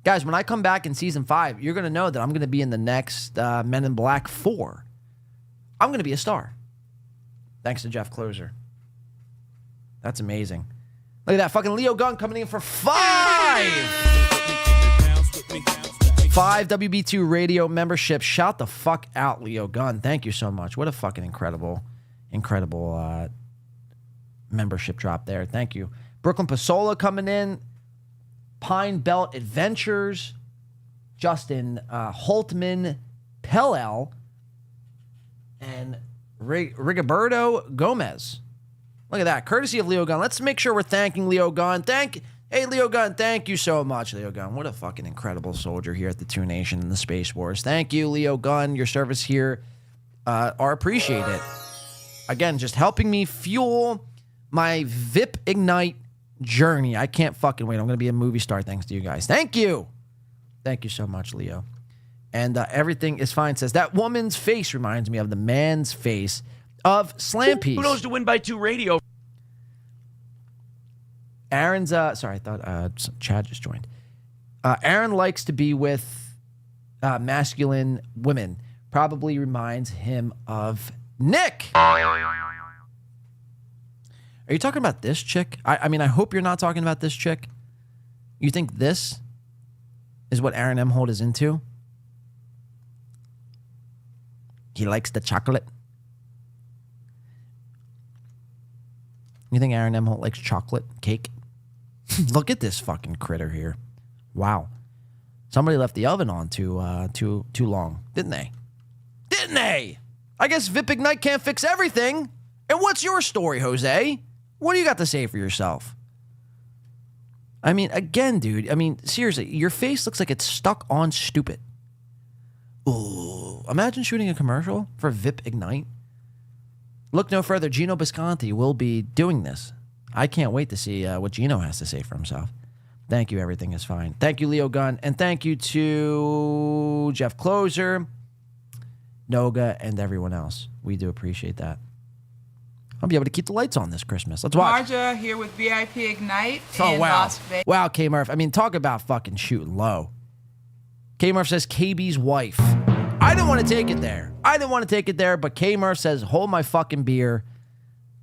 Guys, when I come back in season 5, you're going to know that I'm going to be in the next Men in Black 4. I'm going to be a star. Thanks to Jeff Closer. That's amazing. Look at that. Fucking Leo Gunn coming in for 5. 5 WB2 radio membership. Shout the fuck out, Leo Gunn. Thank you so much. What a fucking incredible membership drop there. Thank you. Brooklyn Pasola coming in. Pine Belt Adventures. Justin Holtman Pellel. And Rigoberto Gomez. Look at that. Courtesy of Leo Gunn. Let's make sure we're thanking Leo Gunn. Hey, Leo Gunn, thank you so much, Leo Gunn. What a fucking incredible soldier here at the Two Nation and the Space Wars. Thank you, Leo Gunn. Your service here are appreciated. Again, just helping me fuel my VIP Ignite journey. I can't fucking wait. I'm going to be a movie star thanks to you guys. Thank you. Thank you so much, Leo. And everything is fine says, that woman's face reminds me of the man's face of Slam Piece. Who knows to win by 2 radio? Aaron's, sorry, I thought Chad just joined. Aaron likes to be with masculine women. Probably reminds him of Nick. Are you talking about this chick? I mean, I hope you're not talking about this chick. You think this is what Aaron Emholt is into? He likes the chocolate. You think Aaron Emholt likes chocolate cake? Look at this fucking critter here. Wow. Somebody left the oven on too long, didn't they? Didn't they? I guess VIP Ignite can't fix everything. And what's your story, Jose? What do you got to say for yourself? I mean, again, dude, I mean, seriously, your face looks like it's stuck on stupid. Ooh, imagine shooting a commercial for VIP Ignite. Look no further, Geno Bisconte will be doing this. I can't wait to see what Geno has to say for himself. Thank you, everything is fine. Thank you, Leo Gunn, and thank you to Jeff Closer, Noga, and everyone else. We do appreciate that. I'll be able to keep the lights on this Christmas. Let's watch. Marja here with VIP Ignite Oh, in wow. Las Vegas. Wow, K-Murph. I mean, talk about fucking shooting low. K-Murph says KB's wife. I didn't want to take it there. But K-Murph says, hold my fucking beer.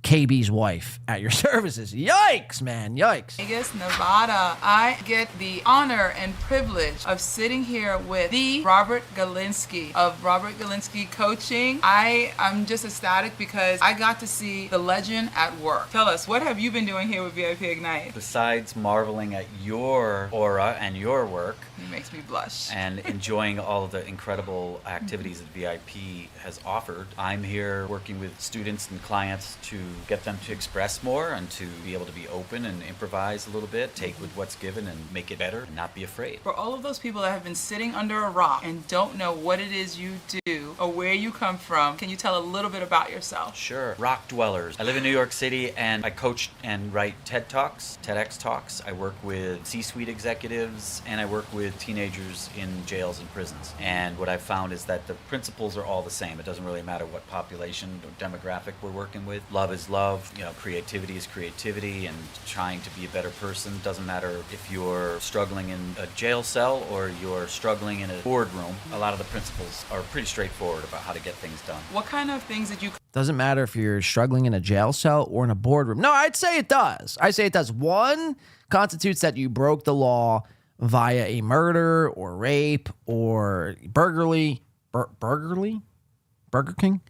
KB's wife at your services. Yikes, man. Yikes. Vegas, Nevada. I get the honor and privilege of sitting here with the Robert Galinsky of Robert Galinsky Coaching. I'm just ecstatic because I got to see the legend at work. Tell us, what have you been doing here with VIP Ignite? Besides marveling at your aura and your work, It makes me blush. and enjoying all of the incredible activities that VIP has offered, I'm here working with students and clients to get them to express more and to be able to be open and improvise a little bit, take with what's given and make it better and not be afraid. For all of those people that have been sitting under a rock and don't know what it is you do or where you come from, can you tell a little bit about yourself? Sure. Rock dwellers. I live in New York City and I coach and write TEDx Talks. I work with C-suite executives and I work with teenagers in jails and prisons. And what I've found is that the principles are all the same. It doesn't really matter what population or demographic we're working with. Love is always love. Creativity is creativity, and trying to be a better person. Doesn't matter if you're struggling in a jail cell or you're struggling in a boardroom. A lot of the principles are pretty straightforward about how to get things done. What kind of things did you... Doesn't matter if you're struggling in a jail cell or in a boardroom. No, I'd say it does. I say it does. One constitutes that you broke the law via a murder or rape or burglary. Burger King?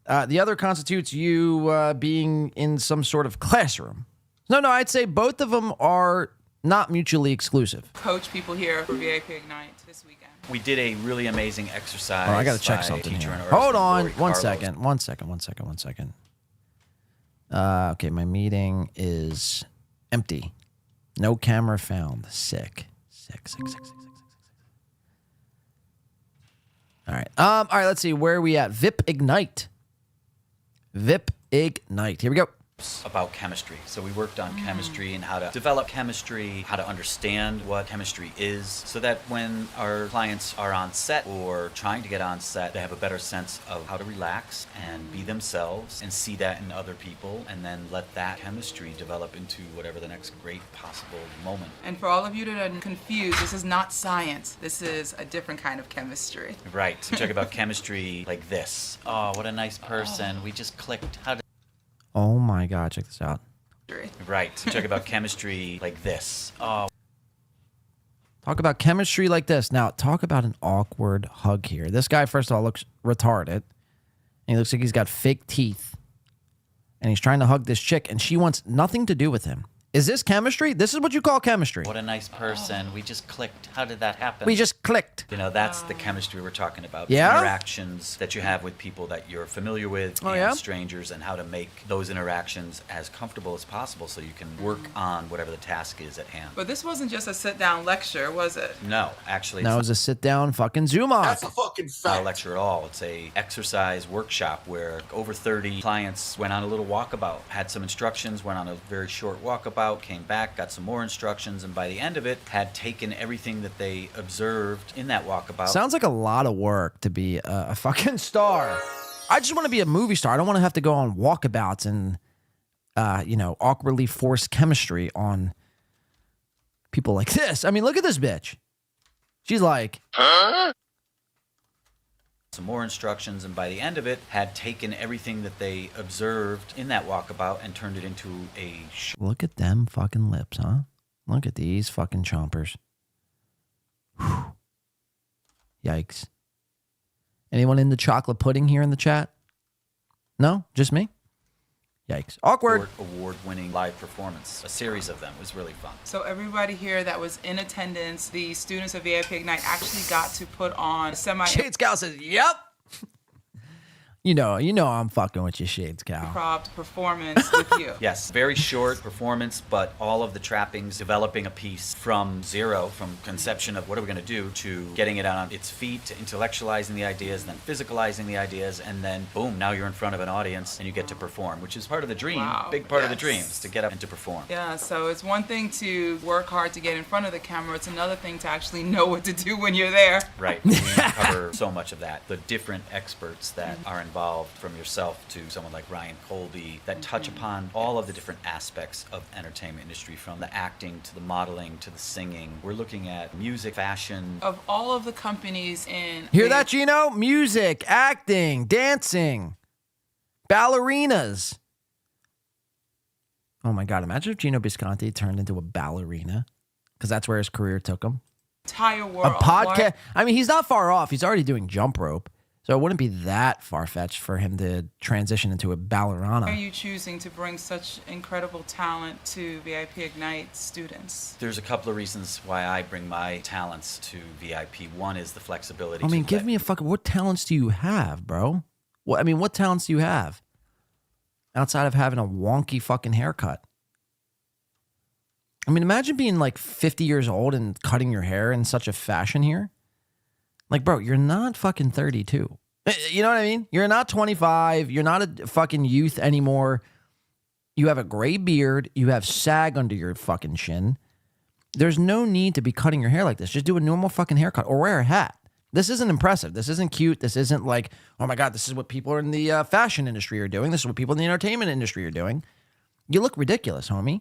The other constitutes you being in some sort of classroom. No, I'd say both of them are not mutually exclusive. Coach people here for VIP Ignite this weekend. We did a really amazing exercise. I got to check something here. Hold on. One second. Okay, my meeting is empty. No camera found. Sick. All right, let's see. Where are we at? VIP Ignite. Here we go. About chemistry. So we worked on chemistry and how to develop chemistry, how to understand what chemistry is, so that when our clients are on set or trying to get on set, they have a better sense of how to relax and be themselves and see that in other people, and then let that chemistry develop into whatever the next great possible moment. And for all of you that are confused, this is not science. This is a different kind of chemistry. Right. So talk about chemistry like this. Oh, what a nice person. We just clicked. How to... Oh my God, check this out. Right. So talk about chemistry like this. Oh. Talk about chemistry like this. Now, talk about an awkward hug here. This guy, first of all, looks retarded. And he looks like he's got fake teeth. And he's trying to hug this chick, and she wants nothing to do with him. Is this chemistry? This is what you call chemistry. What a nice person. We just clicked. How did that happen? We just clicked. That's the chemistry we're talking about. Yeah? Interactions that you have with people that you're familiar with and strangers, and how to make those interactions as comfortable as possible so you can work on whatever the task is at hand. But this wasn't just a sit-down lecture, was it? No, actually. That was a sit-down fucking Zoom off. That's a fucking fact. Not a lecture at all. It's a exercise workshop where over 30 clients went on a little walkabout, had some instructions, went on a very short walkabout, came back, got some more instructions, and by the end of it, had taken everything that they observed in that walkabout. Sounds like a lot of work to be a fucking star. I just want to be a movie star. I don't want to have to go on walkabouts and, awkwardly force chemistry on people like this. I mean, look at this bitch. She's like, huh? Some more instructions, and by the end of it, had taken everything that they observed in that walkabout and turned it into a... Look at them fucking lips, huh? Look at these fucking chompers. Whew. Yikes. Anyone into chocolate pudding here in the chat? No? Just me? Yikes. Awkward. Award-winning live performance. A series of them. It was really fun. So everybody here that was in attendance, the students of VIP Ignite actually got to put on Shades Cal says, yep. You know I'm fucking with you, Shades Cal. Improv performance with you. Yes, very short performance, but all of the trappings, developing a piece from zero, from conception of what are we going to do, to getting it on its feet, to intellectualizing the ideas, then physicalizing the ideas, and then boom, now you're in front of an audience and you get to perform, which is part of the dream, big part of the dream, is to get up and to perform. Yeah, so it's one thing to work hard to get in front of the camera, it's another thing to actually know what to do when you're there. Right, we cover so much of that. The different experts that are involved, from yourself to someone like Ryan Colby, that touch upon all of the different aspects of entertainment industry, from the acting to the modeling to the singing. We're looking at music, fashion. Of all of the companies in... Hear that, Geno? Music, acting, dancing, ballerinas. Oh my God, imagine if Geno Bisconte turned into a ballerina, because that's where his career took him. Entire world. A podcast. I mean, he's not far off. He's already doing jump rope. So it wouldn't be that far-fetched for him to transition into a ballerina. Why are you choosing to bring such incredible talent to VIP Ignite students? There's a couple of reasons why I bring my talents to VIP. One is the flexibility. I mean, give me a fucking... What talents do you have, bro? What talents do you have? Outside of having a wonky fucking haircut. I mean, imagine being like 50 years old and cutting your hair in such a fashion here. Like, bro, you're not fucking 32. You know what I mean? You're not 25. You're not a fucking youth anymore. You have a gray beard. You have sag under your fucking chin. There's no need to be cutting your hair like this. Just do a normal fucking haircut or wear a hat. This isn't impressive. This isn't cute. This isn't like, oh my God, this is what people in the fashion industry are doing. This is what people in the entertainment industry are doing. You look ridiculous, homie.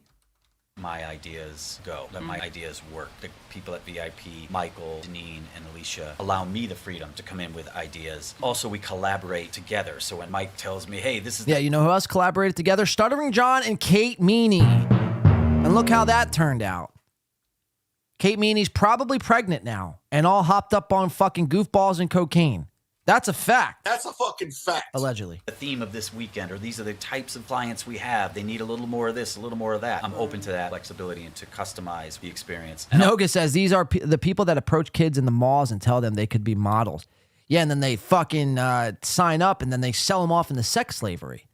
My ideas go. Let my ideas work. The people at VIP, Michael, Janine, and Alicia, allow me the freedom to come in with ideas. Also, we collaborate together. So when Mike tells me, hey, this is... Yeah, you know who else collaborated together? Stuttering John and Kate Meany. And look how that turned out. Kate Meany's probably pregnant now and all hopped up on fucking goofballs and cocaine. That's a fact. That's a fucking fact. Allegedly. The theme of this weekend, or these are the types of clients we have. They need a little more of this, a little more of that. I'm open to that flexibility and to customize the experience. Noga says these are the people that approach kids in the malls and tell them they could be models. Yeah, and then they fucking sign up and then they sell them off into sex slavery.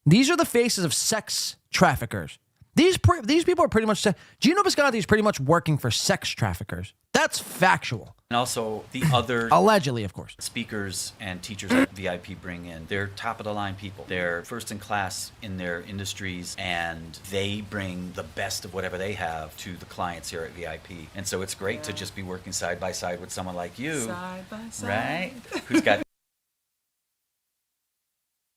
These are the faces of sex traffickers. These people are pretty much... Geno Bisconte is pretty much working for sex traffickers. That's factual. And also the other... Allegedly, of course. Speakers and teachers that VIP bring in, they're top-of-the-line people. They're first in class in their industries, and they bring the best of whatever they have to the clients here at VIP. And so it's great to just be working side by side with someone like you. Side by side. Right? Who's got...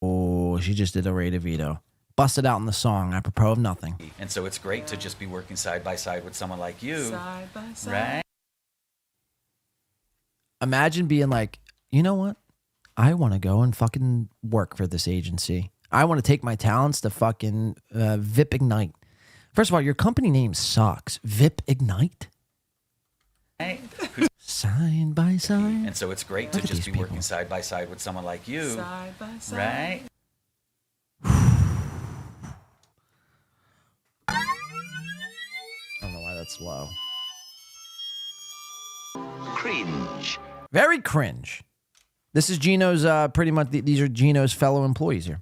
Oh, she just did a Ray Devito. Busted out in the song, apropos of nothing. And so it's great to just be working side by side with someone like you. Side by side. Right? Imagine being like, you know what? I want to go and fucking work for this agency. I want to take my talents to fucking VIP Ignite. First of all, your company name sucks. VIP Ignite? Right? Side by side. And so it's great to just be working side by side with someone like you. Side by side. Right? I don't know why that's low. Cringe. Very cringe. This is Geno's, pretty much, these are Geno's fellow employees here.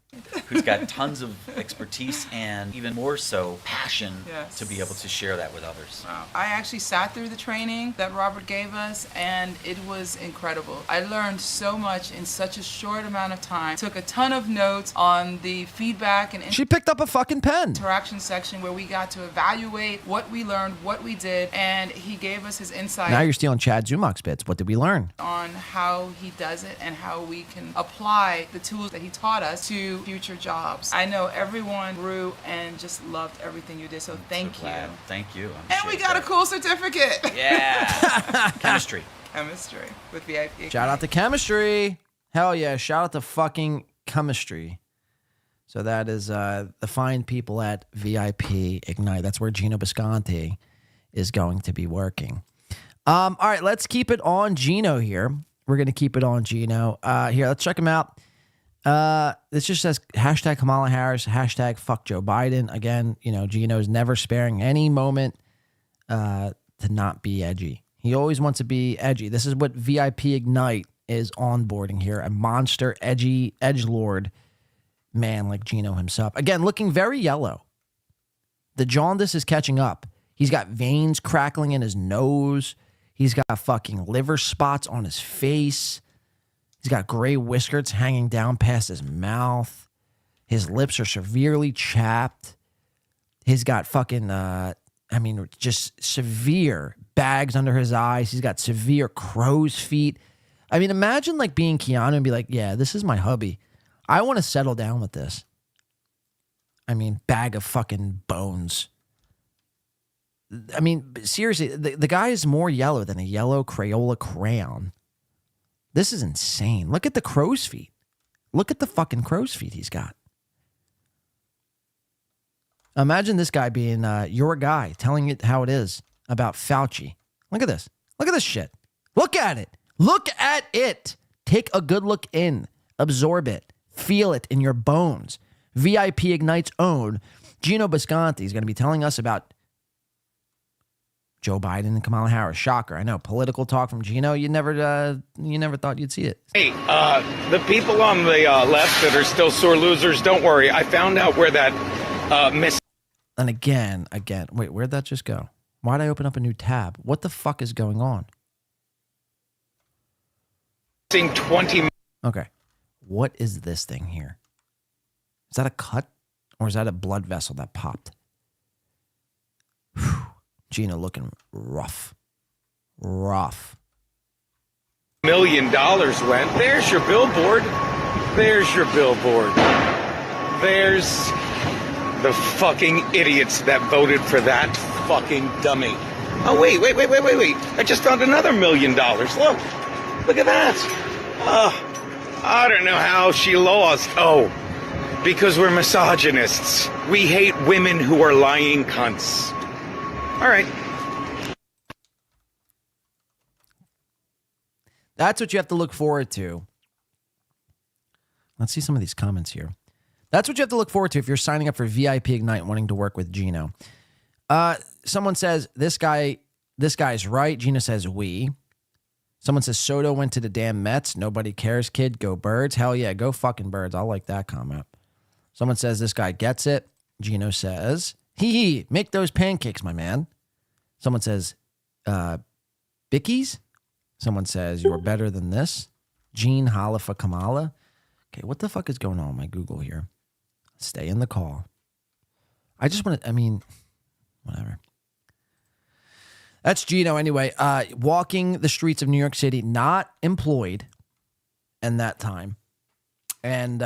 Who's got tons of expertise and even more so passion Yes. to be able to share that with others. Wow. I actually sat through the training that Robert gave us, and it was incredible. I learned so much in such a short amount of time. Took a ton of notes on the feedback and She picked up a fucking pen. interaction section where we got to evaluate what we learned, what we did, and he gave us his insight Now you're stealing Chad Zumach's bits. What did we learn? on how he does it and how we can apply the tools that he taught us to future jobs. I know everyone grew and just loved everything you did, so thank you. Glad. Thank you. And we got a cool certificate. Yeah. Chemistry. Chemistry with VIP. Shout out to chemistry. Hell yeah. Shout out to fucking chemistry. So that is the fine people at VIP Ignite. That's where Geno Bisconte is going to be working. All right, let's keep it on Geno here. We're going to keep it on Geno. Here, let's check him out. This just says hashtag Kamala Harris, hashtag fuck Joe Biden. Again, you know, Geno's never sparing any moment to not be edgy. He always wants to be edgy. This is what VIP Ignite is onboarding here. A monster, edgy, edgelord man like Geno himself. Again, looking very yellow. The jaundice is catching up. He's got veins crackling in his nose. He's got fucking liver spots on his face. He's got gray whiskers hanging down past his mouth. His lips are severely chapped. He's got fucking, just severe bags under his eyes. He's got severe crow's feet. I mean, imagine like being Keanu and be like, yeah, this is my hubby. I want to settle down with this. I mean, bag of fucking bones. I mean, seriously, the guy is more yellow than a yellow Crayola crayon. This is insane. Look at the crow's feet. Look at the fucking crow's feet he's got. Imagine this guy being your guy, telling it how it is about Fauci. Look at this. Look at this shit. Look at it. Look at it. Take a good look in. Absorb it. Feel it in your bones. VIP Ignite's own Geno Bisconte is going to be telling us about Joe Biden and Kamala Harris. Shocker. I know. Political talk from Geno. You never thought you'd see it. Hey, the people on the left that are still sore losers, don't worry. I found out where that And again. Wait, where'd that just go? Why'd I open up a new tab? What the fuck is going on? 20. Okay. What is this thing here? Is that a cut? Or is that a blood vessel that popped? Whew. Geno looking rough. Rough. million went. There's your billboard. There's your billboard. There's the fucking idiots that voted for that fucking dummy. Oh, wait. I just found another $1 million. Look at that. I don't know how she lost. Oh, because we're misogynists. We hate women who are lying cunts. All right. That's what you have to look forward to. Let's see some of these comments here. That's what you have to look forward to if you're signing up for VIP Ignite wanting to work with Geno. Someone says, this guy's right. Geno says, we. Someone says, Soto went to the damn Mets. Nobody cares, kid. Go Birds. Hell yeah, go fucking Birds. I like that comment. Someone says, this guy gets it. Geno says, hee, make those pancakes, my man. Someone says, Bickies. Someone says, you're better than this. Gene Halifa Kamala. Okay, what the fuck is going on with my Google here? Stay in the call. I just want to, whatever. That's Geno anyway. Walking the streets of New York City, not employed in that time. And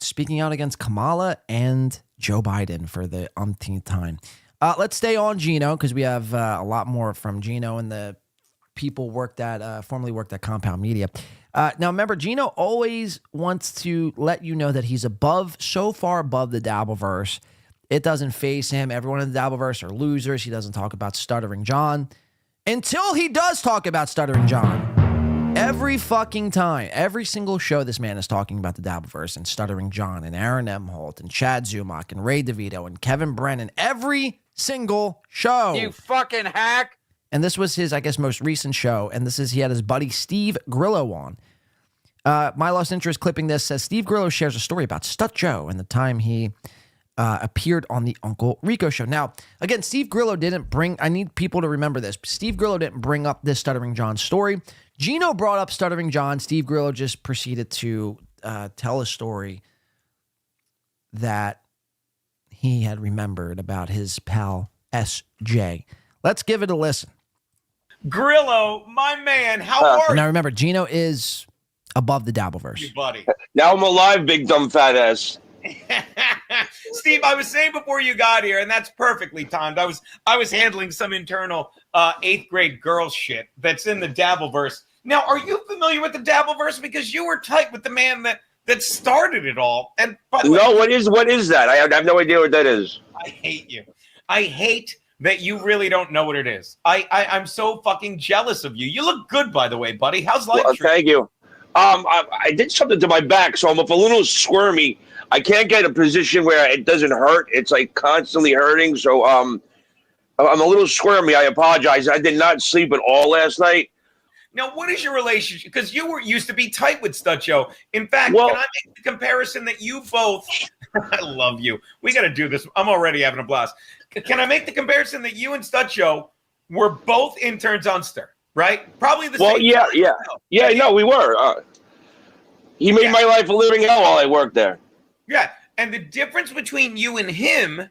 speaking out against Kamala and Joe Biden for the umpteenth time. Let's stay on Geno because we have a lot more from Geno and the people formerly worked at Compound Media. Now, remember, Geno always wants to let you know that he's so far above the dabbleverse. It doesn't face him. Everyone in the dabbleverse are losers. He doesn't talk about Stuttering John until he does talk about Stuttering John. Every fucking time, every single show, this man is talking about the dabbleverse and Stuttering John and Aaron Emholt and Chad Zumach and Ray DeVito and Kevin Brennan. Every single show. You fucking hack. And this was his, I guess, most recent show. And he had his buddy Steve Grillo on. My Lost Interest clipping this says, Steve Grillo shares a story about Stut Joe and the time he appeared on the Uncle Rico show. Now, again, Steve Grillo I need people to remember this. Steve Grillo didn't bring up this Stuttering John story. Geno brought up Stuttering John. Steve Grillo just proceeded to tell a story that he had remembered about his pal SJ. Let's give it a listen. Grillo, my man, how are you? Now remember, Geno is above the dabbleverse. Buddy. Now I'm alive, big dumb fat ass. Steve, I was saying before you got here, and that's perfectly timed. I was handling some internal 8th grade girl shit that's in the dabbleverse. Now, are you familiar with the dabbleverse? Because you were tight with the man that started it all. And by the way, what is that? I have no idea what that is. I hate you. I hate that you really don't know what it is. I'm so fucking jealous of you. You look good, by the way, buddy. How's life? Well, thank you. I did something to my back, so I'm a little squirmy. I can't get a position where it doesn't hurt. It's like constantly hurting, so I'm a little squirmy. I apologize. I did not sleep at all last night. Now, what is your relationship? Because you used to be tight with Stut Joe. In fact, can I make the comparison that you both? I love you. We got to do this. I'm already having a blast. Can I make the comparison that you and Stut Joe were both interns on Stir, right? Probably the same. Well, yeah. No, we were. He made my life a living hell while I worked there. Yeah, and the difference between you and him,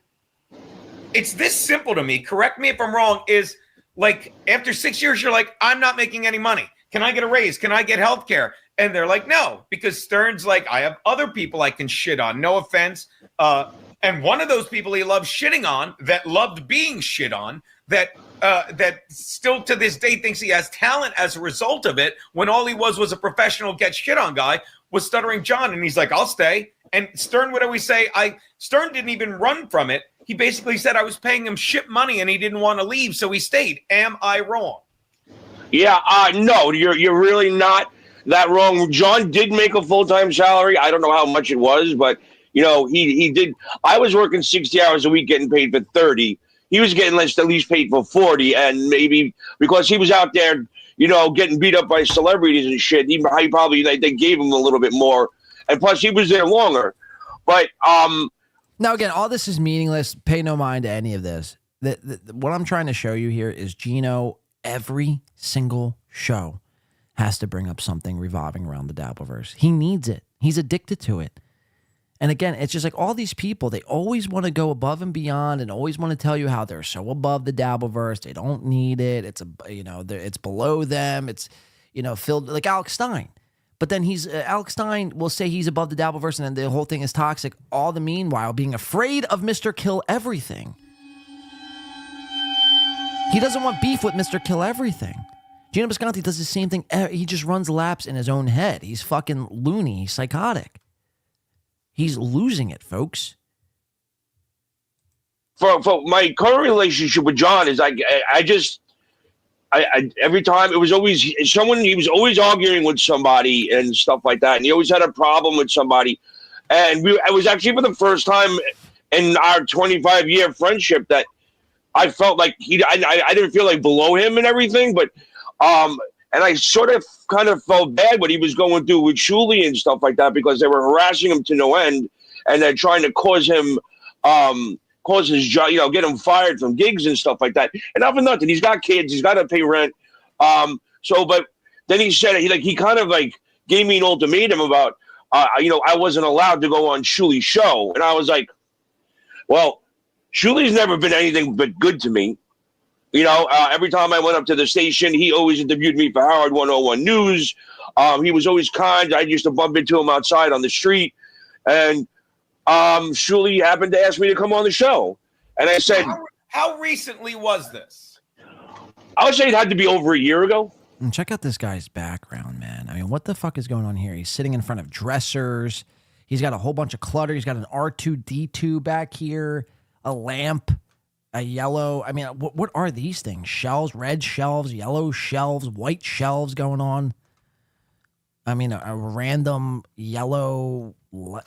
it's this simple to me. Correct me if I'm wrong. Is like after 6 years, you're like, I'm not making any money. Can I get a raise? Can I get health care? And they're like, no, because Stern's like, I have other people I can shit on. No offense. And one of those people he loves shitting on, that loved being shit on, that still to this day thinks he has talent as a result of it, when all he was a professional get shit on guy, was Stuttering John. And he's like, I'll stay. And Stern would always say, Stern didn't even run from it. He basically said I was paying him shit money and he didn't want to leave, so he stayed. Am I wrong? Yeah, no, you're really not that wrong. John did make a full-time salary. I don't know how much it was, but he did. I was working 60 hours a week getting paid for 30. He was getting at least paid for 40, and maybe because he was out there, getting beat up by celebrities and shit, he probably they gave him a little bit more. And plus, he was there longer. But now again, all this is meaningless. Pay no mind to any of this. What I'm trying to show you here is Geno, every single show, has to bring up something revolving around the dabbleverse. He needs it. He's addicted to it. And again, it's just like all these people, they always want to go above and beyond and always want to tell you how they're so above the dabbleverse. They don't need it. It's below them. It's filled like Alex Stein. But then Alex Stein will say he's above the dabbleverse and then the whole thing is toxic, all the meanwhile being afraid of Mr. Kill Everything. He doesn't want beef with Mr. Kill Everything. Geno Bisconte does the same thing. He just runs laps in his own head. He's fucking loony, he's psychotic. He's losing it, folks. For my current relationship with John is I every time it was always he was always arguing with somebody and stuff like that, and he always had a problem with somebody. And it was actually for the first time in our 25-year friendship that I felt like I didn't feel like below him and everything, but and I sort of kind of felt bad what he was going through with Shuli and stuff like that, because they were harassing him to no end, and they're trying to cause him cause his job, get him fired from gigs and stuff like that. And not for nothing, he's got kids, he's got to pay rent. But then he said he kind of like gave me an ultimatum about I wasn't allowed to go on Shuli's show, and I was like, well, Shuli's never been anything but good to me. Every time I went up to the station, he always interviewed me for Howard 101 News. He was always kind. I used to bump into him outside on the street, and Shuli happened to ask me to come on the show, and I said, how recently was this? I would say it had to be over a year ago. And check out this guy's background, man. I mean, what the fuck is going on here? He's sitting in front of dressers. He's got a whole bunch of clutter. He's got an R2-D2 back here, a lamp, a yellow. I mean, what are these things? Shelves, red shelves, yellow shelves, white shelves going on. I mean, a random yellow.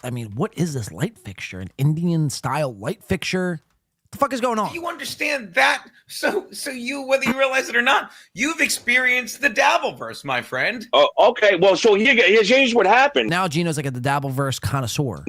I mean, what is this light fixture? An Indian-style light fixture? What the fuck is going on? You understand that? So you, whether you realize it or not, you've experienced the dabbleverse, my friend. Oh, okay. Well, so here's what happened. Now Geno's like a dabbleverse connoisseur.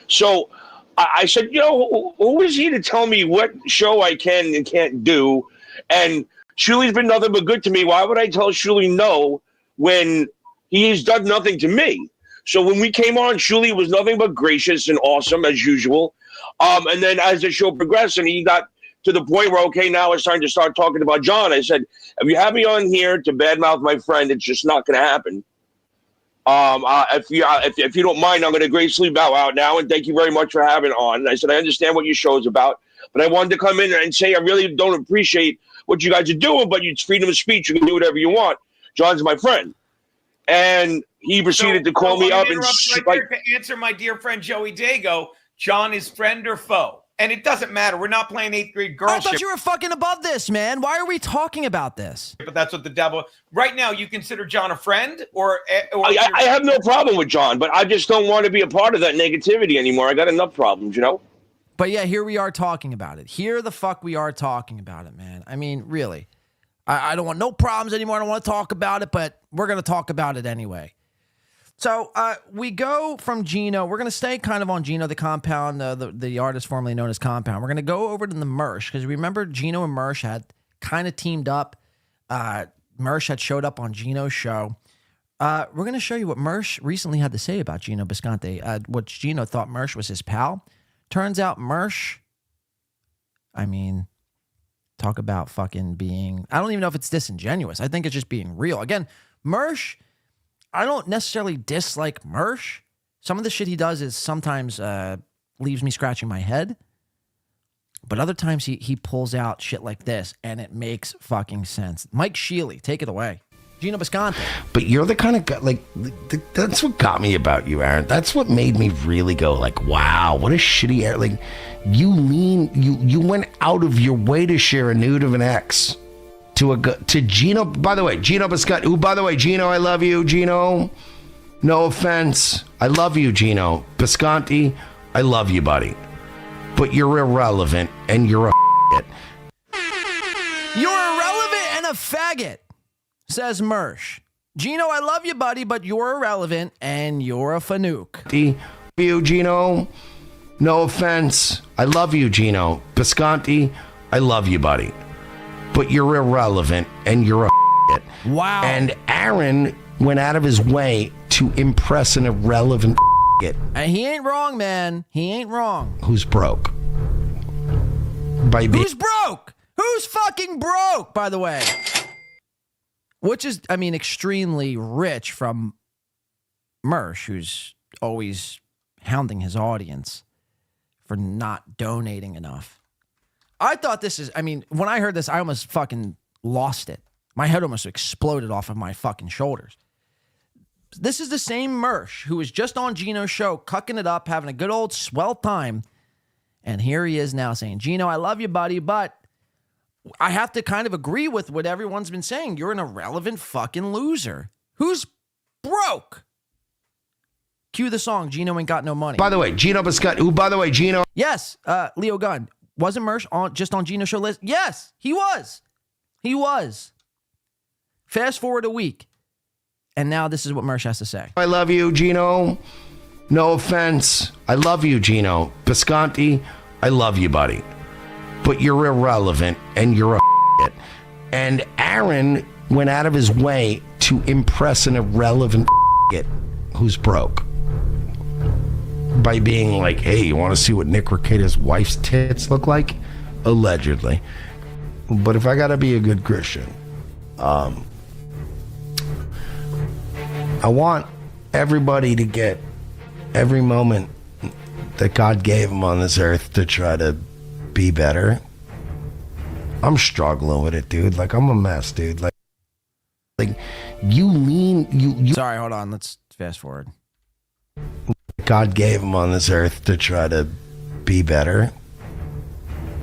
So I said, who is he to tell me what show I can and can't do? And Shuli's been nothing but good to me. Why would I tell Shuli no when he's done nothing to me? So when we came on, Shuli was nothing but gracious and awesome as usual. And then as the show progressed and he got to the point where, okay, now it's time to start talking about John, I said, if you have me on here to badmouth my friend, it's just not going to happen. If you don't mind, I'm going to gracefully bow out now, and thank you very much for having on. And I said, I understand what your show is about, but I wanted to come in and say I really don't appreciate what you guys are doing, but it's freedom of speech. You can do whatever you want. John's my friend. And he proceeded to call me up and to answer my dear friend Joey Dago, John is friend or foe. And it doesn't matter. We're not playing 8th grade girl I thought shit. you were fucking above this, man. Why are we talking about this? But that's what the devil. Right now, you consider John a friend, or I have no problem with John, but I just don't want to be a part of that negativity anymore. I got enough problems, But yeah, here we are talking about it. Here the fuck we are talking about it, man. I mean, really. I don't want no problems anymore. I don't want to talk about it, but we're going to talk about it anyway. So we go from Geno. We're going to stay kind of on Geno, the Compound, the artist formerly known as Compound. We're going to go over to the Mersh, because remember Geno and Mersh had kind of teamed up. Mersh had showed up on Geno's show. We're going to show you what Mersh recently had to say about Geno Bisconte. What Geno thought Mersh was his pal. Turns out Mersh, I mean, talk about fucking being, I don't even know if it's disingenuous. I think it's just being real. Again, Mersh, I don't necessarily dislike Mersh. Some of the shit he does is sometimes leaves me scratching my head. But other times he pulls out shit like this, and it makes fucking sense. Mike Sheely, take it away. Geno Bisconte. But you're the kind of guy, that's what got me about you, Aaron. That's what made me really go wow, what a shitty Aaron. Like, you went out of your way to share a nude of an ex to Geno. By the way, Geno Bisconte, who, by the way, Geno, I love you, Geno. No offense. I love you, Geno. Bisconte, I love you, buddy. But you're irrelevant, and you're a faggot. You're irrelevant and a faggot, says Mersh. Geno, I love you, buddy, but you're irrelevant, and you're a fanook. You, Geno. No offense. I love you, Geno. Bisconte, I love you, buddy. But you're irrelevant, and you're a faggot. Wow. And Aaron went out of his way to impress an irrelevant faggot. And he ain't wrong, man. He ain't wrong. Who's broke? Who's broke? Who's fucking broke, by the way? Which is, I mean, extremely rich from Mersh, who's always hounding his audience for not donating enough. I thought this is, I mean, when I heard this, I almost fucking lost it. My head almost exploded off of my fucking shoulders. This is the same Mersh who was just on Geno's show, cucking it up, having a good old swell time. And here he is now saying, Geno, I love you, buddy, but I have to kind of agree with what everyone's been saying. You're an irrelevant fucking loser who's broke. Cue the song, Geno Ain't Got No Money. By the way, Geno Bisconte, who, by the way, Geno. Yes, Leo Gunn. Wasn't Mersh just on Geno's show list? Yes, he was. He was. Fast forward a week. And now this is what Mersh has to say. I love you, Geno. No offense. I love you, Geno. Bisconte, I love you, buddy. But you're irrelevant and you're a shit. And Aaron went out of his way to impress an irrelevant shit who's broke. By being like, hey, you want to see what Nick Rekieta's wife's tits look like? Allegedly. But if I got to be a good Christian, I want everybody to get every moment that God gave them on this earth to try to be better. I'm struggling with it, dude. Like, I'm a mess, dude. Like you. Sorry, hold on. Let's fast forward. God gave them on this earth to try to be better.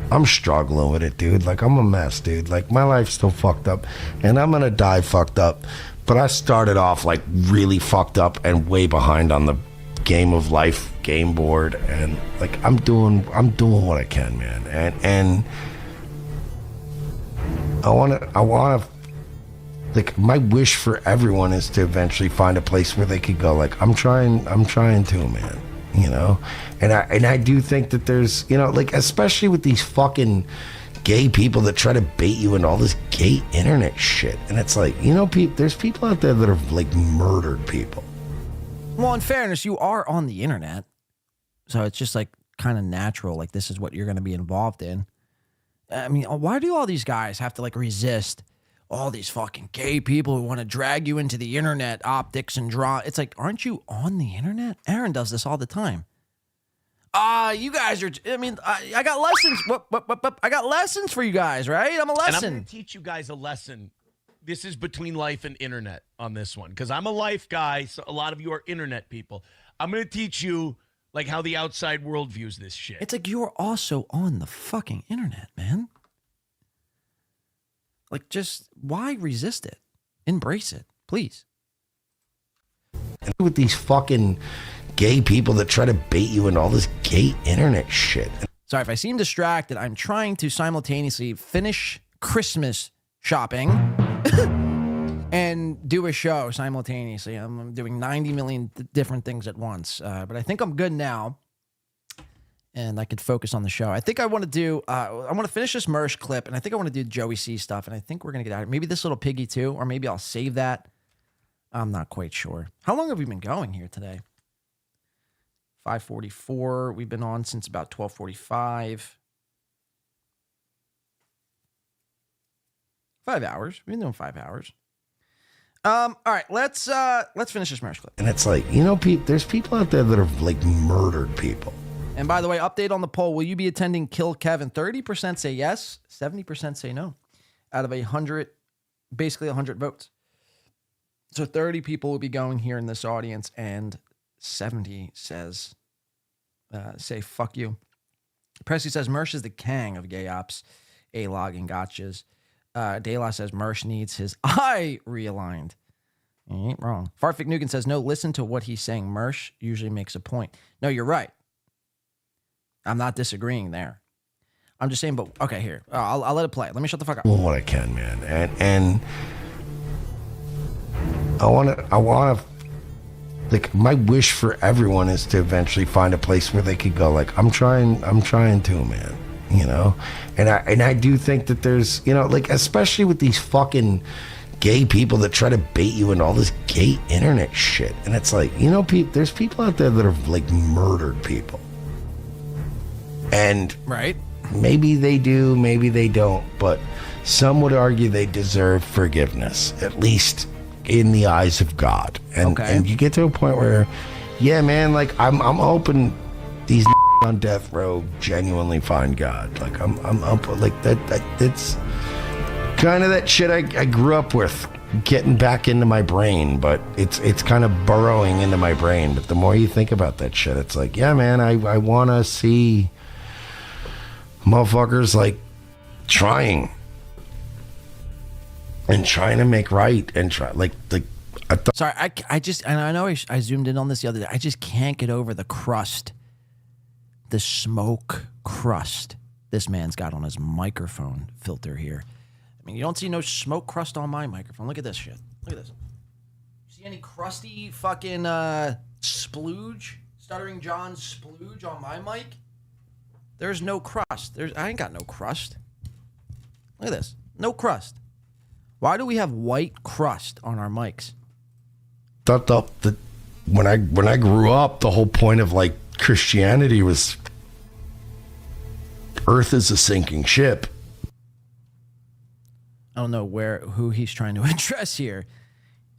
I'm struggling with it, dude. Like, I'm a mess, dude. Like, my life's still fucked up, and I'm gonna die fucked up. But I started off like really fucked up and way behind on the game of life game board, and like I'm doing what I can, man. And I wanna like, my wish for everyone is to eventually find a place where they could go. Like, I'm trying to, man. You know, and I do think that there's, you know, like, especially with these fucking gay people that try to bait you into all this gay internet shit. And it's like, you know, there's people out there that have like murdered people. Well, in fairness, you are on the internet. So it's just like kind of natural. Like, this is what you're going to be involved in. I mean, why do all these guys have to like resist all these fucking gay people who want to drag you into the internet optics and draw? It's like, aren't you on the internet? Aaron does this all the time. You guys are, I mean, I got lessons. I got lessons for you guys, right? I'm a lesson. And I'm going to teach you guys a lesson. This is between life and internet on this one, because I'm a life guy, so a lot of you are internet people. I'm going to teach you like how the outside world views this shit. It's like, you're also on the fucking internet, man. Like, just, why resist it? Embrace it, please. And with these fucking gay people that try to bait you into all this gay internet shit. Sorry, if I seem distracted, I'm trying to simultaneously finish Christmas shopping and do a show simultaneously. I'm doing 90 million different things at once, but I think I'm good now. And I could focus on the show. I think I want to do, I want to finish this Mersh clip, and I think I want to do Joey C stuff, and I think we're going to get out of it. Maybe this little piggy too, or maybe I'll save that. I'm not quite sure. How long have we been going here today? 5:44. We've been on since about 12:45. 5 hours. We've been doing 5 hours. All right, let's finish this Mersh clip. And it's like, you know, there's people out there that have like murdered people. And by the way, update on the poll. Will you be attending Kill Kevin? 30% say yes. 70% say no. Out of 100, basically 100 votes. So 30 people will be going here in this audience, and 70 says, say fuck you. Presley says, Mersh is the king of gay ops, A-log, and gotchas. De La says, Mersh needs his eye realigned. You ain't wrong. Farfik Nugan says, no, listen to what he's saying. Mersh usually makes a point. No, you're right. I'm not disagreeing there. I'm just saying, but okay, here. I'll let it play. Let me shut the fuck up. Well, what I can, man. And I want to, like, my wish for everyone is to eventually find a place where they could go. Like, I'm trying to, man, you know? And I do think that there's, you know, like, especially with these fucking gay people that try to bait you into all this gay internet shit. And it's like, you know, there's people out there that have like murdered people. And right, maybe they do, maybe they don't, but some would argue they deserve forgiveness, at least in the eyes of God. And you get to a point where, yeah, man, like I'm hoping these on death row genuinely find God. Like I'm like that it's kind of that shit I grew up with, getting back into my brain, but it's kind of burrowing into my brain. But the more you think about that shit, it's like, yeah, man, I want to see motherfuckers like trying to make right and try like Sorry, I just, and I know I zoomed in on this the other day. I just can't get over the crust, the smoke crust this man's got on his microphone filter here. I mean, you don't see no smoke crust on my microphone. Look at this shit. Look at this. See any crusty fucking splooge? Stuttering John splooge on my mic? There's no crust. I ain't got no crust. Look at this. No crust. Why do we have white crust on our mics? Thought that when I grew up, the whole point of like Christianity was Earth is a sinking ship. I don't know who he's trying to address here.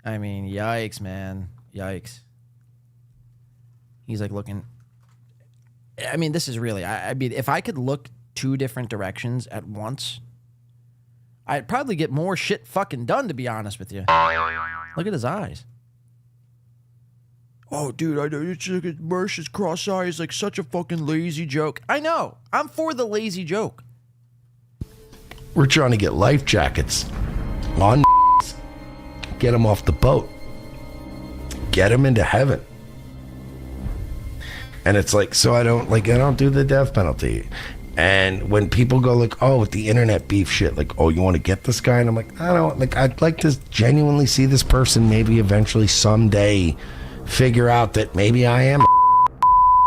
I mean, yikes, man. Yikes. He's like looking. I mean, this is really, I mean, if I could look two different directions at once, I'd probably get more shit fucking done, to be honest with you. Look at his eyes. Oh, dude, I know it's like Mersh's cross eye is like such a fucking lazy joke. I know. I'm for the lazy joke. We're trying to get life jackets on, get them off the boat, get them into heaven. And it's like, so I don't do the death penalty. And when people go like, oh, with the internet beef shit, like, oh, you want to get this guy? And I'm like, I don't, like, I'd like to genuinely see this person maybe eventually someday figure out that maybe I am a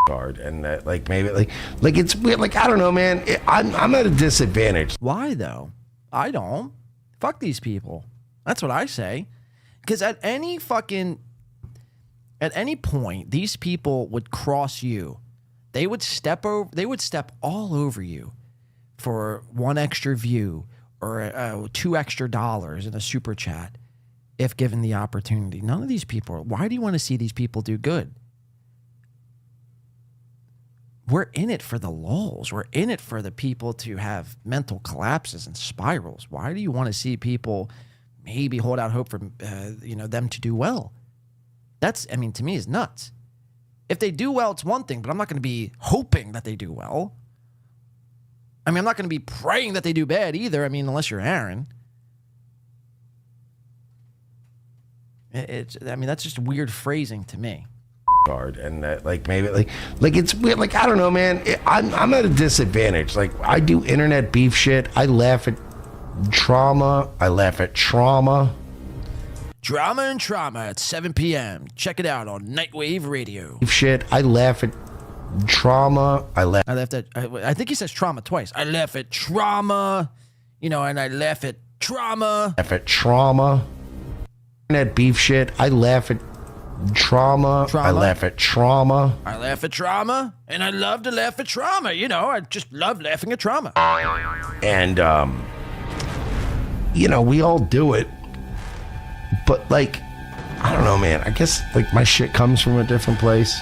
guard, and that like maybe like it's weird. Like, I don't know, man. I'm at a disadvantage. Why though? I don't. Fuck these people. That's what I say. Because at any point, these people would cross you. They would step all over you for one extra view or $2 extra in a super chat if given the opportunity. None of these people. Why do you want to see these people do good? We're in it for the lulz. We're in it for the people to have mental collapses and spirals. Why do you want to see people maybe hold out hope for them to do well? That's, I mean, to me, is nuts. If they do well, it's one thing, but I'm not going to be hoping that they do well. I mean, I'm not going to be praying that they do bad either. I mean, unless you're Aaron. I mean, that's just weird phrasing to me. And that, like, maybe like it's weird. Like, I don't know, man. I'm at a disadvantage. Like, I do internet beef shit. I laugh at trauma. I laugh at trauma. Drama and Trauma at 7 p.m. Check it out on Nightwave Radio. Shit, I laugh at trauma. I laugh at. I think he says trauma twice. I laugh at trauma, and I laugh at trauma. Laugh at trauma. Internet beef shit. I laugh at trauma. I laugh at trauma. I laugh at trauma, and I love to laugh at trauma. I just love laughing at trauma. And we all do it. But, like, I don't know, man. I guess, like, my shit comes from a different place.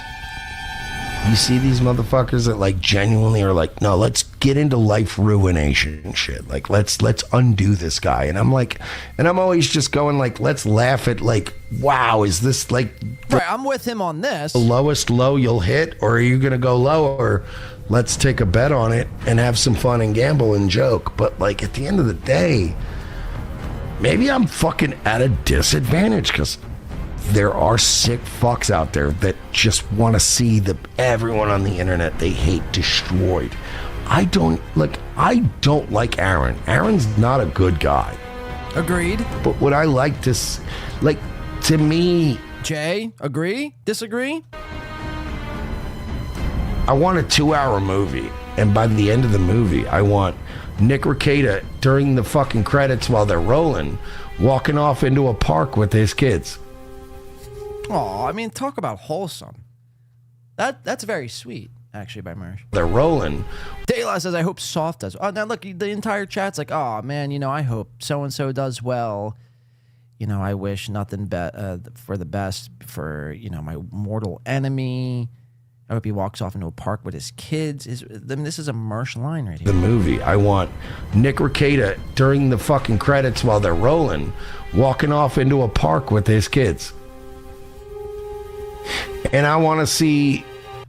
You see these motherfuckers that, like, genuinely are like, no, let's get into life ruination shit. Like, let's undo this guy. And I'm like, and I'm always just going, like, let's laugh at, like, wow, is this, like... Right, I'm with him on this. The lowest low you'll hit, or are you going to go lower? Let's take a bet on it and have some fun and gamble and joke. But, like, at the end of the day... Maybe I'm fucking at a disadvantage because there are sick fucks out there that just want to see everyone on the internet they hate destroyed. I don't like Aaron. Aaron's not a good guy. Agreed. But what I like to, like, to me... Jay, agree? Disagree? I want a 2-hour movie. And by the end of the movie, I want... Nick Rekieta during the fucking credits while they're rolling, walking off into a park with his kids. Oh, I mean, talk about wholesome. That's very sweet. actually, by Mersh. They're rolling. De La says, I hope Soft does. Oh, now look, the entire chat's like, oh, man, you know, I hope so-and-so does well. You know, I wish nothing for the best for, you know, my mortal enemy. I hope he walks off into a park with his kids. This is a Mersh line right here. The movie. I want Nick Rekieta during the fucking credits while they're rolling, walking off into a park with his kids. And I want to see...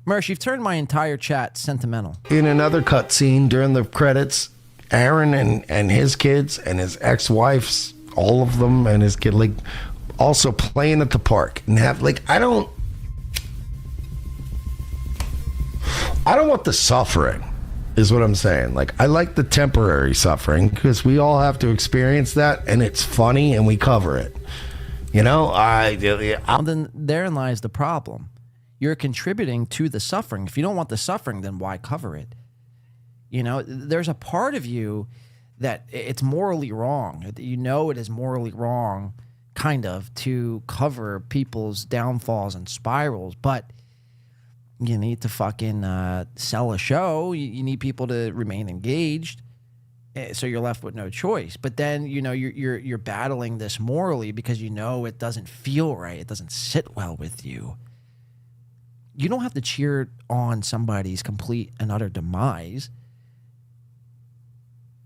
Mersh, you've turned my entire chat sentimental. In another cutscene during the credits, Aaron and his kids and his ex-wife's, all of them, and his kid, like, also playing at the park. And have, like, I don't want the suffering, is what I'm saying. Like, I like the temporary suffering because we all have to experience that, and it's funny, and we cover it. You know, Well, then therein lies the problem. You're contributing to the suffering. If you don't want the suffering, then why cover it? You know, there's a part of you that it's morally wrong. You know it is morally wrong, kind of, to cover people's downfalls and spirals, but you need to fucking sell a show. You need people to remain engaged, so you're left with no choice. But then, you know, you're battling this morally because you know it doesn't feel right. It doesn't sit well with you. You don't have to cheer on somebody's complete and utter demise.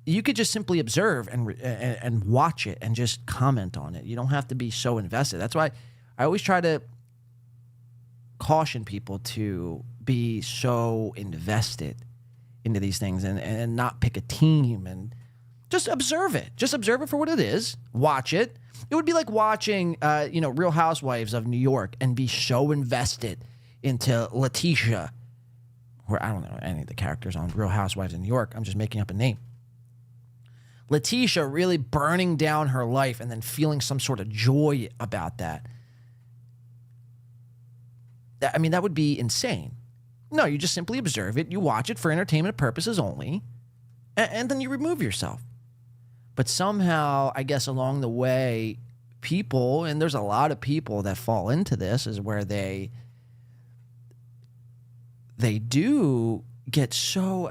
You could just simply observe and watch it and just comment on it. You don't have to be so invested. That's why I always try to caution people to be so invested into these things and not pick a team and just observe it. Just observe it for what it is. Watch it. It would be like watching, Real Housewives of New York and be so invested into Letitia, or I don't know any of the characters on Real Housewives of New York. I'm just making up a name. Letitia really burning down her life and then feeling some sort of joy about that. I mean, that would be insane. No, you just simply observe it. You watch it for entertainment purposes only, and then you remove yourself. But somehow, I guess along the way, people, and there's a lot of people that fall into this, is where they do get so,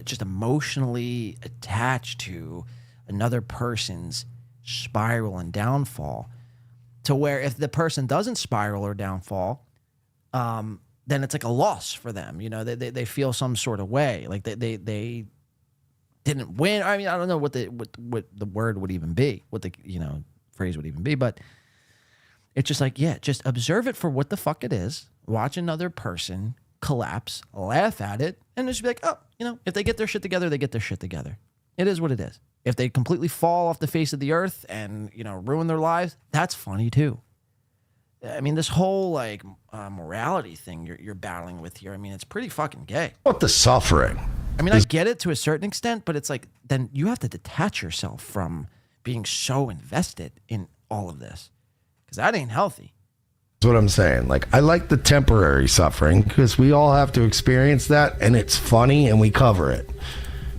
just emotionally attached to another person's spiral and downfall, to where if the person doesn't spiral or downfall, then it's like a loss for them. You know, they feel some sort of way, like they didn't win. I mean, I don't know what the word would even be, what the phrase would even be, but it's just like, yeah, just observe it for what the fuck it is. Watch another person collapse, laugh at it, and just be like, oh, if they get their shit together, they get their shit together. It is what it is. If they completely fall off the face of the earth and, ruin their lives, that's funny too. I mean, this whole morality thing you're battling with here, I mean, it's pretty fucking gay. What the suffering? I mean, I get it to a certain extent, but it's like, then you have to detach yourself from being so invested in all of this, because that ain't healthy. That's what I'm saying. Like, I like the temporary suffering because we all have to experience that, and it's funny, and we cover it.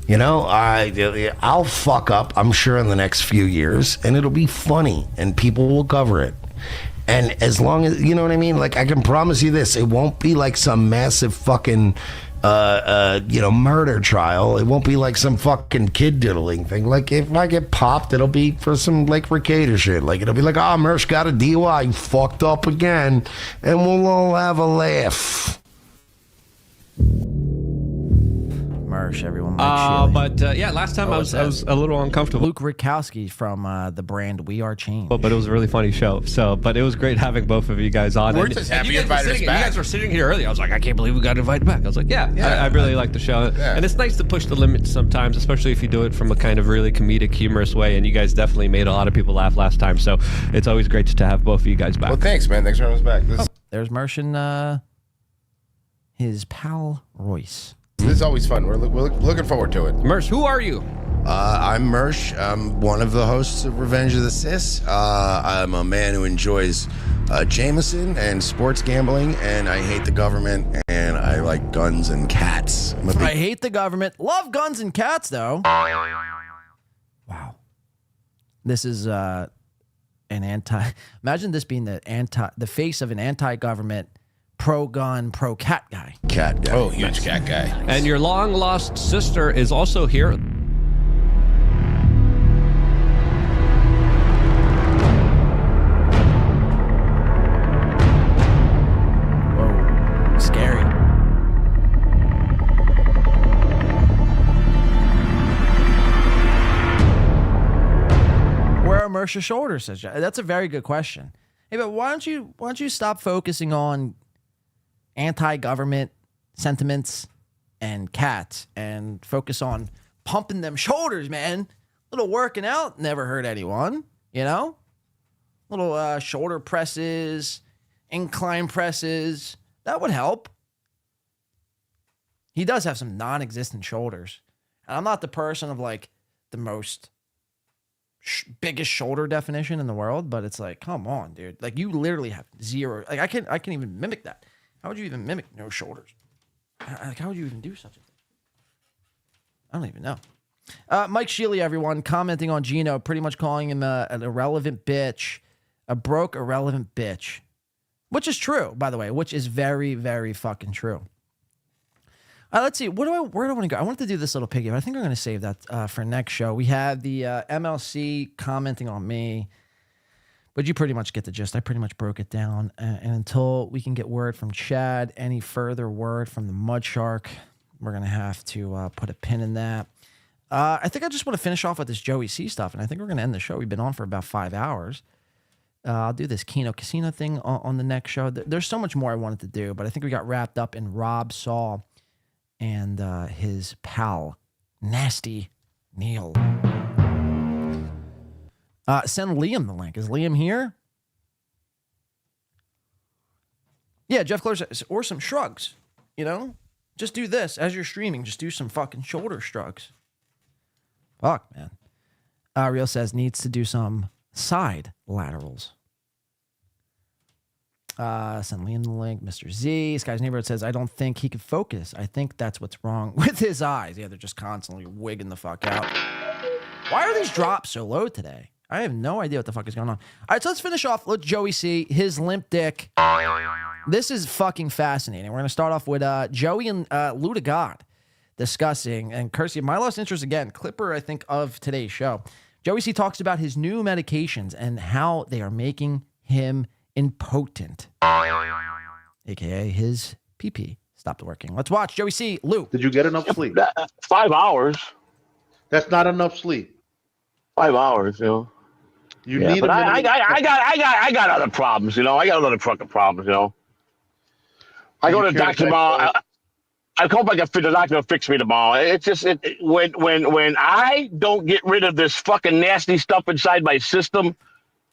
I'll fuck up, I'm sure, in the next few years, and it'll be funny, and people will cover it. And as long as, you know what I mean? Like, I can promise you this, it won't be like some massive fucking, murder trial. It won't be like some fucking kid diddling thing. Like, if I get popped, it'll be for some, like, Rekieta shit. Like, it'll be like, oh, Mersh got a DUI, fucked up again, and we'll all have a laugh. Mersh, everyone. Last time I was a little uncomfortable. Luke Rikowski from the brand We Are Change. But it was a really funny show. But it was great having both of you guys on. We're just happy you invited us back. You guys were sitting here earlier. I was like, I can't believe we got invited back. I was like, I really like the show. Yeah. And it's nice to push the limits sometimes, especially if you do it from a kind of really comedic, humorous way. And you guys definitely made a lot of people laugh last time. So it's always great to have both of you guys back. Well, thanks, man. Thanks for having us back. There's Mersh and his pal Royce. This is always fun. We're looking forward to it. Mersh, who are you? I'm Mersh. I'm one of the hosts of Revenge of the Sis. I'm a man who enjoys Jameson and sports gambling, and I hate the government, and I like guns and cats. I hate the government. Love guns and cats, though. Wow. This is imagine this being the face of an anti-government pro-gun, pro-cat guy. Cat guy. Oh, huge cat guy. And your long-lost sister is also here. Scary. Where are Mercer's shoulders? Says Jack. That's a very good question. Hey, but why don't you stop focusing on anti-government sentiments and cats and focus on pumping them shoulders, man? Little working out never hurt anyone, you know? Little shoulder presses, incline presses. That would help. He does have some non-existent shoulders. And I'm not the person of like the most biggest shoulder definition in the world, but it's like, come on, dude. Like you literally have zero. Like I can't even mimic that. How would you even mimic no shoulders? Like how would you even do such a thing? I don't even know. Mike Sheely, everyone, commenting on Geno, pretty much calling him an irrelevant bitch, a broke, irrelevant bitch. Which is true, by the way, which is very, very fucking true. Let's see. Where do I want to go? I wanted to do this little piggy, but I think I'm going to save that for next show. We have the MLC commenting on me, but you pretty much get the gist. I pretty much broke it down. And until we can get word from Chad, any further word from the Mud Shark, we're going to have to put a pin in that. I think I just want to finish off with this Joey C stuff, and I think we're going to end the show. We've been on for about 5 hours. I'll do this Keno Casino thing on the next show. There's so much more I wanted to do, but I think we got wrapped up in Rob Saul and his pal, Nasty Neal. Send Liam the link. Is Liam here? Yeah, Jeff Clark says, or some shrugs, you know? Just do this as you're streaming. Just do some fucking shoulder shrugs. Fuck, man. Ariel says needs to do some side laterals. Send Liam the link. Mr. Z. Sky's Neighborhood says, I don't think he could focus. I think that's what's wrong with his eyes. Yeah, they're just constantly wigging the fuck out. Why are these drops so low today? I have no idea what the fuck is going on. All right, so let's finish off. Let Joey see his limp dick. This is fucking fascinating. We're going to start off with Joey and Lou to God discussing, and courtesy of My Lost Interest again, clipper, I think, of today's show. Joey C talks about his new medications and how they are making him impotent, aka his PP stopped working. Let's watch Joey C. Lou. Did you get enough sleep? 5 hours. That's not enough sleep. 5 hours, you know. You need. But I got other problems, you know. I got other fucking problems, you know. I go to the doctor tomorrow. I hope the doctor will fix me tomorrow. It's just when I don't get rid of this fucking nasty stuff inside my system,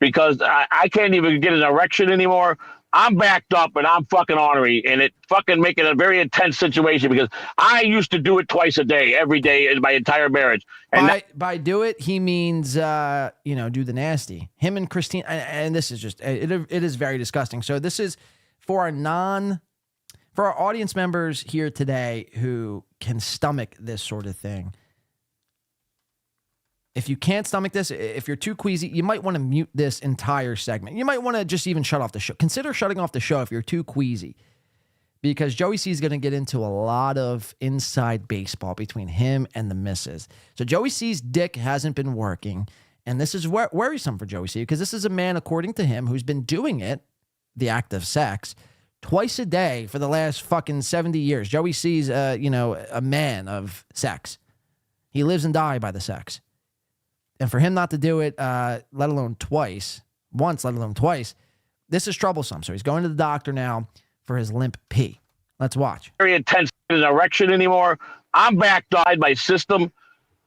because I can't even get an erection anymore. I'm backed up and I'm fucking ornery, and it fucking making a very intense situation because I used to do it twice a day, every day in my entire marriage. And by do it, he means, do the nasty. Him and Christine, and this is just, it is very disgusting. So this is for our audience members here today who can stomach this sort of thing. If you can't stomach this, if you're too queasy, you might want to mute this entire segment. You might want to just even shut off the show. Consider shutting off the show if you're too queasy, because Joey C is going to get into a lot of inside baseball between him and the missus. So Joey C's dick hasn't been working, and this is worrisome for Joey C, because this is a man, according to him, who's been doing it, the act of sex, twice a day for the last fucking 70 years. Joey C's, a man of sex. He lives and dies by the sex. And for him not to do it, let alone once, let alone twice, this is troublesome. So he's going to the doctor now for his limp pee. Let's watch. Very intense erection anymore. I'm backed up my system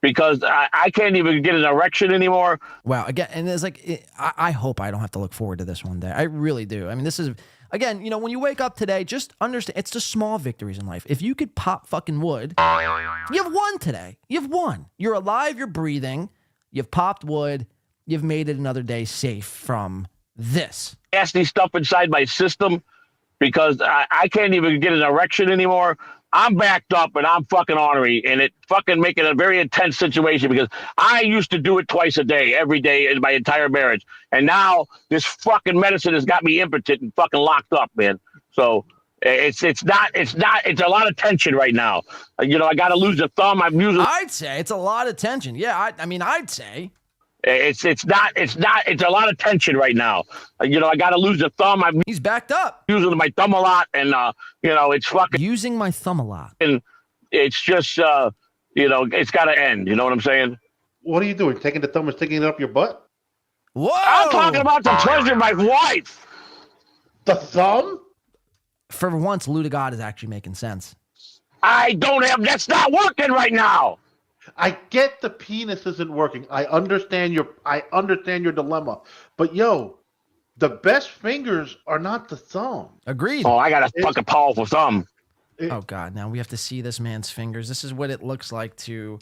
because I can't even get an erection anymore. Wow. Again, and it's like, I hope I don't have to look forward to this one day. I really do. I mean, this is, again, when you wake up today, just understand, it's the small victories in life. If you could pop fucking wood, you have one today. You have one. You're alive, you're breathing. You've popped wood. You've made it another day safe from this. Nasty stuff inside my system because I can't even get an erection anymore. I'm backed up and I'm fucking ornery, and it fucking making a very intense situation because I used to do it twice a day, every day in my entire marriage. And now this fucking medicine has got me impotent and fucking locked up, man. So It's a lot of tension right now. You know, I got to lose the thumb. I'm using. I'd say it's a lot of tension. Yeah, I mean, I'd say it's a lot of tension right now. You know, I got to lose the thumb. He's backed up. Using my thumb a lot, and you know, it's fucking using my thumb a lot. And it's just you know, it's got to end. You know what I'm saying? What are you doing? Taking the thumb and sticking it up your butt? Whoa! I'm talking about the treasure of my wife. The thumb? For once, Lou to God is actually making sense. That's not working right now. I get the penis isn't working. I understand your dilemma. But yo, the best fingers are not the thumb. Agreed. Oh, I got a fucking powerful thumb. Oh God! Now we have to see this man's fingers. This is what it looks like to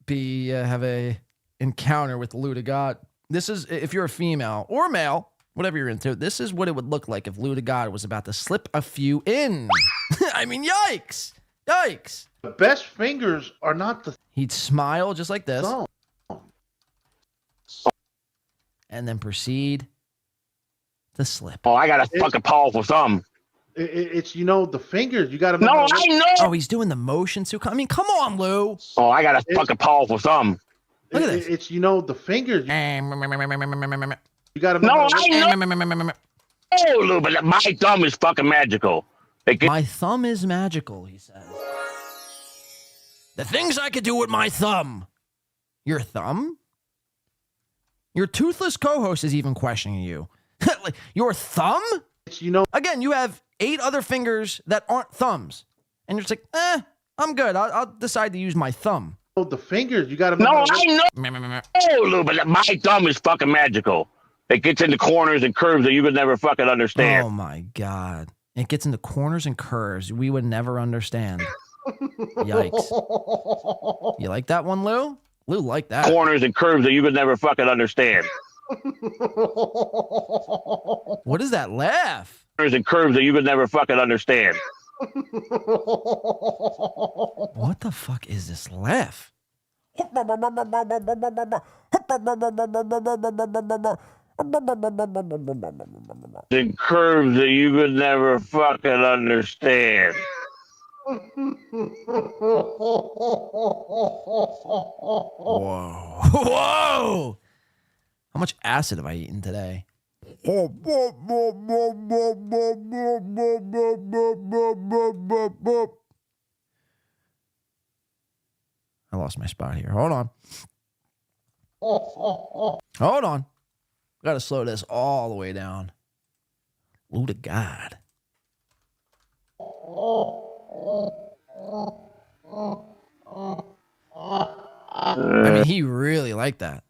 be have a encounter with Lou to God. This is if you're a female or male. Whatever you're into, this is what it would look like if Lou to God was about to slip a few in. I mean, yikes. Yikes. The best fingers are not the... He'd smile just like this. thumb. And then proceed to slip. Oh, I got a fucking powerful thumb. It's, you know, the fingers. You got to... No, I know. Oh, he's doing the motion too. I mean, come on, Lou. Oh, I got a fucking powerful thumb. Look at this. It's, you know, the fingers. You got to... No, I know. Oh, Lou, but my thumb is fucking magical. My thumb is magical, he says. The things I could do with my thumb. Your thumb? Your toothless co-host is even questioning you. Like, your thumb? You know, again, you have 8 other fingers that aren't thumbs. And you're just like, I'm good. I'll decide to use my thumb. Oh, the fingers. You got to... No, I know. Oh, Lou, but my thumb is fucking magical. It gets into corners and curves that you would never fucking understand. Oh, my God. It gets into corners and curves we would never understand. Yikes. You like that one, Lou? Lou liked that. Corners and curves that you would never fucking understand. What is that laugh? Corners and curves that you would never fucking understand. What the fuck is this laugh? And curves that you could never fucking understand. Whoa. Whoa! How much acid have I eaten today? I lost my spot here. Hold on. Hold on. Got to slow this all the way down. Lou to God. I mean, he really liked that.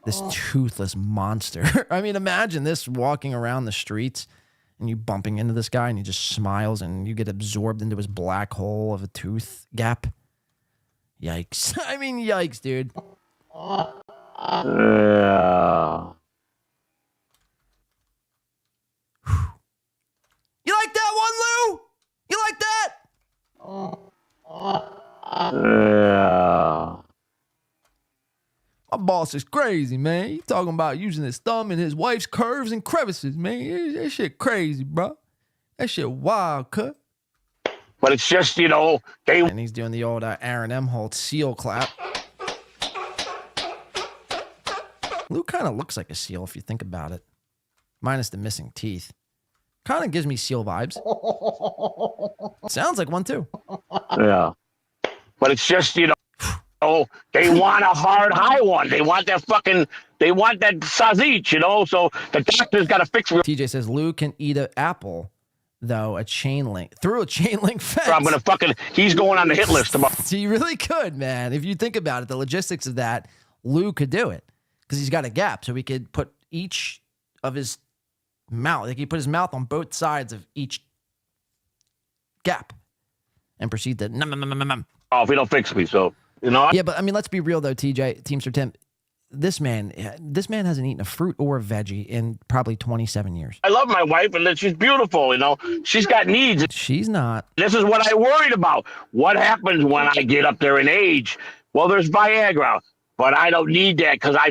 This toothless monster. I mean, imagine this walking around the streets and you bumping into this guy and he just smiles and you get absorbed into his black hole of a tooth gap. Yikes. I mean, yikes, dude. Yeah. You like that one, Lou? You like that? Yeah. My boss is crazy, man. He talking about using his thumb in his wife's curves and crevices, man. That shit crazy, bro. That shit wild, cut. But it's just, you know, and he's doing the old Aaron M. Holt seal clap. Lou kind of looks like a seal if you think about it. Minus the missing teeth. Kind of gives me seal vibes. Sounds like one too. Yeah. But it's just, you know, they want a hard high one. They want that sausage, you know, so the doctor's got to fix it. TJ says Lou can eat an apple, though, through a chain link fence. I'm going to he's going on the hit list tomorrow. He really could, man. If you think about it, the logistics of that, Lou could do it. Because he's got a gap, so he could put each of his mouth, like he put his mouth on both sides of each gap and proceed to Oh, if he don't fix me, so, you know. Yeah, but I mean, let's be real, though, TJ, Teamster Tim. This man hasn't eaten a fruit or a veggie in probably 27 years. I love my wife, and she's beautiful, you know. She's got needs. She's not. This is what I worried about. What happens when I get up there in age? Well, there's Viagra. But I don't need that because I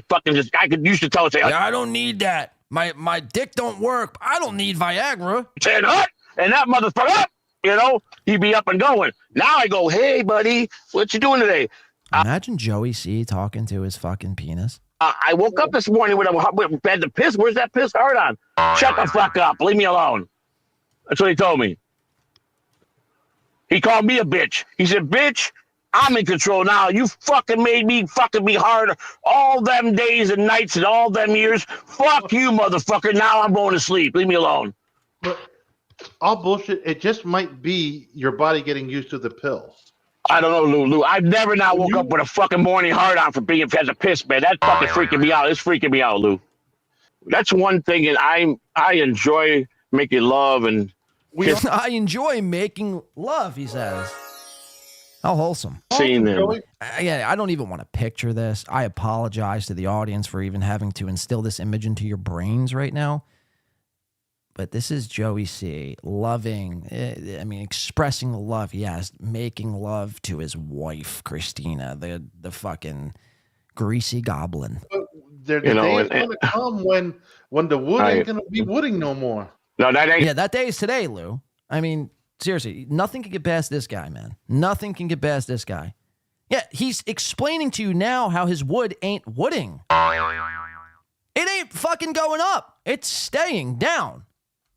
could used to tell her, say, I don't need that. My dick don't work. I don't need Viagra. 10 hut, and that motherfucker, you know, he'd be up and going. Now I go, hey, buddy, what you doing today? Imagine Joey C talking to his fucking penis. I woke up this morning with had the piss. Where's that piss hard on? Shut the fuck up. Leave me alone. That's what he told me. He called me a bitch. He said, bitch, I'm in control now. You fucking made me fucking be hard all them days and nights and all them years. Fuck you, motherfucker. Now I'm going to sleep. Leave me alone. But all bullshit. It just might be your body getting used to the pill. I don't know, Lou. I've never now woke up with a fucking morning hard on for being as a piss, man. That's fucking freaking me out. It's freaking me out, Lou. That's one thing, and I enjoy making love and. I enjoy making love, he says. How wholesome. Seeing them. I don't even want to picture this. I apologize to the audience for even having to instill this image into your brains right now. But this is Joey C. loving, expressing the love he has, making love to his wife, Christina, the fucking greasy goblin. The day is going to come when the wood ain't going to be wooding no more. No, that ain't. Yeah, that day is today, Lou. I mean, seriously, nothing can get past this guy, man. Nothing can get past this guy. Yeah, he's explaining to you now how his wood ain't wooding. It ain't fucking going up. It's staying down.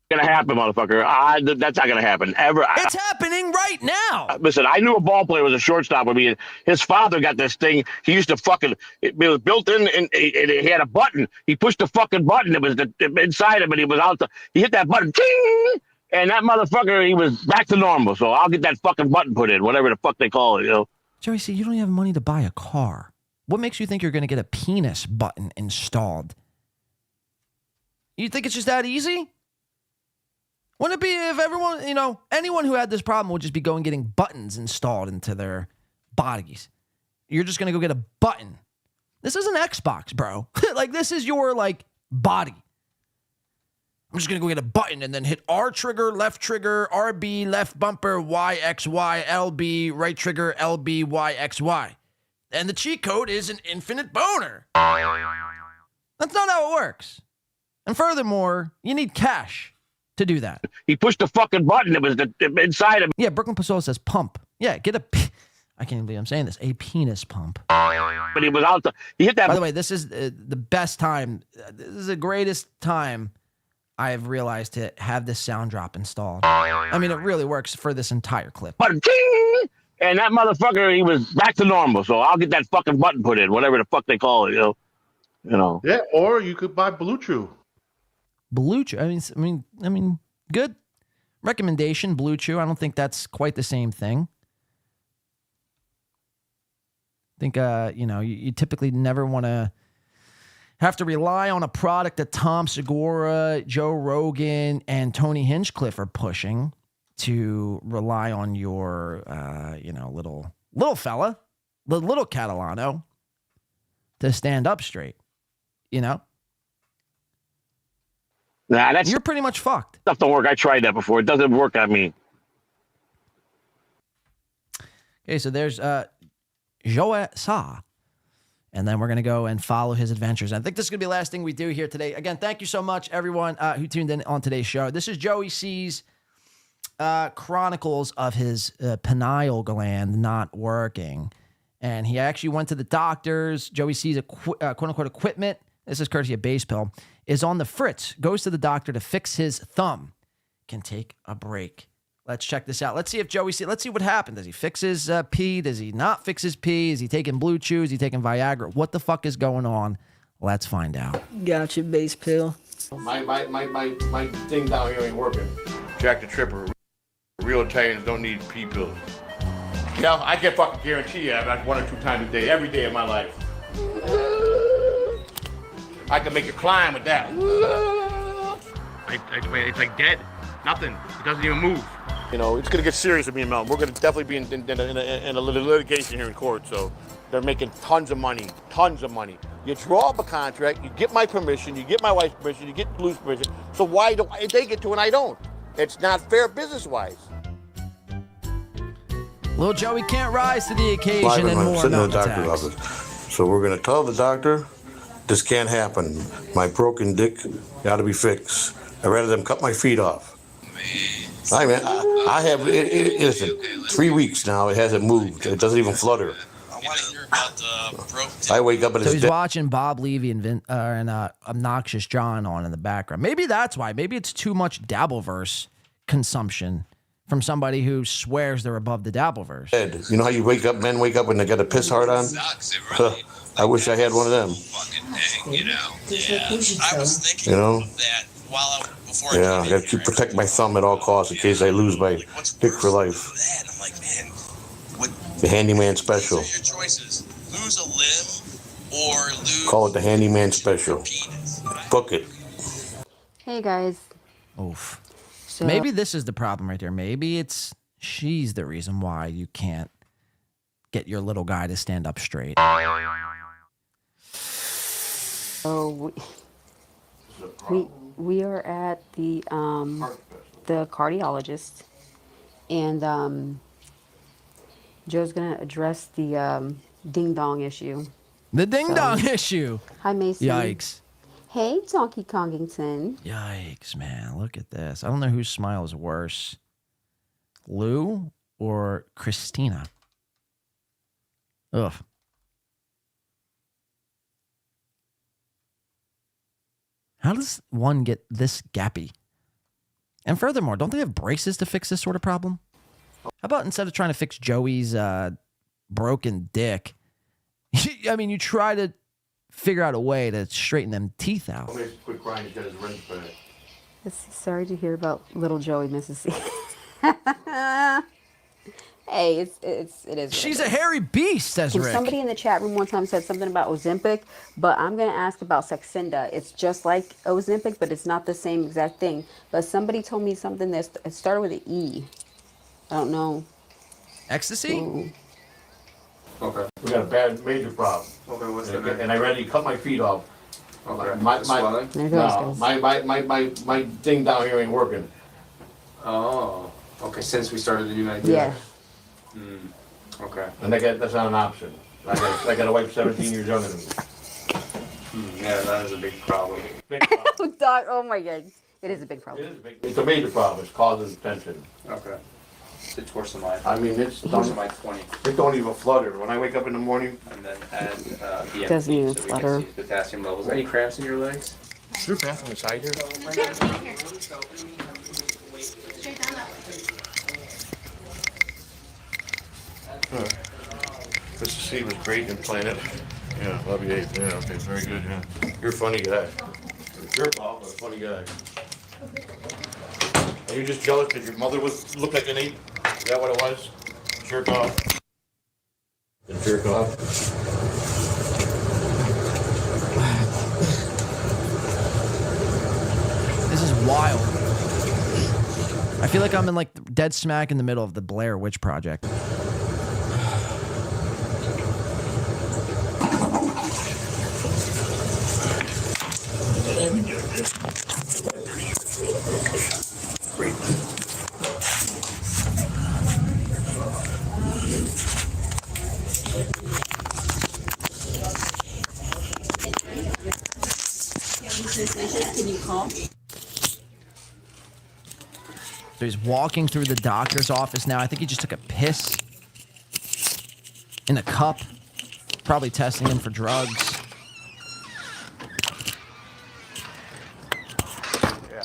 Gonna happen, motherfucker. That's not gonna happen ever. It's happening right now. Listen, I knew a ball player was a shortstop with me. His father got this thing. He used to fucking. It was built in, and he had a button. He pushed the fucking button. It was inside him, and he was out. He hit that button, ting, and that motherfucker, he was back to normal. So I'll get that fucking button put in, whatever the fuck they call it, you know. Joey, see, you don't have money to buy a car. What makes you think you're gonna get a penis button installed? You think it's just that easy? Wouldn't it be if everyone, anyone who had this problem would just be going getting buttons installed into their bodies? You're just going to go get a button. This is an Xbox, bro. Like, this is your, body. I'm just going to go get a button and then hit R trigger, left trigger, RB, left bumper, YXY, LB, right trigger, LB, YXY. And the cheat code is an infinite boner. That's not how it works. And furthermore, you need cash to do that. He pushed the fucking button. It was inside him. Yeah, Brooklyn Pasola says pump. Yeah, get a. I can't believe I'm saying this. A penis pump. But he was out. He hit that. By the way, this is the best time. This is the greatest time I have realized to have this sound drop installed. I mean, it really works for this entire clip. Button, ting, and that motherfucker, he was back to normal. So I'll get that fucking button put in, whatever the fuck they call it, you know. Yeah, or you could buy Blue Chew. Blue Chew. I mean, good recommendation. Blue Chew. I don't think that's quite the same thing. I think you typically never want to have to rely on a product that Tom Segura, Joe Rogan, and Tony Hinchcliffe are pushing to rely on your little fella, the little Catalano, to stand up straight. Nah, you're pretty much fucked. Stuff don't work. I tried that before. It doesn't work on me. Okay, so there's Joe Sa. And then we're going to go and follow his adventures. I think this is going to be the last thing we do here today. Again, thank you so much, everyone who tuned in on today's show. This is Joey C's chronicles of his pineal gland not working. And he actually went to the doctors. Joey C's quote-unquote equipment, this is courtesy of Base Pill, is on the fritz. Goes to the doctor to fix his thumb. Can take a break. Let's check this out. Let's see if Joey C. Let's see what happened. Does he fix his pee? Does he not fix his pee? Is he taking Blue Chew? Is he taking Viagra? What the fuck is going on? Let's find out. Gotcha, Base Pill. My thing down here ain't working. Jack the Tripper. Real Italians don't need pee pills. Yeah, I can fucking guarantee you about 1 or 2 times a day, every day of my life. I can make you climb with that. It's like dead. Nothing. It doesn't even move. It's going to get serious with me and Mel. We're going to definitely be in a litigation here in court. So they're making tons of money. You draw up a contract, you get my permission, you get my wife's permission, you get Blue's permission. So why do they get to and I don't? It's not fair business-wise. Little Joey can't rise to the occasion and more. Sitting in the doctor's office. So we're going to tell the doctor This can't happen. My broken dick got to be fixed. I'd rather them cut my feet off. I have, listen, 3 weeks now, it hasn't moved. It doesn't even flutter. I wake up and So it's he's dead. watching Bob Levy and Obnoxious John on in the background. Maybe that's why. Maybe it's too much dabbleverse consumption from somebody who swears they're above the dabbleverse. You know how you wake up, men wake up when they got a piss hard on? I wish I had one of them. You know, I was thinking You know? that while before Yeah, I got to protect my thumb at all costs in case I lose my dick for life. I'm like, man, The handyman special. your choices: lose a limb or lose. Call it the handyman special. Book it. Hey guys. Oof. So, Maybe this is the problem right there. Maybe she's the reason why you can't get your little guy to stand up straight. So we are at the cardiologist, and Joe's gonna address the ding dong issue. The ding dong issue. Hi Mason. Yikes. Hey Donkey Kongington. Yikes, man. Look at this. I don't know whose smile is worse. Lou or Christina? Ugh. How does one get this gappy? And furthermore, don't they have braces to fix this sort of problem? How about instead of trying to fix Joey's broken dick, I mean, you try to figure out a way to straighten them teeth out. Quick grind, he's got his wrench back. Sorry to hear about little Joey, Mrs. C. Hey, it is. She's a hairy beast, says Rick. Somebody in the chat room one time said something about Ozempic, but I'm going to ask about Saxenda. It's just like Ozempic, but it's not the same exact thing. But somebody told me something that started with an E. I don't know. Ecstasy? Ooh. Okay. We got a bad, major problem. Okay, what's the And I ready to cut my feet off. Okay. My There goes, guys. my thing down here ain't working. Oh, okay. Since we started the United. Yeah. Okay. And that's not an option. I got a wife 17 years younger than me. Yeah, that is a big problem. Doc, oh my God. It is a big problem. It's a major problem. It's causing tension. Okay. It's worse than mine. I mean, it's worse than my 20. It don't even flutter. When I wake up in the morning. And then add BMP Doesn't even so we flutter. can see potassium levels. Any cramps in your legs? Is there a bathroom inside here? Mr. C was great in playing it. Yeah, love you, Abe. Yeah, okay, very good, yeah. You're a funny guy. You're a funny guy. Are you just jealous because your mother looked like an ape? Is that what it was? Jerk off. Jerk off. This is wild. I feel like I'm in like dead smack in the middle of the Blair Witch Project. Can you call? So he's walking through the doctor's office now. I think he just took a piss in a cup. Probably testing him for drugs. Yeah.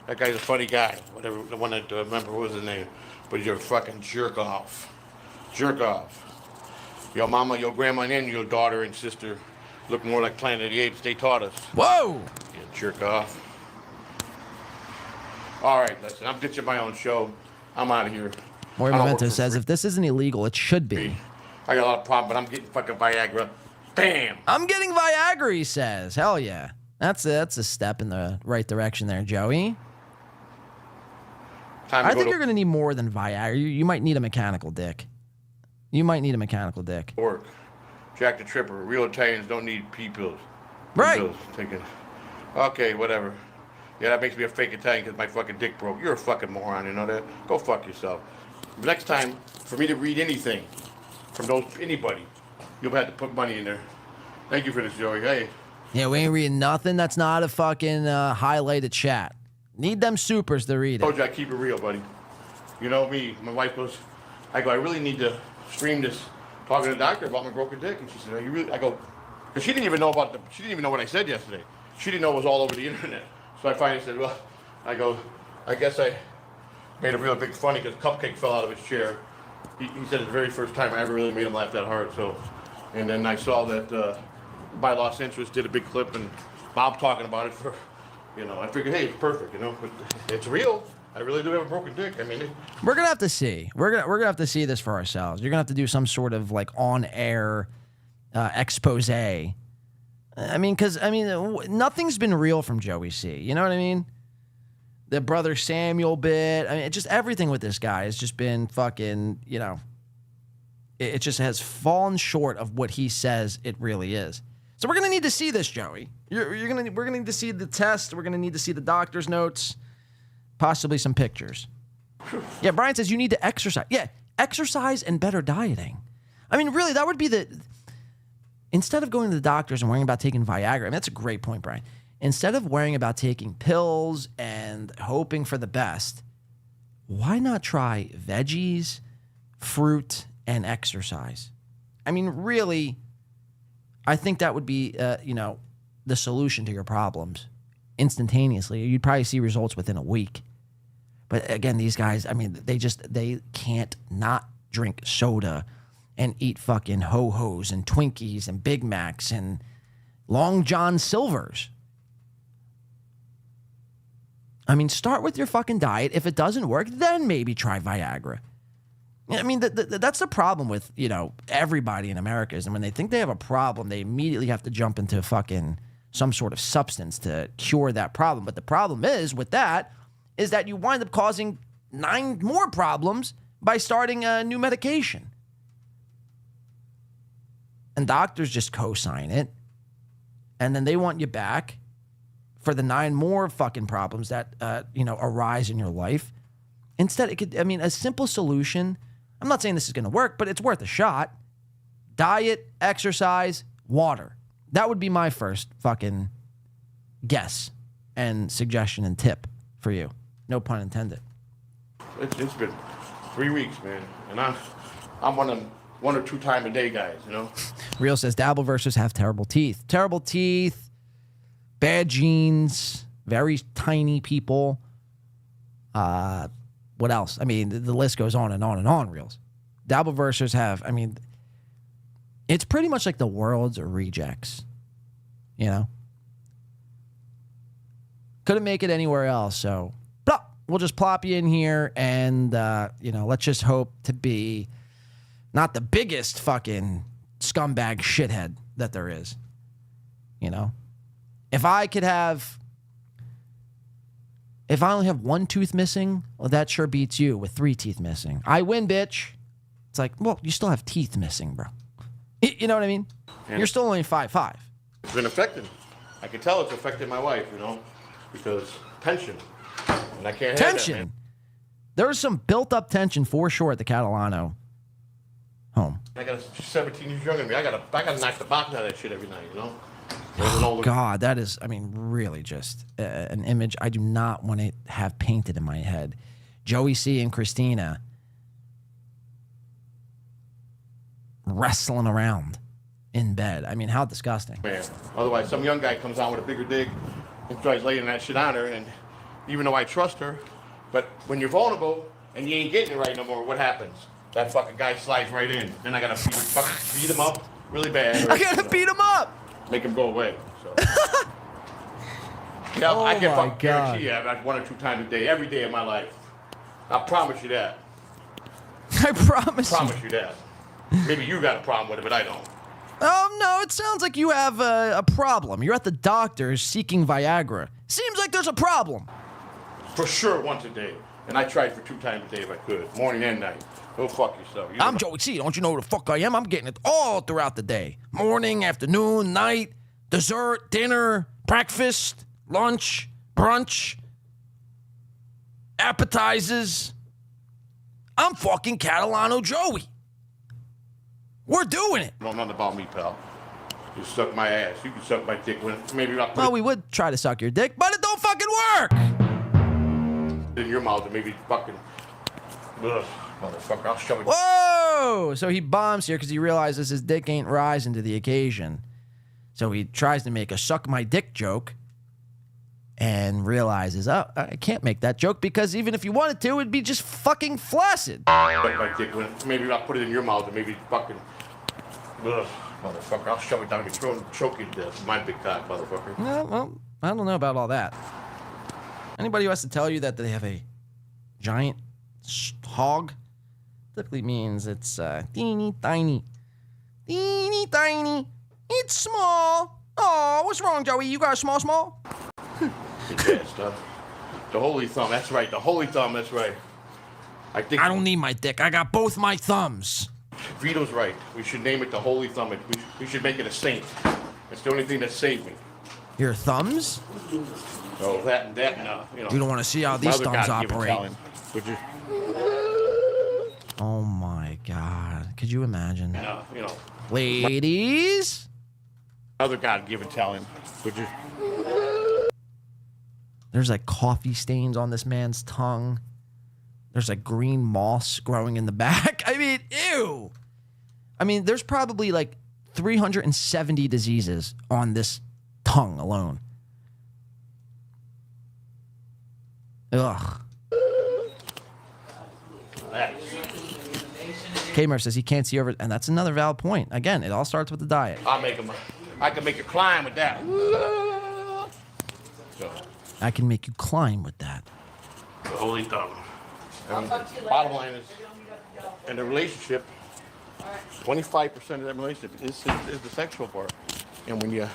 That guy's a funny guy. Whatever, the one that, remember what was his name? But he's a fucking jerk off. Jerk off. Your mama, your grandma, and your daughter and sister look more like Planet of the Apes. They taught us. Whoa! You jerk off. All right, listen, I'm ditching my own show. I'm out of here. Moy Memento says, if this isn't illegal, it should be. I got a lot of problems, but I'm getting fucking Viagra. Bam! I'm getting Viagra, he says. Hell yeah. That's a step in the right direction there, Joey. I think you're going to need more than Viagra. You might need a mechanical dick. You might need a mechanical dick. Work. Jack the Tripper. Real Italians don't need pee pills. Right. Pills. Okay, whatever. Yeah, that makes me a fake Italian because my fucking dick broke. You're a fucking moron, you know that? Go fuck yourself. Next time, for me to read anything from anybody, you'll have to put money in there. Thank you for this, Joey. Hey, Yeah, we ain't reading nothing that's not a fucking highlighted chat. Need them supers to read it. Told you I keep it real, buddy. You know me. My wife goes, I go, I really need to stream this. Talking to the doctor about my broken dick, and she said, "Are you really?" I go, because she didn't even know she didn't even know what I said yesterday. She didn't know it was all over the internet. So I finally said, "Well," I go, "I guess I made a real big funny because Cupcake fell out of his chair." He said it's the very first time I ever really made him laugh that hard. So, and then I saw that By Lost Interest did a big clip, and Bob talking about it for, I figured, hey, it's perfect, but it's real. I really do have a broken dick. I mean, we're gonna have to see. We're gonna have to see this for ourselves. You're gonna have to do some sort of like on-air expose. I mean, because nothing's been real from Joey C. You know what I mean? The Brother Samuel bit. I mean, just everything with this guy has just been fucking. It just has fallen short of what he says it really is. So we're gonna need to see this, Joey. We're gonna need to see the test. We're gonna need to see the doctor's notes. Possibly some pictures. Yeah, Brian says you need to exercise. Yeah, exercise and better dieting. I mean, really, that would be instead of going to the doctors and worrying about taking Viagra, I mean, that's a great point, Brian. Instead of worrying about taking pills and hoping for the best, why not try veggies, fruit, and exercise? I mean, really, I think that would be, the solution to your problems. Instantaneously, you'd probably see results within a week. But again, these guys, I mean, they can't not drink soda and eat fucking ho-hos and Twinkies and Big Macs and Long John Silvers. I mean, start with your fucking diet. If it doesn't work, then maybe try Viagra. I mean, that's the problem with, everybody in America is, and when they think they have a problem, they immediately have to jump into fucking some sort of substance to cure that problem. But the problem is with that is that you wind up causing 9 more problems by starting a new medication. And doctors just co-sign it. And then they want you back for the 9 more fucking problems that, arise in your life. Instead, a simple solution, I'm not saying this is going to work, but it's worth a shot. Diet, exercise, water. That would be my first fucking guess and suggestion and tip for you. No pun intended. It's been 3 weeks, man, and I'm one or 2 time a day guys, Real says dabbleverses have terrible teeth. Terrible teeth, bad genes, very tiny people. What else? I mean, the list goes on and on and on, Reels. Dabbleversers have, it's pretty much like the world's rejects, Couldn't make it anywhere else, so we'll just plop you in here and, let's just hope to be not the biggest fucking scumbag shithead that there is, If I only have 1 tooth missing, well, that sure beats you with 3 teeth missing. I win, bitch. It's like, well, you still have teeth missing, bro. You know what I mean? And you're still only 5'5". It's been affecting. I can tell it's affecting my wife, because tension. And I can't have that, man. There was some built-up tension for sure at the Catalano home. She's 17 years younger than me. I gotta knock the box out of that shit every night, Oh, God, that is, really just an image I do not want to have painted in my head. Joey C. and Christina wrestling around in bed. How disgusting. Man, otherwise some young guy comes on with a bigger dick and tries laying that shit on her, and even though I trust her, but when you're vulnerable and you ain't getting it right no more, what happens? That fucking guy slides right in. Then I gotta beat him up really bad. I gotta beat him up! Make him go away. So. Yeah, I can fucking guarantee you about 1 or 2 times a day, every day of my life. I promise you that. I promise you that. Maybe you got a problem with it, but I don't. Oh, no, it sounds like you have a problem. You're at the doctor's seeking Viagra. Seems like there's a problem. For sure, once a day. And I tried for 2 times a day if I could, morning and night. Go fuck yourself. I'm Joey C. Don't you know who the fuck I am? I'm getting it all throughout the day. Morning, afternoon, night, dessert, dinner, breakfast, lunch, brunch, appetizers. I'm fucking Catalano Joey. We're doing it. No, nothing about me, pal. You suck my ass. You can suck my dick. Maybe I'll put Well, we would try to suck your dick, but it don't fucking work. it in your mouth and maybe fucking. Ugh, motherfucker, I'll shove it. Whoa! So he bombs here because he realizes his dick ain't rising to the occasion. So he tries to make a suck my dick joke and realizes, oh, I can't make that joke because even if you wanted to, it'd be just fucking flaccid. Suck my dick. Maybe I'll put it in your mouth and maybe fucking. Ugh, motherfucker, I'll shove it down your throat and choke you to death. My big cock, motherfucker. Well, I don't know about all that. Anybody who has to tell you that they have a giant hog typically means it's teeny tiny. Teeny tiny. It's small. Oh, what's wrong, Joey? You got a small? Yeah, stuff. The holy thumb, that's right. The holy thumb, that's right. I don't need my dick. I got both my thumbs. Vito's right. We should name it the holy thumb. We should make it a saint. It's the only thing that saved me. Your thumbs? Oh, that and you know. You don't want to see how these thumbs operate. Would you? Oh my God! Could you imagine? You know. Ladies. Other God-given talent. Would you? There's like coffee stains on this man's tongue. There's like green moss growing in the back. I mean, ew. I mean, there's probably like 370 diseases on this tongue alone. Ugh. Kmart says he can't see over, and that's another valid point. Again, it all starts with the diet. I can make you climb with that. So, I can make you climb with that. the holy thumb. And bottom line is, in a relationship, 25% of that relationship is the sexual part. And when you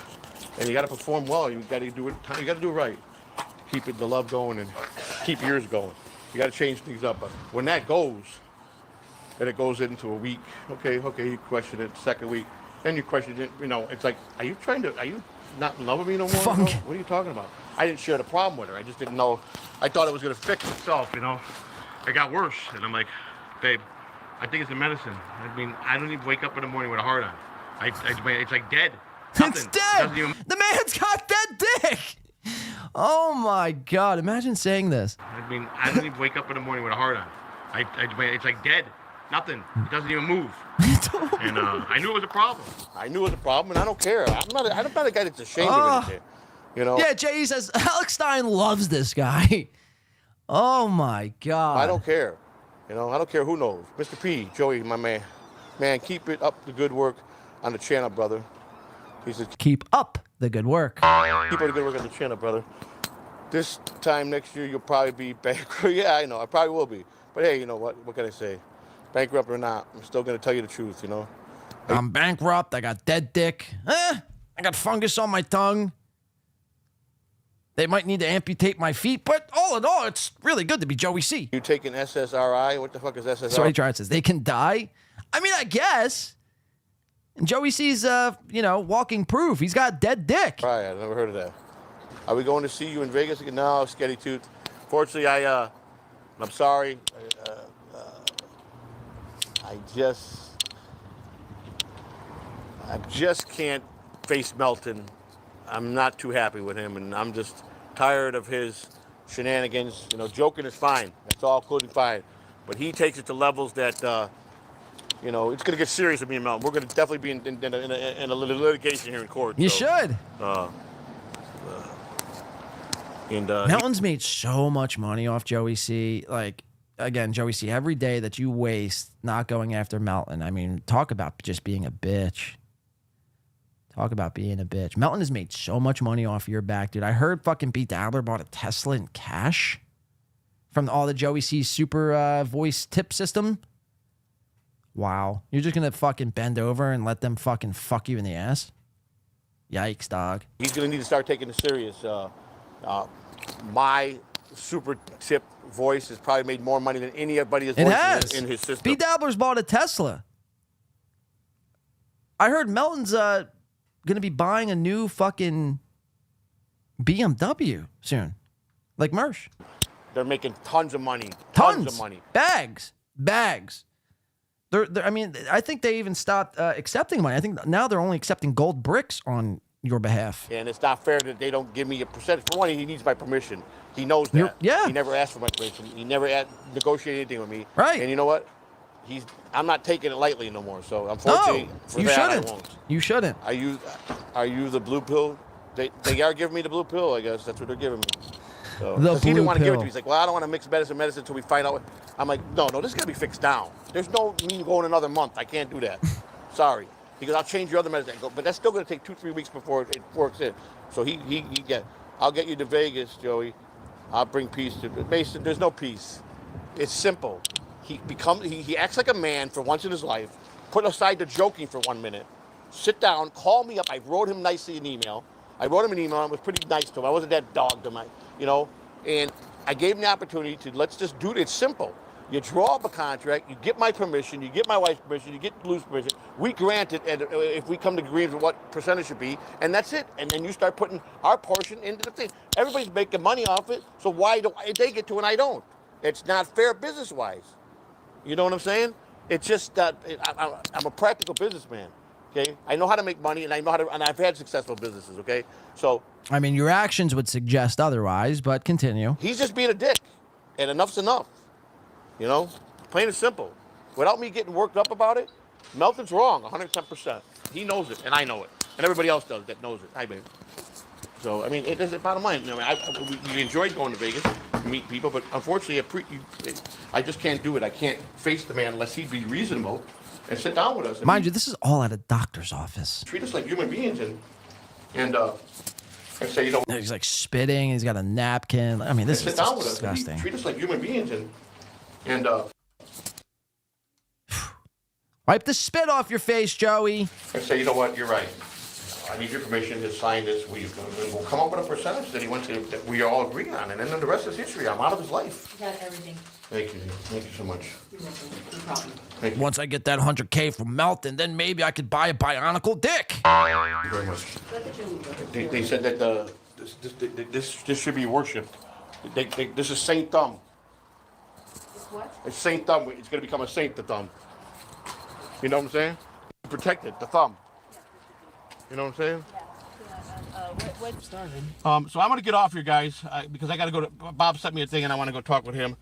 got to perform well, you got to do it. You got to do it right. Keep the love going and keep yours going. You got to change things up. But when that goes, and it goes into a week, okay, you question it. Second week, then you question it. You know, it's like, are you not in love with me no more? No? What are you talking about? I didn't share the problem with her. I just didn't know. I thought it was going to fix itself, you know. It got worse. And I'm like, babe, I think it's a medicine. I mean, I don't even wake up in the morning with a heart on. It's like dead. It's dead! The man's got dead dick! Oh my God, imagine saying this. I mean, I don't even wake up in the morning with a heart on. It's like dead. Nothing. It doesn't even move. And I knew it was a problem. And I don't care. I'm not a guy that's ashamed of anything. You know? Yeah, Jay says, Alex Stein loves this guy. Oh my God. I don't care. You know, I don't care who knows. Mr. P, Joey, my man. Man, keep it up the good work on the channel, brother. He says, keep up the good work. Keep up the good work on the channel, brother. This time next year, you'll probably be bankrupt. Yeah, I know. I probably will be. But hey, you know what? What can I say? Bankrupt or not, I'm still going to tell you the truth, you know? I'm bankrupt. I got dead dick. I got fungus on my tongue. They might need to amputate my feet, but all in all, it's really good to be Joey C. You taking SSRI? What the fuck is SSRI? So he tries says they can die. I mean, I guess. And Joey C's, walking proof. He's got dead dick. Right, I've never heard of that. Are we going to see you in Vegas again? No, Sketty Tooth. Fortunately, I'm sorry. I just can't face Melton. I'm not too happy with him, and I'm just tired of his shenanigans. You know, joking is fine. That's all good and fine. But he takes it to levels that, it's going to get serious with me and Melton. We're going to definitely be in a litigation here in court. You should. Melton's made so much money off Joey C. Like, again, Joey C., every day that you waste not going after Melton, I mean, talk about just being a bitch. Talk about being a bitch. Melton has made so much money off your back, dude. I heard fucking Pete Dabbler bought a Tesla in cash from all the Joey C super voice tip system. Wow. You're just going to fucking bend over and let them fucking fuck you in the ass? Yikes, dog. He's going to need to start taking it serious. My super tip voice has probably made more money than anybody's voice in his system. Pete Dabbler's bought a Tesla. I heard Melton's going to be buying a new fucking BMW soon. Like Mersh. They're making tons of money. Tons of money. Bags. I mean, I think they even stopped accepting money. I think now they're only accepting gold bricks on your behalf. And it's not fair that they don't give me a percentage. For one, he needs my permission. He knows that. Yeah. He never asked for my permission. He never negotiated anything with me. Right. And you know what? I'm not taking it lightly no more. So unfortunately, for that, I won't. You shouldn't. I use the blue pill. They are giving me the blue pill. I guess that's what they're giving me. So, The he didn't blue want to give it to pill. me. He's like, well, I don't want to mix medicine until we find out. I'm like, no, this is gonna be fixed down. There's no me going another month. I can't do that. Sorry. Because I'll change your other medicine. I go, but that's still gonna take 2-3 weeks before it works in. So I'll get you to Vegas, Joey. I'll bring peace to Mason. There's no peace. It's simple. He acts like a man for once in his life. Put aside the joking for 1 minute. Sit down, call me up. I wrote him nicely an email. I was pretty nice to him. I wasn't that dog to and I gave him the opportunity to let's just do it. It's simple. You draw up a contract, you get my permission, you get my wife's permission, you get Blue's permission. We grant it, and if we come to agreement with what percentage should be, and that's it. And then you start putting our portion into the thing. Everybody's making money off it, so why do they get to and I don't? It's not fair business-wise. You know what I'm saying? It's just that I'm a practical businessman. Okay, I know how to make money, and I know and I've had successful businesses. Okay, so I mean, your actions would suggest otherwise, but continue. he's just being a dick, and enough's enough. Plain and simple. Without me getting worked up about it, Melton's wrong, 110%. He knows it, and I know it, and everybody else does that knows it. Hi, baby. So I mean, it is bottom line. We enjoyed going to Vegas, meet people, but unfortunately, I just can't do it. I can't face the man unless he'd be reasonable and sit down with us. Mind you, this is all at a doctor's office. Treat us like human beings and say, He's like spitting. He's got a napkin. I mean, this is sit down with us. disgusting. Treat us like human beings and Wipe the spit off your face, Joey. and say, you know what, you're right. I need your permission to sign this. We'll come up with a percentage that we all agree on, and then the rest is history. I'm out of his life. You got everything. Thank you so much. You're welcome. No problem. Thank you. Once I get that 100K from Melton, then maybe I could buy a bionicle dick. Thank you very much. They said that this should be worshipped. This is Saint Thumb. What? It's Saint Thumb. It's going to become a saint, the thumb. You know what I'm saying? Protect it, the thumb. You know what I'm saying? What's started? So I'm going to get off here, guys, because I got to go to. Bob sent me a thing, and I want to go talk with him.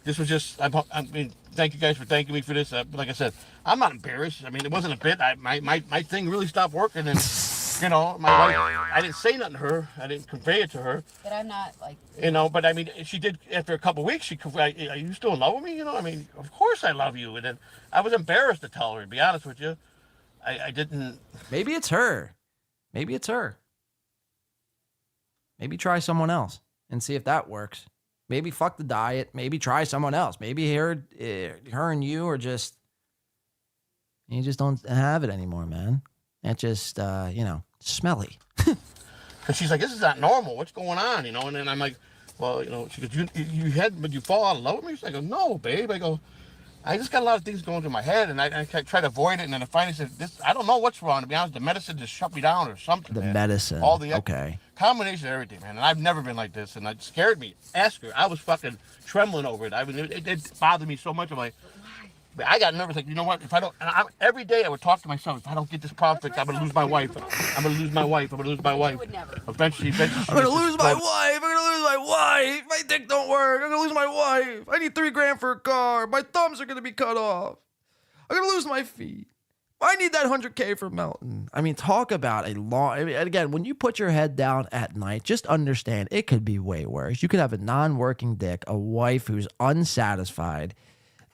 This was just. I mean, thank you guys for thanking me for this. Like I said, I'm not embarrassed. I mean, it wasn't a bit. My thing really stopped working, and my wife. I didn't say nothing to her. I didn't convey it to her. But I'm not like. But I mean, she did after a couple of weeks. Are you still in love with me? I mean, of course I love you. And then I was embarrassed to tell her. To be honest with you, I didn't. Maybe it's her. Maybe it's her. Maybe try someone else and see if that works. Maybe fuck the diet. Maybe try someone else. Maybe her and you are just, you just don't have it anymore, man. It's just, smelly. Because she's like, this is not normal. What's going on? And then I'm like, well, she goes, but you fall out of love with me? She's like, no, babe. I go, I just got a lot of things going through my head, and I try to avoid it, and then I finally said, I don't know what's wrong. To be honest, the medicine just shut me down or something. The man. medicine. All the okay. Combination of everything, man. And I've never been like this, and it scared me. Ask her. I was fucking trembling over it. I mean, it bothered me so much. I'm like, I got nervous. Like, you know what? If I don't, every day I would talk to myself. If I don't get this problem fixed, I'm gonna lose my wife. I'm gonna lose my wife. I'm gonna lose my wife. Eventually, I'm gonna lose my wife. I'm gonna lose my wife. My dick don't work. I'm gonna lose my wife. I need $3,000 for a car. My thumbs are gonna be cut off. I'm gonna lose my feet. I need that 100K for Melton. I mean, talk about a long. I mean, again, when you put your head down at night, just understand it could be way worse. You could have a non-working dick, a wife who's unsatisfied,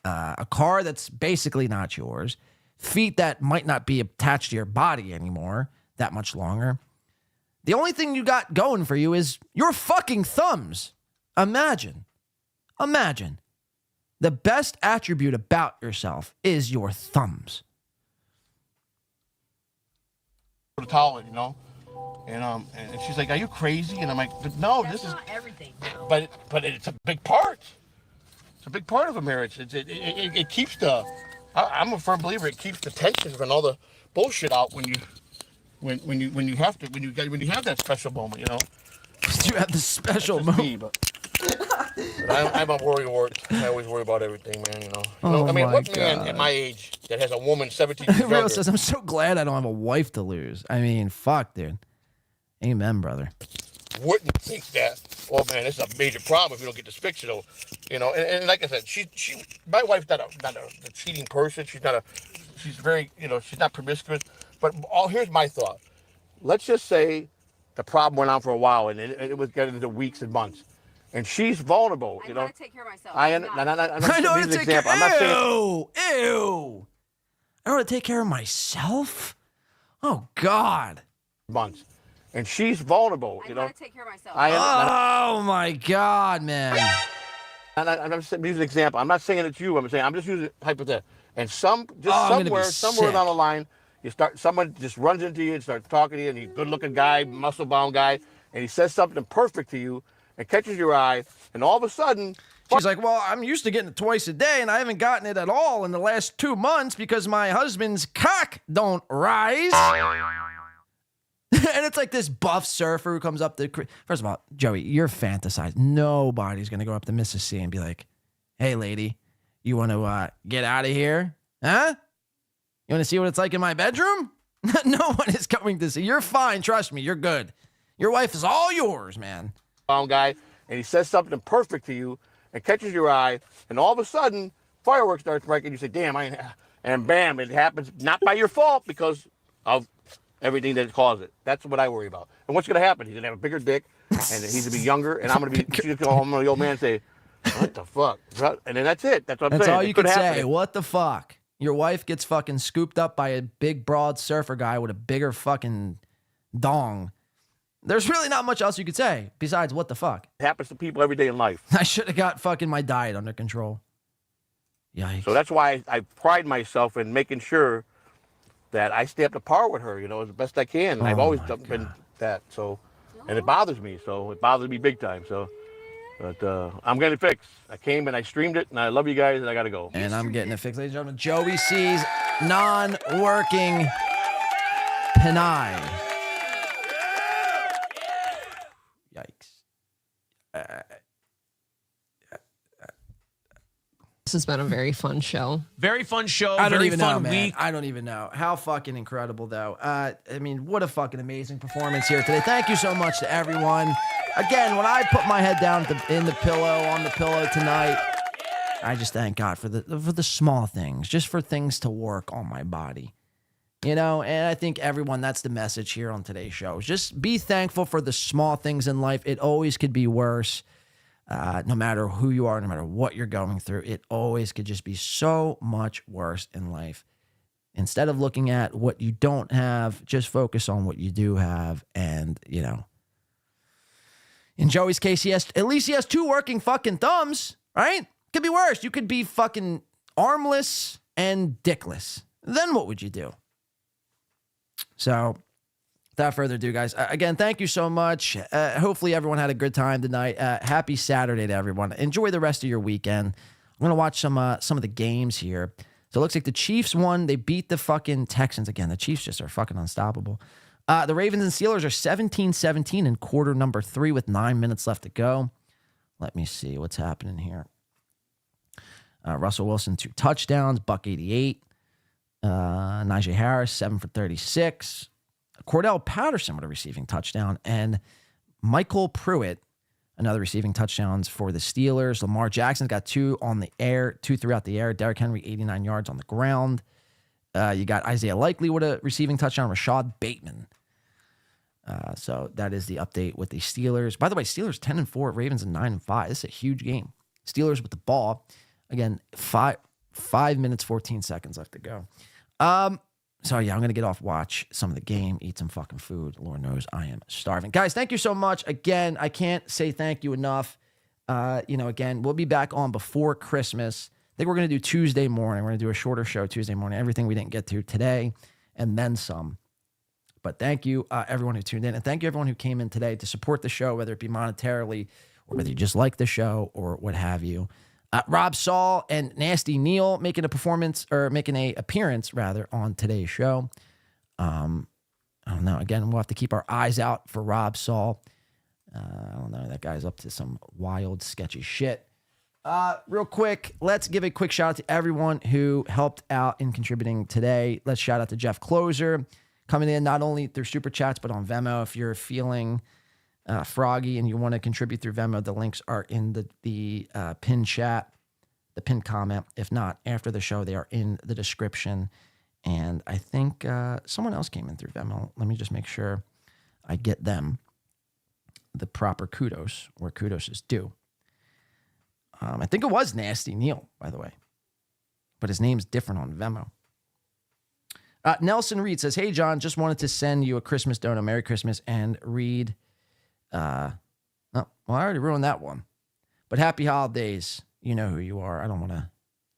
a car that's basically not yours, feet that might not be attached to your body anymore that much longer. The only thing you got going for you is your fucking thumbs. Imagine. The best attribute about yourself is your thumbs. The toilet, and she's like, "Are you crazy?" And I'm like, "No, That's this is not everything." But it's a big part. It's a big part of a marriage. It keeps the. I'm a firm believer. It keeps the tension and all the bullshit out when you have that special moment. You have the special moment. Me, but I'm a worrywart. I always worry about everything, man. You know. Oh I mean, my what man God. at my age that has a woman 17 years Real younger says, I'm so glad I don't have a wife to lose. I mean, fuck, dude. Amen, brother. wouldn't think that? Oh man, this is a major problem if you don't get this fixed, though. You know, and like I said, my wife's not a cheating person. She's very, she's not promiscuous. But here's my thought. Let's just say the problem went on for a while, and it was getting into weeks and months, and she's vulnerable. I know how to take care of myself. I know how to take care. Ew. I know how to take care of myself. Oh God. Months, and she's vulnerable. I know how to take care of myself. Oh my God, man. I'm just using an example. I'm not saying it's you. I'm just using hypothetical. And I'm gonna be somewhere sick. down the line, someone just runs into you and starts talking to you, and he's a good-looking guy, muscle-bound guy, and he says something perfect to you and catches your eye, and all of a sudden, she's like, well, I'm used to getting it twice a day, and I haven't gotten it at all in the last 2 months because my husband's cock don't rise. And it's like this buff surfer who comes up to... First of all, Joey, you're fantasizing. Nobody's going to go up to Mrs. C and be like, hey, lady, you want to get out of here? Huh? You want to see what it's like in my bedroom? No one is coming to see. You're fine. Trust me. You're good. Your wife is all yours, man. Guy, and he says something perfect to you and catches your eye, and all of a sudden, fireworks starts breaking. You say, damn, and bam, it happens not by your fault because of everything that caused it. That's what I worry about. And what's going to happen? He's going to have a bigger dick, and he's going to be younger, and I'm going to be, she's going to go home to the old man and say, what the fuck? And then that's it. That's what I'm saying. That's all you can say. What the fuck? Your wife gets fucking scooped up by a big, broad surfer guy with a bigger fucking dong. There's really not much else you could say besides what the fuck. It happens to people every day in life. I should have got fucking my diet under control. Yikes. So that's why I pride myself in making sure that I stay up to par with her, as best I can. And I've always been that. So, and it bothers me. So it bothers me big time. So, but I'm getting it fixed. I came and I streamed it, and I love you guys, and I got to go. And I'm getting it fixed, ladies and gentlemen. Joey C's non-working penile. Yikes. This has been a very fun show. Very fun show. I don't very even fun know, man. week. I don't even know. How fucking incredible, though. I mean, what a fucking amazing performance here today. Thank you so much to everyone. Again, when I put my head down on the pillow tonight, I just thank God for the small things, just for things to work on my body. And I think everyone, that's the message here on today's show. Just be thankful for the small things in life. It always could be worse. No matter who you are, no matter what you're going through, it always could just be so much worse in life. Instead of looking at what you don't have, just focus on what you do have. And, in Joey's case, at least he has 2 working fucking thumbs, right? Could be worse. You could be fucking armless and dickless. Then what would you do? So, without further ado, guys, again, thank you so much. Hopefully everyone had a good time tonight. Happy Saturday to everyone. Enjoy the rest of your weekend. I'm going to watch some of the games here. So it looks like the Chiefs won. They beat the fucking Texans again. The Chiefs just are fucking unstoppable. The Ravens and Steelers are 17-17 in quarter number 3 with 9 minutes left to go. Let me see what's happening here. Russell Wilson, 2 touchdowns. Buck 88. Najee Harris, 7 for 36. Cordell Patterson with a receiving touchdown. And Michael Pruitt, another receiving touchdowns for the Steelers. Lamar Jackson's got 2 on the air, 2 throughout the air. Derrick Henry, 89 yards on the ground. You got Isaiah Likely with a receiving touchdown. Rashad Bateman. So that is the update with the Steelers. By the way, Steelers 10-4, Ravens 9-5. This is a huge game. Steelers with the ball. Again, 5 minutes, 14 seconds left to go. So yeah, I'm going to get off, watch some of the game, eat some fucking food. Lord knows I am starving. Guys, thank you so much. Again, I can't say thank you enough. Again, we'll be back on before Christmas. I think we're going to do Tuesday morning. We're going to do a shorter show Tuesday morning. Everything we didn't get to today and then some. But thank you, everyone who tuned in. And thank you, everyone who came in today to support the show, whether it be monetarily or whether you just like the show or what have you. Rob Saul and Nasty Neal making a appearance on today's show. I don't know. Again, we'll have to keep our eyes out for Rob Saul. I don't know. That guy's up to some wild, sketchy shit. Real quick, let's give a quick shout out to everyone who helped out in contributing today. Let's shout out to Jeff Closer coming in not only through Super Chats, but on Vemmo. If you're feeling froggy and you want to contribute through Vemmo, the links are in the pinned chat, the pinned comment. If not, after the show, they are in the description. And I think someone else came in through Vemmo. Let me just make sure I get them the proper kudos where kudos is due. I think it was Nasty Neal, by the way, but his name's different on Vemmo. Nelson Reed says, "Hey, John, just wanted to send you a Christmas donut. Merry Christmas," and read, oh, well, I already ruined that one, but happy holidays. You know who you are. I don't want to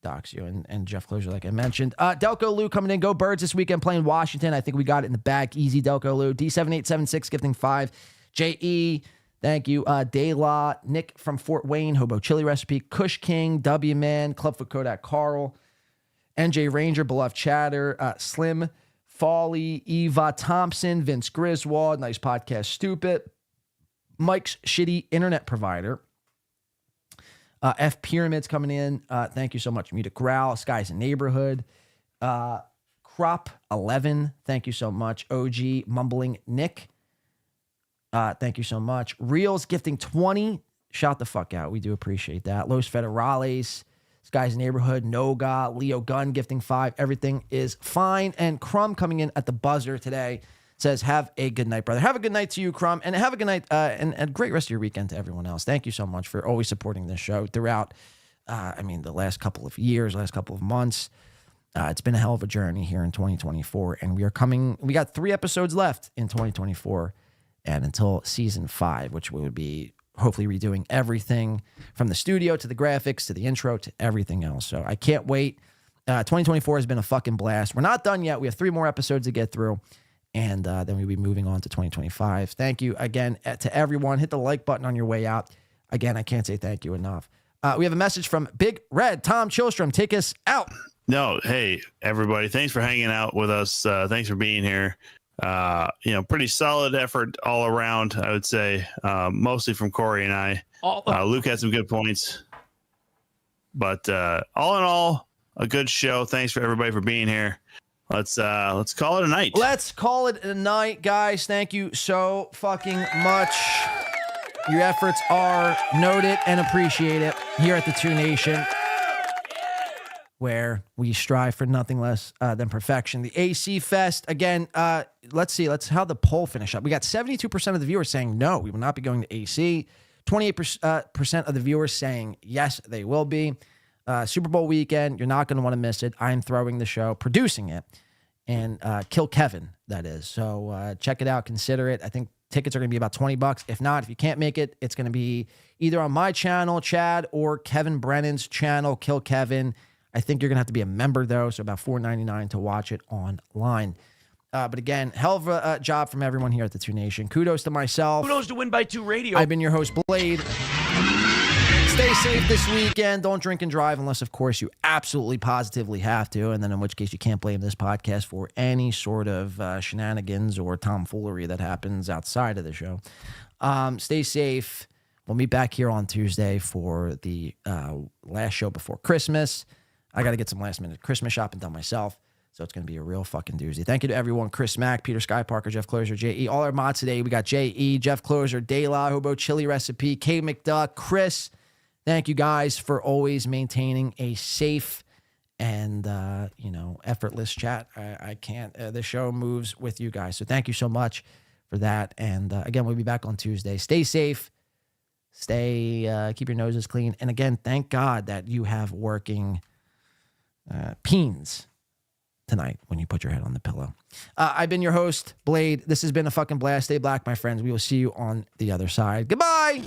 dox you. And Jeff Closer, like I mentioned. Delco Lou coming in. Go Birds this weekend playing Washington. I think we got it in the bag. Easy, Delco Lou. D7876 gifting 5. J.E., thank you. Dayla, Nick from Fort Wayne, Hobo Chili Recipe, Kush King, W Man, Clubfoot Kodak Carl, NJ Ranger, Beloved Chatter, Slim, Folly, Eva Thompson, Vince Griswold, Nice Podcast Stupid, Mike's Shitty Internet Provider, F Pyramids coming in. Thank you so much. Muted Growl, Skies and Neighborhood, Crop 11, thank you so much. OG Mumbling Nick, thank you so much. Reels gifting 20. Shout the fuck out. We do appreciate that. Los Federales, Skies Neighborhood, Noga, Leo Gunn gifting 5. Everything is fine. And Crumb coming in at the buzzer today says, "Have a good night, brother." Have a good night to you, Crumb. And have a good night and a great rest of your weekend to everyone else. Thank you so much for always supporting this show throughout, the last couple of years, last couple of months. It's been a hell of a journey here in 2024. And we got 3 episodes left in 2024. And until season 5, which we would be hopefully redoing everything from the studio to the graphics to the intro to everything else. So I can't wait. 2024 has been a fucking blast. We're not done yet. We have 3 more episodes to get through. And then we'll be moving on to 2025. Thank you again to everyone. Hit the like button on your way out. Again, I can't say thank you enough. We have a message from Big Red. Tom Chilstrom, take us out. No, hey, everybody. Thanks for hanging out with us. Thanks for being here. Pretty solid effort all around, I would say, mostly from Corey and I. Luke had some good points, but all in all, a good show. Thanks for everybody for being here. Let's call it a night. Let's call it a night, guys. Thank you so fucking much. Your efforts are noted and appreciated here at the Two Nation, where we strive for nothing less than perfection. The AC Fest, again, let's see. How the poll finish up. We got 72% of the viewers saying no, we will not be going to AC. 28% of the viewers saying yes, they will be. Super Bowl weekend, you're not going to want to miss it. I'm throwing the show, producing it, and Kill Kevin, that is. So check it out, consider it. I think tickets are going to be about $20. If not, if you can't make it, it's going to be either on my channel, Chad, or Kevin Brennan's channel, Kill Kevin. I think you're going to have to be a member, though, so about $4.99 to watch it online. But again, hell of a job from everyone here at the Two Nation. Kudos to myself. Kudos to Win by 2 Radio. I've been your host, Blade. Stay safe this weekend. Don't drink and drive unless, of course, you absolutely positively have to, and then in which case you can't blame this podcast for any sort of shenanigans or tomfoolery that happens outside of the show. Stay safe. We'll meet back here on Tuesday for the last show before Christmas. I got to get some last-minute Christmas shopping done myself, so it's going to be a real fucking doozy. Thank you to everyone. Chris Mack, Peter Sky Parker, Jeff Closer, J.E. All our mods today. We got J.E., Jeff Closer, Dayla, Hobo Chili Recipe, K. McDuck, Chris. Thank you guys for always maintaining a safe and, effortless chat. I can't. The show moves with you guys. So thank you so much for that. And again, we'll be back on Tuesday. Stay safe. Keep your noses clean. And again, thank God that you have working peens tonight when you put your head on the pillow. I've been your host, Blade. This has been a fucking blast. Stay black, my friends. We will see you on the other side. Goodbye.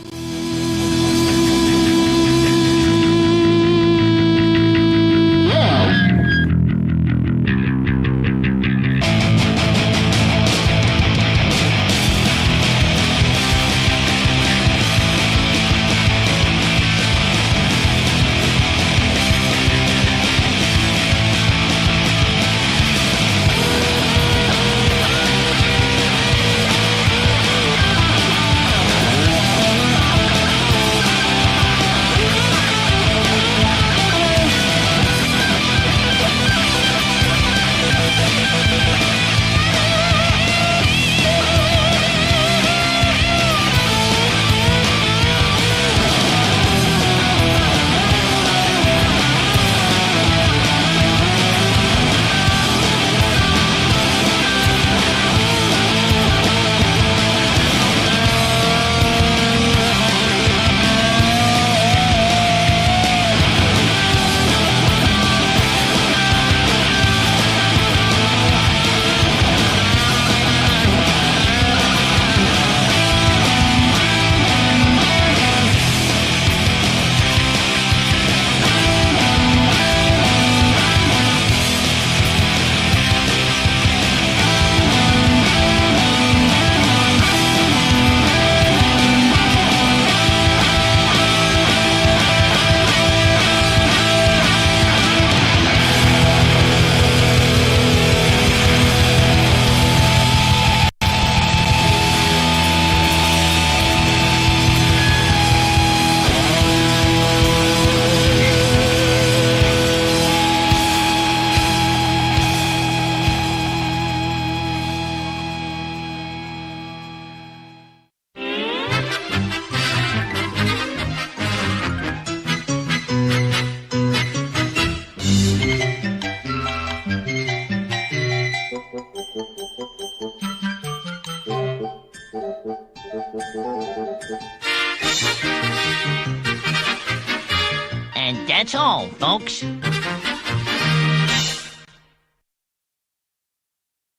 And that's all, folks.